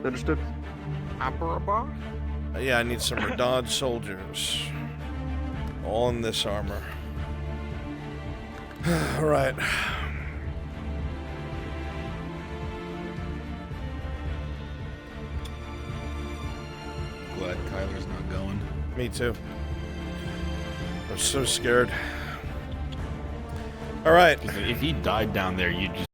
Understood. Yeah, I need some Radad soldiers on this armor. Alright. Glad Kyler's not going. Me too. I'm so scared. Alright. If he died down there, you'd just.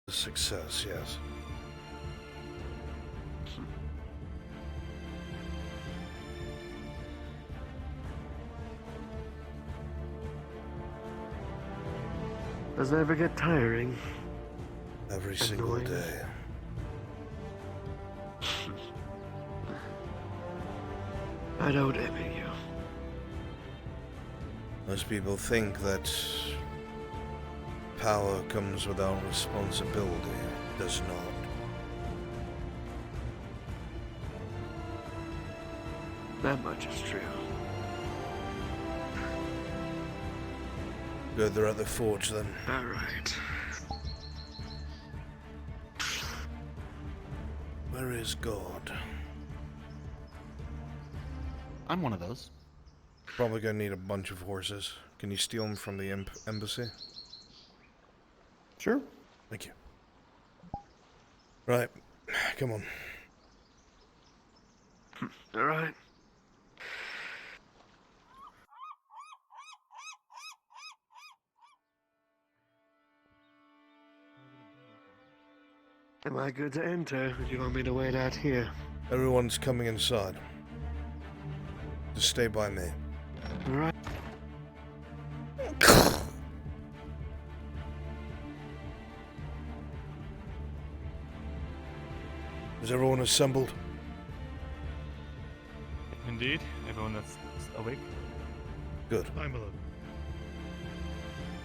Success, yes. Does it ever get tiring? Every single Annoying. day. I don't envy you. Most people think that power comes without responsibility. It does not. That much is true. Go there at the forge then. Alright. Where is God? I'm one of those. Probably gonna need a bunch of horses. Can you steal them from the embassy? Sure. Thank you. Right. Come on. Alright. Am I good to enter? Or do you want me to wait out here? Everyone's coming inside. Just stay by me. Right. Is everyone assembled? Indeed, everyone that's awake. Good. I'm alone.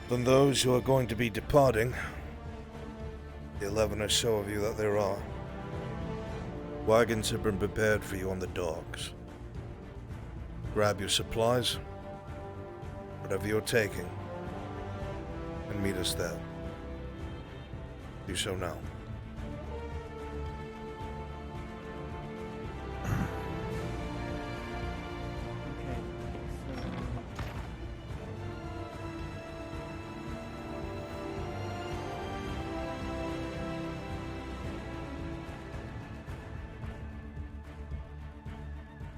Then those who are going to be departing, the 11 or so of you that there are, wagons have been prepared for you on the docks. Grab your supplies, whatever you're taking, and meet us there. Do so now.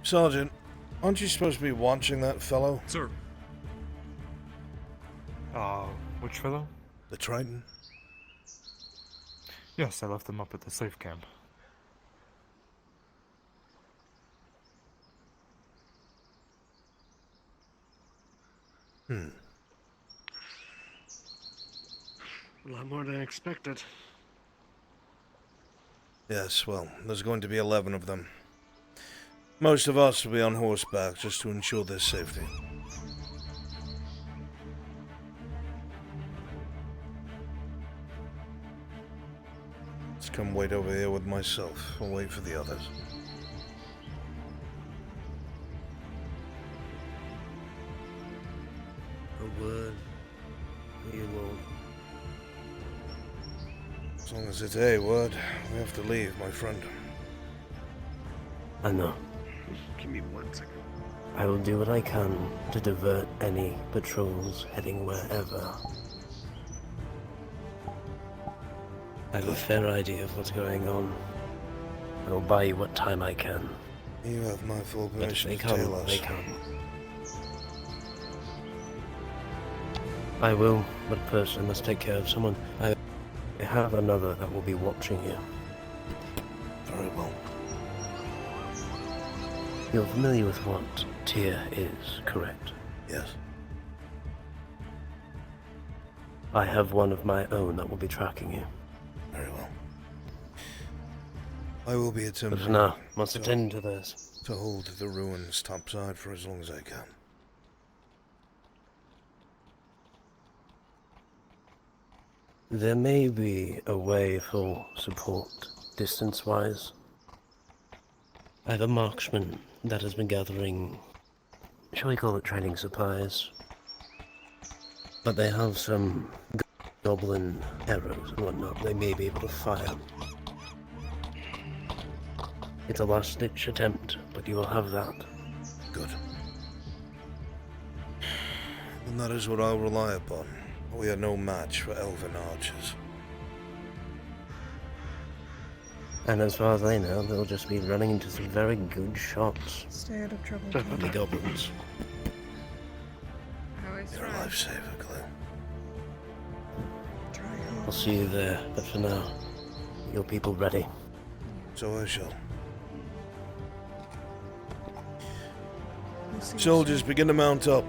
Sergeant, aren't you supposed to be watching that fellow? Sir. Which fellow? The Triton? Yes, I left them up at the safe camp. A lot more than I expected. Yes, well, there's going to be 11 of them. Most of us will be on horseback just to ensure their safety. Let's come wait over here with myself. I'll wait for the others. A word, you Lord. As long as it's a word, we have to leave, my friend. I know. Give me 1 second. I will do what I can to divert any patrols heading wherever. I have a fair idea of what's going on. I will buy you what time I can. You have my full But if permission they to come, tail us. they come. I will, but first I must take care of someone. I have another that will be watching you. Very well. You're familiar with what tier is, correct? Yes. I have one of my own that will be tracking you. Very well. I will be attempting But for now, must attend to this. to hold the ruins topside for as long as I can. There may be a way for support, distance-wise. I have a marksman that has been gathering, shall we call it trading supplies? But they have some goblin arrows and whatnot they may be able to fire. It's a last-ditch attempt, but you will have that. Good. And that is what I'll rely upon. We are no match for elven archers. And as far as I know, they'll just be running into some very good shots. Stay out of trouble. From the goblins. You're a lifesaver, Claire. I'll see you there, but for now, your people ready. So I shall. Soldiers, begin to mount up.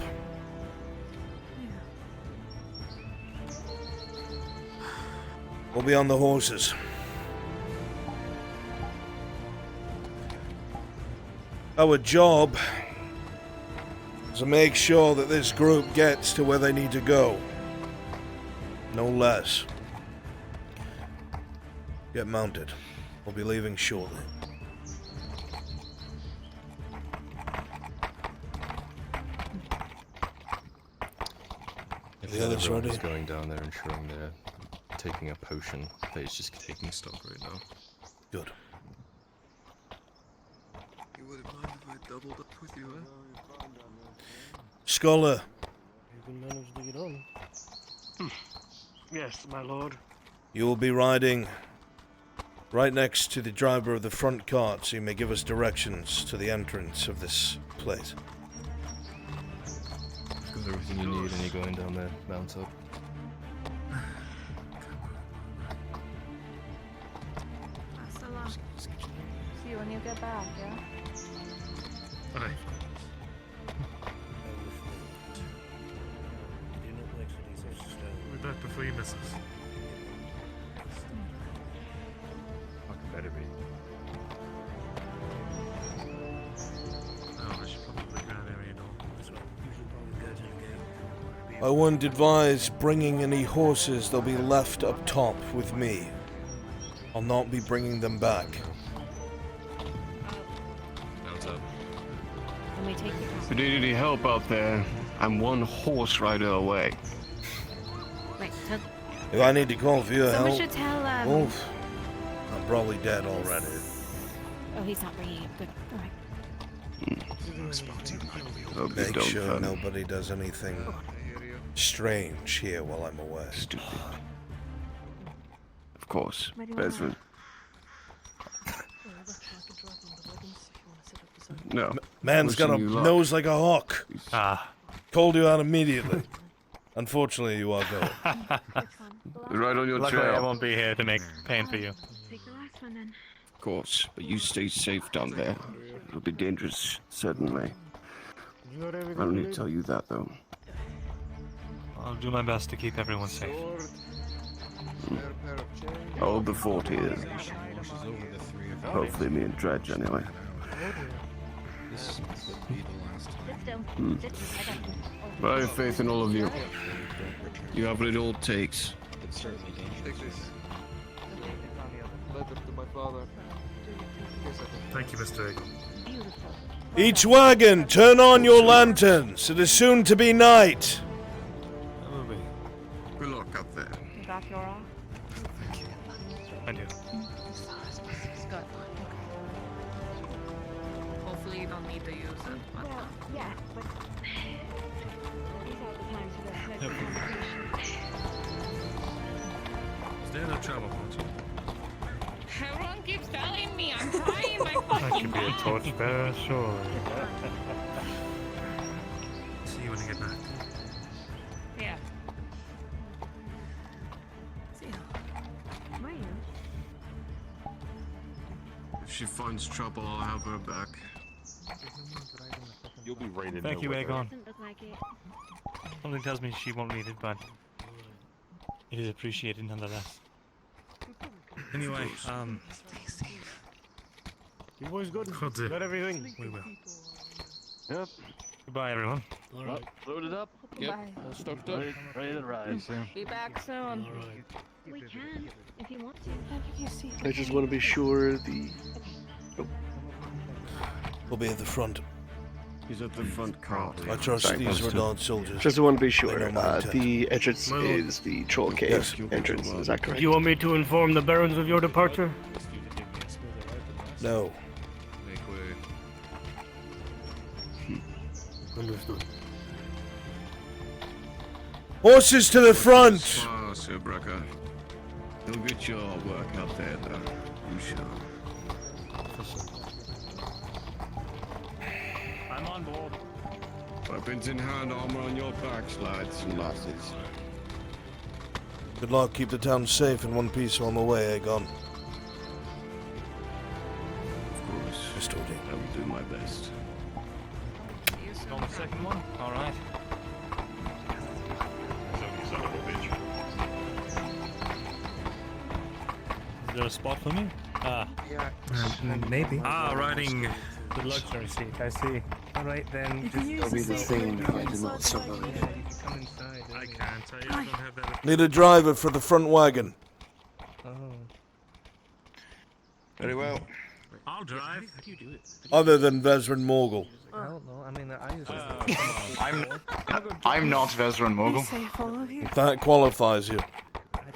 We'll be on the horses. Our job is to make sure that this group gets to where they need to go. No less. Get mounted. We'll be leaving shortly. If The others everyone ready? is going down there ensuring they're taking a potion, Faye's just taking stock right now. Good. You wouldn't mind if I doubled up with you, eh? Scholar, You can manage to get on. Yes, my lord. you will be riding right next to the driver of the front cart, so you may give us directions to the entrance of this place. Got everything you need and you're going down there, mount up. when you get back, yeah? Aye. We're back before you miss us. Fucking better be. Oh, I should probably go down there, you know. I wouldn't advise bringing any horses. They'll be left up top with me. I'll not be bringing them back. What's up? Can we take the If you need any help out there, I'm one horse rider away. Wait, tell... If I need to call for your Someone help, should tell, Wolf, I'm probably dead already. Oh, he's not bringing it. Good. Alright. Make sure nobody does anything strange here while I'm away. Stupid. Of course, Bezrin. No. Man's got a Wishing you luck. nose like a hawk. Ah. Called you out immediately. Unfortunately, you are going. Right on your Luckily, I trail. won't be here to make pain for you. Take the last one then. Of course, but you stay safe down there. It'll be dangerous, certainly. I don't need to tell you that, though. I'll do my best to keep everyone safe. Hold the fort here. Hopefully me and Dredge, anyway. Hmm. I have faith in all of you. You have what it all takes. Thank you, Mr. Eagle. Each wagon, turn on your lanterns. It is soon to be night. Good luck up there. You got your off? I do. Good. Hopefully you don't need to use it. But... Well, yeah, but these are the times for this conversation. Stay out of trouble, won't you? Everyone keeps telling me I'm trying my I fucking could be a best. torchbearer, sure. See you when I get back. Yeah. If she finds trouble, I'll have her back. You'll be right in Thank you, there with her. Aegon. Doesn't look like it. Something tells me she won't need it, but it is appreciated nonetheless. Anyway, You boys good? Will do. Got everything? We will. Yep. Goodbye, everyone. Alright. Loaded up? Yep. Bye. All stoked up? Ready to ride. Be back soon. We can, if you want to. I just want to be sure the. We'll be at the front. He's at the front cart. I trust Sorry, these Renard soldiers. Just want to be They sure. know my intent. The entrance is the troll cave entrance. Is that correct? Do you want me to inform the barons of your departure? No. Make way. Understood. Horses to the front! Oh, Sir Brecker. You'll get your work out there, though. You shall. I'm on board. Weapons in hand, armor on your backs, lads and lasses. Good luck. Keep the town safe in one piece while I'm away, Aegon. Of course. Mr. Odin. I will do my best. On the second one? Alright. Is there a spot for me? Ah. Maybe. Ah, riding the luxury seat, I see. Alright then, just... It'll be the same if I do not survive. Come inside. I can't. I don't have that... Need a driver for the front wagon. Oh. Very well. I'll drive. How do you do it? Other than Vezran Morgul. I don't know. I mean, I just... I'm not Vezran Mogul. Safe, all of you. If that qualifies you. I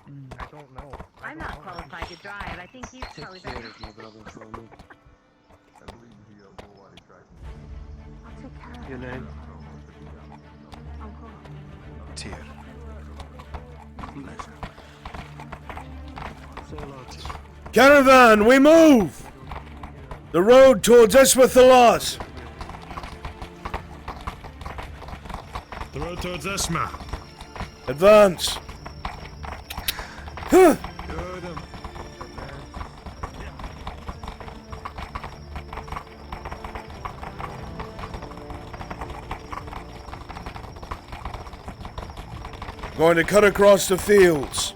don't know. I'm not qualified to drive. I think he's probably better. I'll take care of Your name? Uncle. Tyr. Caravan, we move! The road towards Eswathalas. The road towards Esma. Advance. Huh. Going to cut across the fields.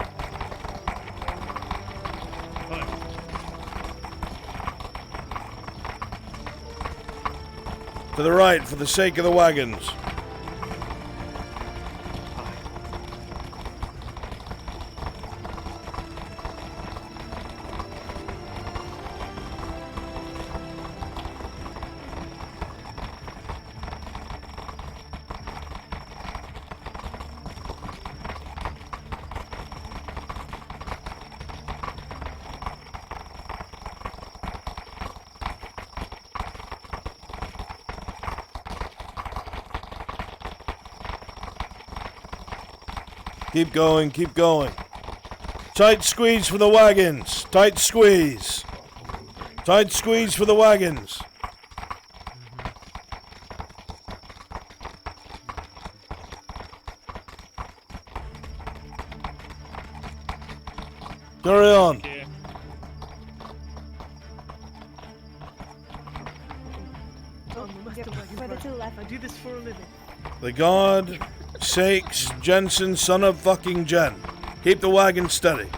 To the right, for the sake of the wagons. Keep going, keep going. Tight squeeze for the wagons. Tight squeeze. Tight squeeze for the wagons. Carry on. I do this for a living. The guard, sakes, Jensen, son of fucking Jen. Keep the wagon steady.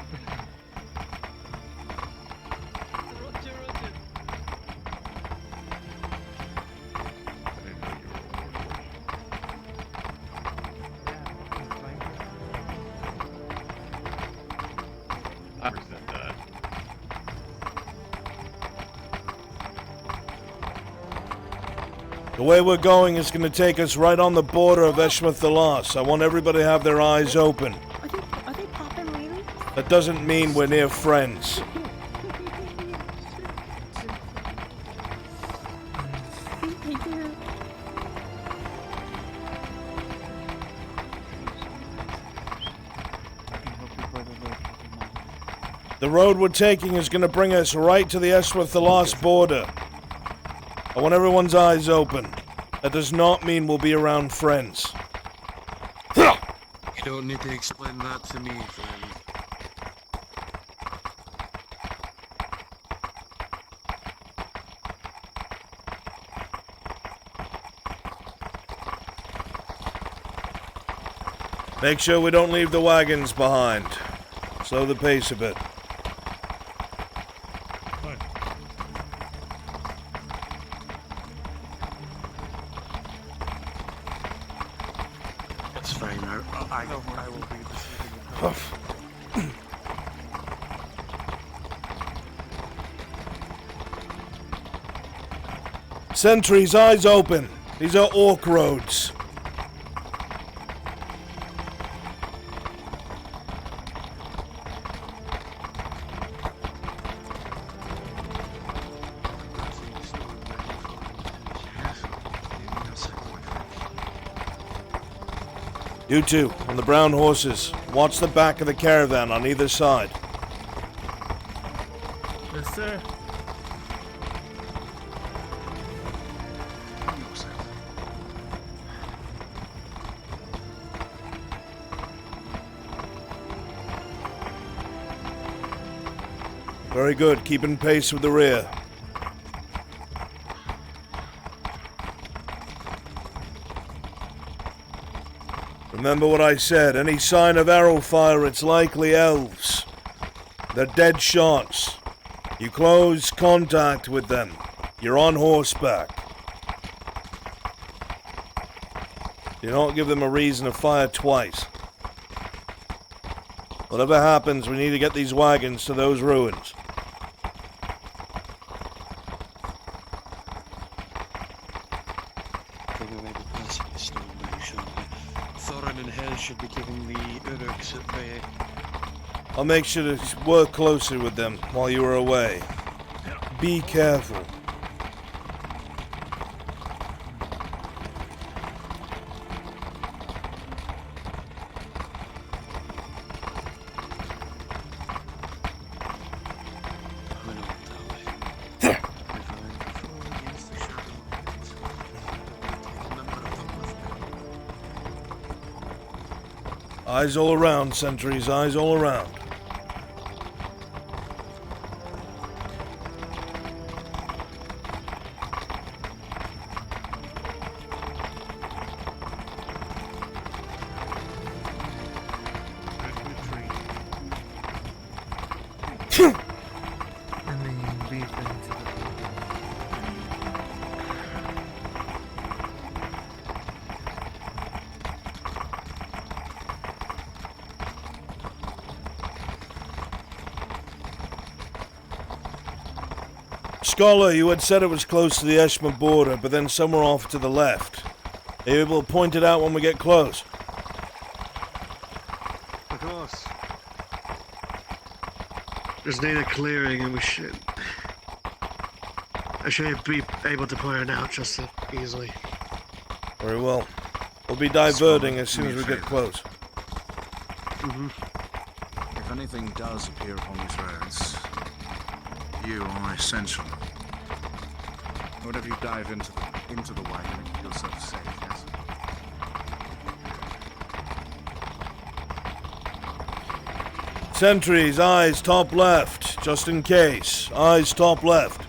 The way we're going is going to take us right on the border of Eshmouth the Lost. I want everybody to have their eyes open. Are they popping really? That doesn't mean we're near friends. The road we're taking is going to bring us right to the Eshmouth the Lost border. I want everyone's eyes open. That does not mean we'll be around friends. You don't need to explain that to me, friend. Make sure we don't leave the wagons behind. Slow the pace a bit. That's fine. I will be this. Sentries, eyes open. These are orc roads. You two, on the brown horses. Watch the back of the caravan on either side. Yes, sir. Very good, keeping pace with the rear. Remember what I said, any sign of arrow fire, it's likely elves. They're dead shots. You close contact with them. You're on horseback. You don't give them a reason to fire twice. Whatever happens, we need to get these wagons to those ruins. Thorin and Hell should be giving the Uruks at bay. I'll make sure to work closer with them while you are away. Be careful. Eyes all around, sentries, eyes all around. And then you leave them to the Scholar, you had said it was close to the Eshma border, but then somewhere off to the left. Are you able to point it out when we get close? Of course. Just need a clearing and we should... I should be able to point it out just as easily. Very well. We'll be diverting as soon as we get close. If anything does appear upon these roads, you are essential. Whatever you dive into the wagon and keep yourself safe, yes? Sentries, eyes top left, just in case. Eyes top left.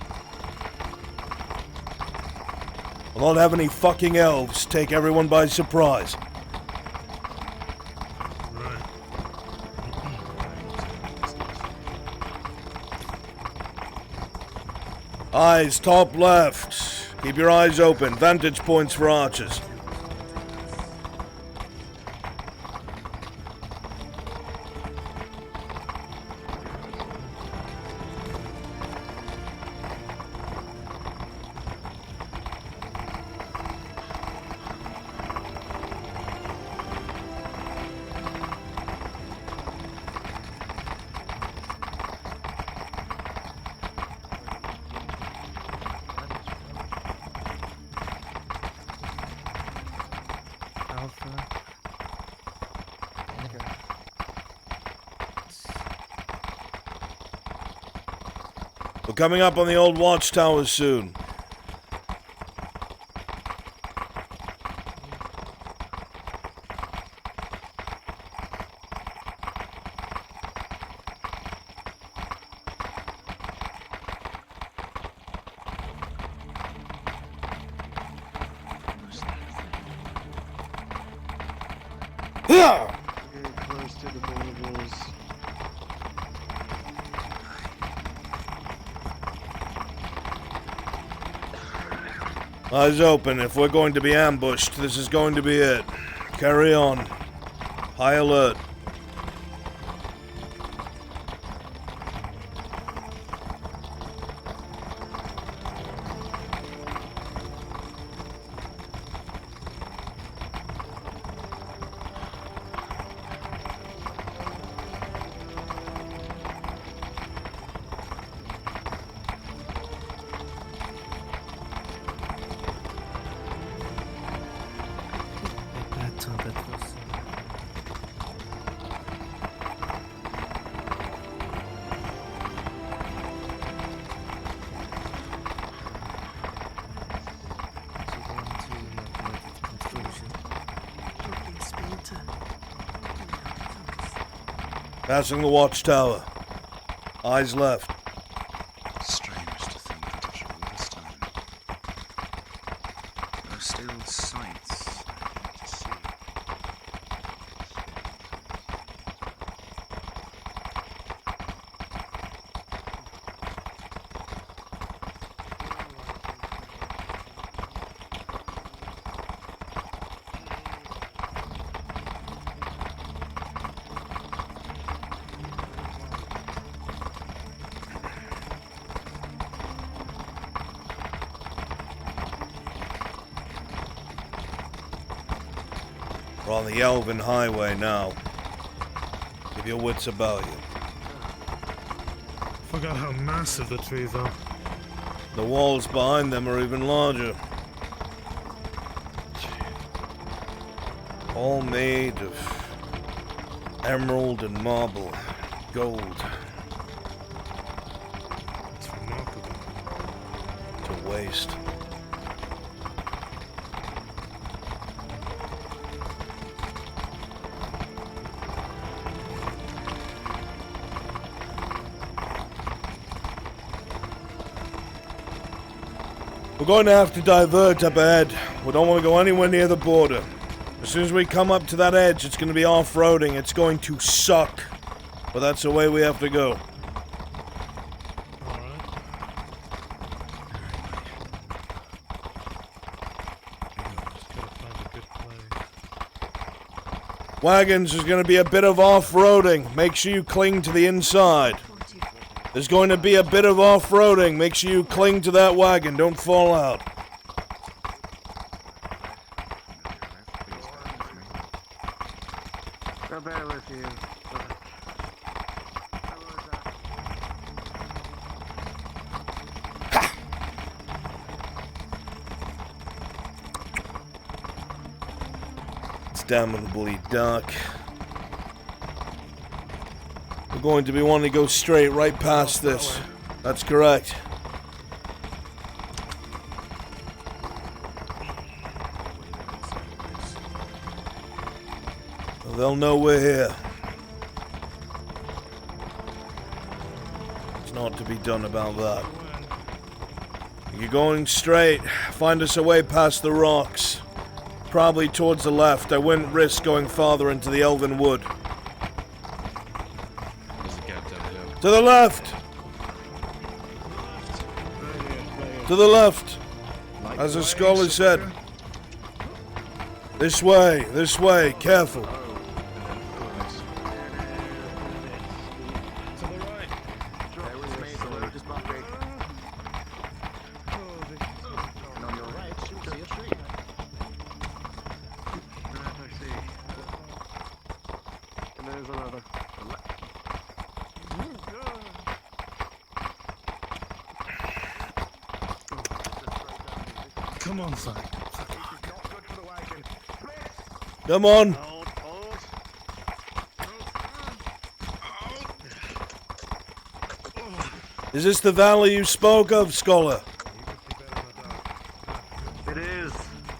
We'll not have any fucking elves take everyone by surprise. Eyes top left. Keep your eyes open. Vantage points for archers. We're coming up on the old watchtowers soon. Getting close to the borders. Eyes open. If we're going to be ambushed, this is going to be it. Carry on. High alert. Passing the watchtower. Eyes left. Strange to think that after all this time, there are still sights to see. We're on the Elven Highway now. Keep your wits about you. Forgot how massive the trees are. The walls behind them are even larger. All made of emerald and marble, gold. It's remarkable. To waste. We're going to have to divert up ahead. We don't want to go anywhere near the border. As soon as we come up to that edge, it's going to be off-roading. It's going to suck. But that's the way we have to go. Wagons, there's going to be a bit of off-roading. Make sure you cling to the inside. There's going to be a bit of off-roading. Make sure you cling to that wagon. Don't fall out. I'll bear with you. It's damnably dark. We're going to be wanting to go straight right past this. That's correct. They'll know we're here. It's not to be done about that. You're going straight. Find us a way past the rocks. Probably towards the left. I wouldn't risk going farther into the Elven Wood. There's a gap down here. To the left! To the left! As the scholar said. This way, careful. Come on, son. Come on. Is this the valley you spoke of, scholar? It is.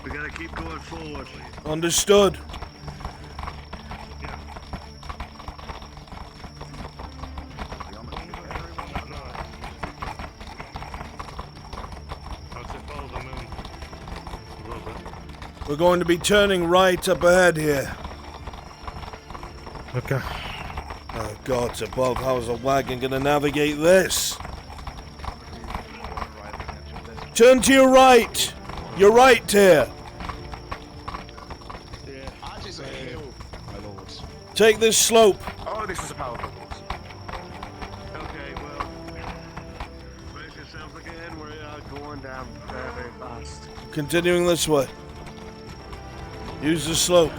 We gotta keep going forward. Understood. We're going to be turning right up ahead here. Okay. Oh, God's above. How's a wagon gonna navigate this? Turn to your right. Your right here. Take this slope. Oh, this is a powerful horse. Okay, well, brace yourselves again. We are going down very, very fast. Continuing this way. Use the slope.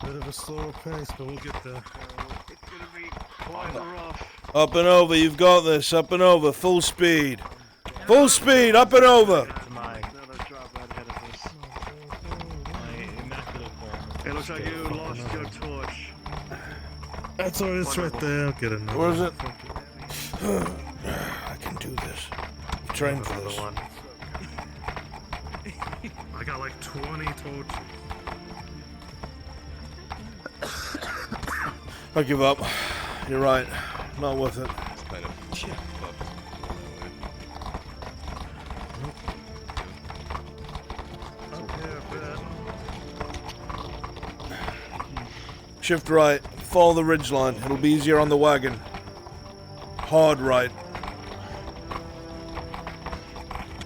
Bit of a slower pace, but we'll get there. It's gonna be quite rough. Up and over, you've got this. Up and over, full speed. Full speed, up and over. It looks like you lost your torch. That's alright, it's right there. I'll get another. Where is it? I can do this. I'm trained for this. I got like 20 torches. I give up. You're right. Not worth it. It's kind of fucked. Shift right. Follow the ridgeline. It'll be easier on the wagon. Hard right.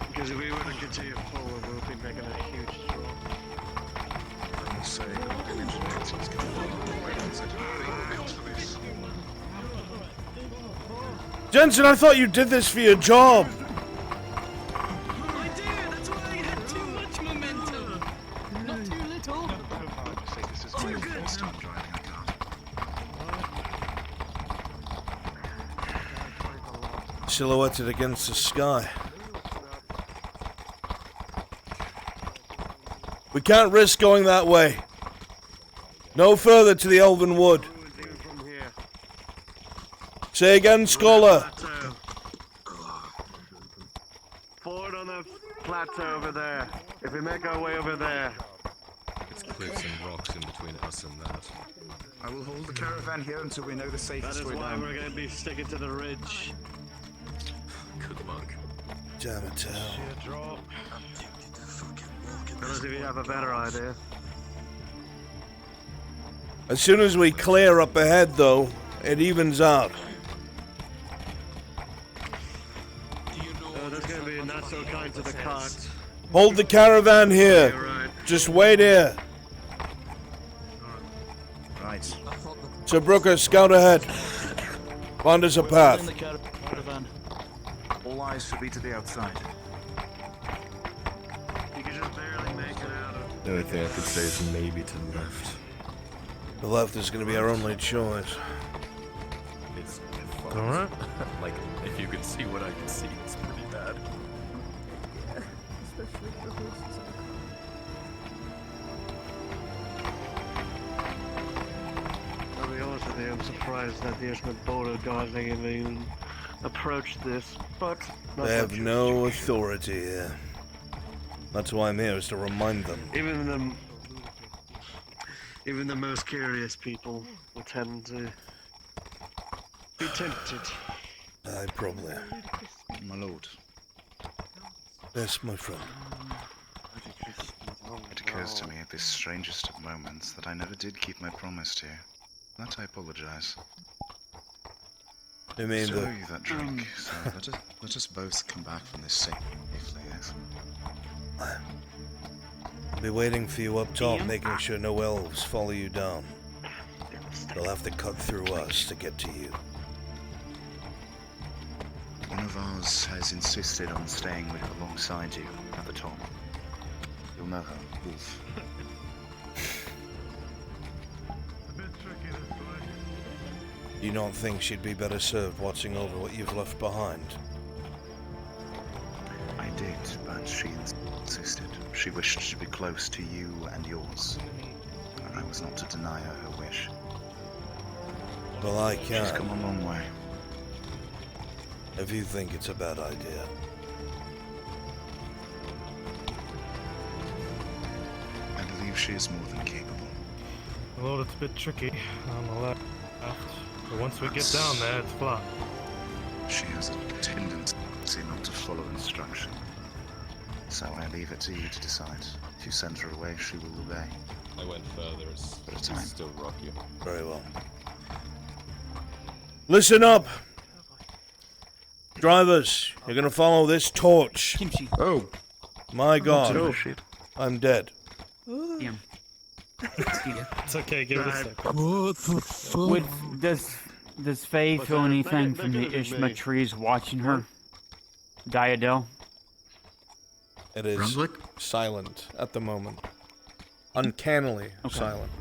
Because if we were to continue forward, we'll be making a huge draw. Jensen, I thought you did this for your job. I did. That's why I had too much momentum. Not too little. Too good. Silhouetted against the sky. We can't risk going that way. No further to the Elven Wood. Say again, scholar. Forward on the plateau. plateau over there. If we make our way over there. It's cliffs and rocks in between us and that. I will hold the caravan here until we know the That safest is way why down. we're going to be sticking to the ridge. Good luck. Damn it, Tal. Drop. Fellas, if you have a better idea. As soon as we clear up ahead, though, it evens out. Oh, there's going to be a not so kind to the cart. Hold the caravan here. Just wait here. Right. Sir Brooker, scout ahead. Find us a path. All eyes should be to the outside. You can just barely make it out of. The only thing I could say is maybe to the left. The left is going to be our only choice. It's fucked. Alright. Like, if you could see what I can see, it's pretty bad. Especially if the horse is on. I'll be honest with you, I'm surprised that the Ishmael Border Guard have even approached this, but not They have much. no authority here. That's why I'm here, is to remind them. Even the most curious people will tend to be tempted. I probably. My lord. Yes, my friend. It occurs to me at this strangest of moments that I never did keep my promise to you. That I apologize. You mean I the... owe you that drink, so let us both come back from this safely, yes? Be waiting for you up top, making sure no elves follow you down. They'll have to cut through us to get to you. One of ours has insisted on staying alongside you at the top. You'll know her, Wolf. You don't think she'd be better served watching over what you've left behind? I did, but she insisted. She wished to be close to you and yours. And I was not to deny her her wish. Well, I She's can't. come a long way. If you think it's a bad idea. I believe she is more than capable. Well, it's a bit tricky on the left, but once we get down there, it's flat. She has a tendency not to follow instruction. So I leave it to you to decide. If you send her away, she will obey. I went further, it's still rocky. Very well. Listen up! Drivers, you're gonna follow this torch. Kimchi. Oh! My god. Oh, shit. I'm dead. Damn. It's okay, give it a second. What the fuck? Does Faye What's feel that? anything That from the could've been Ishma me. trees watching her? Diadel? It is Brunswick? silent at the moment. Uncannily silent.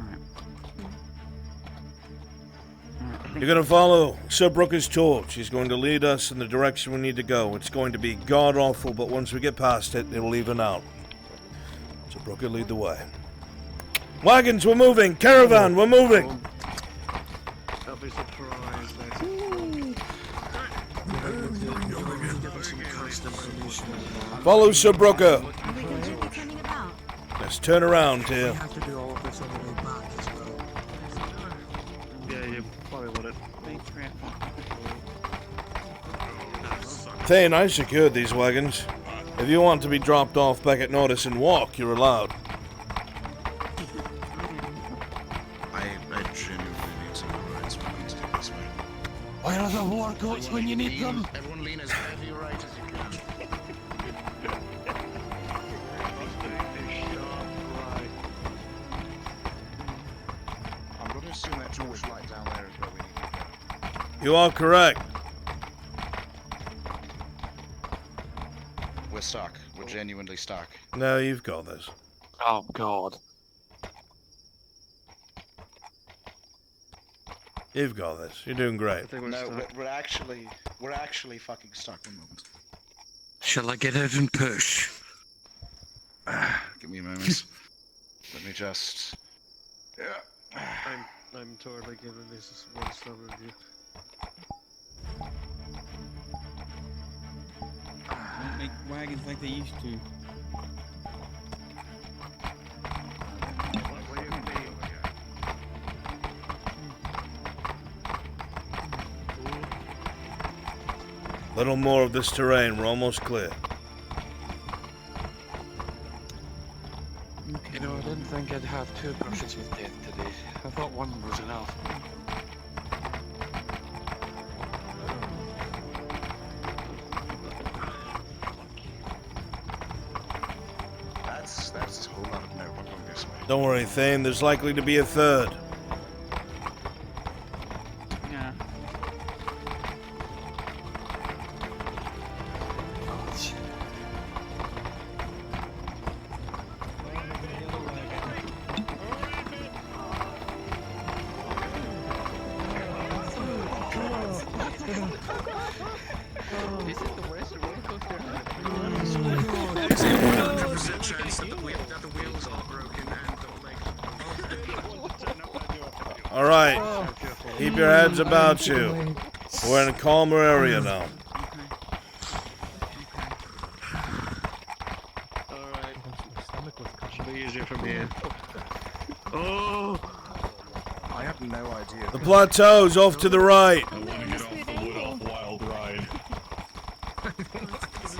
You're gonna follow Sir Brooker's torch. He's going to lead us in the direction we need to go. It's going to be god-awful, but once we get past it, it'll even out. Sir Brooker, lead the way. Wagons, we're moving! Caravan, we're moving! I'll be surprised. Follow Sir Brooker! Let's turn around here. have to do all of this on the way back as well. Yeah, you probably want it. Thane, I secured these wagons. If you want to be dropped off back at Nordis and walk, you're allowed. I genuinely need to know where it's going to do this way. Where are the war goats when you need them? Everyone lean as heavy right as you can. I'm going to assume that torchlight down there is where we need to go. You are correct. We're stuck. We're genuinely stuck. No, you've got this. Oh god. You've got this. You're doing great. No, we're actually fucking stuck. One moment. Shall I get out and push? Give me a moment. Let me just. I'm totally giving this a 1-star review. Don't make wagons like they used to. Little more of this terrain. We're almost clear. You know, I didn't think I'd have two brushes with death today. I thought one was enough. That's a whole lot of note going this way. Don't worry, Thane. There's likely to be a third. Yeah. This is the worst roller coaster There's a 100% chance that the wheels are broken and the legs. All right. Keep your heads about you. We're in a calmer area now. Alright. Should be easier from here. Oh! I have no idea. The plateau's off to the right.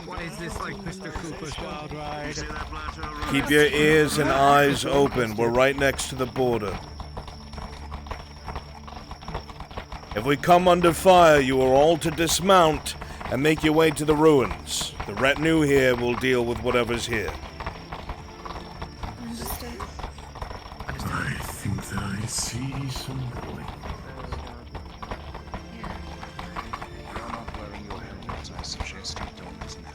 Why is this like Mr. Cooper's Wild Ride? Keep your ears and eyes open. We're right next to the border. If we come under fire, you are all to dismount and make your way to the ruins. The retinue here will deal with whatever's here. I think that I see some point. You're not wearing your helmet. I suggest you don't now.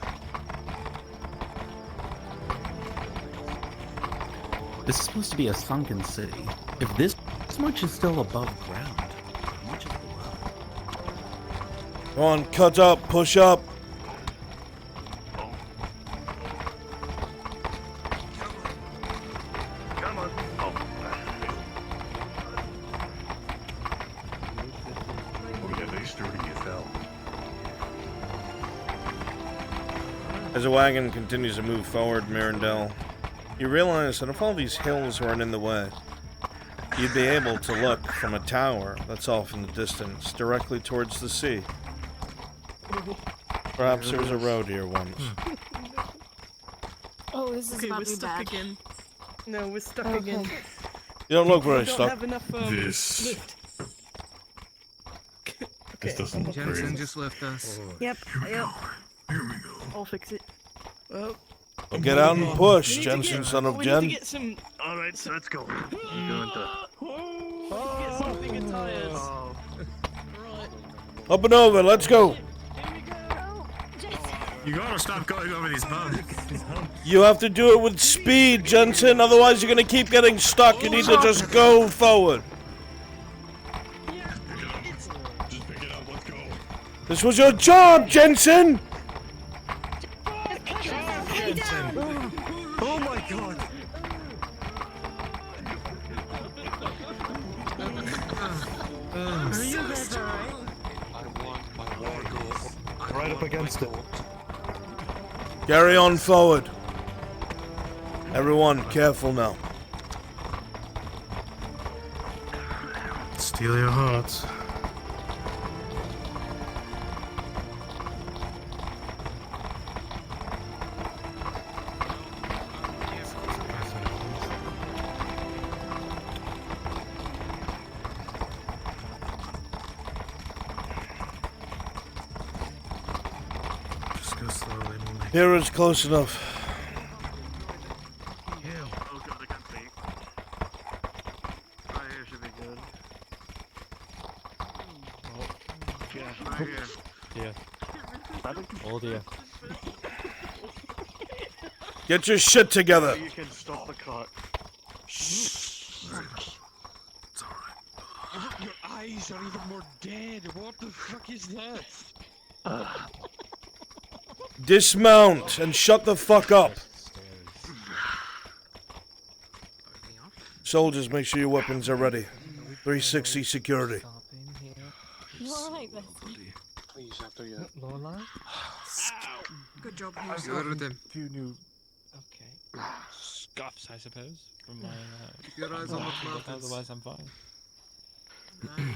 This is supposed to be a sunken city. If this much is still above ground, how much is below? Come on, cut up, push up. Come on. Oh yeah, they sturdy as hell. As the wagon continues to move forward, Mirandel, you realize that if all these hills weren't in the way, you'd be able to look from a tower that's off in the distance, directly towards the sea. Perhaps there was a road here once. Oh, this is Okay, about we're to be stuck bad. again. No, we're stuck Okay. again. You don't look very We don't stuck. have enough, This- lift. This doesn't look Jensen great. just left us. Yep. Yep. Here we go. I'll fix it. Well, Well, get out and push, We need to Jensen, get- son of we Jen. need to get some. Alright, so let's go. I'm going to. Get something in tires. Up and over, let's go. You gotta stop going over these bumps. You have to do it with speed, Jensen, otherwise you're gonna keep getting stuck. You need to just go forward. Just pick it up, let's go. This was your job, Jensen! Oh my god! Are you guys alright? I want my war goal. Right up against it. Carry on forward. Everyone, careful now. Steal your hearts. Just go slowly, Molly. Here is close enough. Oh god, I can't see. Right here should be good. Yeah, right here. Yeah. Oh dear. Get your shit together. You can stop the cart. Your eyes are even more dead. What the fuck is that? Dismount and shut the fuck up. Soldiers, make sure your weapons are ready. 360 security. you alright, Please, after you. Lorelai? Good job, I've you with him. few new scuffs, I suppose, from my. Keep your eyes on the mountains. Otherwise, I'm fine. One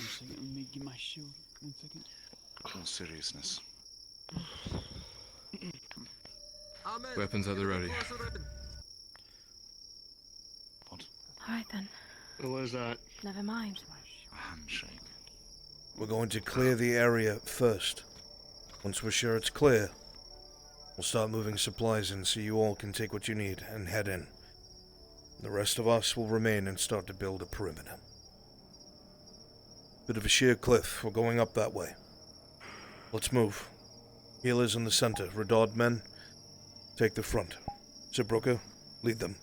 second, let me get my shield. 1 second. all seriousness. Weapons at the ready. Alright then. What was that? Never mind. A handshake. We're going to clear the area first. Once we're sure it's clear, we'll start moving supplies in so you all can take what you need and head in. The rest of us will remain and start to build a perimeter. Bit of a sheer cliff. We're going up that way. Let's move. Healers in the center. Redard men, take the front. Zibroka, lead them.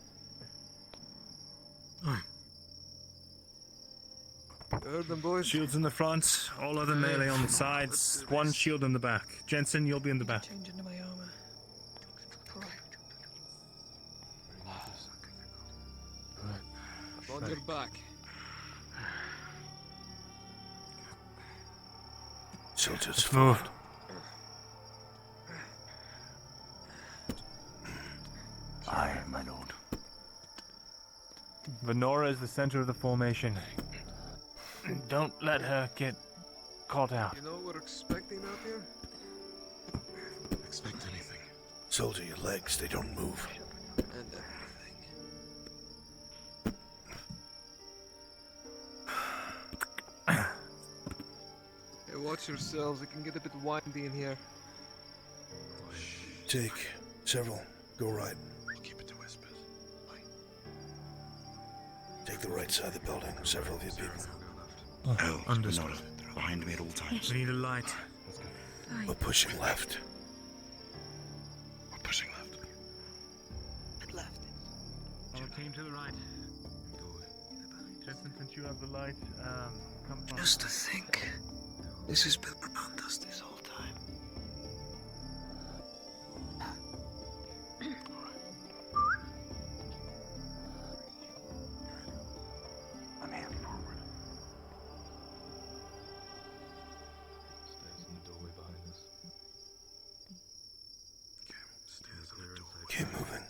Heard them, boys. Shields in the front, all other melee on the sides, one shield in the back. Jensen, you'll be in the back. Change into my armor. On your back. Soldiers, move. Aye, my lord. Venora is the center of the formation. Don't let her get caught out. You know what we're expecting out here? Expect anything. Soldier, your legs, they don't move. And everything. Hey, watch yourselves. It can get a bit windy in here. Take several. Go right. I'll keep it to whispers. Take the right side of the building. Several of you people. Oh, understood. Nora, behind me at all times. We need a light. We're pushing left. We're pushing left. Our team to the right. Jensen, since you have the light, come from. Just to think, this has been around us this whole time. I'm hand forward. Stairs in the doorway behind us. Stairs on the door. Keep moving.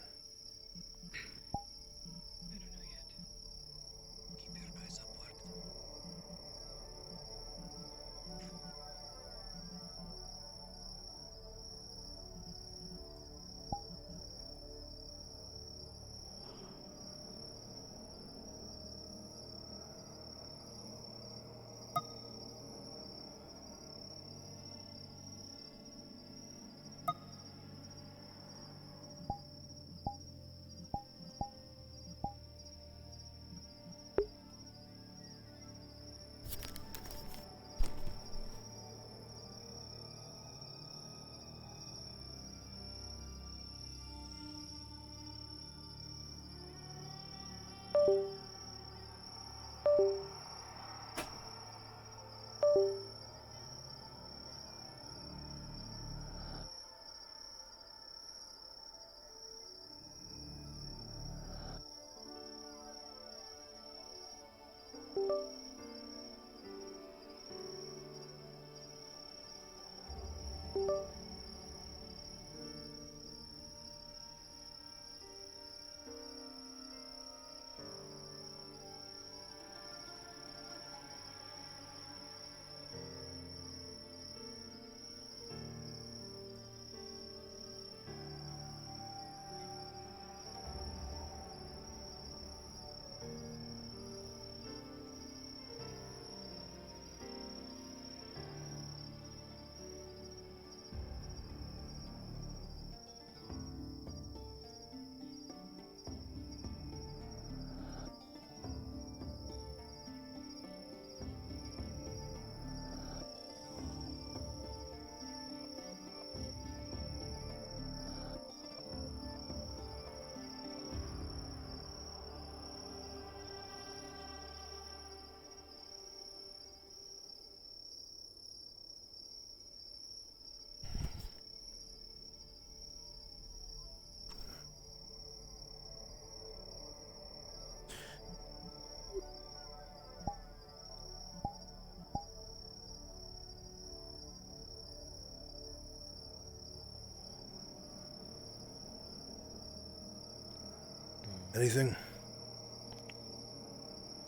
Anything?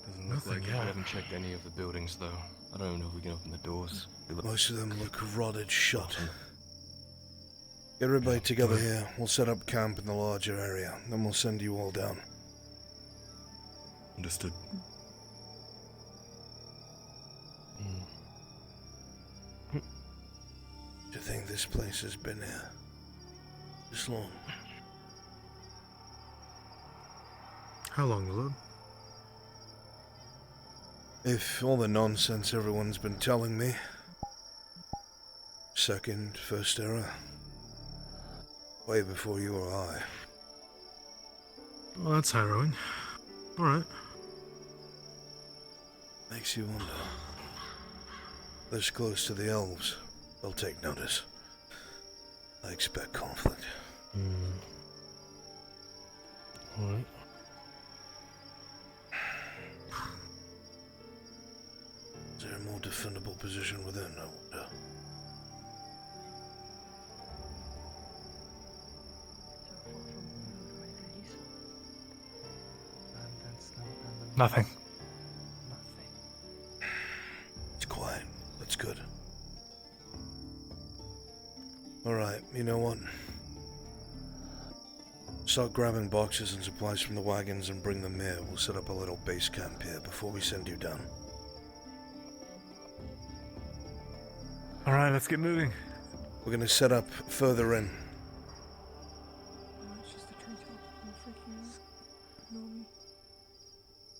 Doesn't look like it. We haven't checked any of the buildings, though. I don't even know if we can open the doors. Most of them look rotted shut. Get everybody together here. We'll set up camp in the larger area. Then we'll send you all down. Understood. Do you think this place has been here this long? How long, my lord? If all the nonsense everyone's been telling me, second, first era, way before you or I. Well, that's harrowing. Alright. Makes you wonder. This close to the elves, they'll take notice. I expect conflict. Alright. Is there a more defendable position within? I wonder. Nothing. It's quiet. That's good. Alright, you know what? Start grabbing boxes and supplies from the wagons and bring them here. We'll set up a little base camp here before we send you down. Alright, let's get moving. We're gonna set up further in.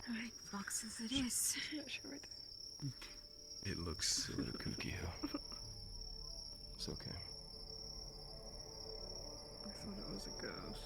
Alright, boxes it is. It looks a little kooky here. It's okay. I thought it was a ghost.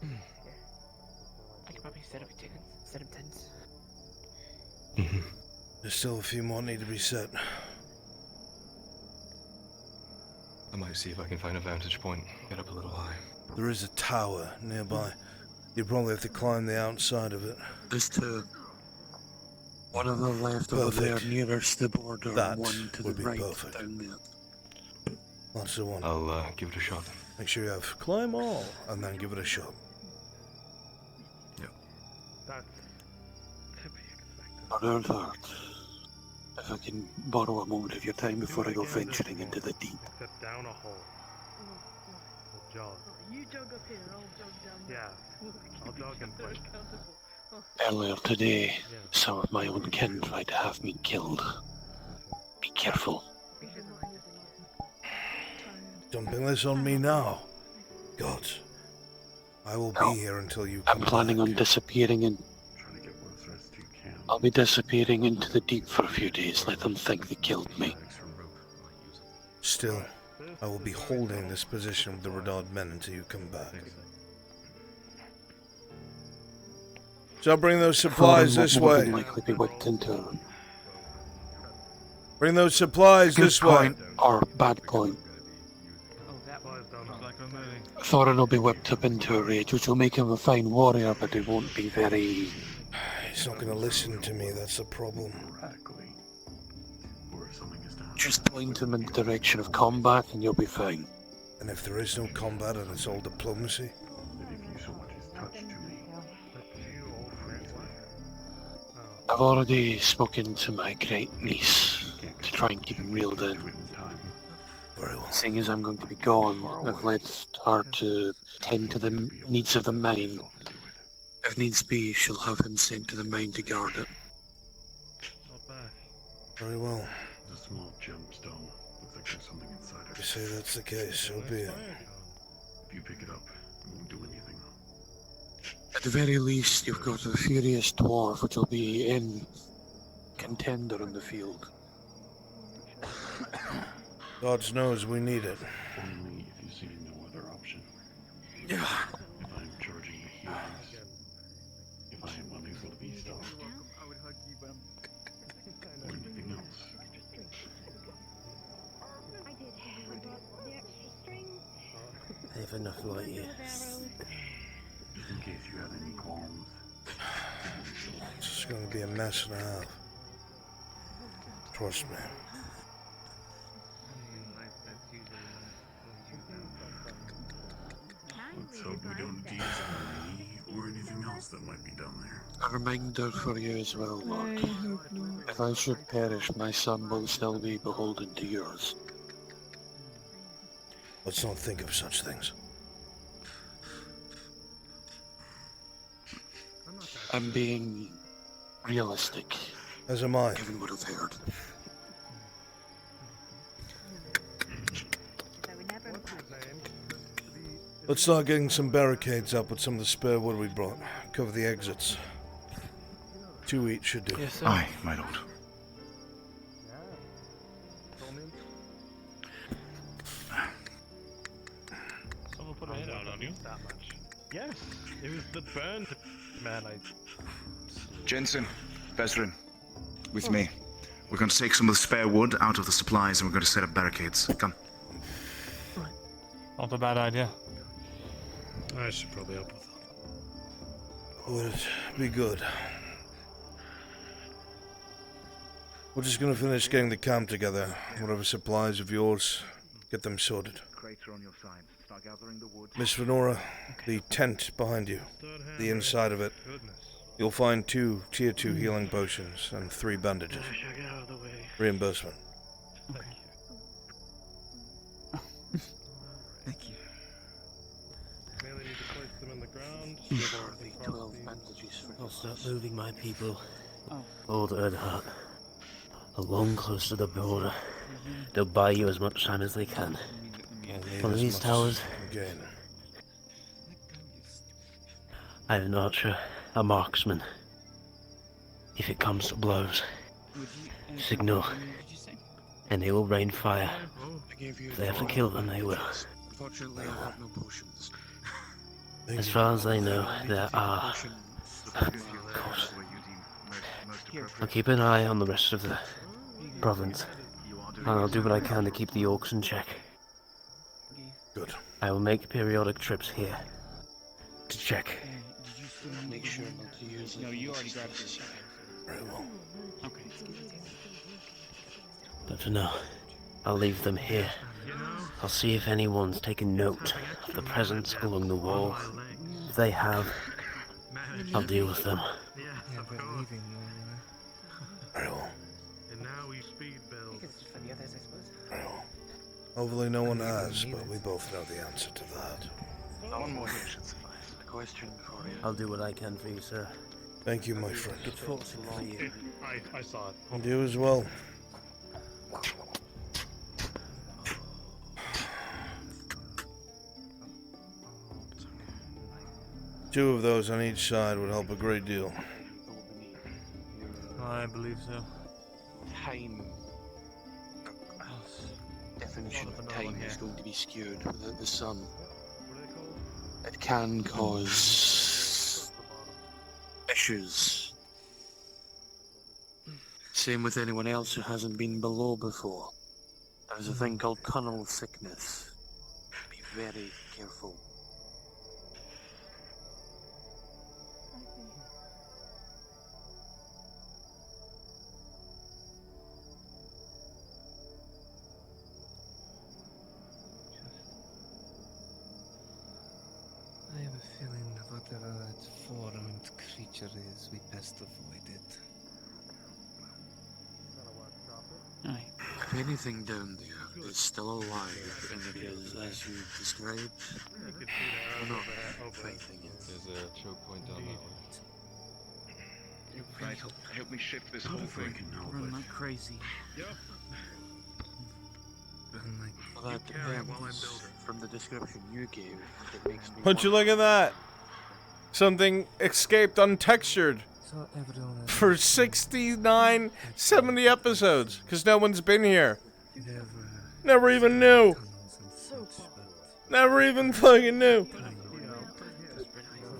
I could probably set up tents. There's still a few more need to be set. I might see if I can find a vantage point. Get up a little high. There is a tower nearby. You probably have to climb the outside of it. There's two. One on the left over there nearest the border, That and one to the would be right perfect. down there. That's the one. I'll give it a shot. Make sure you have climb all, and then give it a shot. That's Another thought. If I can borrow a moment of your time before I go venturing into the deep. Except down a hole. We'll jog. You jog up here, I'll jog down there. Yeah, I'll jog in place. Earlier today, some of my own kin tried to have me killed. careful. Dumping this on me now. God, I will be here until you come I'm planning back. on disappearing in. I'll be disappearing into the deep for a few days. Let them think they killed me. Still, I will be holding this position with the Redard men until you come back. So I'll bring those supplies this way. Likely be whipped into Bring those supplies good this way. point or bad point. Thorin will be whipped up into a rage, which will make him a fine warrior, but he won't be very... He's not going to listen to me, that's the problem. Just point him in the direction of combat and you'll be fine. And if there is no combat and it's all diplomacy? I've already spoken to my great niece to try and keep him reeled in. Seeing as I'm going to be gone, I've left her to tend to the needs of the mine. If needs be, she'll have him sent to the mine to guard it. Very well. The small gemstone. Looks like there's something inside it. You say that's the case, so be it. If you pick it up, it won't do anything. At the very least, you've got a furious dwarf, which will be in contender in the field. God knows we need it. Only if you see no other option. Yeah. If I'm charging the healings, if I am unable to be stopped, or anything else. I have enough light here. Just in case you have any qualms. It's going to be a mess and a half. Trust me. Let's hope we don't tease me or anything else that might be down there. A reminder for you as well, Mark. If I should perish, my son will still be beholden to yours. Let's not think of such things. I'm being realistic. As am I. Given what I've heard. Let's start getting some barricades up with some of the spare wood we brought. Cover the exits. 2 each should do. Yes, sir. Aye, my lord. Someone put a hit out on you. That much. Yes, it was the burn man. Jensen, Vezrin, with me. We're going to take some of the spare wood out of the supplies and we're going to set up barricades. Come. Not a bad idea. I should probably help with that. Would be good. We're just gonna finish getting the camp together. Whatever supplies of yours, get them sorted. Miss Venora, the tent behind you, the inside of it, you'll find 2 tier 2 healing potions and 3 bandages. Reimbursement. Thank you. Merely need to place them in the ground. 12 bandages for I'll start moving my people. Old Earnhardt. Along close to the border. They'll buy you as much time as they can. One of these towers. I have an archer, a marksman. If it comes to blows, signal, and they will rain fire. If they have to kill them, they will. Unfortunately, I have no potions. As far as I know, there are. Of course. I'll keep an eye on the rest of the province, and I'll do what I can to keep the orcs in check. Good. I will make periodic trips here to check. Make sure not to use it. No, you already grabbed it. Very well. Okay. But for now, I'll leave them here. I'll see if anyone's taken note of the presence along the wall. If they have, I'll deal with them. Very well. And now we speed build. For the others, I suppose. Very well. Hopefully no one has, but we both know the answer to that. One more here should suffice. A question for you. I'll do what I can for you, sir. Thank you, my friend. Good fortune for you. I saw it. And you as well. 2 of those on each side would help a great deal. I believe so. Time. Definition of time is going to be skewed without the sun. It can cause issues. Same with anyone else who hasn't been below before. There's a thing called tunnel sickness. Be very careful. I have a feeling that whatever that four-armed creature is, we best avoid it. If anything down there is still alive and it is as you described, I'm not fighting it. There's a choke point down that way. Right, help me shift this whole thing. Run like crazy. Yep. From the description you gave, it makes me Would you look at that? Something escaped untextured So everyone has for 69, 70 episodes, because no one's been here. Never even knew. Never even fucking knew.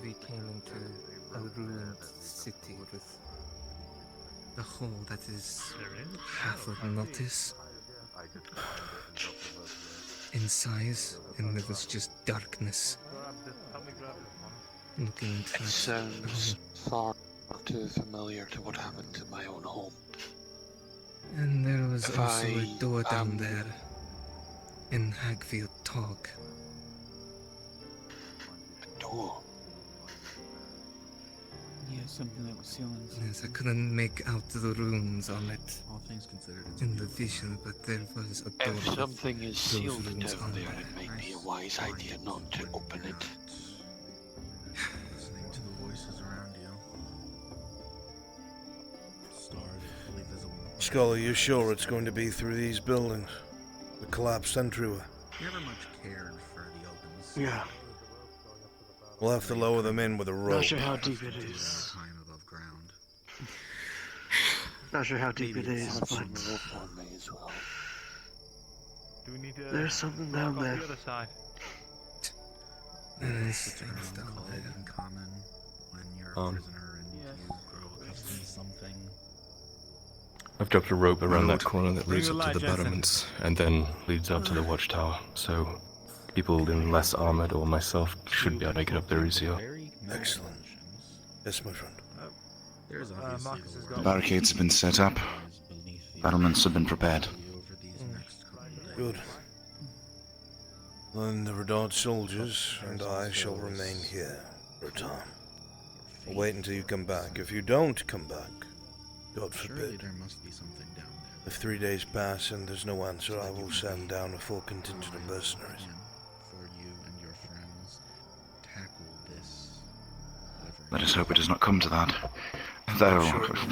we came into a ruined city with a hole that is half a notice in size, and there was just darkness. Looking into It that sounds far too familiar to what happened to my own home. And there was If also I a door down am- there in Hagfield Talk. Door? Yeah, something that was sealing. Yes, I couldn't make out the runes on it All things considered, it's in the vision, but there was a door. If with something is those sealed runes down on there, it. it might be a wise idea not to open it. Listening to the voices around you. Stars fully visible. Skull, are you sure it's going to be through these buildings? The collapsed entryway. Never much cared for the opens. Yeah. We'll have to lower them in with a rope. Not sure how deep it is. Time above ground. Not sure how deep it is, Have some but rope on me as well. Do we need to there's something walk down off there. the other side? There is things down Called there. in common when you're a prisoner and you grow accustomed to something. I've dropped a rope around that Lord. corner that leads Bring up a to the light, Jensen. battlements, and then leads up to the watchtower, so people in less armored or myself should be able to make it up there easier. Excellent. Yes, my friend. There's Marcus obviously has a got- lot Barricades have been set up. Battlements have been prepared. over these next couple of days. Good. Then the Redoubt soldiers and I shall remain here for a time. We'll wait until you come back. If you don't come back, God Surely forbid, there must be something down there. if 3 days pass and there's no answer, I will send down a full contingent of mercenaries. For you and your friends, tackle this. Let us hope it does not come to that. Though,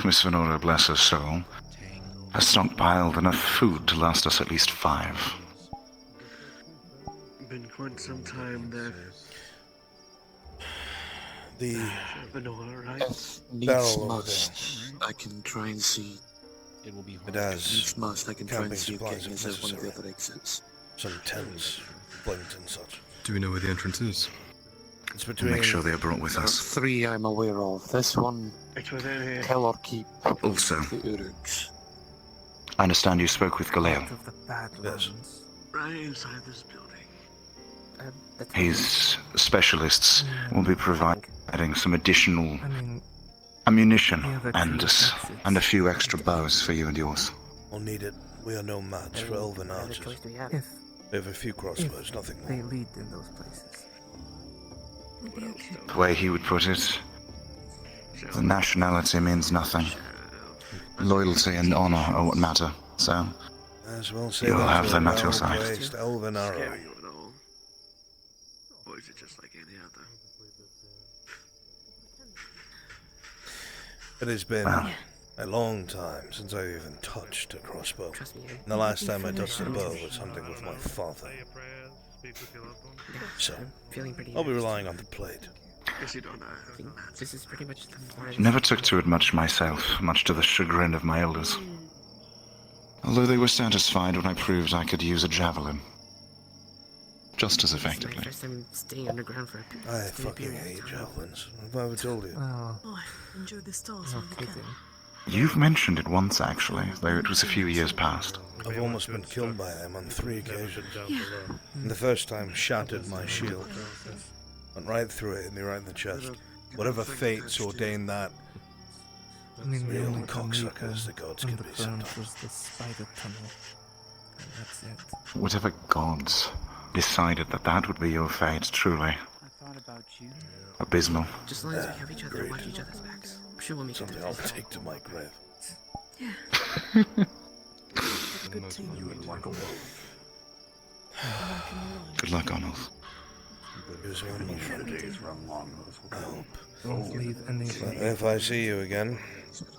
Miss Venora, bless her soul, has stockpiled enough food to last us at least 5. been quite some time there. The Venora, right? If needs barrel over must, I can try and see. It will be It If has needs must, I can try and camping see if supplies getting if us out one of the necessary. other exits. Some tents, flint and such. Do we know where the entrance is? It's We'll between make sure they are brought with There are us. 3 I'm aware of. This one, It's within here. Keller Keep, Also, the Uruks. I understand you spoke with Galeo. Out of the Badlands. Right inside this building. His specialists will be providing some additional I mean, ammunition the other and two and a few extra bows for you and yours. We'll need it. We are no match for elven archers. if We have a few crossbows, nothing they more. lead in those places. We'll be okay. The way he would put it, the nationality means nothing. Loyalty and honor are what matter, so As well say you'll that have to a them at your side. well-placed elven arrow. Scare you at all? Or is it just like any other? It has been Well. a long time since I've even touched a crossbow. And the last time I touched a bow was hunting with my father. Say your prayers, speak with your loved ones. So, I'll be relying on the blade. Guess you don't know. I think this is pretty much the farthest. Never took to it much myself, much to the chagrin of my elders. Although they were satisfied when I proved I could use a javelin. Just as effectively. First time staying underground for a I fucking hate javelins. Have I ever told you? Oh, enjoy the stars while you can. You've mentioned it once, actually, though it was a few years past. I've almost been killed by them on 3 occasions. And the first time shattered my shield. Went right through it, hit me right in the chest. Whatever fates ordained that. I mean, the Real only cocksuckers the gods can be sometimes. was the spider tunnel. And that's it. Whatever gods decided that that would be your fate, truly. I thought about you. Abysmal. Just as long as we have each other and watch each other's backs. I'm sure we'll make Something it. I'll take to my grave. Yeah. Good team. Good luck, Arnold. Here's one more friend. I hope. Don't leave any. If I see you again,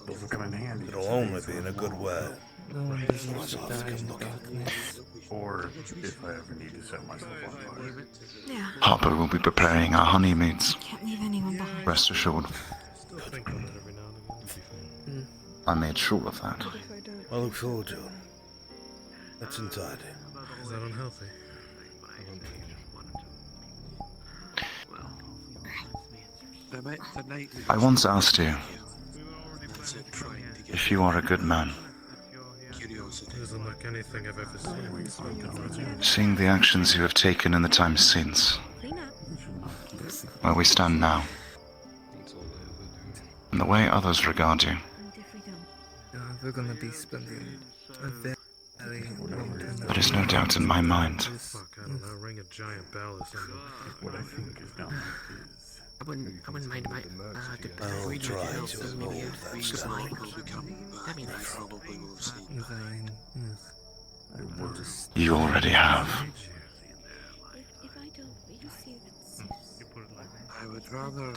it'll only be in a good way. No one deserves to die in darkness. Or if I ever need to set myself on fire. Yeah. Harper will be preparing our honeymeads. Can't leave anyone behind. Rest assured. I made sure of that. I look forward to it. That's entirety. Is that unhealthy? I once asked you if you are a good man. Doesn't like anything I've ever seen. Seeing the actions you have taken in the time since, where we stand now, and the way others regard you, We're gonna be spending a very long time. there is no doubt in my mind. Fuck, I don't know, ring a giant bell or something. What I think is done I wouldn't mind my I'll try to avoid that standard. That'd be nice. Fine. Yes. I will just. You already have. If I don't, will you see that? I would rather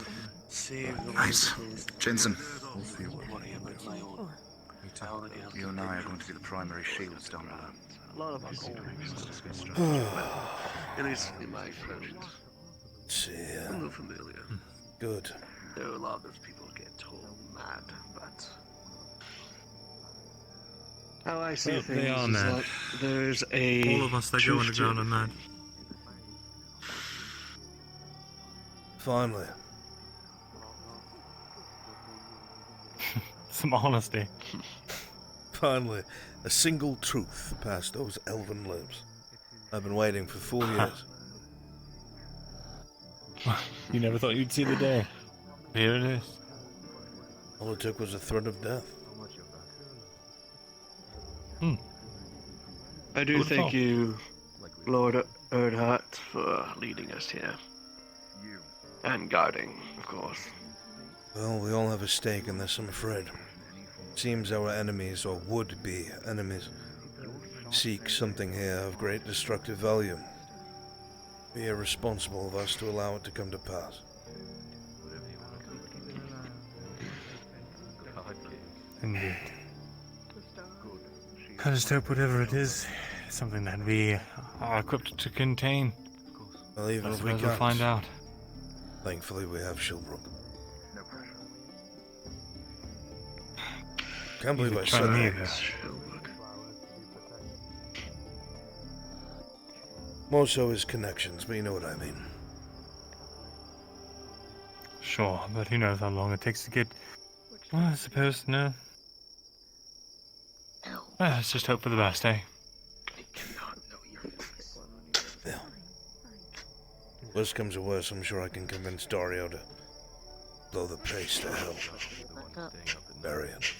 save the Nice. locals Jensen, than worry about my own. you and I are going to be the primary shields down below. A lot of us. It is my friend. See ya. I'm not familiar. Good. There are a lot of people get told mad, but how I see Well, things they are is mad. that there's a All of us that go truth to underground it. are mad. Finally. Some honesty. Finally. A single truth passed those elven lips. I've been waiting for 4 years. You never thought you'd see the day. Here it is. All it took was a threat of death. I do Good thank call. you, Lord Erdhart, for leading us here. And guarding, of course. Well, we all have a stake in this, I'm afraid. Seems our enemies, or would-be enemies, seek something here of great destructive value. Be irresponsible of us to allow it to come to pass. Indeed. I just hope whatever it is something that we are equipped to contain. Well, even I if we suppose we'll can't, find out. thankfully we have Shilbrook. Can't believe I said that. More so his connections, but you know what I mean. Sure, but who knows how long it takes to get... Well, I suppose, no. Let's just hope for the best, eh? Yeah. Worst comes to worst, I'm sure I can convince Dario to blow the place to hell. Bury it.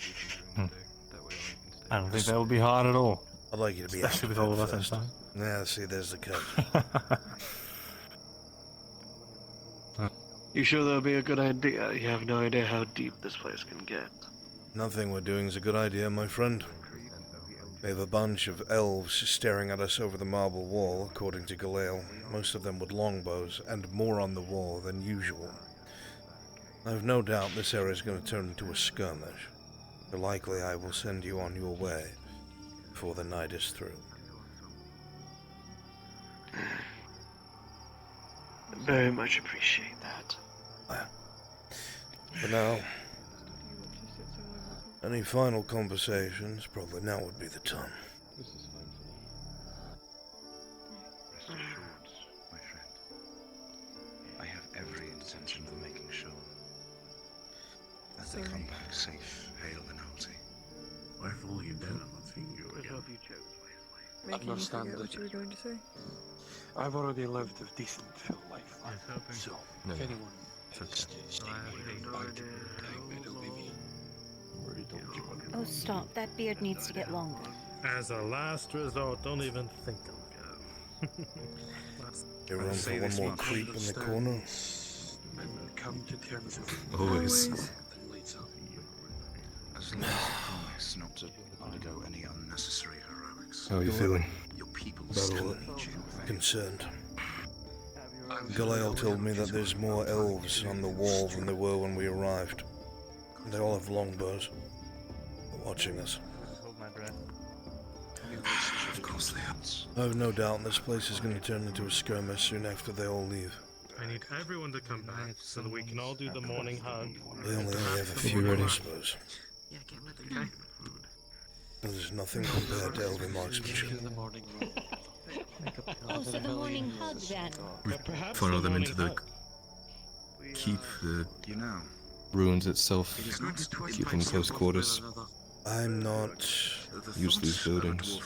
I don't think that will be hard at all. I'd like you to be Especially with all of us first. inside. Yeah, see, there's the catch. You sure that'll be a good idea? You have no idea how deep this place can get. Nothing we're doing is a good idea, my friend. We have a bunch of elves staring at us over the marble wall, according to Galale. Most of them with longbows, and more on the wall than usual. I have no doubt this area is going to turn into a skirmish. So likely I will send you on your way before the night is through. Very much appreciate that. For now, any final conversations, probably now would be the time. This is fine for me. Rest assured, my friend. I have every intention of making sure that they come back safe, hale and healthy. I've all you done, I'm seeing you again. Making you forget what you were going to say? I've already lived a decent full life, so No, if anyone it's okay. Oh, stop. That beard needs to get longer. As a last resort, don't even think of it. You're room for one more creep in the corner. and come to terms with Always. As long as you promise not to undergo any unnecessary heroics. How are you feeling? Your people About still all need you. concerned. Galil told me that there's more elves on the wall than there were when we arrived. They all have longbows. They're watching us. Hold my breath. Of course they are. I have no doubt this place is going to turn into a skirmish soon after they all leave. I need everyone to come back so that we can all do the morning hug. We only have a If you're few, ready. I suppose. Yeah, can't let them die. There's nothing compared to elven marksmanship. Oh, so the morning hug then. Follow them into the keep, the You know, ruins itself, keep in close quarters. I'm not Use these buildings.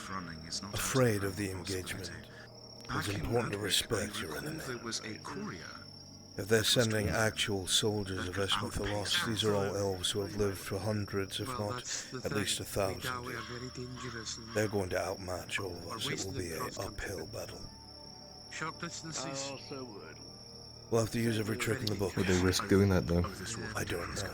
afraid of the engagement. It's important to respect your enemy. There was a courier. If they're sending actual soldiers of Esmathalos, these are all elves who have lived for hundreds, if not at least 1,000 years. They're going to outmatch all of us. It will be an uphill battle. short distances. We'll have to use every trick in the book. Would they risk doing that though? I don't know.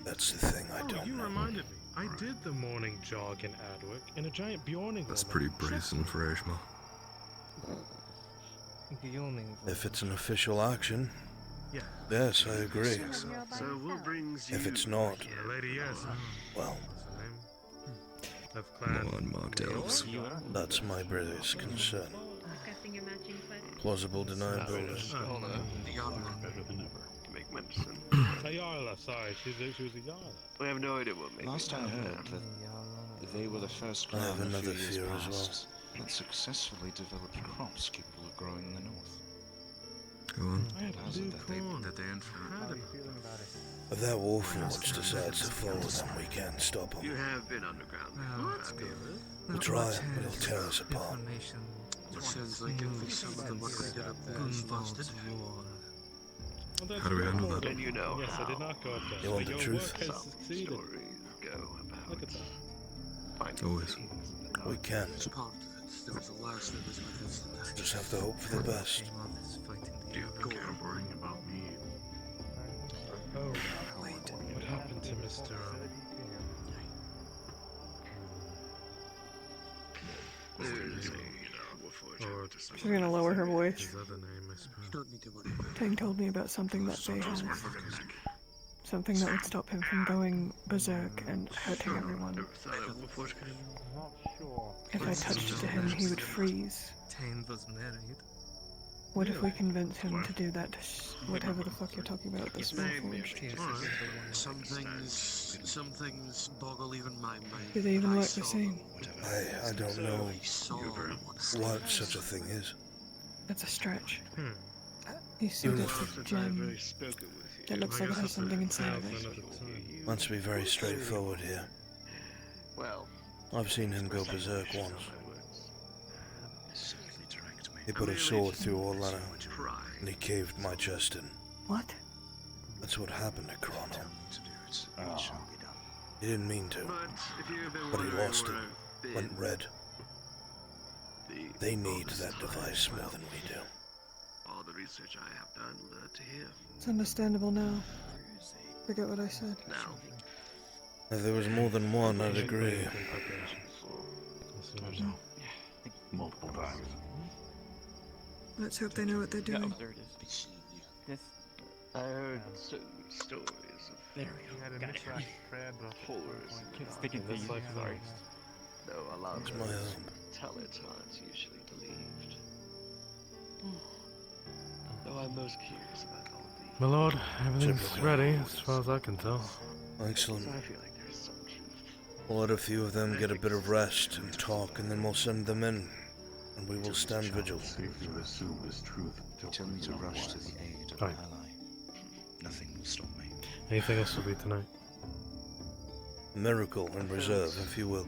That's the thing, I don't You know. reminded me. I did the morning jog in Adwick in a giant Bjorning. That's pretty brazen for Ishmael. If it's an official action, Yeah. yes, I agree. So what brings you? If it's not, Lady, yes. well, Of clan. No unmarked elves. that's my greatest concern. Plausible deniability. Make medicine. Ayala, sorry, she was a Yala. We have no idea what makes Last I heard that they were the first I have clan a few another years fear as well. past that successfully developed crops capable of growing in the north. Go on. I have How's blue it that they corn. influence? If that Warforged decides to follow them, we can't stop You them. have been underground. That's good. We'll try it, but it'll tear us apart. It sounds like at least some of the work we did up there is busted. How do we handle that? And you know Yes, how I did not go up there. You want but the your truth? work has some succeeded. stories go about Look at that. finding Always. things. We can. It's part of it. There was a lass that was with us. Just have to hope for the best. Do you go worrying about me? Oh, what happened to Mr. Or She's gonna lower her voice. his other name, I suppose. You don't need to worry about it. Tang told me about something that Faye has. Something that would stop him from going berserk and hurting everyone. If I touched it to him, he would freeze. Tane was married. What if we convince him to do that to whatever the fuck you're talking about, the small forged? Some things boggle even my mind. Do they even work the same? I don't know what such a thing is. That's a stretch. Hmm. You see Even this gem that looks like it has something inside of it. Let's be very straightforward here. Well, I've seen him go berserk once. He put a sword through Orlando, and he caved my chest in. What? That's what happened to Chrono. He didn't mean to, but he lost it. Went red. They need that device more than we do. all the research I have done led to here. It's understandable now. Forget what I said. Now, If there was more than one, I'd agree. Multiple times. Let's hope they know what they're doing. There it is. This. I heard so many stories of There we go. Got it. horrors. Sticking to you. Sorry. Though a lot It's of my those own. tell-it aren't usually believed. Though I'm most curious about all of the My lord, everything's ready as far as I can tell. Excellent. We'll let a few of them get a bit of rest and talk, and then we'll send them in, and we will stand vigil. Tell me to rush to the aid of an ally. Nothing will stop me. Anything else will be tonight? A miracle in reserve, if you will.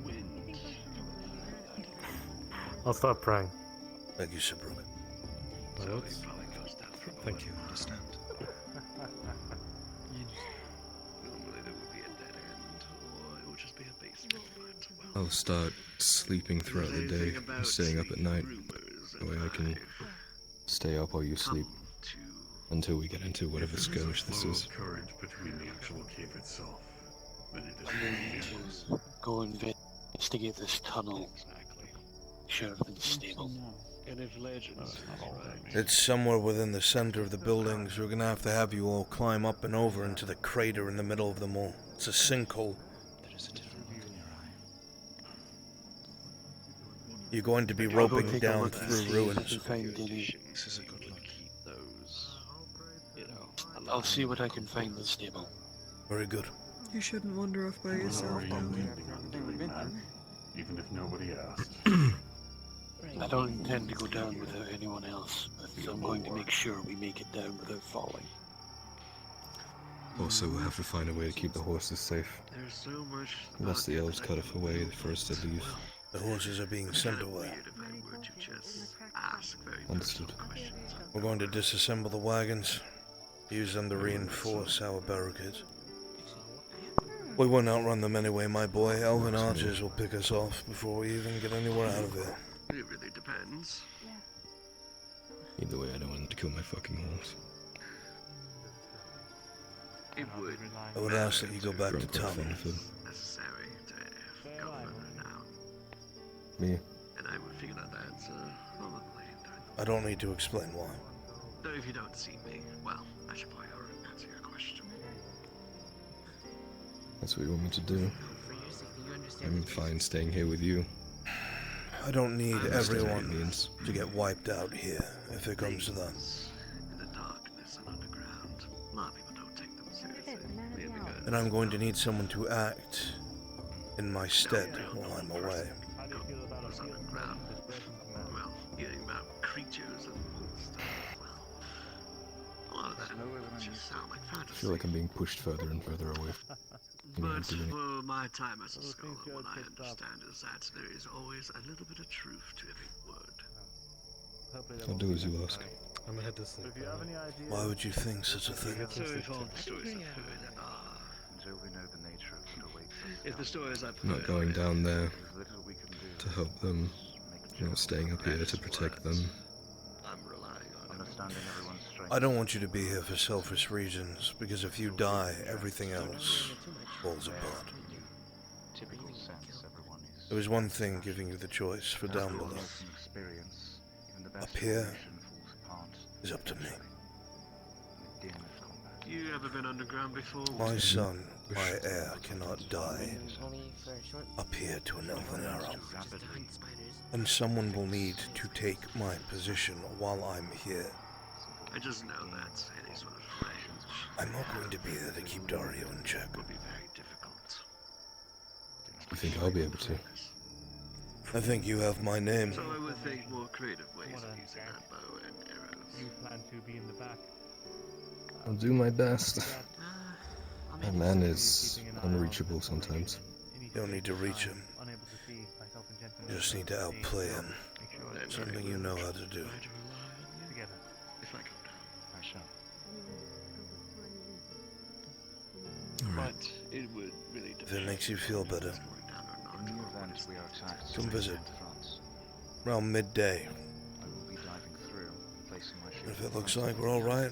I'll start praying. Thank you, Sir Brooke. Thank you. Understand? I'll start sleeping throughout the day, and staying up at night. That way I can stay up while you sleep until we get into whatever skirmish this is. I'm going to go investigate this tunnel. Sure everything's stable. It's somewhere within the center of the buildings. We're gonna have to have you all climb up and over into the crater in the middle of them all. It's a sinkhole. You're going to be roping down through ruins. This is a good look. I'll see what I can find that's stable. Very good. You shouldn't wander off by yourself down there. Even if nobody asked. I don't intend to go down without anyone else, but I'm going to make sure we make it down without falling. Also, we'll have to find a way to keep the horses safe. Unless the elves cut off away for us to leave. The horses are being sent away. Understood. We're going to disassemble the wagons, use them to reinforce our barricades. We won't outrun them anyway, my boy. Elven archers will pick us off before we even get anywhere out of here. It really depends. Either way, I don't want them to kill my fucking horse. It would. I would ask that you go back to town. Necessary to go further down. Me? And I would figure out the answer probably. I don't need to explain why. Though if you don't see me, well, I should probably answer your question. That's what you want me to do. I'm fine staying here with you. I don't need everyone to get wiped out here, if it comes to that. In the darkness and underground, a lot of people don't take them seriously. And I'm going to need someone to act in my stead while I'm away. Goes underground. Well, hearing about creatures and stuff. Well, a lot of that just sound like I fantasy. feel like I'm being pushed further and further away. But for my time as a scholar, what I understand is that there is always a little bit of truth to every word. I'll do as you ask. I'm gonna head to sleep. Why would you think such a thing? So if all the stories I've heard are... Until we know the nature of what awaits us. If the stories I've I'm heard... not going down there There's little we can do. to help them. I'm not staying up here to protect them. I'm relying on Understanding everyone's strength. I don't want you to be here for selfish reasons, because if you die, everything else falls apart. Typical sense everyone is. There was one thing giving you the choice for down below. Experience. Even the best Up here formation falls apart. is up to me. You ever been underground before? My son, my heir, cannot die up here to an elven arrow. And someone will need to take my position while I'm here. I just know that any sort of range I'm not going to be there to keep Dario in check. would be very difficult. You think I'll be able to? I think you have my name. So I would think more creative ways of using that bow and arrows. You plan to be in the back. I'll do my best. My man is unreachable sometimes. You don't need to reach him. You just need to outplay him. Something you know how to do. If I go down, I shall. but it would really If it makes you feel better, In the event we are attacked, come visit. France, Around midday. I will be diving through, placing my ship. If it looks like we're alright,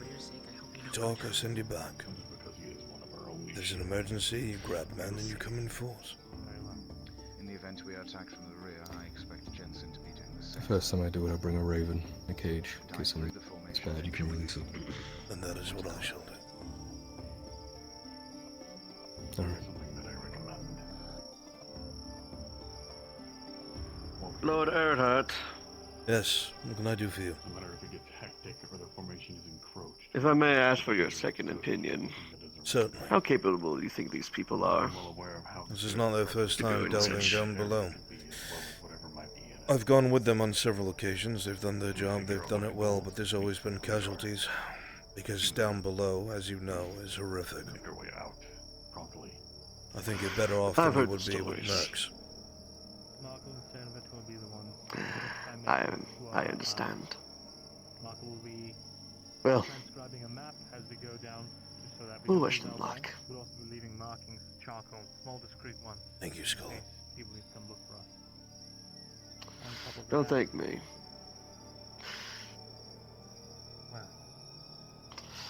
you talk, I send you back. If there's an emergency, you grab men and you come in force. In the event we are attacked from the rear, I expect Jensen to be doing the The same. first time I do it, I'll bring a raven, a cage, in case something is bad, you can release it. And that is what I shall do. Alright. Lord Erhard, Yes, what can I do for you? No matter if it gets hectic or the formation is encroached. If I may ask for your second opinion, Certainly. how capable do you think these people are? This is not their first time delving such- down below. I've gone with them on several occasions. They've done their job, they've done it well, but there's always been casualties. Because down below, as you know, is horrific. I think you're better off I've than you heard would be with stories. mercs. I understand. Will be Well, transcribing a map as we go down, just so that we we'll don't wish lose them our luck. lines. We'll also be leaving markings, charcoal, small discreet ones. Thank you, Skull. In case people need to come look for us. On top of Don't that, thank me. well,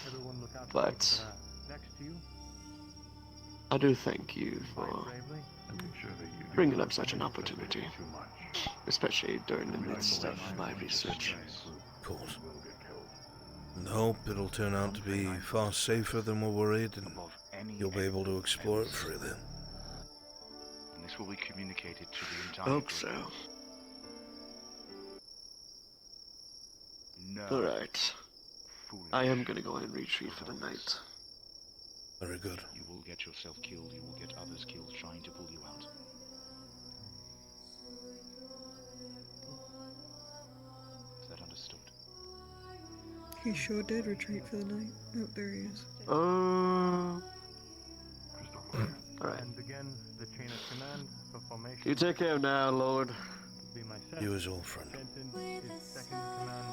everyone look out for But those that are next to you. I do thank you for bringing up such an opportunity, especially during the midst of my research. Of course. And hope it'll turn out to be far safer than we're worried, and you'll be able to explore it freely. And this will be communicated to the entire Hope so. No. Alright. I am gonna go and retreat for the night. Very good. You will get yourself killed, you will get others killed trying to pull you out. Is that understood? He sure did retreat for the night. Oh, there he is. Alright. And again, the chain of command for formation. You take care now, Lord. Will be myself. You as well, friend. Benton, his second command.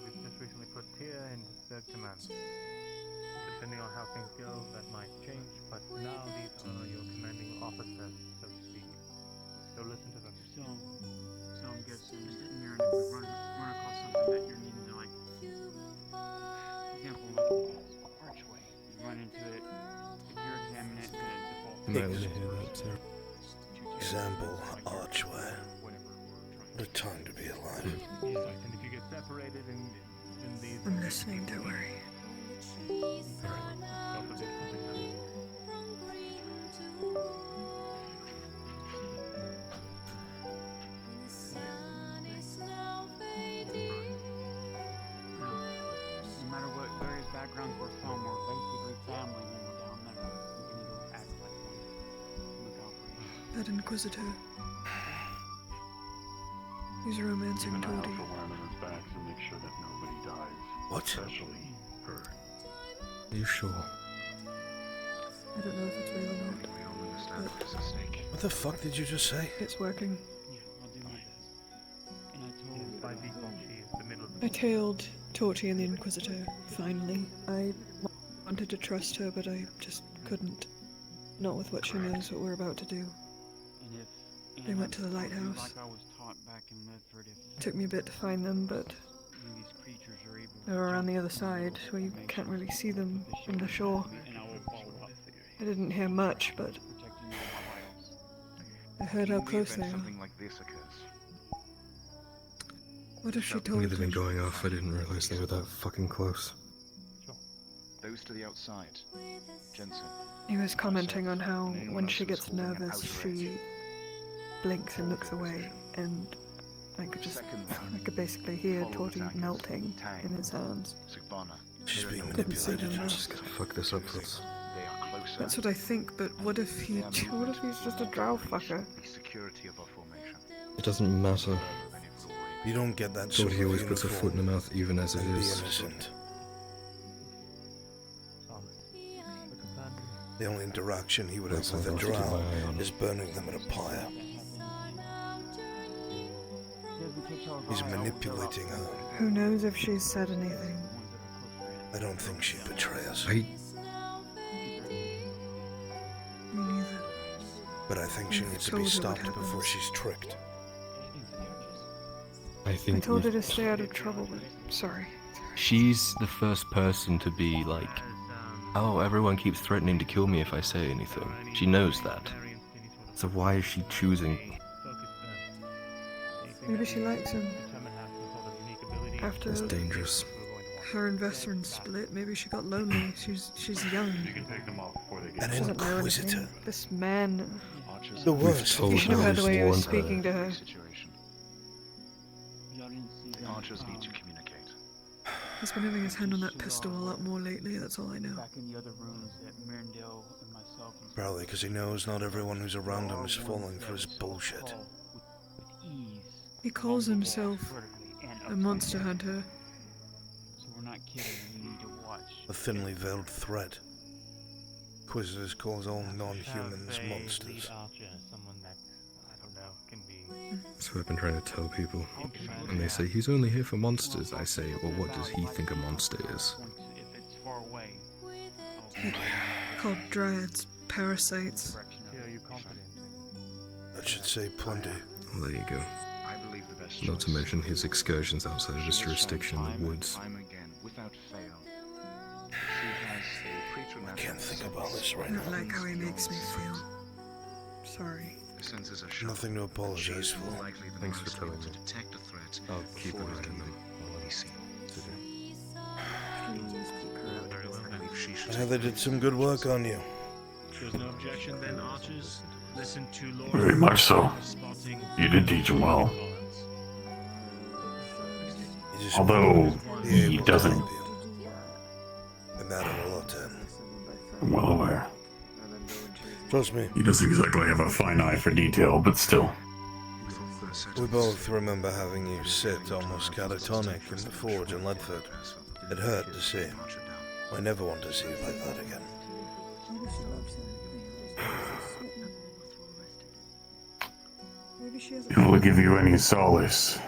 We've just recently put Tia in his third command. Depending on how things go, that might change, but now these are your commanding officers, so to speak. So listen to them. So I'm guessing, Mirren, if we run across something that you're needing to, like, for example, like archway, you run into it, if you're examining it, then it defaults. Might want to hear that, sir. Example, archway. What a time to be alive. And if you get separated in these... I'm listening, don't worry. No matter what various backgrounds we're from, we're basically family when we're down there. We can either act like one. Look out for each other. That Inquisitor. He's romancing Keep an eye out Tody. for Werner's backs and make sure that nobody dies. What? Especially her. Are you sure? I don't know if it's real or not, but What the fuck did you just say? it's working. Yeah, I'll do my best. And I told... By default, she is the middle of I tailed Torchy and the Inquisitor, finally. I wanted to trust her, but I just couldn't. Not with what she knows what we're about to do. And if... They went to the lighthouse. Like I was taught back in Medford, if Took me a bit to find them, but these creatures are able they were around the other side, where you can't really see them from the shore. and I will follow up. I didn't hear much, but Protecting your lives. I heard how close they are. Something like this occurs. What if she told With them them? going off, I didn't realize they were that fucking close. Those to the outside. Jensen. He was commenting on how when she gets nervous, she blinks and looks away, and I could basically hear Torty melting in his hands. She's being Couldn't see manipulated. them now. Just gonna fuck this up for us. They are closer. That's what I think, but what if he's just a drow fucker? The security of our formation. It doesn't matter. You don't get that Thought sort he of always puts a foot in the mouth even as it and be is. innocent. The only interaction he would have with a I'll keep my drow eye on is burning them at a pyre. He's manipulating her. Who knows if she's said anything? I don't think she'd betray us. Me neither. But I think she needs to told be her what stopped before happens. she's tricked. I I think told her to stay out of trouble, but sorry. she's the first person to be like, oh, everyone keeps threatening to kill me if I say anything. She knows that. So why is she choosing? Maybe she likes him. After It's dangerous. her investment split, maybe she got lonely. She's young. An She doesn't know inquisitor. anything. This man. The We've worst. told You should have her, heard the way he was warned speaking her. to her. The archers need to communicate. He's been having his hand on that pistol a lot more lately, that's all I know. Back in the other rooms that Mirandale and myself. Probably because he knows not everyone who's around him is falling for his bullshit. He calls himself a monster hunter. So we're not kidding. We need to watch. A thinly veiled threat. Inquisitors calls all non-humans monsters. So I've been trying to tell people, and they say he's only here for monsters. I say, well, what does he think a monster is? Called dryads, parasites. That should say plenty. Well, there you go. Not to mention his excursions outside of his jurisdiction in the woods. I can't think about this right I don't now. like how he makes me feel. Sorry. Nothing to apologize for. Thanks for telling me. I'll keep an eye on them. They did some good work on you. There's no objection then, archers. Listen to Lord. Very much so. You did teach him well. Although he doesn't. And that a lot then. I'm well aware. Trust me. He doesn't exactly have a fine eye for detail, but still. We both remember having you sit almost catatonic in the forge in Ledford. It hurt to see. I never want to see you like that again. If it will give you any solace,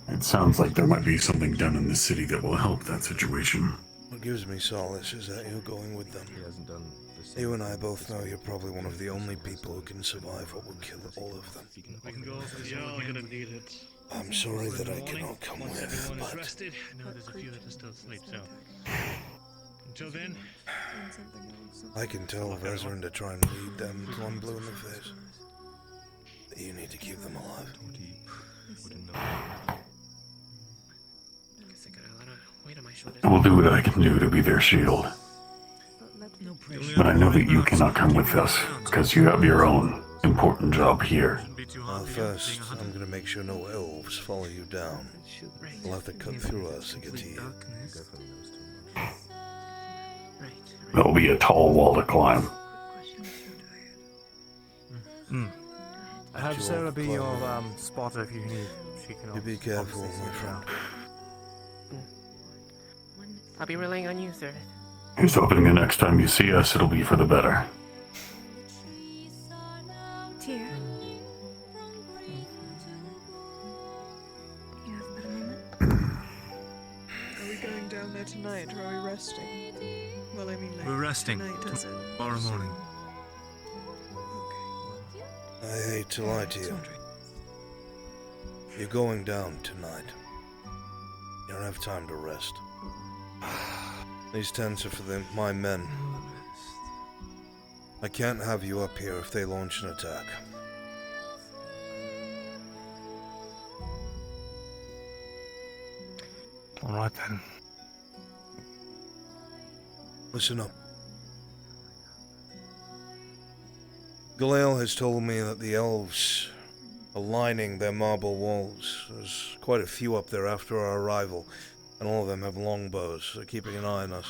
it sounds like there might be something done in the city that will help that situation. What gives me solace is that you're going with them. You and I both know you're probably one of the only people who can survive what would kill all of them. We can go for the hour, gonna need it. I'm sorry that I cannot come with, but... Rested. I know there's a few that are still asleep, so... Until then... I can tell Vezrin to try and lead them till I'm blue in the face. You need to keep them alive. I will do what I can do to be their shield. But I know that you cannot come with us, because you have your own important job here. First, I'm gonna make sure no elves follow you down. They'll have to cut through us to get to you. There'll be a tall wall to climb. Have Sarah be your spotter if you need. She can. You be careful, my friend. I'll be relying on you, sir. Here's hoping the next time you see us, it'll be for the better. Dear. You have but a moment? Are we going down there tonight, or are we resting? Well, I mean, like, we're resting tonight, as in... tomorrow morning. I hate to lie to you. You're going down tonight. You don't have time to rest. These tents are for my men. I can't have you up here if they launch an attack. Alright then. Listen up. Galale has told me that the elves are lining their marble walls. There's quite a few up there after our arrival, and all of them have longbows. They're keeping an eye on us.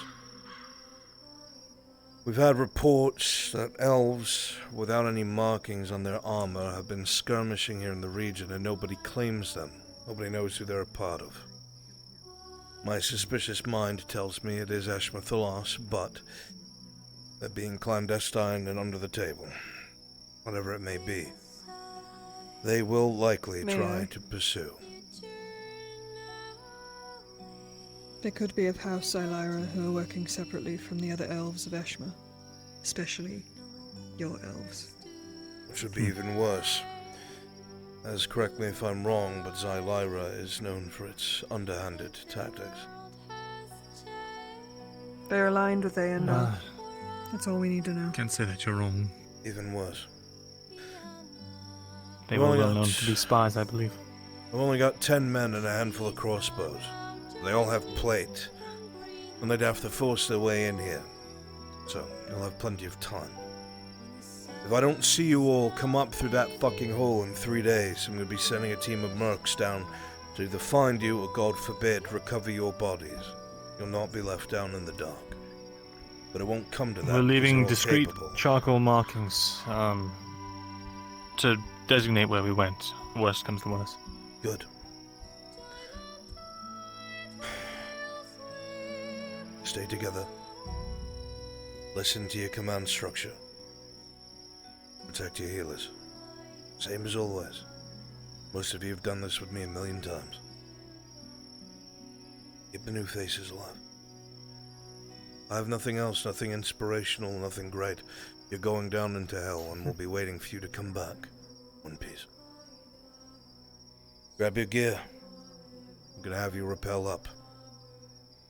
We've had reports that elves, without any markings on their armor, have been skirmishing here in the region, and nobody claims them. Nobody knows who they're a part of. My suspicious mind tells me it is Ashmathalas, but they're being clandestine and under the table. Whatever it may be, they will likely try to pursue. They could be of House Illyra who are working separately from the other elves of Eshma. Especially your elves. Which would be even worse. As correct me if I'm wrong, but Xylyra is known for its underhanded tactics. They're aligned with Aeon. That's all we need to know. Can't say that you're wrong. Even worse. They were well known to be spies, I believe. I've only got 10 men and a handful of crossbows. They all have plate, and they'd have to force their way in here. So, you'll have plenty of time. If I don't see you all come up through that fucking hole in 3 days, I'm gonna be sending a team of mercs down to either find you or, God forbid, recover your bodies. You'll not be left down in the dark. But it won't come to that. We're leaving because you're discreet capable. charcoal markings to designate where we went. Worst comes to worst. Good. Stay together. Listen to your command structure. Protect your healers. Same as always. Most of you have done this with me a million times. Keep the new faces alive. I have nothing else, nothing inspirational, nothing great. You're going down into hell and we'll be waiting for you to come back. One piece. Grab your gear. I'm gonna have you rappel up.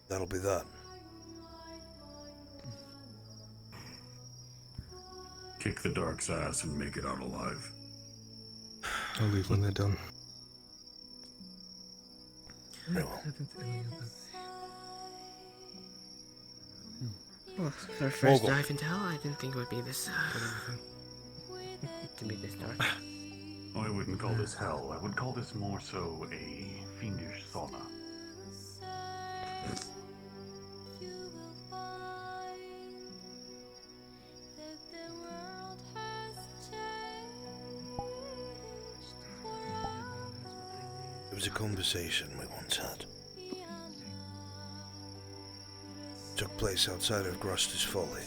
That'll be that. Kick the Dark's ass and make it out alive. I'll leave when they're done. Very well. Well, our first dive into hell, I didn't think it would be this to be this dark. I wouldn't call this hell. I would call this more so a fiendish sauna. It was a conversation we once had. It took place outside of Gruster's Folly,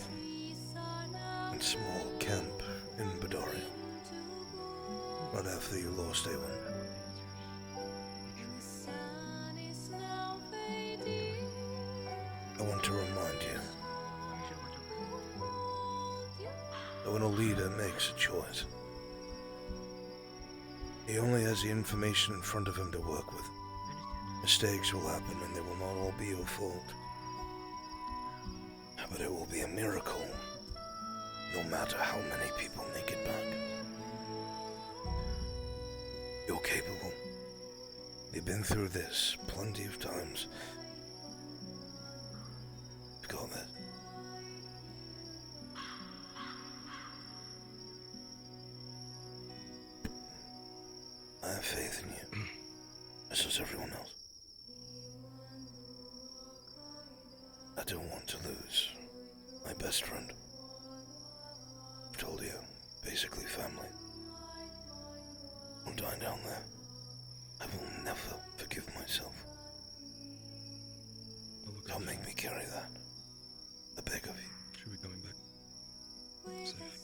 in a small camp in Bedoria, right after you lost Awen. I want to remind you that when a leader makes a choice, he only has the information in front of him to work with. Mistakes will happen and they will not all be your fault. But it will be a miracle, no matter how many people make it back. You're capable. You've been through this plenty of times. You've got this. I have faith in you, as does everyone else. I don't want to lose my best friend. I've told you, basically family. I'm dying down there. I will never forgive myself. Don't make me carry that. I beg of you. Should we coming back? Safe.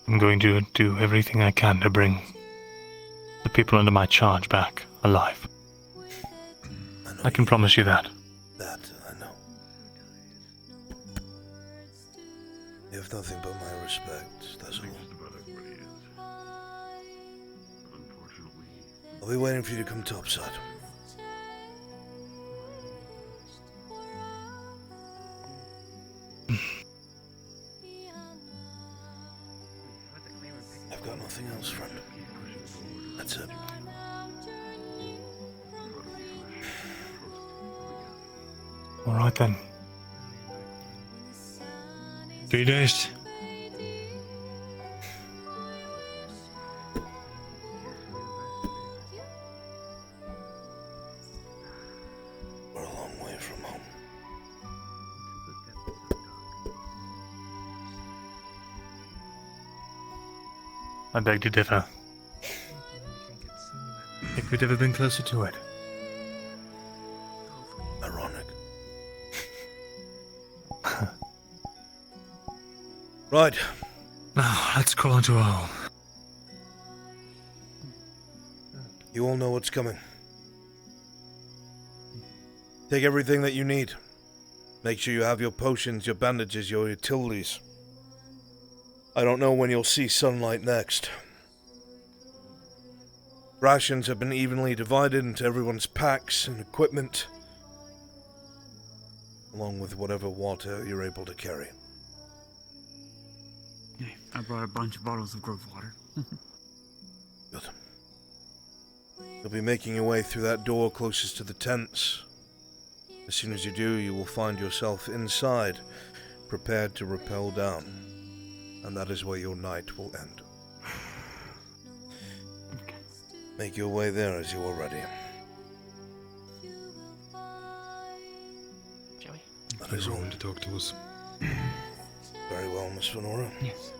I'm going to do everything I can to bring the people under my charge back alive. I can promise you that. That I know. You have nothing but my respect, that's all. I'll be waiting for you to come topside. I've got nothing else, friend. That's it. All right then. 3 days. We're a long way from home. I beg to differ. Think we'd ever been closer to it. Ironic. Right. Now, let's crawl into a hole. You all know what's coming. Take everything that you need. Make sure you have your potions, your bandages, your utilities. I don't know when you'll see sunlight next. Rations have been evenly divided into everyone's packs and equipment, along with whatever water you're able to carry. Hey, I brought a bunch of bottles of grove water. Good. You'll be making your way through that door closest to the tents. As soon as you do, you will find yourself inside, prepared to rappel down. And that is where your night will end. Make your way there as you are ready. Shall we? That is all. To talk to us. Very well, Miss Venora. Yes.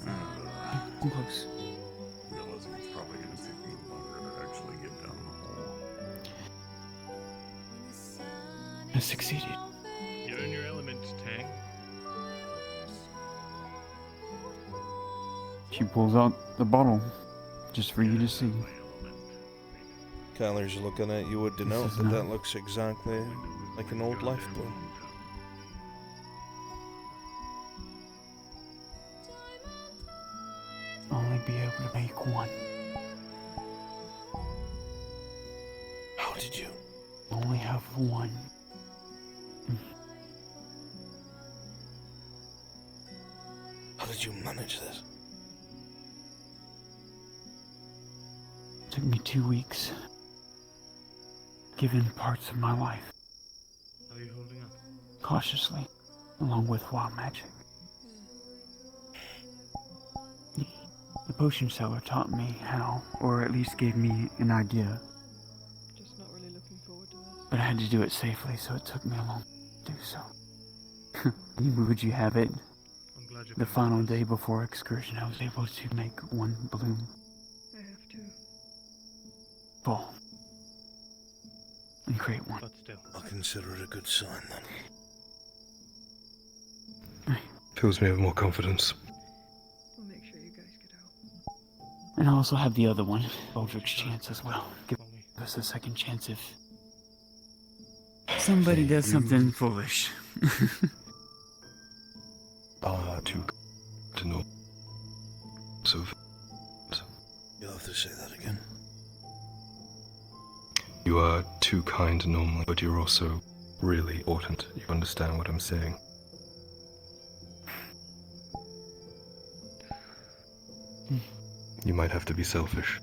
I'm close. Realizing it's probably going to take me longer to actually get down the hole. I succeeded. You're in your element, Tang. She pulls out the bottle, just for you to see. Kyler's looking at you would denote that that looks exactly like an old life bloom. Only be able to make one. How did you? Only have one. How did you manage this? Took me 2 weeks. Given parts of my life. How are you holding up? Cautiously, along with wild magic. The potion seller taught me how, or at least gave me an idea. Just not really looking forward to this. But I had to do it safely, so it took me a long to do so. Would you have it? The final day before excursion, I was able to make one bloom. I have to. Full. And create one. But still. I'll consider it a good sign then. Fills me with more confidence. We'll make sure you guys get out. And I also have the other one, Baldrick's chance as well. Give us a second chance if somebody does something foolish. To know. So. You'll have to say that again. You are too kind normally, but you're also really important. You understand what I'm saying? You might have to be selfish.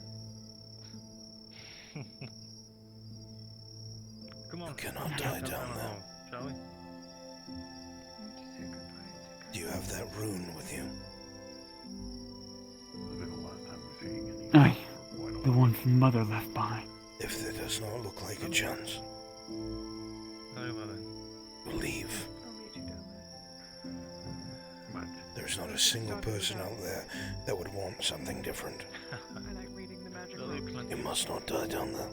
Come on. You cannot die down there. Shall we? Do you have that rune with you? Aye, the one from Mother left behind. If there does not look like a chance, Very well then. leave. There's not a single person out there that would want something different. I like reading the magic There'll be books. plenty, You must not die down there.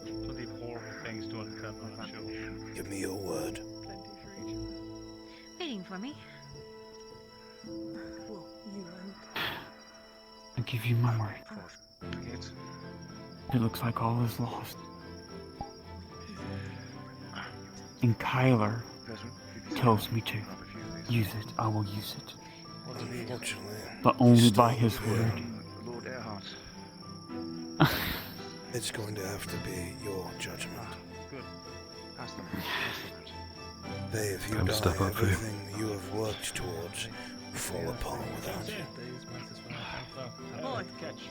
plenty of horrible things to uncover, I'm sure. Give me your word. Plenty for each of us. Waiting for me. Well, you and I give you my word. It looks like all is lost. And Kyler tells me to. Use it, I will use it. Unfortunately, But only by his word. Lord Earhart. It's going to have to be your judgment. Good. Pass them. They, if you Time to die, step up for you. everything you have worked towards will fall apart without you. Boy, catch.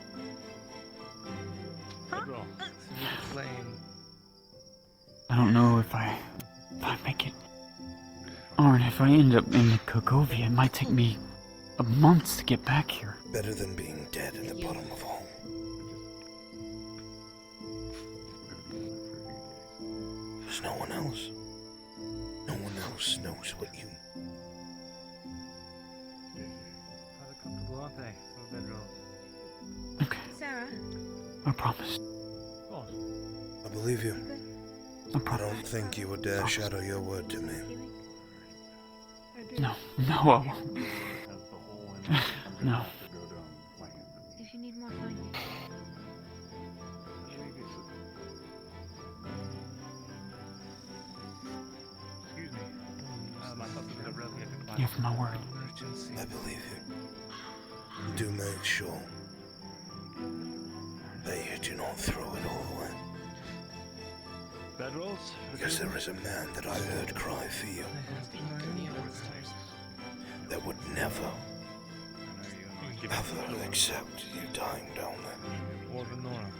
Roll. I don't know if I make it. Or if I end up in the Kokovia, it might take me a month to get back here. Better than being dead at the bottom of a hole. There's no one else. No one else knows what you... Rather comfortable, aren't they? Little bedrolls. Sarah? I promise. What? I believe you. I don't think you would dare shadow your word to me. No, I won't. No. If you need more, find me. Excuse me. My husband got really into You have my word. I believe you. Do make sure that you do not throw it all away. Bedrolls? Because there is a man that I heard cry for you that would never, ever accept you dying down there. Or Venora.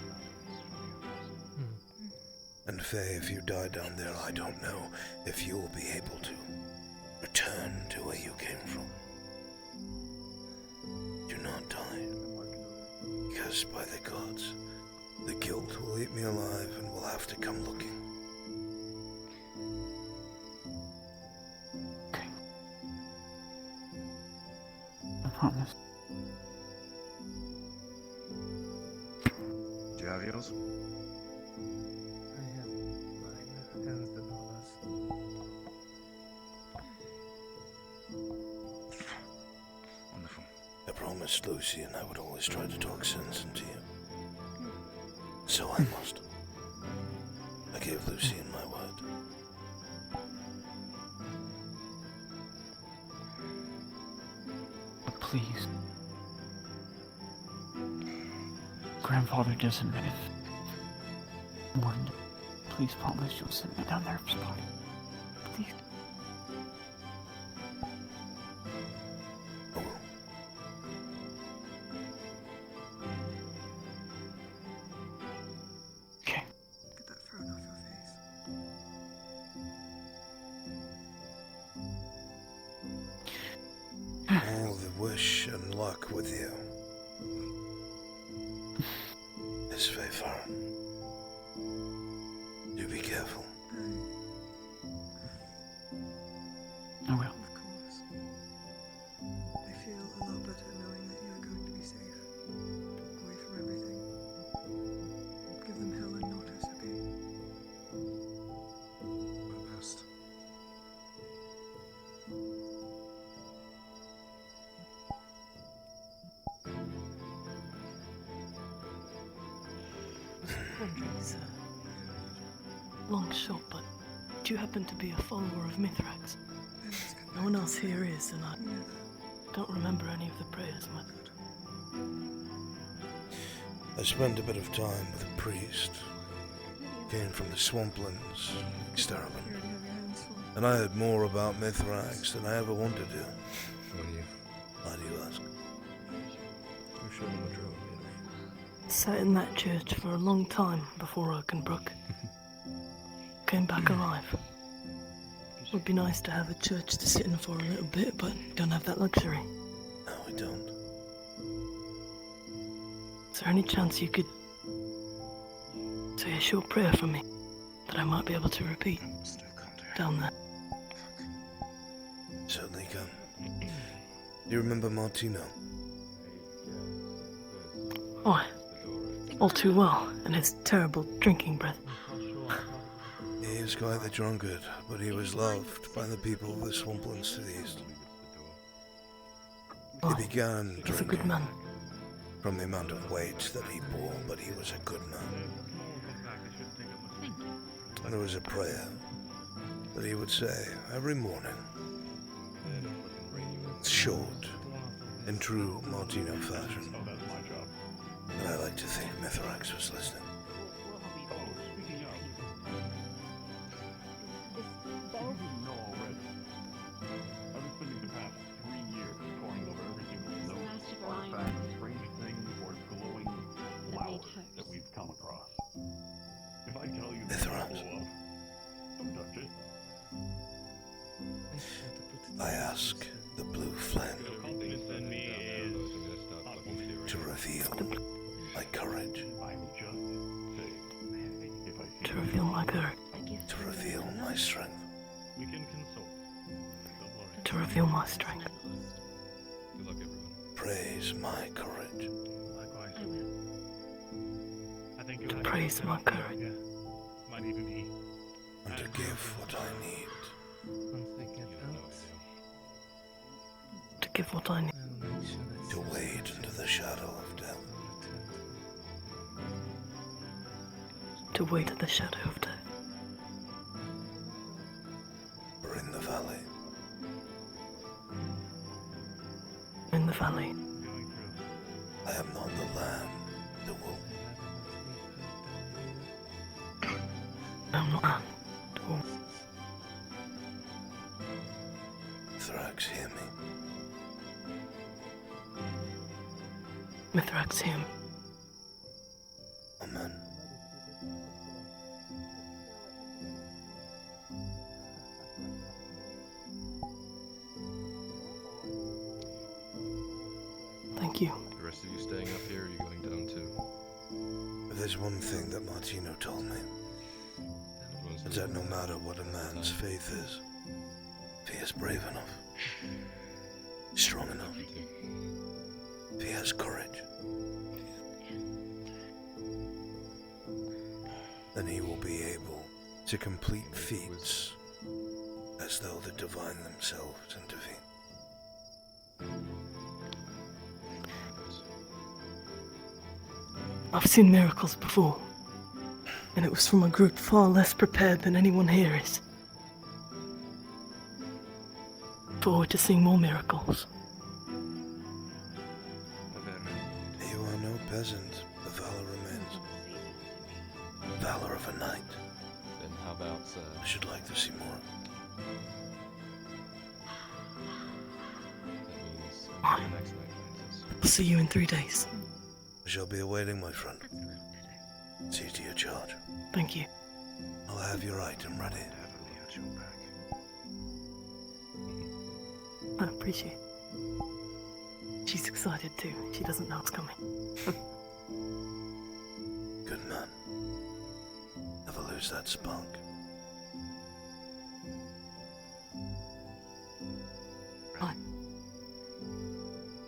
And Faye, if you die down there, I don't know if you'll be able to return to where you came from. Do not die, because by the gods, the guilt will eat me alive and will have to come looking. I promise. Do you have yours? I have mine and the dollars. Wonderful. I promised Lucian I would always try to talk sense into you. So I must. I gave Lucian my word. Please. Grandfather doesn't know. Morton, please promise you'll send me down there for spotting. Please. Okay. Get that frown off your face. All the wish and luck with you. Miss Faye. Do be careful. I will. Of course. I feel a lot better knowing that you're going to be safe. Away from everything. Give them hell and not us, okay? My best. Sir. Long shot, but do you happen to be a follower of Mithrax? No one else here is, and I don't remember any of the prayers much. I spent a bit of time with a priest. Came from the swamplands, Extermin. And I heard more about Mithrax than I ever wanted to. Why do you ask? I'm sure the Madro Sat in that church for a long time before Oakenbrook. Came back alive. Would be nice to have a church to sit in for a little bit, but don't have that luxury. No, we don't. Is there any chance you could say a short prayer for me that I might be able to repeat down there? Certainly can. Do you remember Martino? Oh, all too well, and his terrible drinking breath. He is quite the drunkard, but he was loved by the people of the swamplands to the east. He began He's a good drinking man. from the amount of weight that he bore, but he was a good man. And there was a prayer that he would say every morning. It's short, in true Martino fashion. And I like to think Mithrax was listening. Mithrax. I ask the blue flame to reveal my courage. To reveal my courage. To reveal my strength. To reveal my strength. Praise my courage. To praise my courage. And to give what I need. To give what I need. To wade into the shadow of death. To wait at the shadow of death. Or in the valley. In the valley. I am not the lamb, the wolf. I'm not the wolf. Mithrax, hear me. Mithrax, hear me. Amen. there's one thing that Martino told me. It's that no matter what a man's faith is, if he is brave enough, strong enough, if he has courage, then he will be able to complete feats as though the divine themselves intervene. I've seen miracles before, and it was from a group far less prepared than anyone here is. Forward to seeing more miracles. You are no peasant, the valor remains. Valor of a knight. Then how about, I should like to see more. That means the next night, Francis. I'll see you in 3 days. I shall be awaiting, my friend. See to your charge. Thank you. I'll have your item ready. I appreciate it. She's excited too. She doesn't know it's coming. Good man. Never lose that spunk. Right.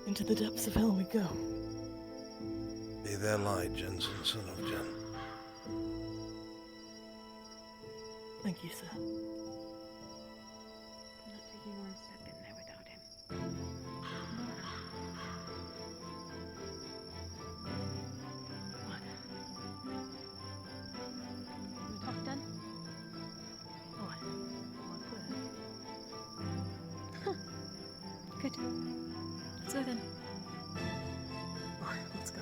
Into the depths of hell we go. Be their light, Jensen, son of Jen. Thank you, sir. Not taking one step in there without him. Talk done? Good. So then. Alright, let's go.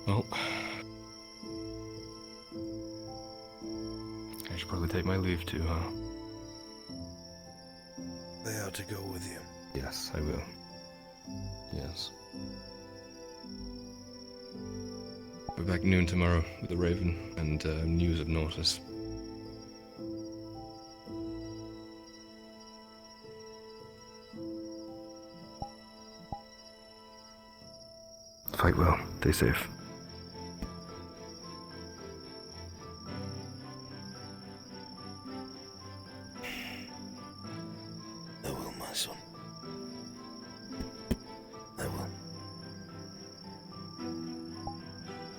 Well, I should probably take my leave too, huh? They are to go with you. Yes, I will. Yes. We're back noon tomorrow with the Raven and news of Nautilus. Fight well. Stay safe. I will, my son. I will.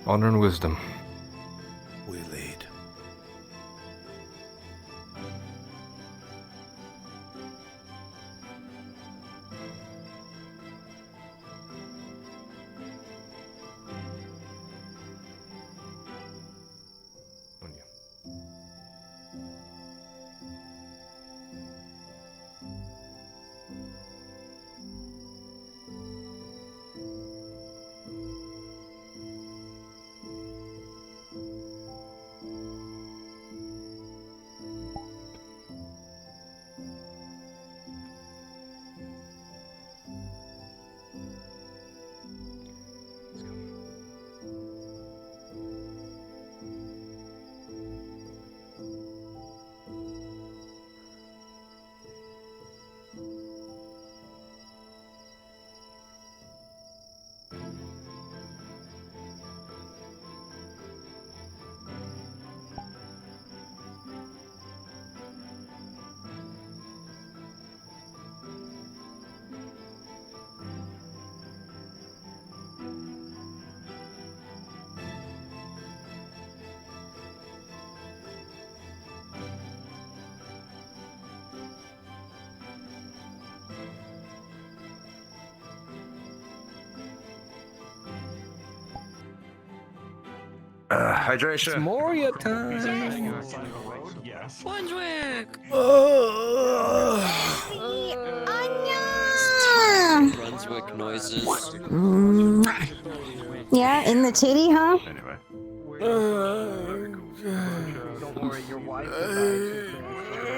Honor and wisdom. We lead. On you. Hydration. Moria time. Brunswick. Brunswick noises. Yeah, in the titty, huh? Don't worry, your wife will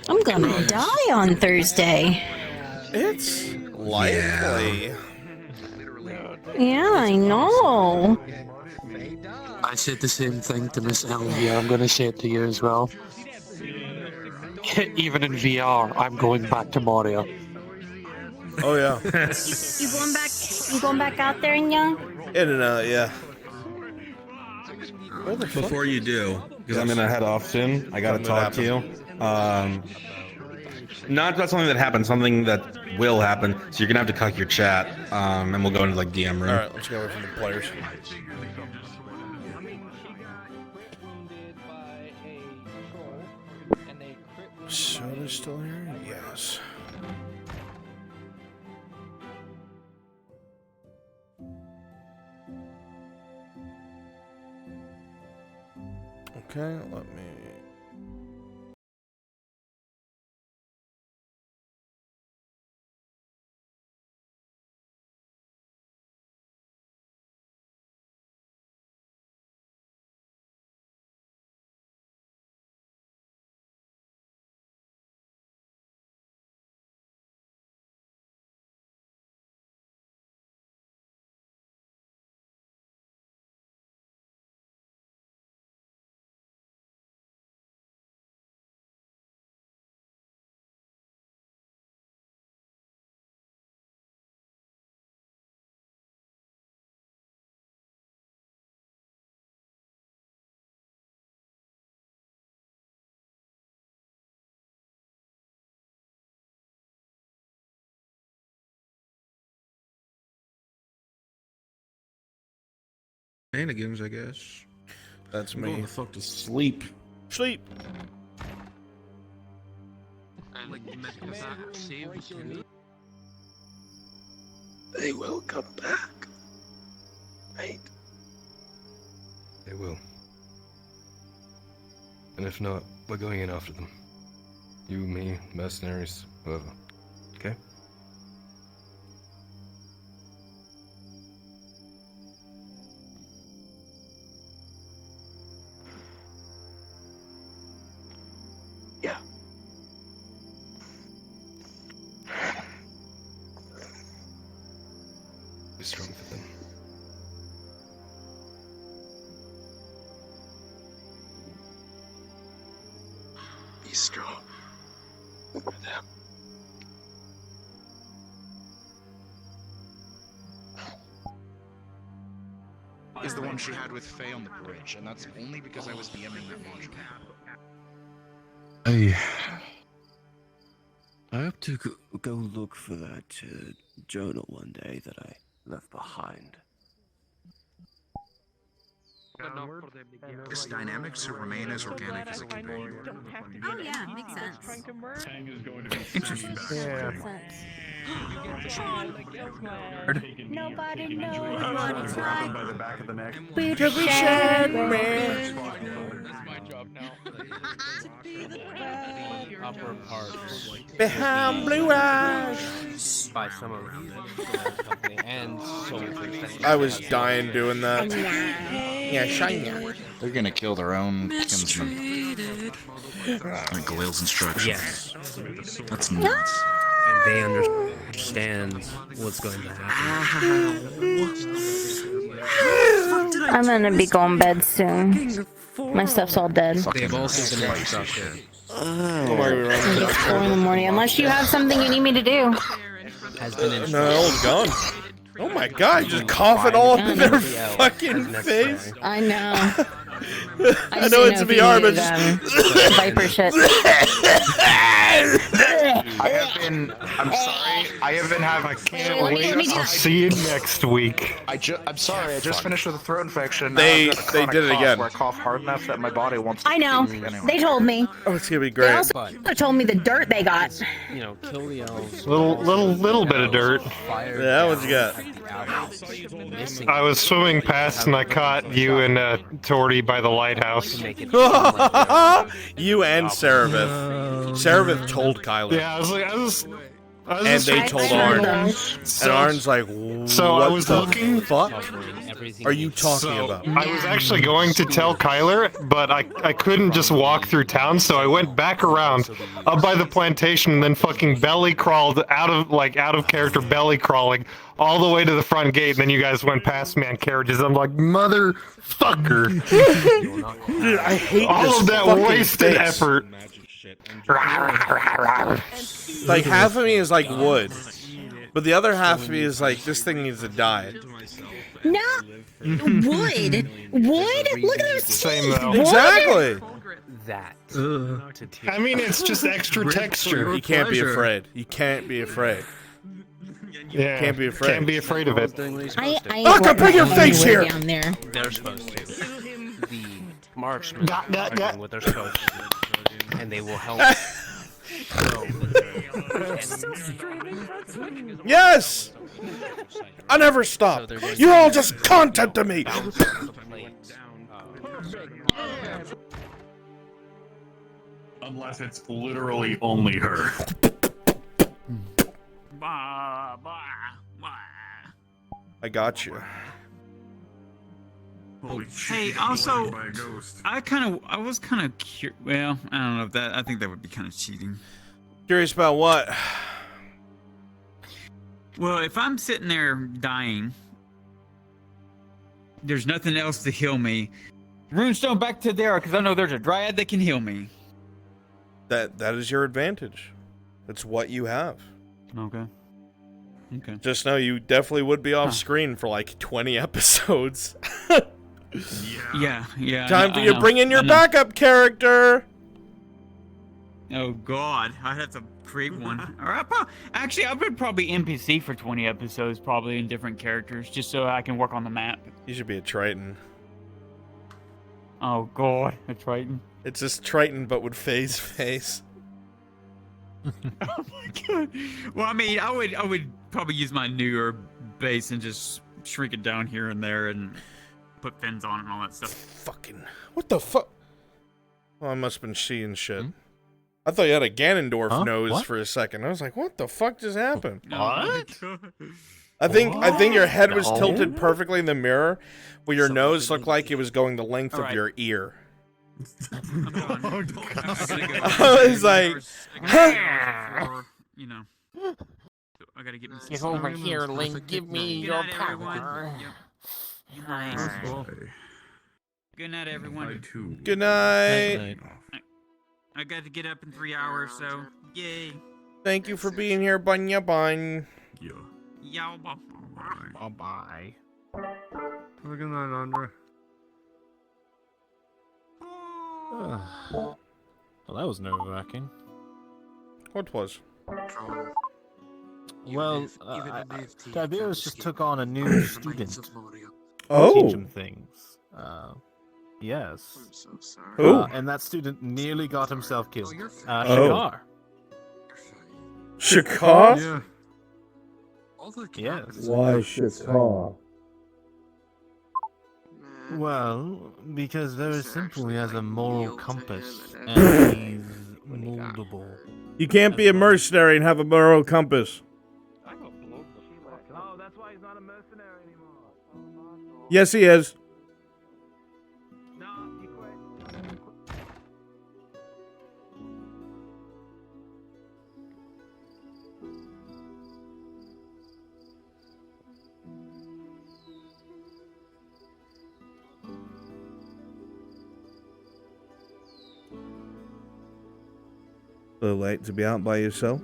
I'm gonna die on Thursday. It's likely. Yeah, I know. I said the same thing to Miss Elvia. I'm gonna say it to you as well. Even in VR, I'm going back to Moria. Oh yeah. You going back? You going back out there, Nya? In and out, yeah. Before you do, because I'm gonna head off soon. I gotta talk to you. Not about something that happened, something that will happen. So you're gonna have to cut your chat, and we'll go into like DM room. All right, let's go away from the players. Soda's still here? Yes. Okay, let me... Shenanigans, I guess. That's I'm me. going the fuck to sleep. Sleep. They will come back. Right? They will. And if not, we're going in after them. You, me, mercenaries, whoever. Okay? Yeah. Be strong for them. Be strong for them. Is the one she had with Faye on the bridge, and that's only because I was DMing that module. I hope to go look for that journal one day that I left behind. Its dynamics to remain as organic as it can be. Oh yeah, makes sense. Interesting. Nobody knows what it's like. By the back of the neck. We share That's my job now. Upper parts. Behind blue eyes. By some of the company and soldiers. I was dying doing that. Yeah, shiny. They're gonna kill their own kinsmen. Like Galil's instructions. Yes. That's nuts. And they understand what's going to happen. I'm gonna be going to bed soon. My stuff's all dead. They've also been instructed. It's 4 in the morning. Unless you have something you need me to do. Has been instructed. No, old gun. Oh my god, just coughing all up in their fucking face. I know. I know it's a VR, but Viper shit. I'm sorry, I have been having, I can't wait. I'll see you next week. I'm sorry, I just finished with a throat infection. They Now I've got a chronic did it cough again. Where I cough hard enough that my body wants to I know. kill me anyway. They told me. Oh, it's gonna be They great. also told me the dirt they got. You know, kill the elves. Little bit of dirt. Yeah, what you got? I was swimming past and I caught you and Torty by the lighthouse. You and Serevith. Serevith told Kyler. Yeah, I was And they told Arn. And Arn's like, So what I was the looking. fuck are you talking about? I was actually going to tell Kyler, but I couldn't just walk through town, so I went back around up by the plantation and then fucking belly crawled out of character belly crawling all the way to the front gate, and then you guys went past me on carriages. I'm like, motherfucker. Dude, I hate all this of that fucking wasted face. effort. Like, half of me is like, wood. But the other half of me is like, this thing needs to die. No, wood. Wood. Look at those Same teeth. though. Wood? Exactly. That. I mean, it's just extra texture. You can't be afraid. You can't be afraid. Yeah, Can't be afraid. Can't be afraid of it. Aka, put your face here! Down there. They're supposed to. The marksmen are doing what they're supposed to do, and they will help. Yes! I never stop. You're all just content to me. Unless it's literally only her. I got you. Hey, also, I was kind of curious. Well, I don't know if that. I think that would be kind of cheating. Curious about what? Well, if I'm sitting there dying, there's nothing else to heal me. Runestone back to there, because I know there's a dryad that can heal me. That is your advantage. It's what you have. Okay. Okay. Just know you definitely would be off screen for like 20 episodes. Yeah. Time for you to bring in your backup character. Oh God, I'd have to create one. Actually, I would probably NPC for 20 episodes, probably in different characters, just so I can work on the map. You should be a Triton. Oh God, a Triton. It's just Triton, but with phase face. Oh my God. Well, I mean, I would probably use my newer base and just shrink it down here and there and put fins on it and all that stuff. Fucking what the fuck? Well, I must have been seeing shit. I thought you had a Ganondorf nose What? for a second. I was like, what the fuck just happened? What? I think your head was tilted perfectly in the mirror, where your nose looked like it was going the length of your ear. I was like, you know, I gotta get me. Get over here, Link. Give me your power. Good night. Good night, everyone. Good night. I got to get up in 3 hours, so yay. Thank you for being here, Bunya Bun. Yeah, Bye-bye. Good night, Andre. Well, that was nerve-wracking. What was? Well, Tiberius just took on a new student. Oh. Teach him things. Yes. Who? And that student nearly got himself killed. Oh. Shakar. Shakar? Yeah. Yes. Why Shakar? Well, because very simple, he has a moral compass, and he's moldable. You can't be a mercenary and have a moral compass. Oh, that's why he's not a mercenary anymore. Yes, he is. No, he quit. A little late to be out by yourself.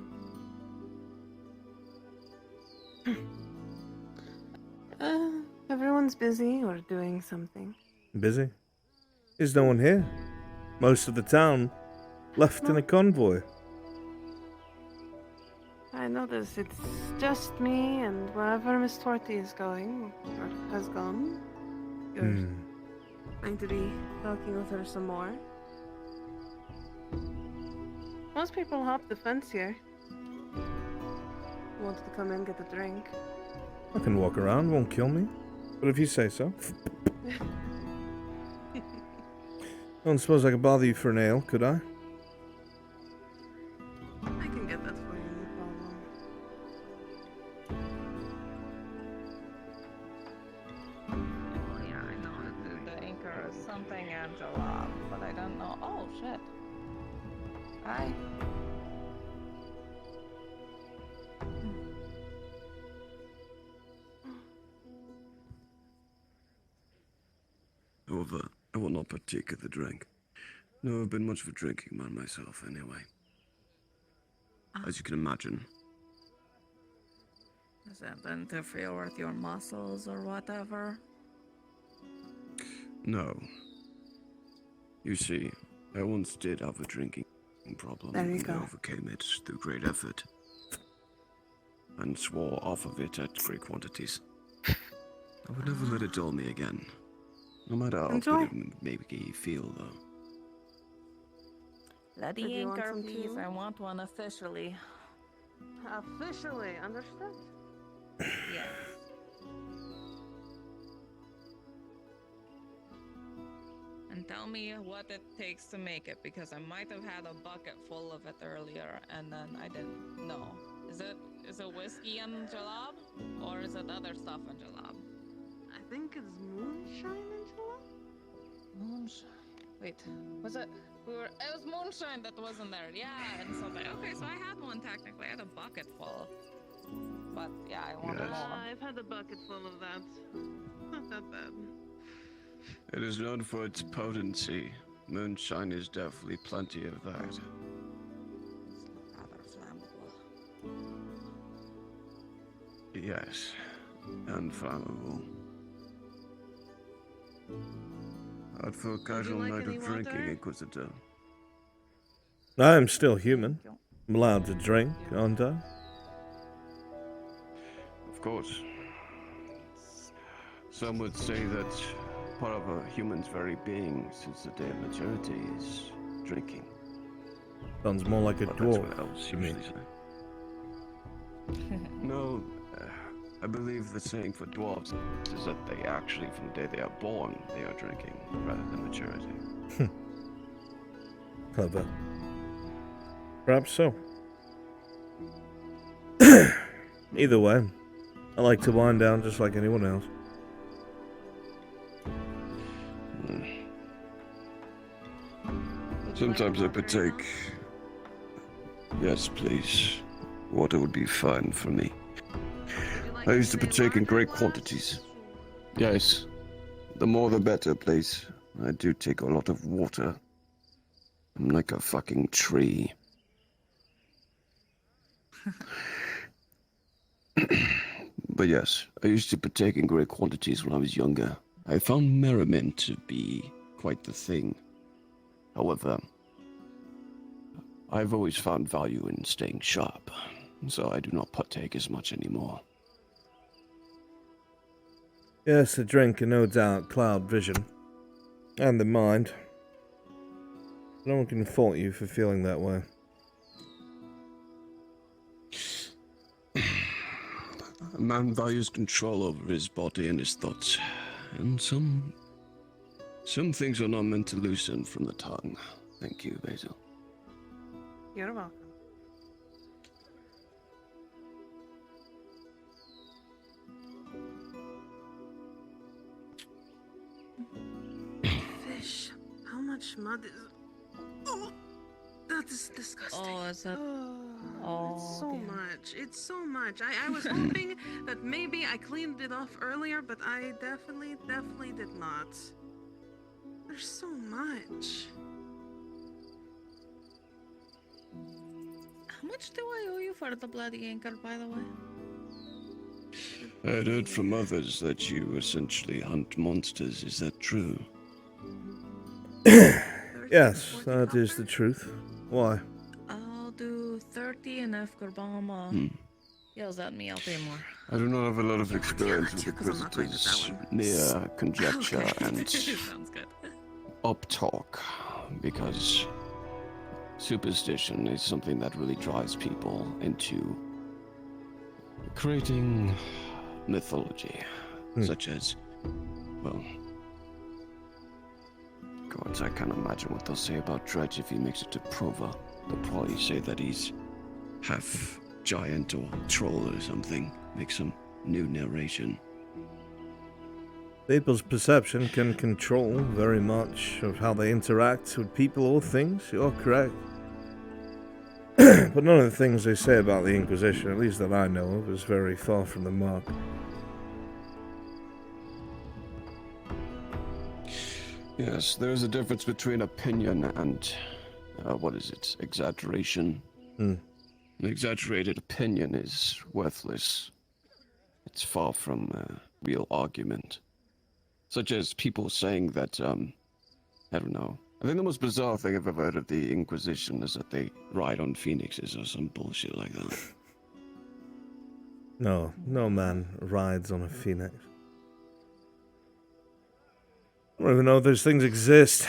Everyone's busy or doing something. Busy? There's no one here. Most of the town left in a convoy. I notice it's just me and wherever Miss Torty is going, or has gone. You're going to be talking with her some more. Most people hop the fence here. Wanted to come in, get a drink. I can walk around, won't kill me. But if you say so. I don't suppose I could bother you for an ale, could I? I can get that for you, no problem. something, Angela, but I don't know. Oh, shit. Hi. However, I will not partake of the drink. No, I've been much of a drinking man myself, anyway. As you can imagine. Does that interfere with your muscles or whatever? No. You see, I once did have a drinking problem, There you and I go. overcame it through great effort. And swore off of it at great quantities. I would never let it dull me again. No matter how Enjoy. good it may make you feel, though. Bloody Did you want anchor, some please. too? I want one officially. Officially, understood? Yes. And tell me what it takes to make it, because I might have had a bucket full of it earlier, and then I didn't know. Is it whiskey and jalab, or is it other stuff and jalab? I think it's moonshine and jalap? Moonshine. Wait, was it? It was moonshine that wasn't there. Yeah, and something. Okay, so I had one technically. I had a bucket full. But yeah, I wanted Yes. more. I've had a bucket full of that. Not that bad. It is known for its potency. Moonshine is definitely plenty of that. It's rather flammable. Yes, and flammable. Out for a casual like night any of drinking, water? Inquisitor. I am still human. I'm allowed to drink, aren't I? Of course. Some would say that part of a human's very being since the day of maturity is drinking. Sounds more like a But that's dwarf. what elves you mean. usually say. No, I believe the saying for dwarves is that they actually, from the day they are born, they are drinking rather than maturity. Clever. Perhaps so. Either way, I like to wind down just like anyone else. Sometimes I partake. Yes, please. Water would be fine for me. I used to partake in great quantities. Yes. The more the better, please. I do take a lot of water. I'm like a fucking tree. But yes, I used to partake in great quantities when I was younger. I found merriment to be quite the thing. However, I've always found value in staying sharp, so I do not partake as much anymore. Yes, the drink can no doubt cloud vision. And the mind. No one can fault you for feeling that way. A man values control over his body and his thoughts, and some things are not meant to loosen from the tongue. Thank you, Basil. You're welcome. Fish. How much mud is... Oh! That is disgusting. Oh, is that... It's so much. It's so much. I was hoping that maybe I cleaned it off earlier, but I definitely did not. There's so much. How much do I owe you for the bloody anchor, by the way? I had heard from others that you essentially hunt monsters. Is that true? Yes, that is the truth. Why? I'll do 30, and if Gurbama yells at me, I'll pay more. I do not have a lot of experience with Inquisitors, mere conjecture and Sounds good. up-talk, because superstition is something that really drives people into creating mythology, such as, well, gods, I can't imagine what they'll say about Dredge if he makes it to Prova. They'll probably say that he's half giant or troll or something. Make some new narration. People's perception can control very much of how they interact with people or things. You're correct. But none of the things they say about the Inquisition, at least that I know of, is very far from the mark. Yes, there's a difference between opinion and, what is it, exaggeration. An exaggerated opinion is worthless. It's far from a real argument. Such as people saying that, I don't know. I think the most bizarre thing I've ever heard of the Inquisition is that they ride on phoenixes or some bullshit like that. No man rides on a phoenix. I don't even know if those things exist.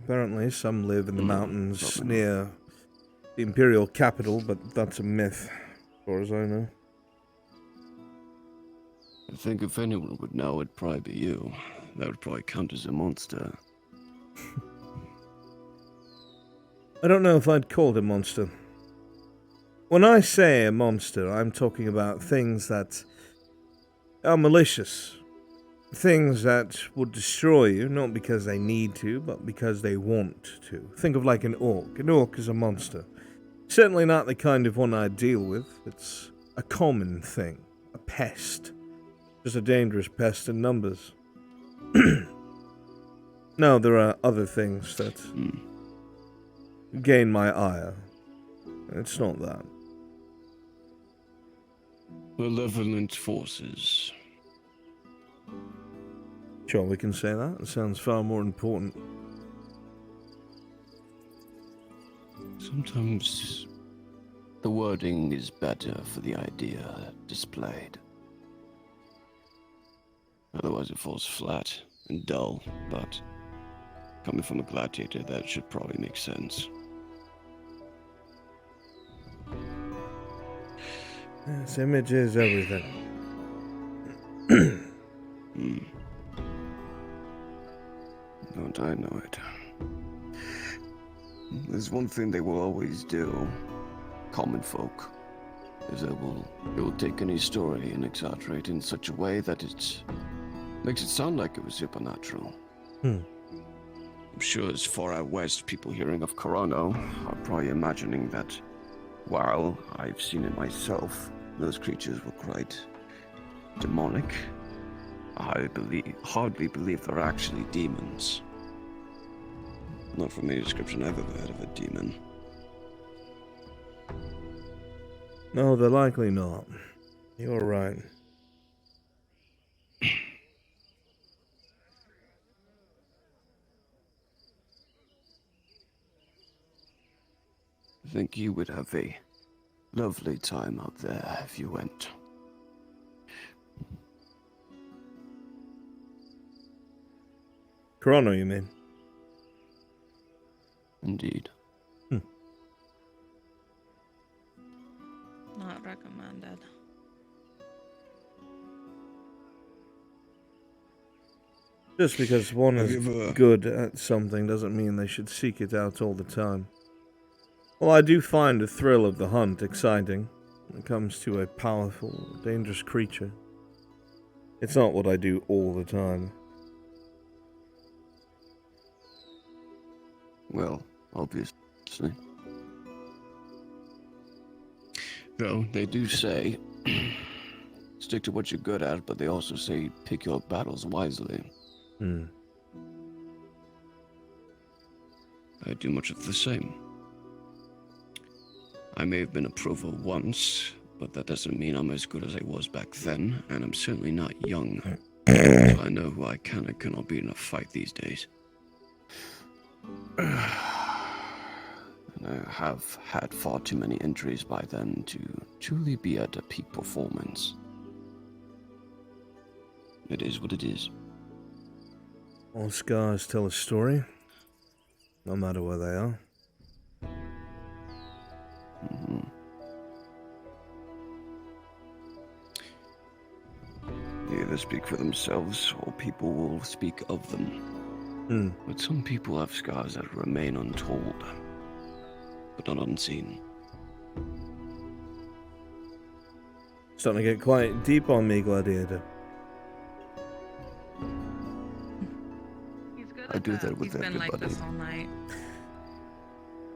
Apparently, some live in the mountains near the Imperial capital, but that's a myth, as far as I know. I think if anyone would know, it'd probably be you. That would probably count as a monster. I don't know if I'd call it a monster. When I say a monster, I'm talking about things that are malicious. Things that would destroy you, not because they need to, but because they want to. Think of like an orc. An orc is a monster. Certainly not the kind of one I deal with. It's a common thing. A pest. Just a dangerous pest in numbers. No, there are other things that gain my ire. It's not that. Malevolent forces. Sure, we can say that. It sounds far more important. Sometimes the wording is better for the idea displayed. Otherwise it falls flat and dull, but coming from a gladiator, that should probably make sense. This image is everything. Don't I know it? There's one thing they will always do, common folk, is they will take any story and exaggerate in such a way that it makes it sound like it was supernatural. I'm sure as far out west, people hearing of Corona are probably imagining that while I've seen it myself, those creatures were quite demonic. I hardly believe they're actually demons. Not from any description I've ever heard of a demon. No, they're likely not. You're right. I think you would have a lovely time out there if you went. Corona, you mean? Indeed. Not recommended. Just because one is good at something doesn't mean they should seek it out all the time. Well, I do find the thrill of the hunt exciting when it comes to a powerful, dangerous creature. It's not what I do all the time. Well, obviously. Though, they do say, stick to what you're good at, but they also say pick your battles wisely. I do much of the same. I may have been a provo once, but that doesn't mean I'm as good as I was back then, and I'm certainly not young. So I know who I can and cannot beat in a fight these days. And I have had far too many injuries by then to truly be at a peak performance. It is what it is. All scars tell a story, no matter where they are. They either speak for themselves, or people will speak of them. But some people have scars that remain untold, but not unseen. Starting to get quite deep on me, Gladiator. I do that with You've been like everybody. this all night.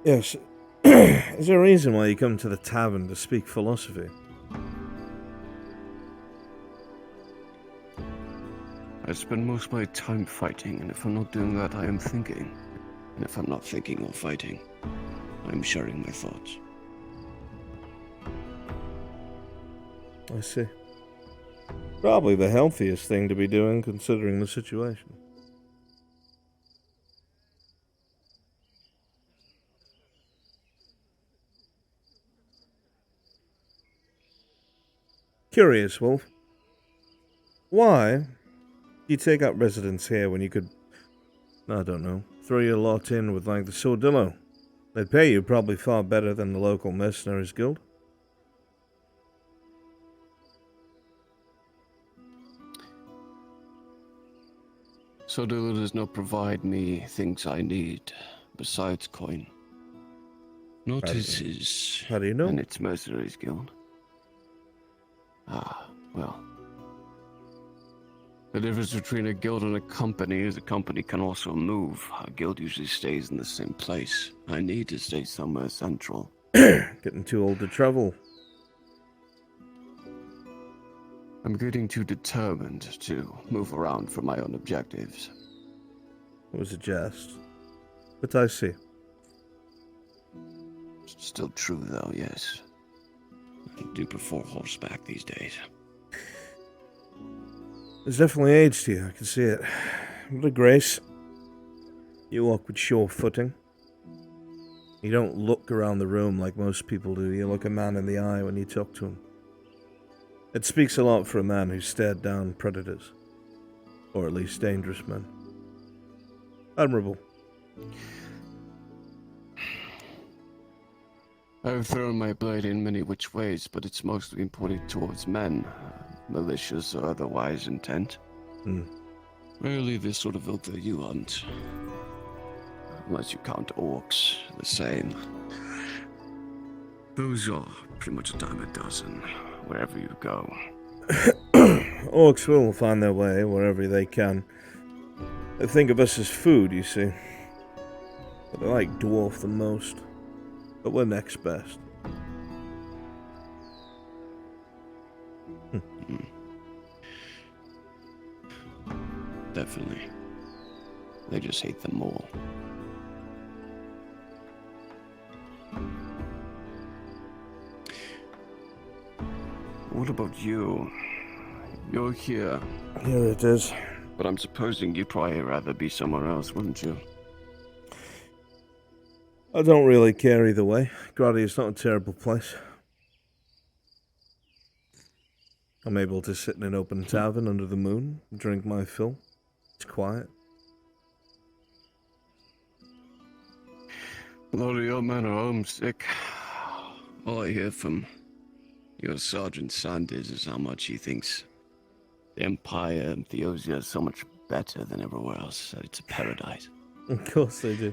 Yes. Is there a reason why you come to the tavern to speak philosophy? I spend most of my time fighting, and if I'm not doing that, I am thinking. And if I'm not thinking or fighting, I'm sharing my thoughts. I see. Probably the healthiest thing to be doing, considering the situation. Curious, Wolf. Why do you take up residence here when you could, I don't know, throw your lot in with like the Sordillo? They'd pay you probably far better than the local mercenaries guild. Sordillo does not provide me things I need, besides coin. Not as his... How do you know? And its mercenaries guild. Ah, well. The difference between a guild and a company is a company can also move. A guild usually stays in the same place. I need to stay somewhere central. Getting too old to travel. I'm getting too determined to move around for my own objectives. It was a jest. But I see. Still true, though, yes. I do prefer horseback these days. There's definitely age to you, I can see it. What a grace. You walk with sure footing. You don't look around the room like most people do. You look a man in the eye when you talk to him. It speaks a lot for a man who's stared down predators. Or at least dangerous men. Admirable. I've thrown my blade in many which ways, but it's mostly pointed towards men, malicious or otherwise intent. Rarely the sort of ilk that you hunt. Unless you count orcs, the same. Those are pretty much a dime a dozen, wherever you go. Orcs will find their way wherever they can. They think of us as food, you see. But they like dwarf the most. But we're next best. Definitely. They just hate them more. What about you? You're here. Here it is. But I'm supposing you'd probably rather be somewhere else, wouldn't you? I don't really care either way. Gradia's not a terrible place. I'm able to sit in an open tavern under the moon, drink my fill. It's quiet. A lot of your men are homesick. All I hear from your Sergeant Sanders is how much he thinks the Empire and Theosia is so much better than everywhere else, that it's a paradise. Of course they do.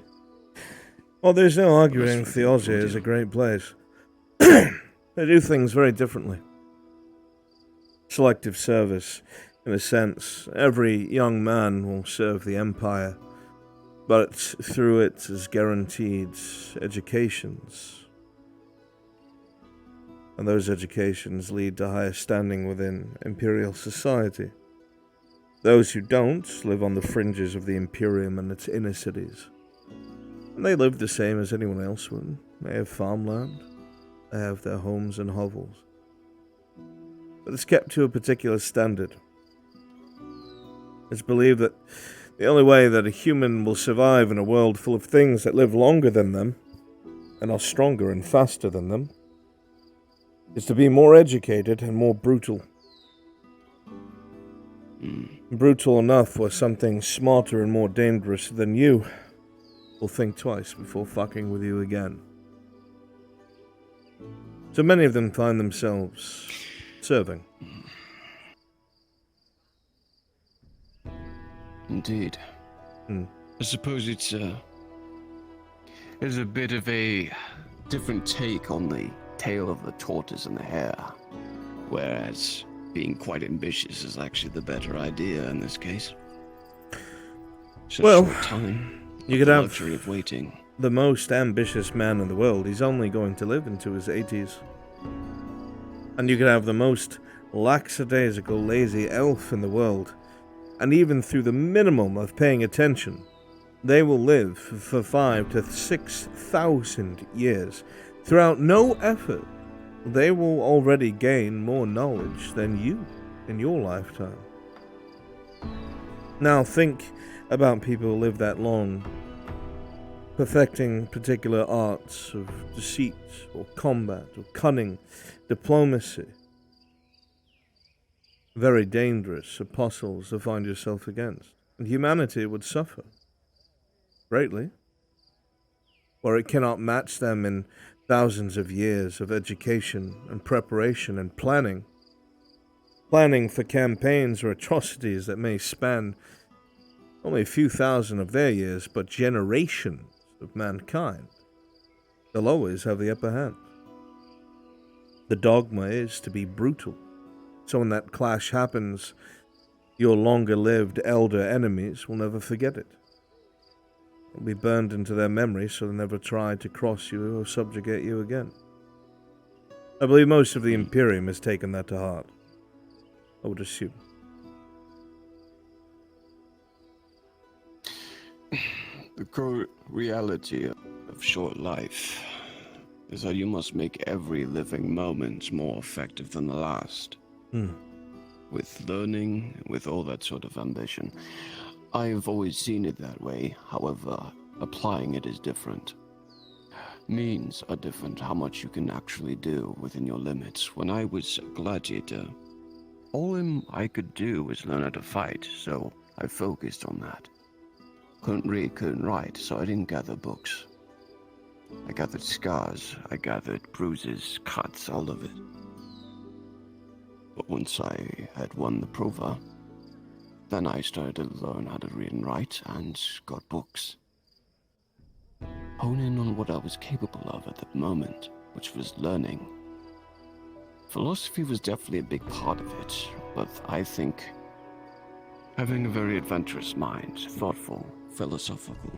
Well, there's no arguing Theosia is a great place. They do things very differently. Selective service, in a sense. Every young man will serve the Empire, but through it is guaranteed educations. And those educations lead to higher standing within Imperial society. Those who don't live on the fringes of the Imperium and its inner cities. And they live the same as anyone else would. They have farmland. They have their homes and hovels. But it's kept to a particular standard. It's believed that the only way that a human will survive in a world full of things that live longer than them, and are stronger and faster than them, is to be more educated and more brutal. Brutal enough where something smarter and more dangerous than you will think twice before fucking with you again. So many of them find themselves serving. Indeed. I suppose it's a bit of a different take on the tale of the tortoise and the hare, whereas being quite ambitious is actually the better idea in this case. Such Well, short time. you but could the have luxury of waiting. the most ambitious man in the world. He's only going to live into his 80s. And you could have the most lackadaisical, lazy elf in the world. And even through the minimum of paying attention, they will live for 5,000 to 6,000 years. Throughout no effort, they will already gain more knowledge than you in your lifetime. Now think about people who live that long, perfecting particular arts of deceit or combat or cunning, diplomacy. Very dangerous apostles to find yourself against. And humanity would suffer greatly, or it cannot match them in thousands of years of education and preparation and planning. Planning for campaigns or atrocities that may span only a few thousand of their years, but generations of mankind. They'll always have the upper hand. The dogma is to be brutal. So when that clash happens, your longer-lived elder enemies will never forget it. It'll be burned into their memory so they'll never try to cross you or subjugate you again. I believe most of the Imperium has taken that to heart. I would assume. The core reality of short life is that you must make every living moment more effective than the last. With learning, with all that sort of ambition. I've always seen it that way, however, applying it is different. Means are different, how much you can actually do within your limits. When I was a gladiator, all I could do was learn how to fight, so I focused on that. Couldn't read, couldn't write, so I didn't gather books. I gathered scars, I gathered bruises, cuts, all of it. But once I had won the prover, then I started to learn how to read and write and got books. Hone in on what I was capable of at that moment, which was learning. Philosophy was definitely a big part of it, but I think having a very adventurous mind, thoughtful, philosophical,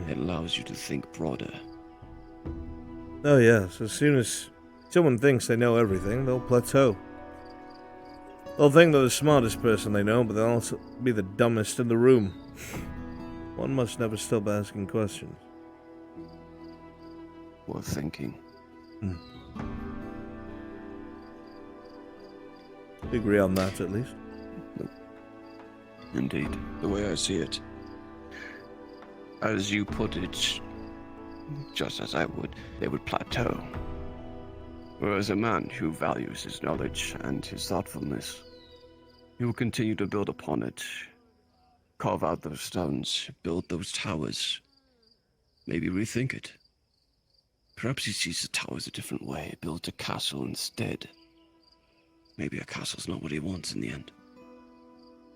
it allows you to think broader. Oh yes, as soon as someone thinks they know everything, they'll plateau. They'll think they're the smartest person they know, but they'll also be the dumbest in the room. One must never stop asking questions. Worth thinking. We agree on that, at least. Indeed, the way I see it. As you put it, just as I would, they would plateau. Whereas a man who values his knowledge and his thoughtfulness, he will continue to build upon it, carve out those stones, build those towers, maybe rethink it. Perhaps he sees the towers a different way, build a castle instead. Maybe a castle's not what he wants in the end.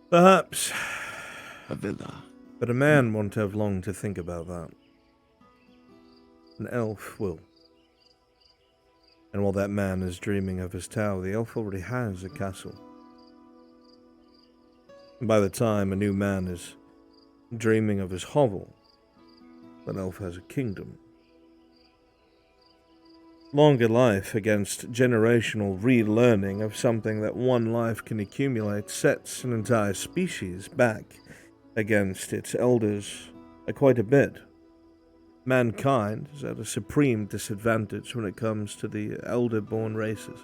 Perhaps. A villa. But a man won't have long to think about that. An elf will. And while that man is dreaming of his tower, the elf already has a castle. And by the time a new man is dreaming of his hovel, that elf has a kingdom. Longer life against generational relearning of something that one life can accumulate sets an entire species back against its elders quite a bit. Mankind is at a supreme disadvantage when it comes to the elder-born races.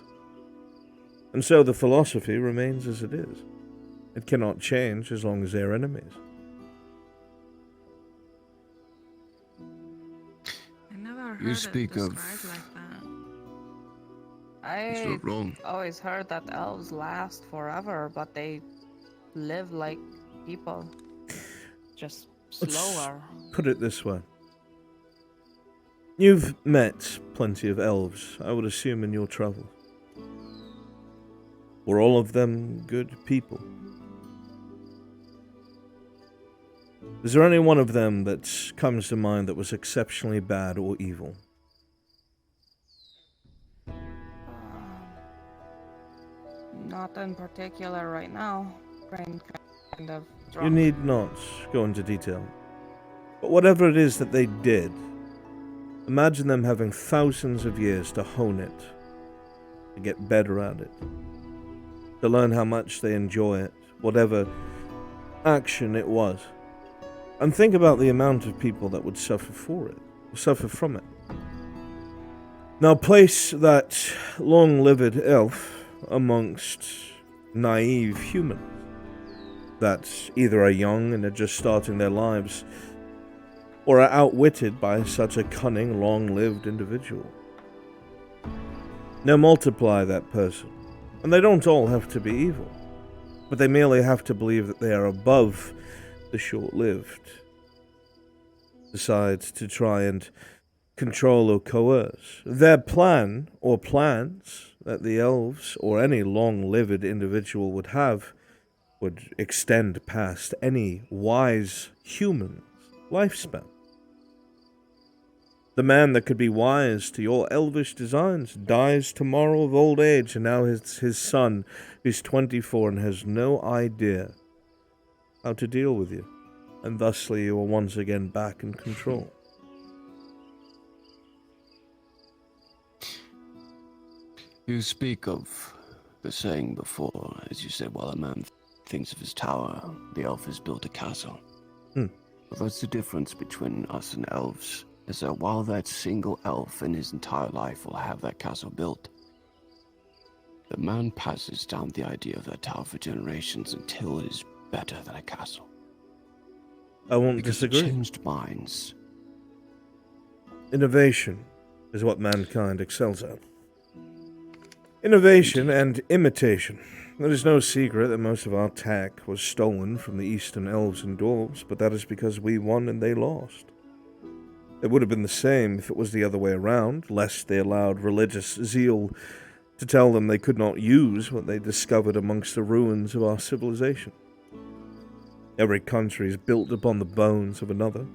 And so the philosophy remains as it is. It cannot change as long as they're enemies. I never heard You speak it of... described like that. It's not wrong. always heard that elves last forever, but they live like people. Just slower. Let's put it this way. You've met plenty of elves, I would assume, in your travels. Were all of them good people? Is there any one of them that comes to mind that was exceptionally bad or evil? Not in particular right now. Brain kind of You need not go into detail. But whatever it is that they did, imagine them having thousands of years to hone it, to get better at it, to learn how much they enjoy it, whatever action it was. And think about the amount of people that would suffer for it, suffer from it. Now place that long-lived elf amongst naive humans that either are young and are just starting their lives, or are outwitted by such a cunning, long-lived individual. Now multiply that person, and they don't all have to be evil, but they merely have to believe that they are above the short-lived, decide to try and control or coerce. Their plan, or plans, that the elves or any long-lived individual would have, would extend past any wise human's lifespan. The man that could be wise to your elvish designs dies tomorrow of old age, and now his son is 24 and has no idea how to deal with you, and thusly you are once again back in control. You speak of the saying before, as you said, while a man thinks of his tower, the elf has built a castle. Well, that's the difference between us and elves, is that while that single elf in his entire life will have that castle built, the man passes down the idea of that tower for generations until it is better than a castle. I won't because disagree. Changed minds. Innovation is what mankind excels at. Innovation and imitation. It is no secret that most of our tech was stolen from the Eastern elves and dwarves, but that is because we won and they lost. It would have been the same if it was the other way around, lest they allowed religious zeal to tell them they could not use what they discovered amongst the ruins of our civilization. Every country is built upon the bones of another.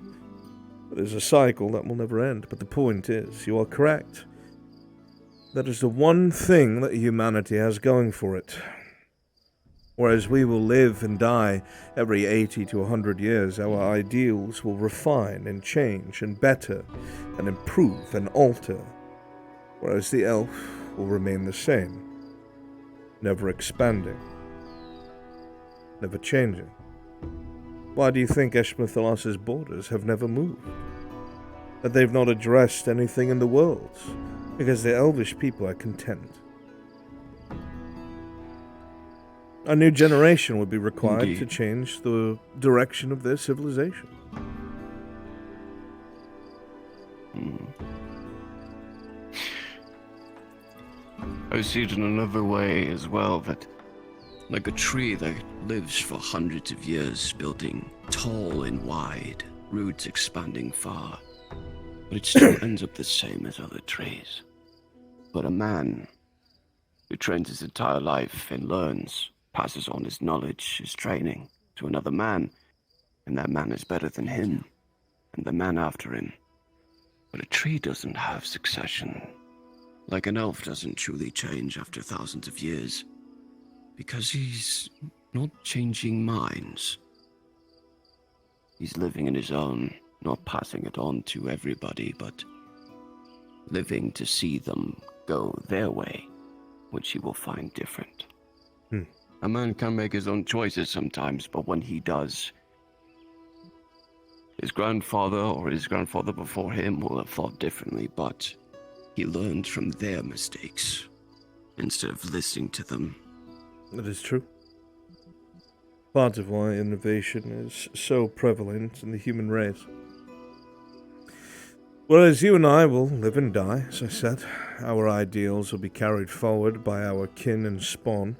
There's a cycle that will never end, but the point is, you are correct. That is the one thing that humanity has going for it. Whereas we will live and die every 80 to 100 years, our ideals will refine and change and better and improve and alter. Whereas the elf will remain the same, never expanding, never changing. Why do you think Eshmethalos' borders have never moved? That they've not addressed anything in the world? Because the elvish people are content. A new generation would be required to change the direction of their civilization. I see it in another way as well, that like a tree that lives for hundreds of years, building tall and wide, roots expanding far, but it still ends up the same as other trees. But a man who trains his entire life and learns, passes on his knowledge, his training, to another man, and that man is better than him, and the man after him. But a tree doesn't have succession. Like an elf doesn't truly change after thousands of years, because he's not changing minds. He's living in his own, not passing it on to everybody, but living to see them go their way, which he will find different. A man can make his own choices sometimes, but when he does, his grandfather or his grandfather before him will have thought differently, but he learned from their mistakes instead of listening to them. That is true. Part of why innovation is so prevalent in the human race. Whereas you and I will live and die, as I said, our ideals will be carried forward by our kin and spawn.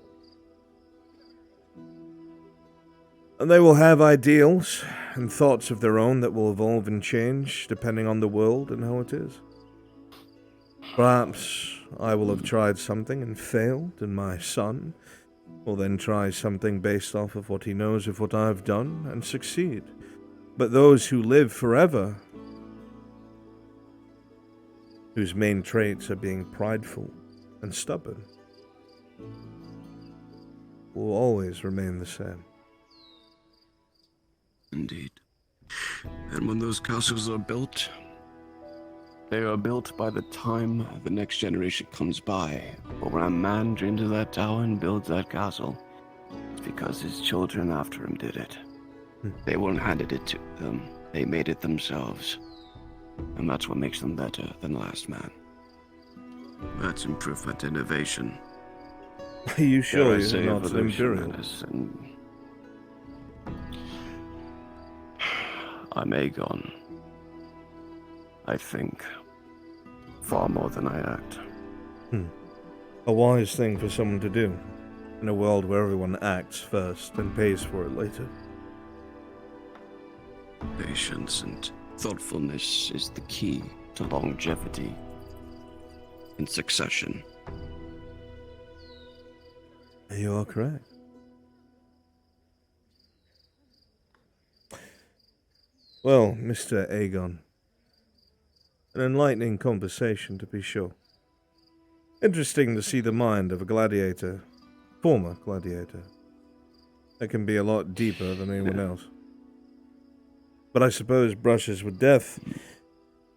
And they will have ideals and thoughts of their own that will evolve and change depending on the world and how it is. Perhaps I will have tried something and failed, and my son will then try something based off of what he knows of what I've done and succeed. But those who live forever, whose main traits are being prideful and stubborn, will always remain the same. indeed. And when those castles are built, they are built by the time the next generation comes by. But when a man dreams of that tower and builds that castle, it's because his children after him did it. They weren't handed it to them. They made it themselves. And that's what makes them better than the last man. That's improvement innovation. Are you sure Dare I you're not evolution, imperial? Madison? I'm Aegon. I think far more than I act. A wise thing for someone to do, in a world where everyone acts first and pays for it later. Patience and thoughtfulness is the key to longevity and succession. You are correct. Well, Mr. Aegon, an enlightening conversation to be sure. Interesting to see the mind of a gladiator, former gladiator. That can be a lot deeper than anyone else. But I suppose brushes with death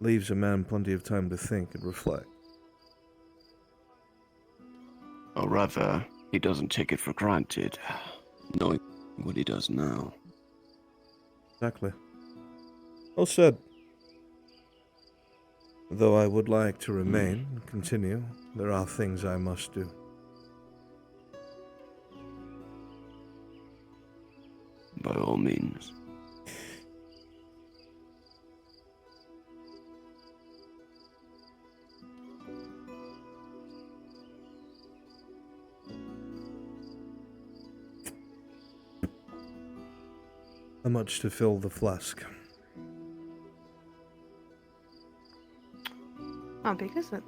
leaves a man plenty of time to think and reflect. Or rather, he doesn't take it for granted, knowing what he does now. Exactly. Well said. Though I would like to remain and continue, there are things I must do. By all means. How much to fill the flask? How big is it?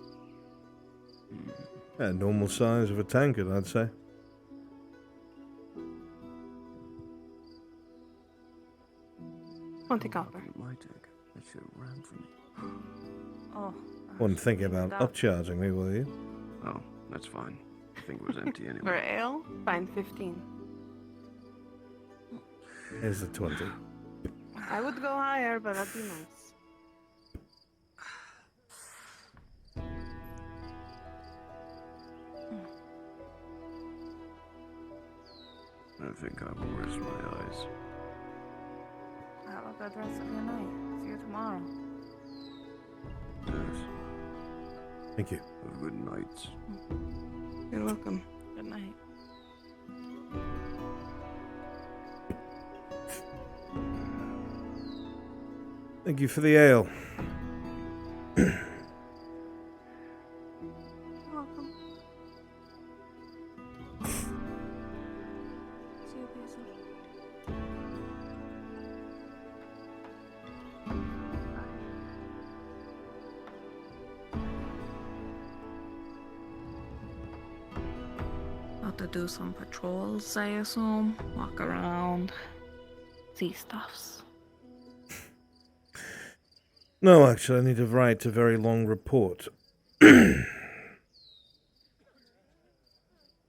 Yeah, normal size of a tankard, I'd say. $20 copper. My tank. That should have ran for me. Oh. Wouldn't think about upcharging me, will you? Oh, that's fine. I think it was empty anyway. For ale, fine, 15. Here's the 20. I would go higher, but that'd be nice. I think I will rest my eyes. Have a good rest of your night. See you tomorrow. Yes. Thank you. Have a good night. You're welcome. Good night. Thank you for the ale. You're welcome. See you, Basil. About to do some patrols, I assume. Walk around. See stuffs. No, actually, I need to write a very long report.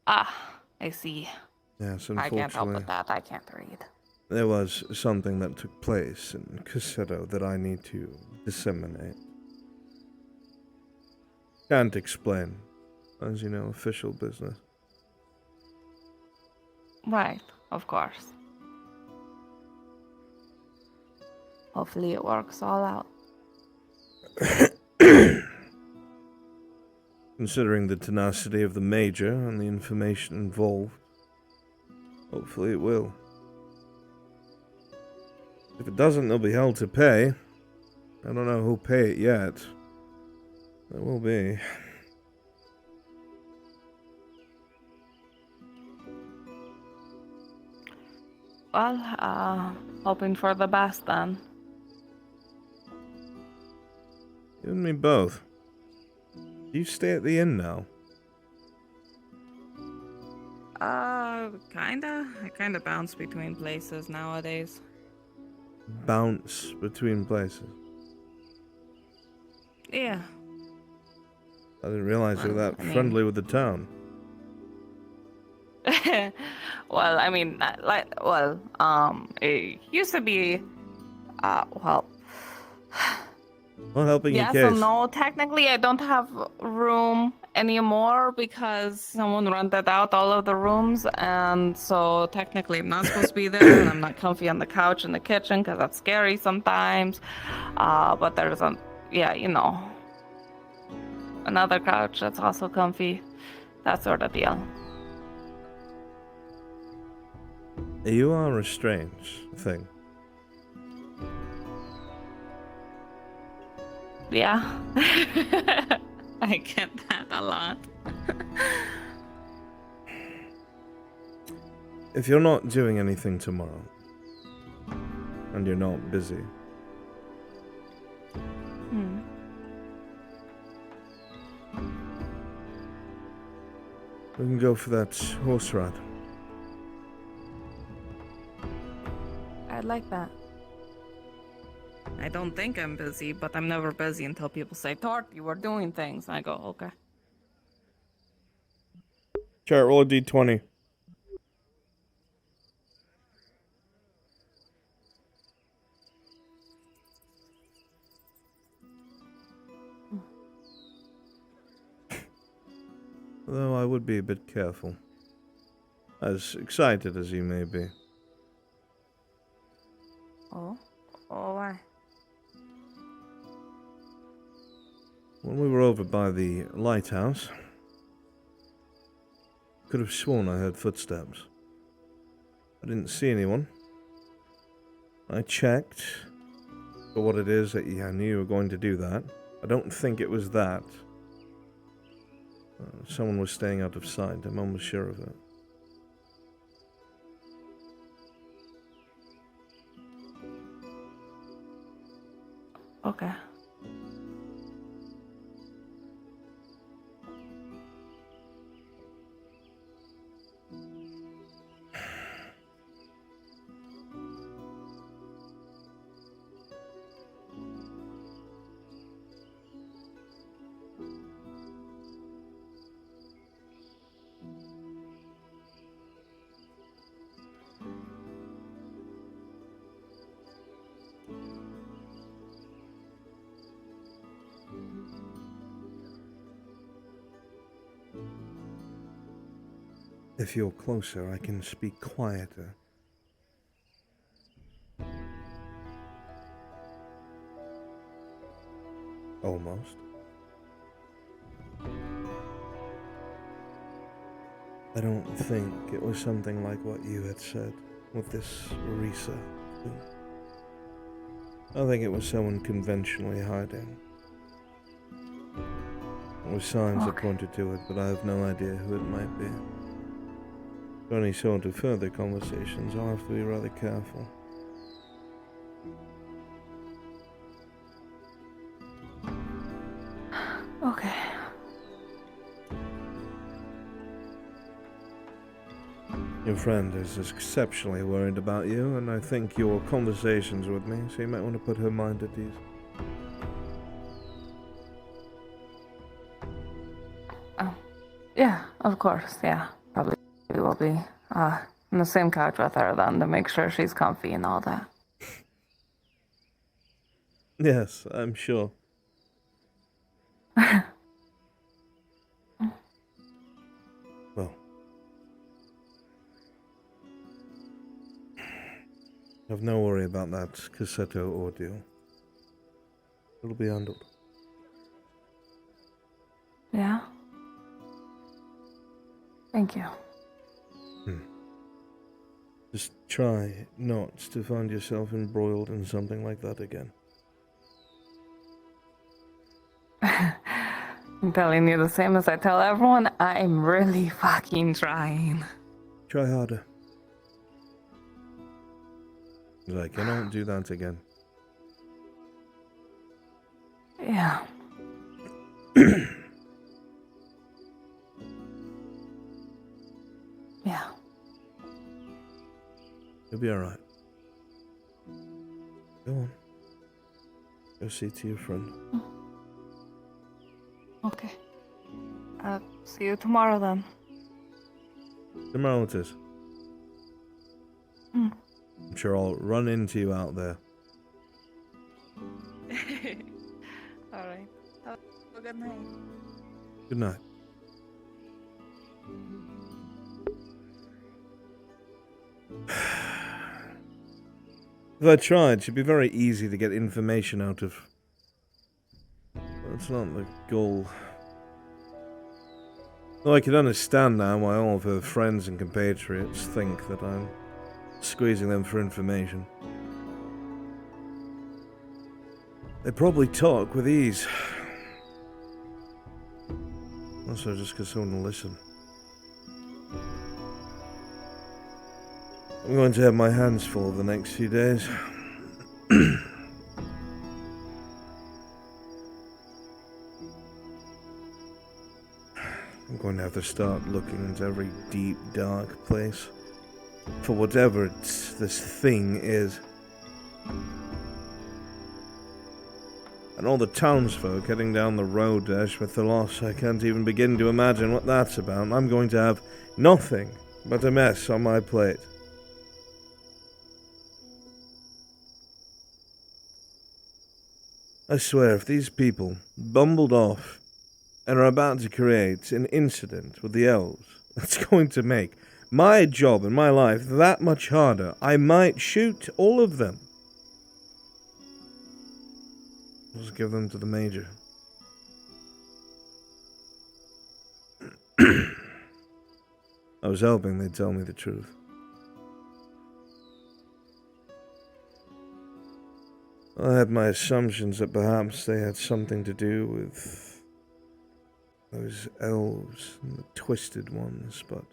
I see. Yes, I can't help unfortunately. with that. I can't read. There was something that took place in Cassetto that I need to disseminate. Can't explain. As you know, official business. Right, of course. Hopefully it works all out. Considering the tenacity of the Major and the information involved, hopefully it will. If it doesn't, they'll be held to pay. I don't know who'll pay it yet. There will be. Well, hoping for the best then. You and me both. Do you stay at the inn now? Kinda. I kinda bounce between places nowadays. Bounce between places. Yeah. I didn't realize you were that I mean- friendly with the town. Well, I mean, it used to be, well, Not helping your yes case. and no. Technically, I don't have room anymore because someone rented out all of the rooms, and so technically I'm not supposed to be there, and I'm not comfy on the couch in the kitchen because that's scary sometimes. But there's another couch that's also comfy, that sort of deal. You are a strange thing. Yeah. I get that a lot. If you're not doing anything tomorrow, and you're not busy, we can go for that horse ride. I'd like that. I don't think I'm busy, but I'm never busy until people say, Tort, you were doing things. And I go, okay. Chart, roll a d20. Though I would be a bit careful. As excited as you may be. Oh? Oh, why? When we were over by the lighthouse, could have sworn I heard footsteps. I didn't see anyone. I checked for what it is that I knew you were going to do that. I don't think it was that. Someone was staying out of sight. I'm almost sure of it. Okay. If you're closer, I can speak quieter. Almost. I don't think it was something like what you had said with this Risa thing. I think it was someone conventionally hiding. There were signs that pointed to it, but I have no idea who it might be. For any sort of further conversations, I'll have to be rather careful. Okay. Your friend is exceptionally worried about you, and I think your conversations with me, so you might want to put her mind at ease. Oh, yeah, of course, yeah. Probably will be on the same couch with her then to make sure she's comfy and all that. Yes, I'm sure. Well, have no worry about that Cassetto ordeal. It'll be handled. Yeah? Thank you. Just try not to find yourself embroiled in something like that again. I'm telling you the same as I tell everyone, I'm really fucking trying. Try harder. Like, I don't do that again. Yeah. Yeah. You'll be alright. Go on. Go see to your friend. Okay. See you tomorrow then. Similarities. Hmm. I'm sure I'll run into you out there. Alright. Have a good night. Good night. If I tried, it'd be very easy to get information out of. That's not the goal. Though I can understand now why all of her friends and compatriots think that I'm squeezing them for information. They probably talk with ease. Also, just because someone will listen. I'm going to have my hands full over the next few days. I'm going to have to start looking into every deep, dark place for whatever this thing is. And all the townsfolk heading down the road to Eshmethalos, I can't even begin to imagine what that's about. I'm going to have nothing but a mess on my plate. I swear, if these people bumbled off and are about to create an incident with the elves, that's going to make my job and my life that much harder. I might shoot all of them. Just give them to the Major. I was hoping they'd tell me the truth. I had my assumptions that perhaps they had something to do with those elves and the twisted ones, but...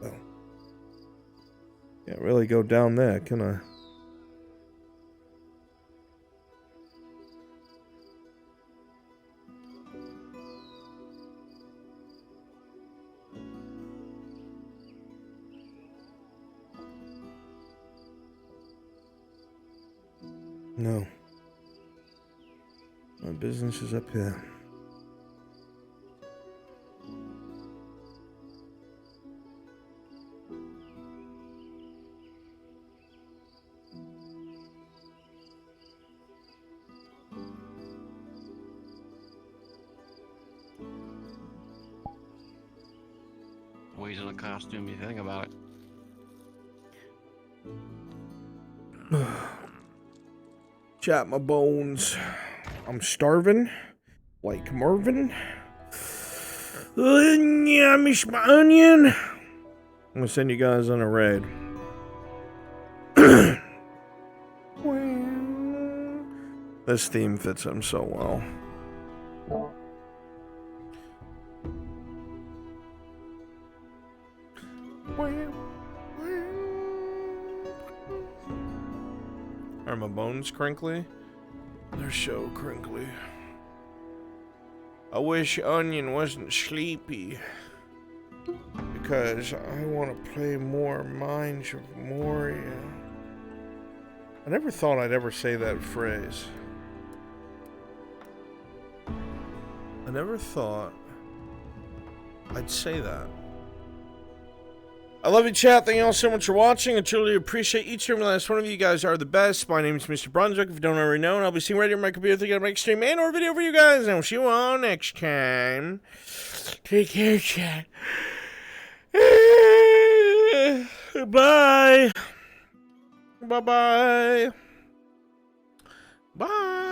well, can't really go down there, can I? No. My business is up here. Ways in a costume, you think about it. Chop my bones. I'm starving. Like Marvin. Yeah, miss my onion. I'm gonna send you guys on a raid. This theme fits him so well. Are my bones crinkly? They're so crinkly. I wish Onion wasn't sleepy. Because I want to play more Mines of Moria. I never thought I'd ever say that phrase. I never thought I'd say that. I love you, chat. Thank you all so much for watching. I truly appreciate each and every last one of you. Guys are the best. My name is Mr. Brunswick. If you don't already know, and I'll be seeing right here on my computer to make a stream and or video for you guys. And I'll see you all next time. Take care, chat. Bye. Bye-bye. Bye.